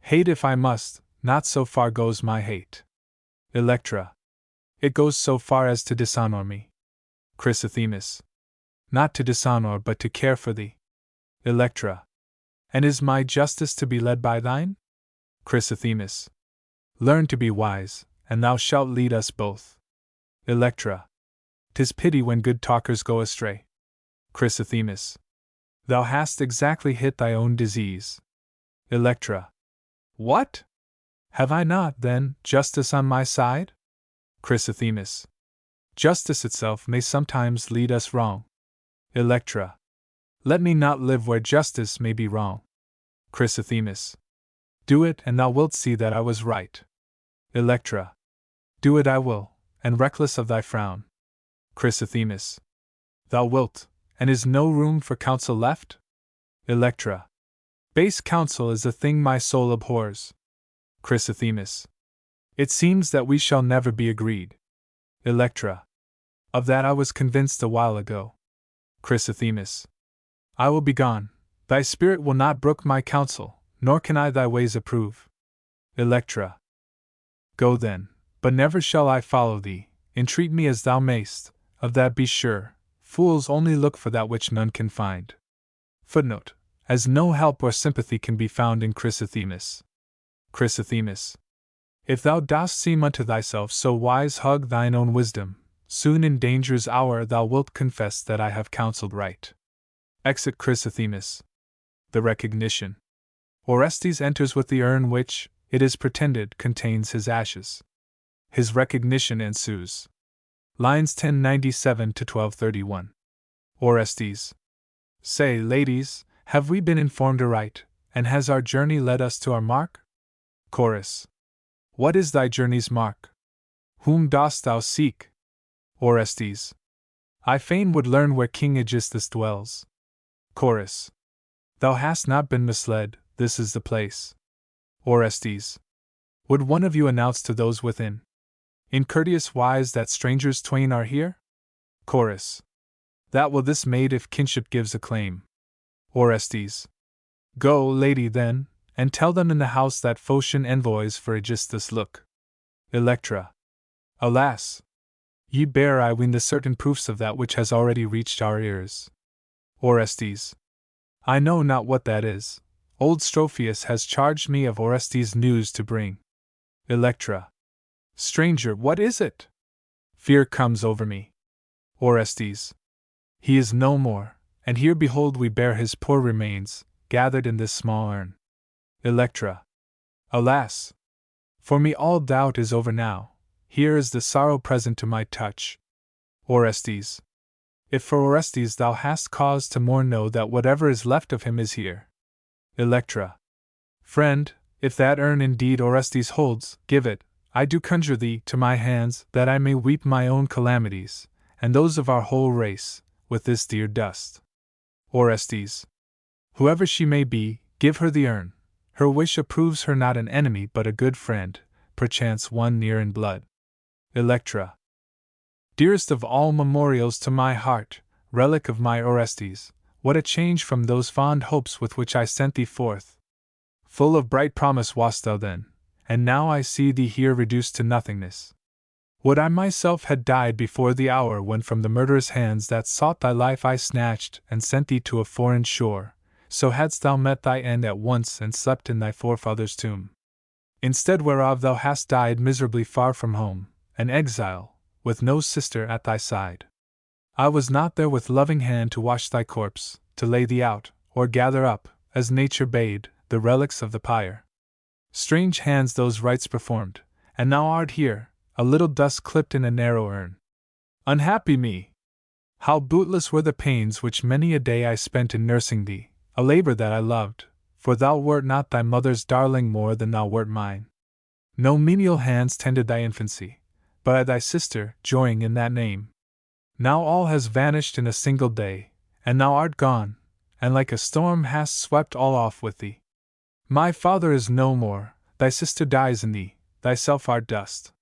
Hate if I must, not so far goes my hate. Electra. It goes so far as to dishonor me. Chrysothemis. Not to dishonor but to care for thee. Electra. And is my justice to be led by thine? Chrysothemis. Learn to be wise, and thou shalt lead us both. Electra. 'Tis pity when good talkers go astray. Chrysothemis. Thou hast exactly hit thy own disease. Electra. What? Have I not, then, justice on my side? Chrysothemis. Justice itself may sometimes lead us wrong. Electra. Let me not live where justice may be wrong. Chrysothemis. Do it, and thou wilt see that I was right. Electra. Do it I will, and reckless of thy frown. Chrysothemis. Thou wilt, and is no room for counsel left? Electra. Base counsel is a thing my soul abhors. Chrysothemis. It seems that we shall never be agreed. Electra. Of that I was convinced a while ago. Chrysothemis. I will be gone. Thy spirit will not brook my counsel, nor can I thy ways approve. Electra. Go then, but never shall I follow thee, entreat me as thou mayst, of that be sure, fools only look for that which none can find. Footnote. As no help or sympathy can be found in Chrysothemis. Chrysothemis. If thou dost seem unto thyself so wise, hug thine own wisdom, soon in danger's hour thou wilt confess that I have counselled right. Exit Chrysothemis. The recognition. Orestes enters with the urn which, it is pretended, contains his ashes. His recognition ensues. Lines 1097 to 1231. Orestes. Say, ladies, have we been informed aright, and has our journey led us to our mark? Chorus. What is thy journey's mark? Whom dost thou seek? Orestes. I fain would learn where King Aegisthus dwells. Chorus. Thou hast not been misled, this is the place. Orestes. Would one of you announce to those within, in courteous wise, that strangers twain are here? Chorus. That will this maid if kinship gives a claim. Orestes. Go, lady, then, and tell them in the house that Phocian envoys for Aegisthus look. Electra. Alas! Ye bear, I ween, the certain proofs of that which has already reached our ears. Orestes. I know not what that is. Old Strophius has charged me of Orestes' news to bring. Electra. Stranger, what is it? Fear comes over me. Orestes. He is no more, and here behold we bear his poor remains, gathered in this small urn. Electra. Alas! For me all doubt is over now, here is the sorrow present to my touch. Orestes. If for Orestes thou hast cause to mourn, know that whatever is left of him is here. Electra. Friend, if that urn indeed Orestes holds, give it, I do conjure thee, to my hands, that I may weep my own calamities, and those of our whole race, with this dear dust. Orestes. Whoever she may be, give her the urn. Her wish approves her not an enemy but a good friend, perchance one near in blood. Electra. Dearest of all memorials to my heart, relic of my Orestes, what a change from those fond hopes with which I sent thee forth. Full of bright promise wast thou then, and now I see thee here reduced to nothingness. Would I myself had died before the hour when from the murderous hands that sought thy life I snatched and sent thee to a foreign shore, so hadst thou met thy end at once and slept in thy forefather's tomb. Instead whereof thou hast died miserably far from home, an exile, with no sister at thy side. I was not there with loving hand to wash thy corpse, to lay thee out, or gather up, as nature bade, the relics of the pyre. Strange hands those rites performed, and thou art here, a little dust clipped in a narrow urn. Unhappy me! How bootless were the pains which many a day I spent in nursing thee, a labor that I loved, for thou wert not thy mother's darling more than thou wert mine. No menial hands tended thy infancy, but I thy sister, joying in that name. Now all has vanished in a single day, and thou art gone, and like a storm hast swept all off with thee. My father is no more, thy sister dies in thee, thyself art dust.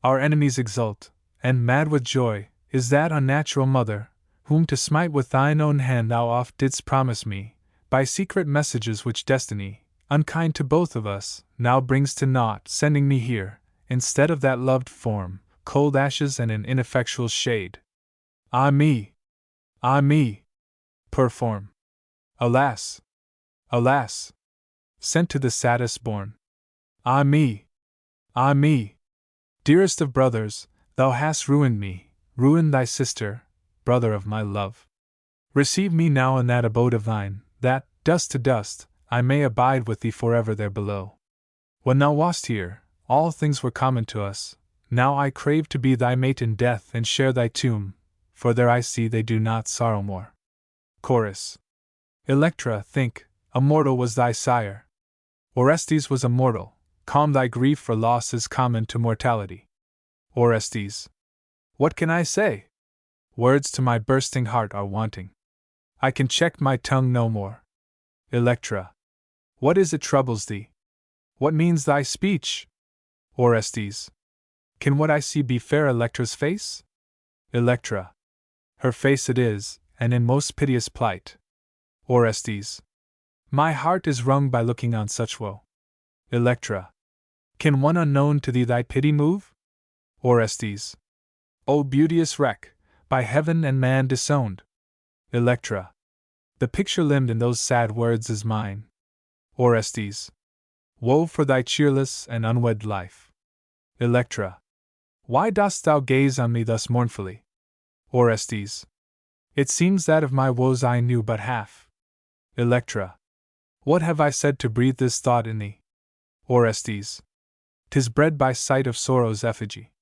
Our enemies exult, and mad with joy, is that unnatural mother, whom to smite with thine own hand thou oft didst promise me, by secret messages which destiny, unkind to both of us, now brings to naught, sending me here, instead of that loved form, cold ashes and an ineffectual shade. Ah me! Ah me! Poor form! Alas! Alas! Sent to the saddest born. Ah me! Ah me! Dearest of brothers, thou hast ruined me, ruined thy sister, brother of my love. Receive me now in that abode of thine, that, dust to dust, I may abide with thee forever there below. When thou wast here, all things were common to us, now I crave to be thy mate in death and share thy tomb, for there I see they do not sorrow more. Chorus. Electra, think, a mortal was thy sire. Orestes was a mortal, calm thy grief for loss is common to mortality. Orestes. What can I say? Words to my bursting heart are wanting. I can check my tongue no more. Electra. What is it troubles thee? What means thy speech? Orestes. Can what I see be fair Electra's face? Electra. Her face it is, and in most piteous plight. Orestes. My heart is wrung by looking on such woe. Electra. Can one unknown to thee thy pity move? Orestes. O beauteous wreck, by heaven and man disowned! Electra. The picture limned in those sad words is mine. Orestes. Woe for thy cheerless and unwed life. Electra. Why dost thou gaze on me thus mournfully? Orestes. It seems that of my woes I knew but half. Electra. What have I said to breathe this thought in thee? Orestes. 'Tis bred by sight of sorrow's effigy.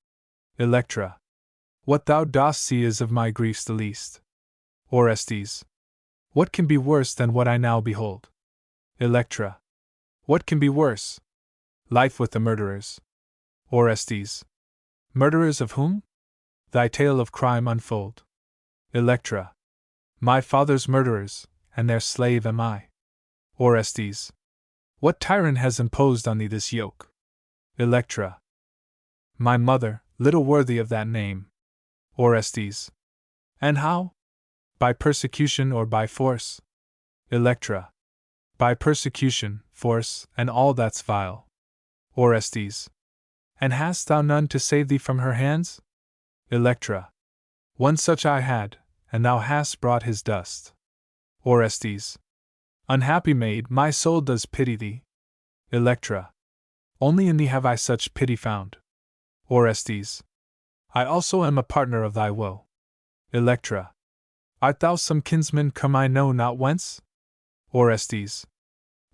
Electra. What thou dost see is of my griefs the least. Orestes. What can be worse than what I now behold? Electra. What can be worse? Life with the murderers. Orestes. Murderers of whom? Thy tale of crime unfold. Electra. My father's murderers, and their slave am I. Orestes. What tyrant has imposed on thee this yoke? Electra. My mother, little worthy of that name. Orestes. And how? By persecution or by force? Electra. By persecution, force, and all that's vile. Orestes. And hast thou none to save thee from her hands? Electra. One such I had, and thou hast brought his dust. Orestes. Unhappy maid, my soul does pity thee. Electra. Only in thee have I such pity found. Orestes. I also am a partner of thy woe. Electra. Art thou some kinsman come I know not whence? Orestes.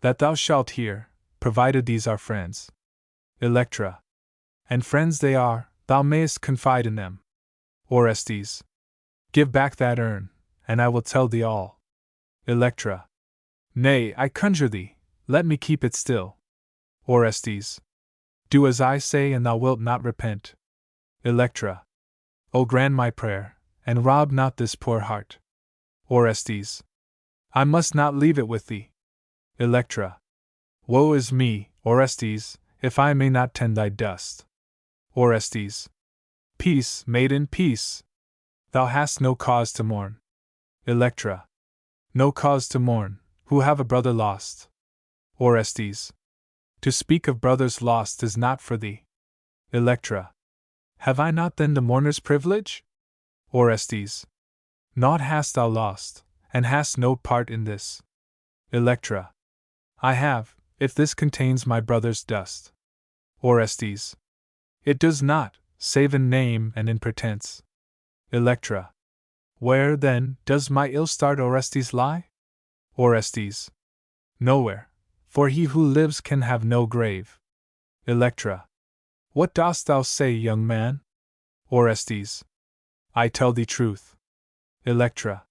That thou shalt hear, provided these are friends. Electra. And friends they are, thou mayest confide in them. Orestes. Give back that urn, and I will tell thee all. Electra. Nay, I conjure thee, let me keep it still. Orestes. Do as I say and thou wilt not repent. Electra. O grant my prayer, and rob not this poor heart. Orestes. I must not leave it with thee. Electra. Woe is me, Orestes, if I may not tend thy dust. Orestes. Peace, maiden, peace. Thou hast no cause to mourn. Electra. No cause to mourn, who have a brother lost. Orestes. To speak of brothers lost is not for thee. Electra. Have I not then the mourner's privilege? Orestes. Naught hast thou lost, and hast no part in this. Electra. I have, if this contains my brother's dust. Orestes. It does not, save in name and in pretense. Electra. Where, then, does my ill-starred Orestes lie? Orestes. Nowhere, for he who lives can have no grave. Electra. What dost thou say, young man? Orestes. I tell thee truth. Electra.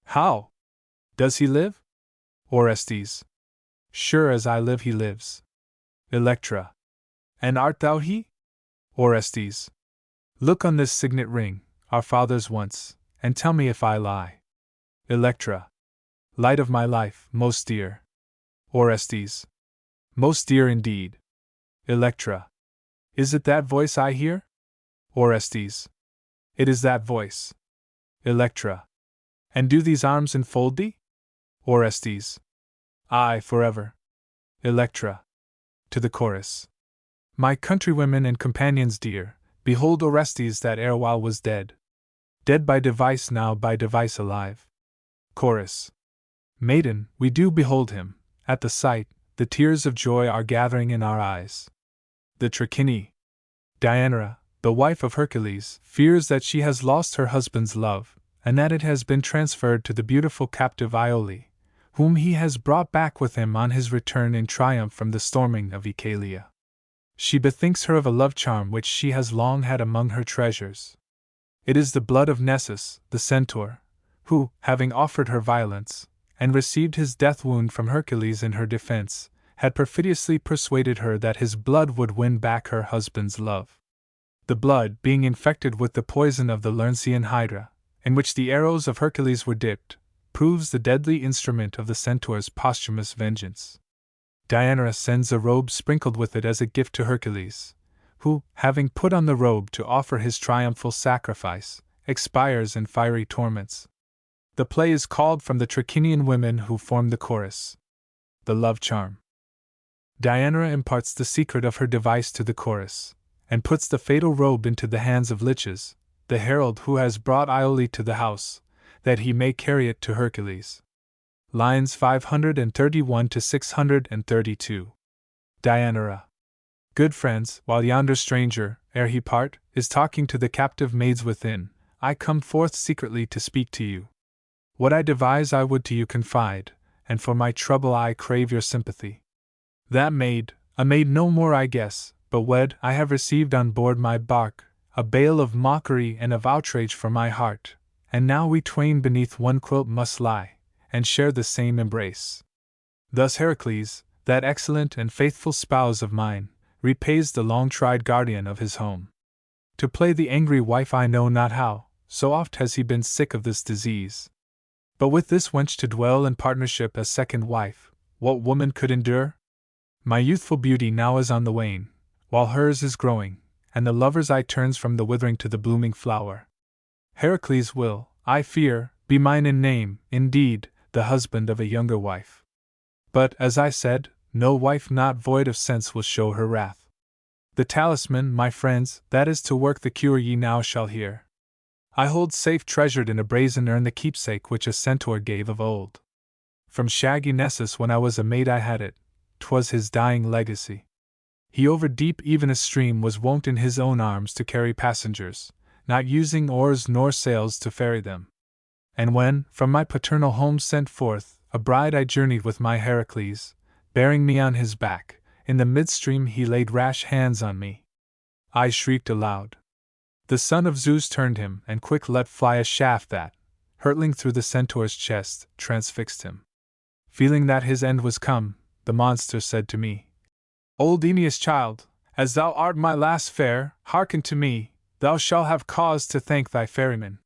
How? Does he live? Orestes. Sure as I live he lives. Electra. And art thou he? Orestes. Look on this signet ring, our father's once, and tell me if I lie. Electra. light of my life, most dear. Orestes. Most dear indeed. Electra. Is it that voice I hear? Orestes. It is that voice. Electra. And do these arms enfold thee? Orestes. Aye, forever. Electra. To the chorus. My countrywomen and companions dear, behold Orestes that erewhile was dead. Dead by device, now by device alive. Chorus. Maiden, we do behold him. At the sight, the tears of joy are gathering in our eyes. The Trachini. Diana, the wife of Hercules, fears that she has lost her husband's love, and that it has been transferred to the beautiful captive Iole, whom he has brought back with him on his return in triumph from the storming of Oechalia. She bethinks her of a love charm which she has long had among her treasures. It is the blood of Nessus, the centaur, who, having offered her violence, and received his death wound from Hercules in her defense, had perfidiously persuaded her that his blood would win back her husband's love. The blood, being infected with the poison of the Lernaean hydra, in which the arrows of Hercules were dipped, proves the deadly instrument of the centaur's posthumous vengeance. Diana sends a robe sprinkled with it as a gift to Hercules, who, having put on the robe to offer his triumphal sacrifice, expires in fiery torments. The play is called from the Trachinian women who form the chorus. The Love Charm. Diana imparts the secret of her device to the chorus, and puts the fatal robe into the hands of Lichas, the herald who has brought Iole to the house, that he may carry it to Hercules. Lines 531 to 632. Diana. Good friends, while yonder stranger, ere he part, is talking to the captive maids within, I come forth secretly to speak to you. What I devise I would to you confide, and for my trouble I crave your sympathy. That maid, a maid no more I guess, but wed, I have received on board my bark, a bale of mockery and of outrage for my heart, and now we twain beneath one quilt must lie, and share the same embrace. Thus Heracles, that excellent and faithful spouse of mine, repays the long-tried guardian of his home. To play the angry wife I know not how, so oft has he been sick of this disease. But with this wench to dwell in partnership as second wife, what woman could endure? My youthful beauty now is on the wane, while hers is growing, and the lover's eye turns from the withering to the blooming flower. Heracles will, I fear, be mine in name, indeed, the husband of a younger wife. But, as I said, no wife not void of sense will show her wrath. The talisman, my friends, that is to work the cure ye now shall hear. I hold safe treasured in a brazen urn the keepsake which a centaur gave of old. From shaggy Nessus when I was a maid I had it, 'twas his dying legacy. He over deep even a stream was wont in his own arms to carry passengers, not using oars nor sails to ferry them. And when, from my paternal home sent forth, a bride I journeyed with my Heracles, bearing me on his back, in the midstream he laid rash hands on me. I shrieked aloud. The son of Zeus turned him, and quick let fly a shaft that, hurtling through the centaur's chest, transfixed him. Feeling that his end was come, the monster said to me, Old Aeneas' child, as thou art my last fare, hearken to me, thou shalt have cause to thank thy ferryman.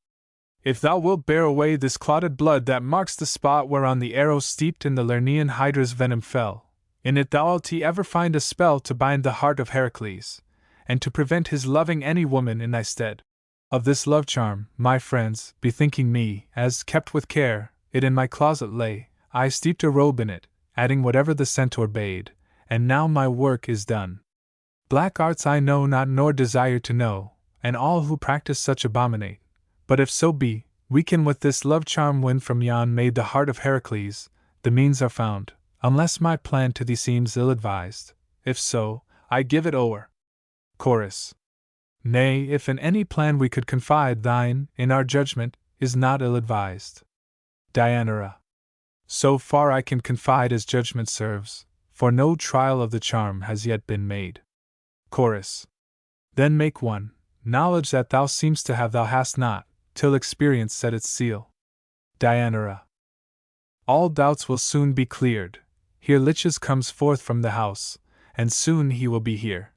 If thou wilt bear away this clotted blood that marks the spot whereon the arrow steeped in the Lernaean hydra's venom fell, in it thou'lt ever find a spell to bind the heart of Heracles, and to prevent his loving any woman in thy stead. Of this love charm, my friends, bethinking me, as, kept with care, it in my closet lay, I steeped a robe in it, adding whatever the centaur bade, and now my work is done. Black arts I know not nor desire to know, and all who practice such abominate. But if so be, we can with this love charm win from yon maid the heart of Heracles, the means are found, unless my plan to thee seems ill-advised. If so, I give it o'er. Chorus. Nay, if in any plan we could confide, thine, in our judgment, is not ill-advised. Diana. So far I can confide as judgment serves, for no trial of the charm has yet been made. Chorus. Then make one, knowledge that thou seemst to have thou hast not, till experience set its seal. Diana. All doubts will soon be cleared. Here Lichas comes forth from the house, and soon he will be here.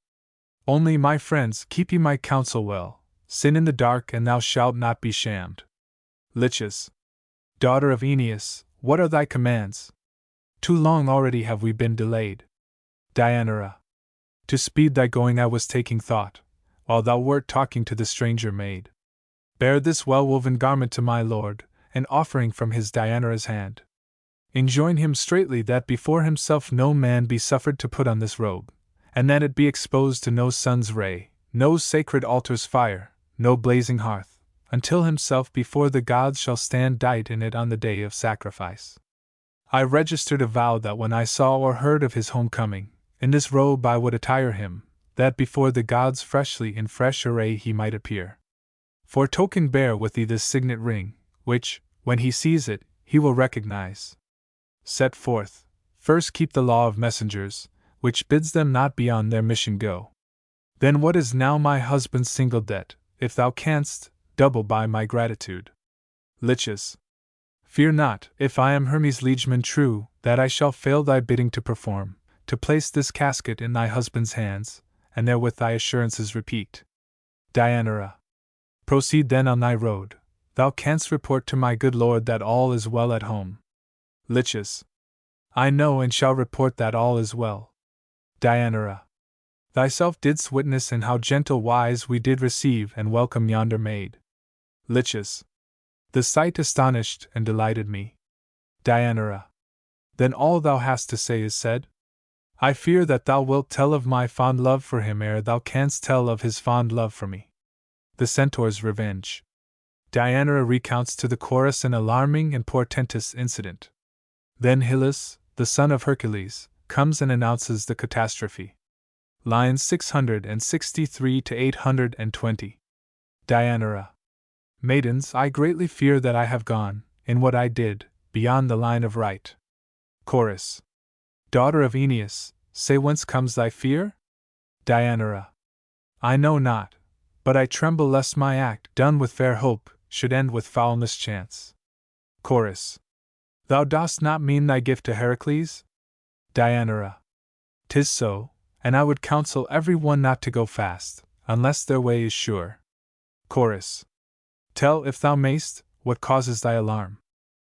Only, my friends, keep ye my counsel well, sin in the dark and thou shalt not be shamed. Lichas. Daughter of Aeneas, what are thy commands? Too long already have we been delayed. Deianira. To speed thy going I was taking thought, while thou wert talking to the stranger maid. Bear this well-woven garment to my lord, an offering from his Deianira's hand. Enjoin him straitly that before himself no man be suffered to put on this robe, and that it be exposed to no sun's ray, no sacred altar's fire, no blazing hearth, until himself before the gods shall stand dight in it on the day of sacrifice. I registered a vow that when I saw or heard of his homecoming, in this robe I would attire him, that before the gods freshly in fresh array he might appear. For token bear with thee this signet ring, which, when he sees it, he will recognize. Set forth, first keep the law of messengers, which bids them not beyond their mission go. Then what is now my husband's single debt, if thou canst, double by my gratitude. Liches. Fear not, if I am Hermes' liegeman true, that I shall fail thy bidding to perform, to place this casket in thy husband's hands, and therewith thy assurances repeat. Deianira. Proceed then on thy road, thou canst report to my good lord that all is well at home. Liches. I know and shall report that all is well. Deianira. Thyself didst witness in how gentle wise we did receive and welcome yonder maid. Liches. The sight astonished and delighted me. Deianira. Then all thou hast to say is said? I fear that thou wilt tell of my fond love for him ere thou canst tell of his fond love for me. The Centaur's revenge. Deianira recounts to the chorus an alarming and portentous incident. Then Hylas, the son of Hercules, comes and announces the catastrophe. Lines 663 to 820. Deianira. Maidens, I greatly fear that I have gone, in what I did, beyond the line of right. Chorus. Daughter of Aeneas, say whence comes thy fear? Deianira. I know not, but I tremble lest my act, done with fair hope, should end with foul mischance. Chorus. Thou dost not mean thy gift to Heracles? Deianira. 'Tis so, and I would counsel every one not to go fast, unless their way is sure. Chorus. Tell, if thou mayst, what causes thy alarm.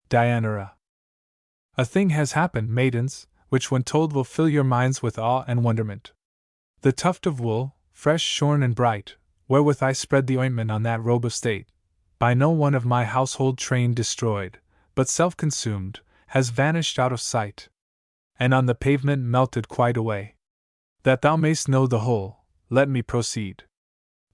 Deianira. A thing has happened, maidens, which when told will fill your minds with awe and wonderment. The tuft of wool, fresh shorn and bright, wherewith I spread the ointment on that robe of state, by no one of my household train destroyed, but self-consumed, has vanished out of sight, and on the pavement melted quite away. That thou mayst know the whole, let me proceed.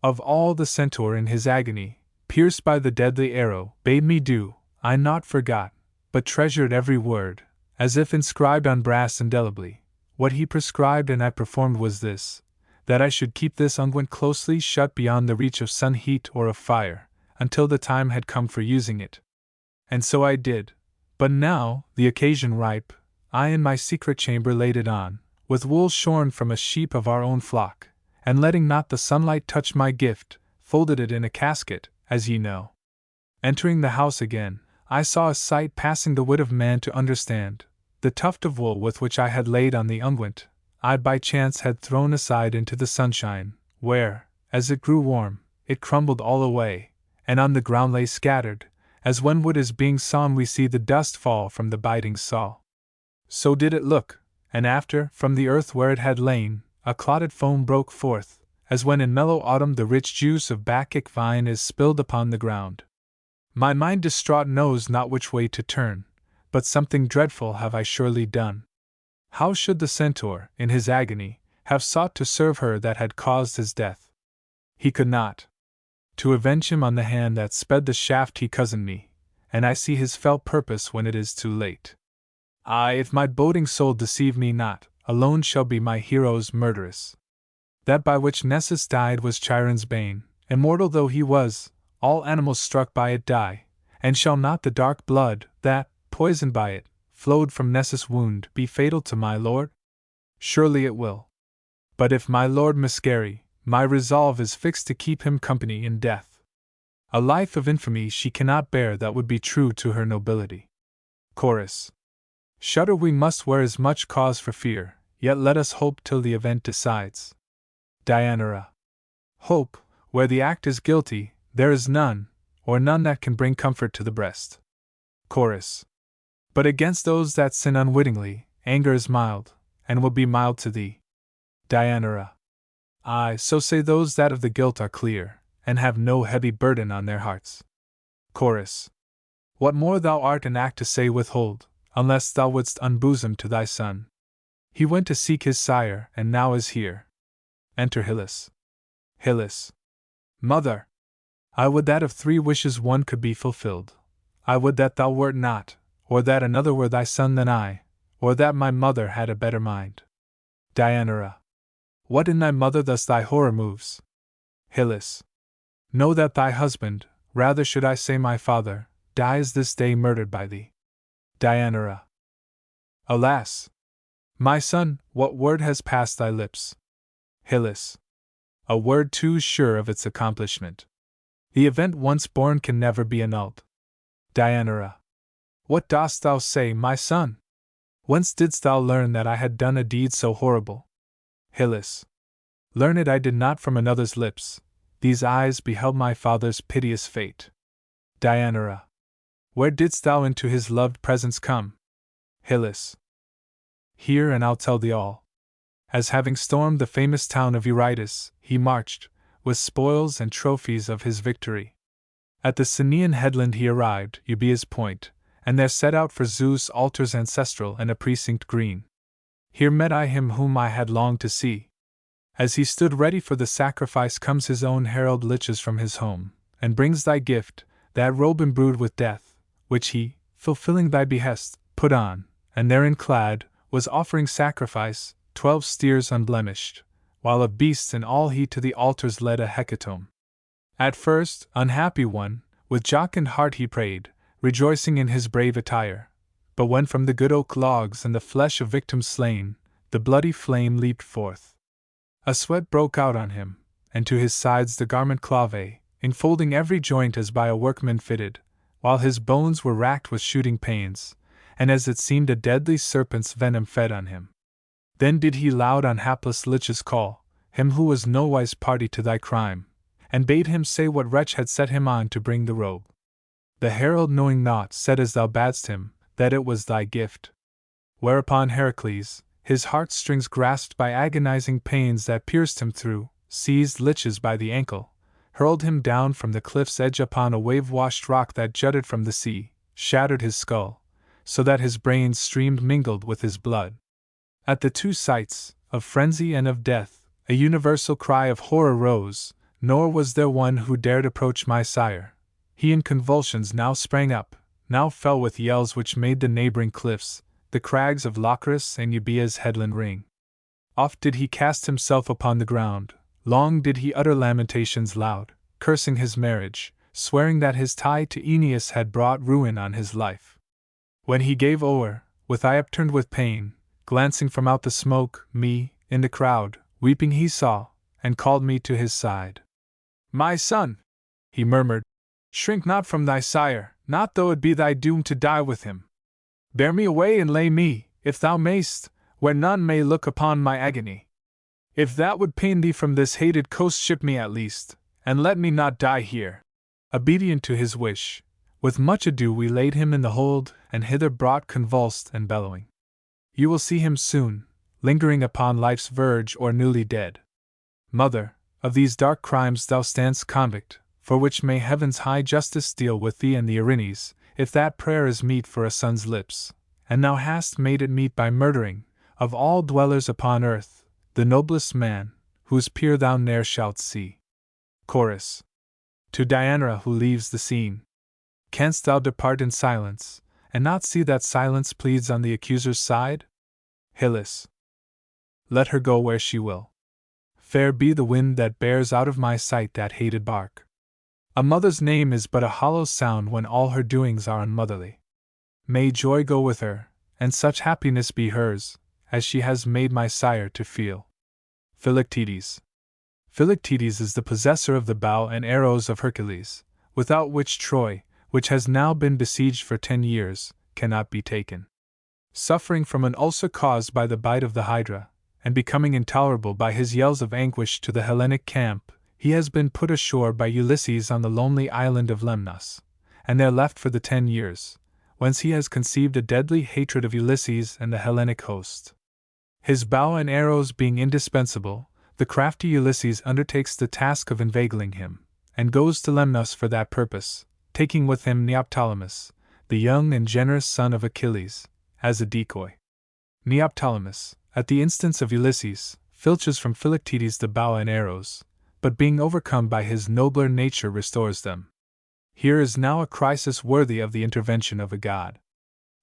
Of all the centaur in his agony, pierced by the deadly arrow, bade me do, I naught forgot, but treasured every word, as if inscribed on brass indelibly. What he prescribed and I performed was this, that I should keep this unguent closely shut beyond the reach of sun heat or of fire, until the time had come for using it. And so I did, but now, the occasion ripe, I in my secret chamber laid it on, with wool shorn from a sheep of our own flock, and letting not the sunlight touch my gift, folded it in a casket, as ye know. Entering the house again, I saw a sight passing the wit of man to understand. The tuft of wool with which I had laid on the unguent, I by chance had thrown aside into the sunshine, where, as it grew warm, it crumbled all away, and on the ground lay scattered, as when wood is being sawn we see the dust fall from the biting saw. So did it look, and after, from the earth where it had lain, a clotted foam broke forth, as when in mellow autumn the rich juice of Bacchic vine is spilled upon the ground. My mind distraught knows not which way to turn, but something dreadful have I surely done. How should the centaur, in his agony, have sought to serve her that had caused his death? He could not. To avenge him on the hand that sped the shaft he cozened me, and I see his fell purpose when it is too late. Aye, if my boding soul deceive me not, alone shall be my hero's murderess. That by which Nessus died was Chiron's bane, immortal though he was, all animals struck by it die, and shall not the dark blood, that, poisoned by it, flowed from Nessus' wound, be fatal to my lord? Surely it will. But if my lord miscarry, my resolve is fixed to keep him company in death. A life of infamy she cannot bear that would be true to her nobility. Chorus. Shudder we must where is much cause for fear, yet let us hope till the event decides. Deianira. Hope, where the act is guilty, there is none, or none that can bring comfort to the breast. Chorus. But against those that sin unwittingly, anger is mild, and will be mild to thee. Deianira. Aye, so say those that of the guilt are clear, and have no heavy burden on their hearts. Chorus. What more thou art in act to say withhold, unless thou wouldst unbosom to thy son. He went to seek his sire, and now is here. Enter Hylas. Hylas. Mother! I would that of 3 wishes one could be fulfilled. I would that thou wert not, or that another were thy son than I, or that my mother had a better mind. Deianira. What in thy mother thus thy horror moves? Hylas. Know that thy husband, rather should I say my father, dies this day murdered by thee. Deianira. Alas! My son, what word has passed thy lips? Hylas. A word too sure of its accomplishment. The event once born can never be annulled. Deianira. What dost thou say, my son? Whence didst thou learn that I had done a deed so horrible? Hylas. Learn it I did not from another's lips. These eyes beheld my father's piteous fate. Deianira. Where didst thou into his loved presence come? Hylas. Hear, and I'll tell thee all. As having stormed the famous town of Eurytus, he marched, with spoils and trophies of his victory. At the Cinean headland he arrived, Euboea's point, and there set out for Zeus' altars ancestral and a precinct green. Here met I him whom I had longed to see. As he stood ready for the sacrifice comes his own herald Lichas from his home, and brings thy gift, that robe imbrued with death, which he, fulfilling thy behest, put on, and therein clad, was offering sacrifice, 12 steers unblemished, while of beasts and all he to the altars led a hecatomb. At first, unhappy one, with jocund heart he prayed, rejoicing in his brave attire. But when from the good oak logs and the flesh of victims slain, the bloody flame leaped forth, a sweat broke out on him, and to his sides the garment clave, enfolding every joint as by a workman fitted, while his bones were racked with shooting pains, and as it seemed a deadly serpent's venom fed on him. Then did he loud on hapless Lichas call, him who was nowise party to thy crime, and bade him say what wretch had set him on to bring the robe. The herald, knowing naught, said as thou badst him, that it was thy gift. Whereupon Heracles, his heartstrings grasped by agonizing pains that pierced him through, seized Lichas by the ankle, hurled him down from the cliff's edge upon a wave-washed rock that jutted from the sea, shattered his skull, so that his brains streamed mingled with his blood. At the 2 sights, of frenzy and of death, a universal cry of horror rose, nor was there one who dared approach my sire. He in convulsions now sprang up, now fell with yells which made the neighboring cliffs, the crags of Locris and Euboea's headland ring. Oft did he cast himself upon the ground, long did he utter lamentations loud, cursing his marriage, swearing that his tie to Aeneas had brought ruin on his life. When he gave o'er, with eye upturned with pain, glancing from out the smoke, me, in the crowd, weeping he saw, and called me to his side. My son, he murmured, shrink not from thy sire, not though it be thy doom to die with him. Bear me away and lay me, if thou mayst, where none may look upon my agony. If that would pain thee from this hated coast, ship me at least, and let me not die here. Obedient to his wish, with much ado we laid him in the hold, and hither brought convulsed and bellowing. You will see him soon, lingering upon life's verge or newly dead. Mother, of these dark crimes thou standst convict, for which may heaven's high justice deal with thee and the Erinyes, if that prayer is meet for a son's lips, and thou hast made it meet by murdering, of all dwellers upon earth, the noblest man, whose peer thou ne'er shalt see. Chorus. To Deianira who leaves the scene. Canst thou depart in silence, and not see that silence pleads on the accuser's side? Hylas. Let her go where she will. Fair be the wind that bears out of my sight that hated bark. A mother's name is but a hollow sound when all her doings are unmotherly. May joy go with her, and such happiness be hers, as she has made my sire to feel. Philoctetes. Philoctetes is the possessor of the bow and arrows of Hercules, without which Troy, which has now been besieged for 10 years, cannot be taken. Suffering from an ulcer caused by the bite of the Hydra, and becoming intolerable by his yells of anguish to the Hellenic camp, he has been put ashore by Ulysses on the lonely island of Lemnos, and there left for the 10 years, whence he has conceived a deadly hatred of Ulysses and the Hellenic host. His bow and arrows being indispensable, the crafty Ulysses undertakes the task of inveigling him, and goes to Lemnos for that purpose, taking with him Neoptolemus, the young and generous son of Achilles, as a decoy. Neoptolemus, at the instance of Ulysses, filches from Philoctetes the bow and arrows, but being overcome by his nobler nature restores them. Here is now a crisis worthy of the intervention of a god.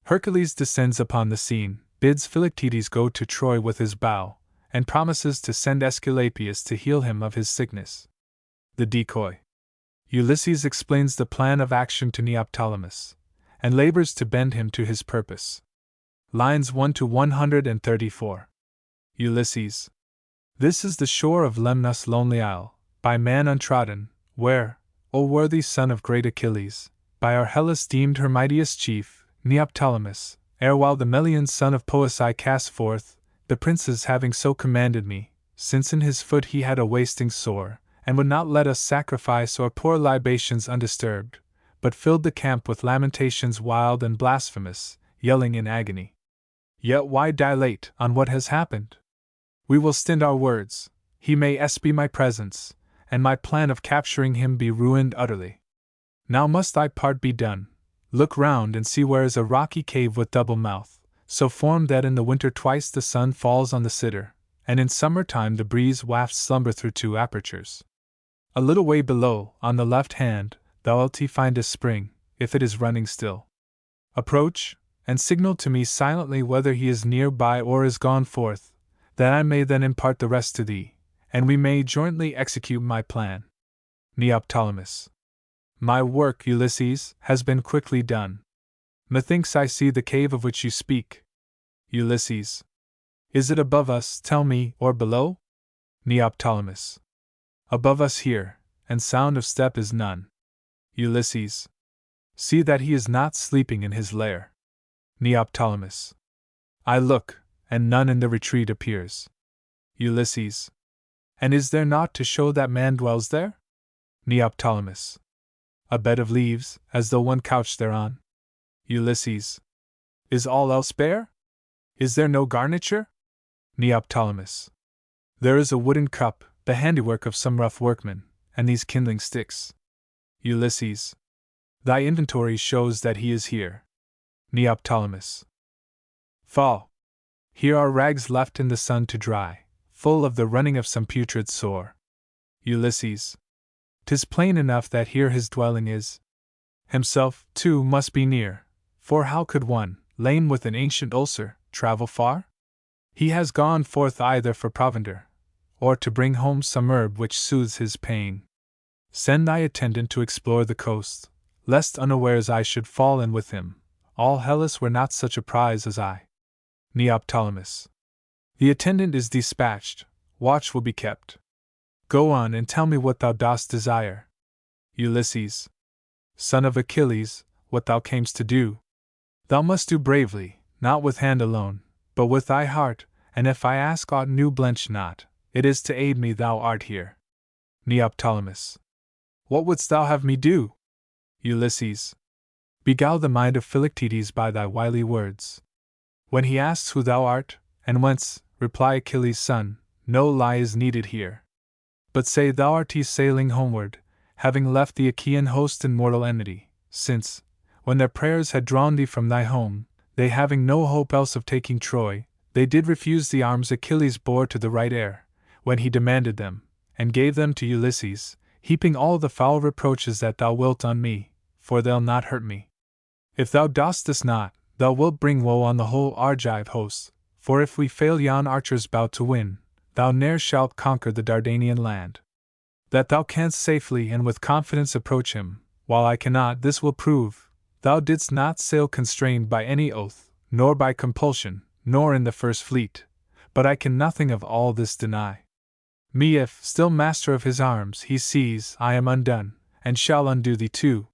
Hercules descends upon the scene, bids Philoctetes go to Troy with his bow, and promises to send Aesculapius to heal him of his sickness. The decoy. Ulysses explains the plan of action to Neoptolemus, and labors to bend him to his purpose. Lines 1 to 134. Ulysses. This is the shore of Lemnos' lonely isle, by man untrodden, where, O worthy son of great Achilles, by our Hellas deemed her mightiest chief, Neoptolemus, erewhile the Melian son of Pois I cast forth, the princes having so commanded me, since in his foot he had a wasting sore, and would not let us sacrifice or pour libations undisturbed, but filled the camp with lamentations wild and blasphemous, yelling in agony. Yet why dilate on what has happened? We will stint our words, he may espy my presence, and my plan of capturing him be ruined utterly. Now must thy part be done. Look round and see where is a rocky cave with double mouth, so formed that in the winter twice the sun falls on the sitter, and in summer time the breeze wafts slumber through two apertures. A little way below, on the left hand, thou wilt find a spring, if it is running still. Approach, and signal to me silently whether he is near by or is gone forth, that I may then impart the rest to thee, and we may jointly execute my plan. Neoptolemus. My work, Ulysses, has been quickly done. Methinks I see the cave of which you speak. Ulysses. Is it above us, tell me, or below? Neoptolemus. Above us here, and sound of step is none. Ulysses. See that he is not sleeping in his lair. Neoptolemus. I look, and none in the retreat appears. Ulysses. And is there naught to show that man dwells there? Neoptolemus. A bed of leaves, as though one couched thereon. Ulysses. Is all else bare? Is there no garniture? Neoptolemus. There is a wooden cup, the handiwork of some rough workman, and these kindling sticks. Ulysses. Thy inventory shows that he is here. Neoptolemus. Fall. Here are rags left in the sun to dry, full of the running of some putrid sore. Ulysses. 'Tis plain enough that here his dwelling is. Himself, too, must be near, for how could one, lame with an ancient ulcer, travel far? He has gone forth either for provender, or to bring home some herb which soothes his pain. Send thy attendant to explore the coast, lest unawares I should fall in with him. All Hellas were not such a prize as I. Neoptolemus. The attendant is dispatched, watch will be kept. Go on and tell me what thou dost desire. Ulysses. Son of Achilles, what thou camest to do. Thou must do bravely, not with hand alone, but with thy heart, and if I ask aught new blench not, it is to aid me thou art here. Neoptolemus. What wouldst thou have me do? Ulysses. Beguile the mind of Philoctetes by thy wily words. When he asks who thou art, and whence, reply Achilles' son, no lie is needed here. But say thou art sailing homeward, having left the Achaean host in mortal enmity, since, when their prayers had drawn thee from thy home, they having no hope else of taking Troy, they did refuse the arms Achilles bore to the right heir, when he demanded them, and gave them to Ulysses, heaping all the foul reproaches that thou wilt on me, for they'll not hurt me. If thou dost this not, thou wilt bring woe on the whole Argive host, for if we fail yon archer's bout to win, thou ne'er shalt conquer the Dardanian land. That thou canst safely and with confidence approach him, while I cannot, this will prove, thou didst not sail constrained by any oath, nor by compulsion, nor in the first fleet, but I can nothing of all this deny. Me if, still master of his arms, he sees, I am undone, and shall undo thee too.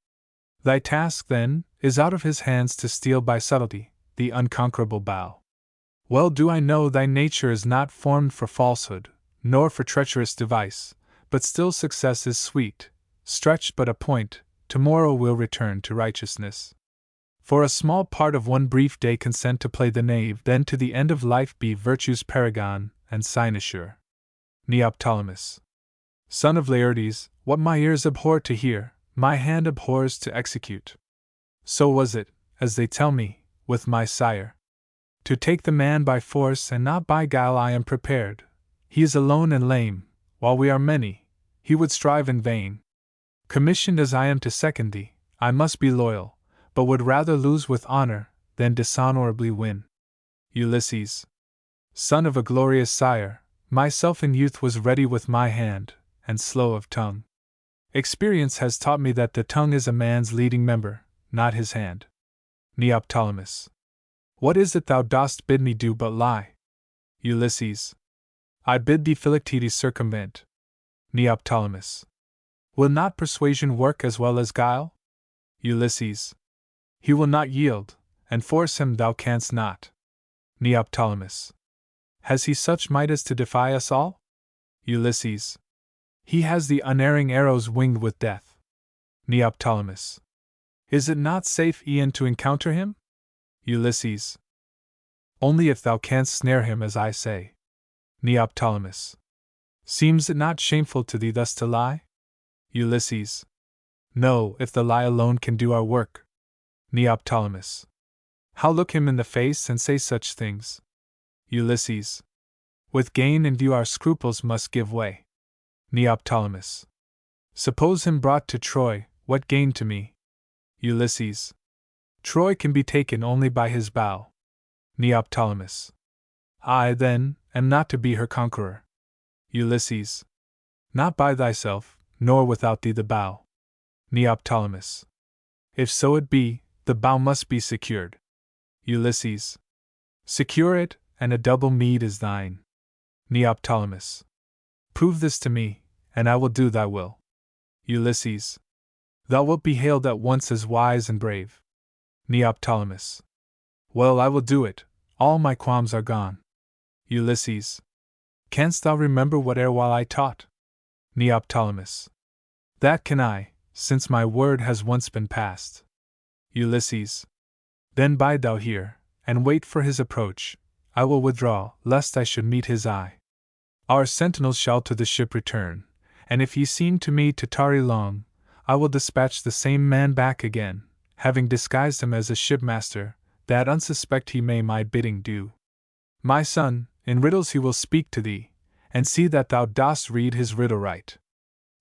Thy task, then, is out of his hands to steal by subtlety, the unconquerable bow. Well do I know thy nature is not formed for falsehood, nor for treacherous device, but still success is sweet, stretched but a point, tomorrow will return to righteousness. For a small part of one brief day consent to play the knave, then to the end of life be virtue's paragon and cynosure. Neoptolemus. Son of Laertes, what my ears abhor to hear, my hand abhors to execute. So was it, as they tell me, with my sire. To take the man by force and not by guile I am prepared. He is alone and lame, while we are many, he would strive in vain. Commissioned as I am to second thee, I must be loyal, but would rather lose with honor than dishonorably win. Ulysses. Son of a glorious sire, myself in youth was ready with my hand, and slow of tongue. Experience has taught me that the tongue is a man's leading member, not his hand. Neoptolemus. What is it thou dost bid me do but lie? Ulysses. I bid thee Philoctetes circumvent. Neoptolemus. Will not persuasion work as well as guile? Ulysses. He will not yield, and force him thou canst not. Neoptolemus. Has he such might as to defy us all? Ulysses. He has the unerring arrows winged with death. Neoptolemus. Is it not safe e'en to encounter him? Ulysses. Only if thou canst snare him as I say. Neoptolemus. Seems it not shameful to thee thus to lie? Ulysses. No, if the lie alone can do our work. Neoptolemus. How look him in the face and say such things? Ulysses. With gain in view our scruples must give way. Neoptolemus. Suppose him brought to Troy, what gain to me? Ulysses. Troy can be taken only by his bow. Neoptolemus. I, then, am not to be her conqueror. Ulysses. Not by thyself, nor without thee the bow. Neoptolemus. If so it be, the bow must be secured. Ulysses. Secure it, and a double meed is thine. Neoptolemus. Prove this to me, and I will do thy will. Ulysses. Thou wilt be hailed at once as wise and brave. Neoptolemus. Well, I will do it, all my qualms are gone. Ulysses. Canst thou remember what erewhile I taught? Neoptolemus. That can I, since my word has once been passed. Ulysses. Then bide thou here, and wait for his approach. I will withdraw, lest I should meet his eye. Our sentinels shall to the ship return, and if he seem to me to tarry long, I will dispatch the same man back again, having disguised him as a shipmaster, that unsuspect he may my bidding do. My son, in riddles he will speak to thee, and see that thou dost read his riddle right.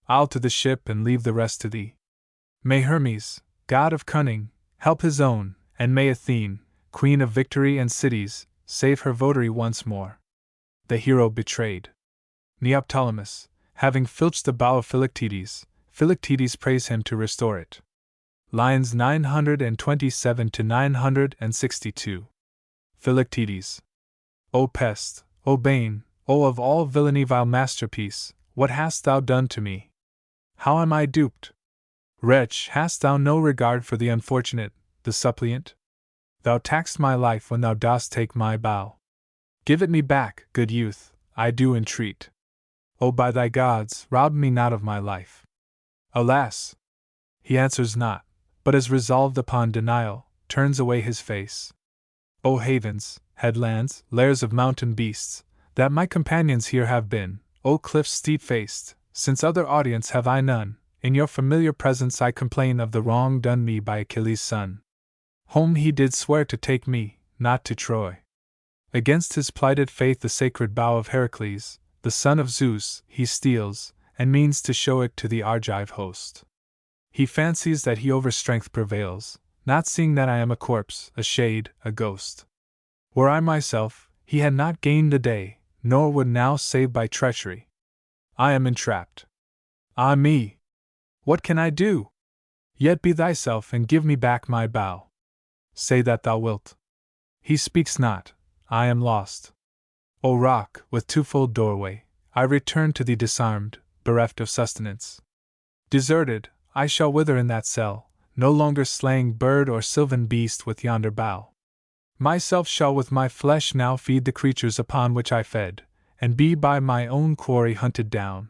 I'll to the ship and leave the rest to thee. May Hermes, god of cunning, help his own, and may Athene, queen of victory and cities, save her votary once more. The hero betrayed. Neoptolemus, having filched the bow of Philoctetes, Philoctetes prays him to restore it. Lines 927 to 962. Philoctetes. O pest, O bane, O of all villainy vile masterpiece, what hast thou done to me? How am I duped? Wretch, hast thou no regard for the unfortunate, the suppliant? Thou taxed my life when thou dost take my bow. Give it me back, good youth, I do entreat. O by thy gods, rob me not of my life. Alas! He answers not, but is resolved upon denial, turns away his face. O havens, headlands, lairs of mountain beasts, that my companions here have been, O cliffs steep-faced, since other audience have I none, in your familiar presence I complain of the wrong done me by Achilles' son. Home he did swear to take me, not to Troy. Against his plighted faith the sacred bow of Heracles, the son of Zeus, he steals, and means to show it to the Argive host. He fancies that he over strength prevails, not seeing that I am a corpse, a shade, a ghost. Were I myself, he had not gained the day, nor would now save by treachery. I am entrapped. Ah me! What can I do? Yet be thyself and give me back my bow. Say that thou wilt. He speaks not, I am lost. O rock, with twofold doorway, I return to thee disarmed, bereft of sustenance. Deserted, I shall wither in that cell, no longer slaying bird or sylvan beast with yonder bough. Myself shall with my flesh now feed the creatures upon which I fed, and be by my own quarry hunted down.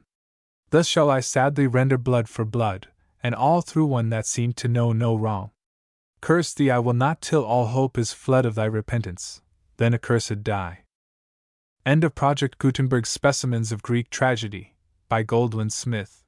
Thus shall I sadly render blood for blood, and all through one that seemed to know no wrong. Curse thee, I will not till all hope is fled of thy repentance, then accursed die. End of Project Gutenberg's Specimens of Greek Tragedy, by Goldwin Smith.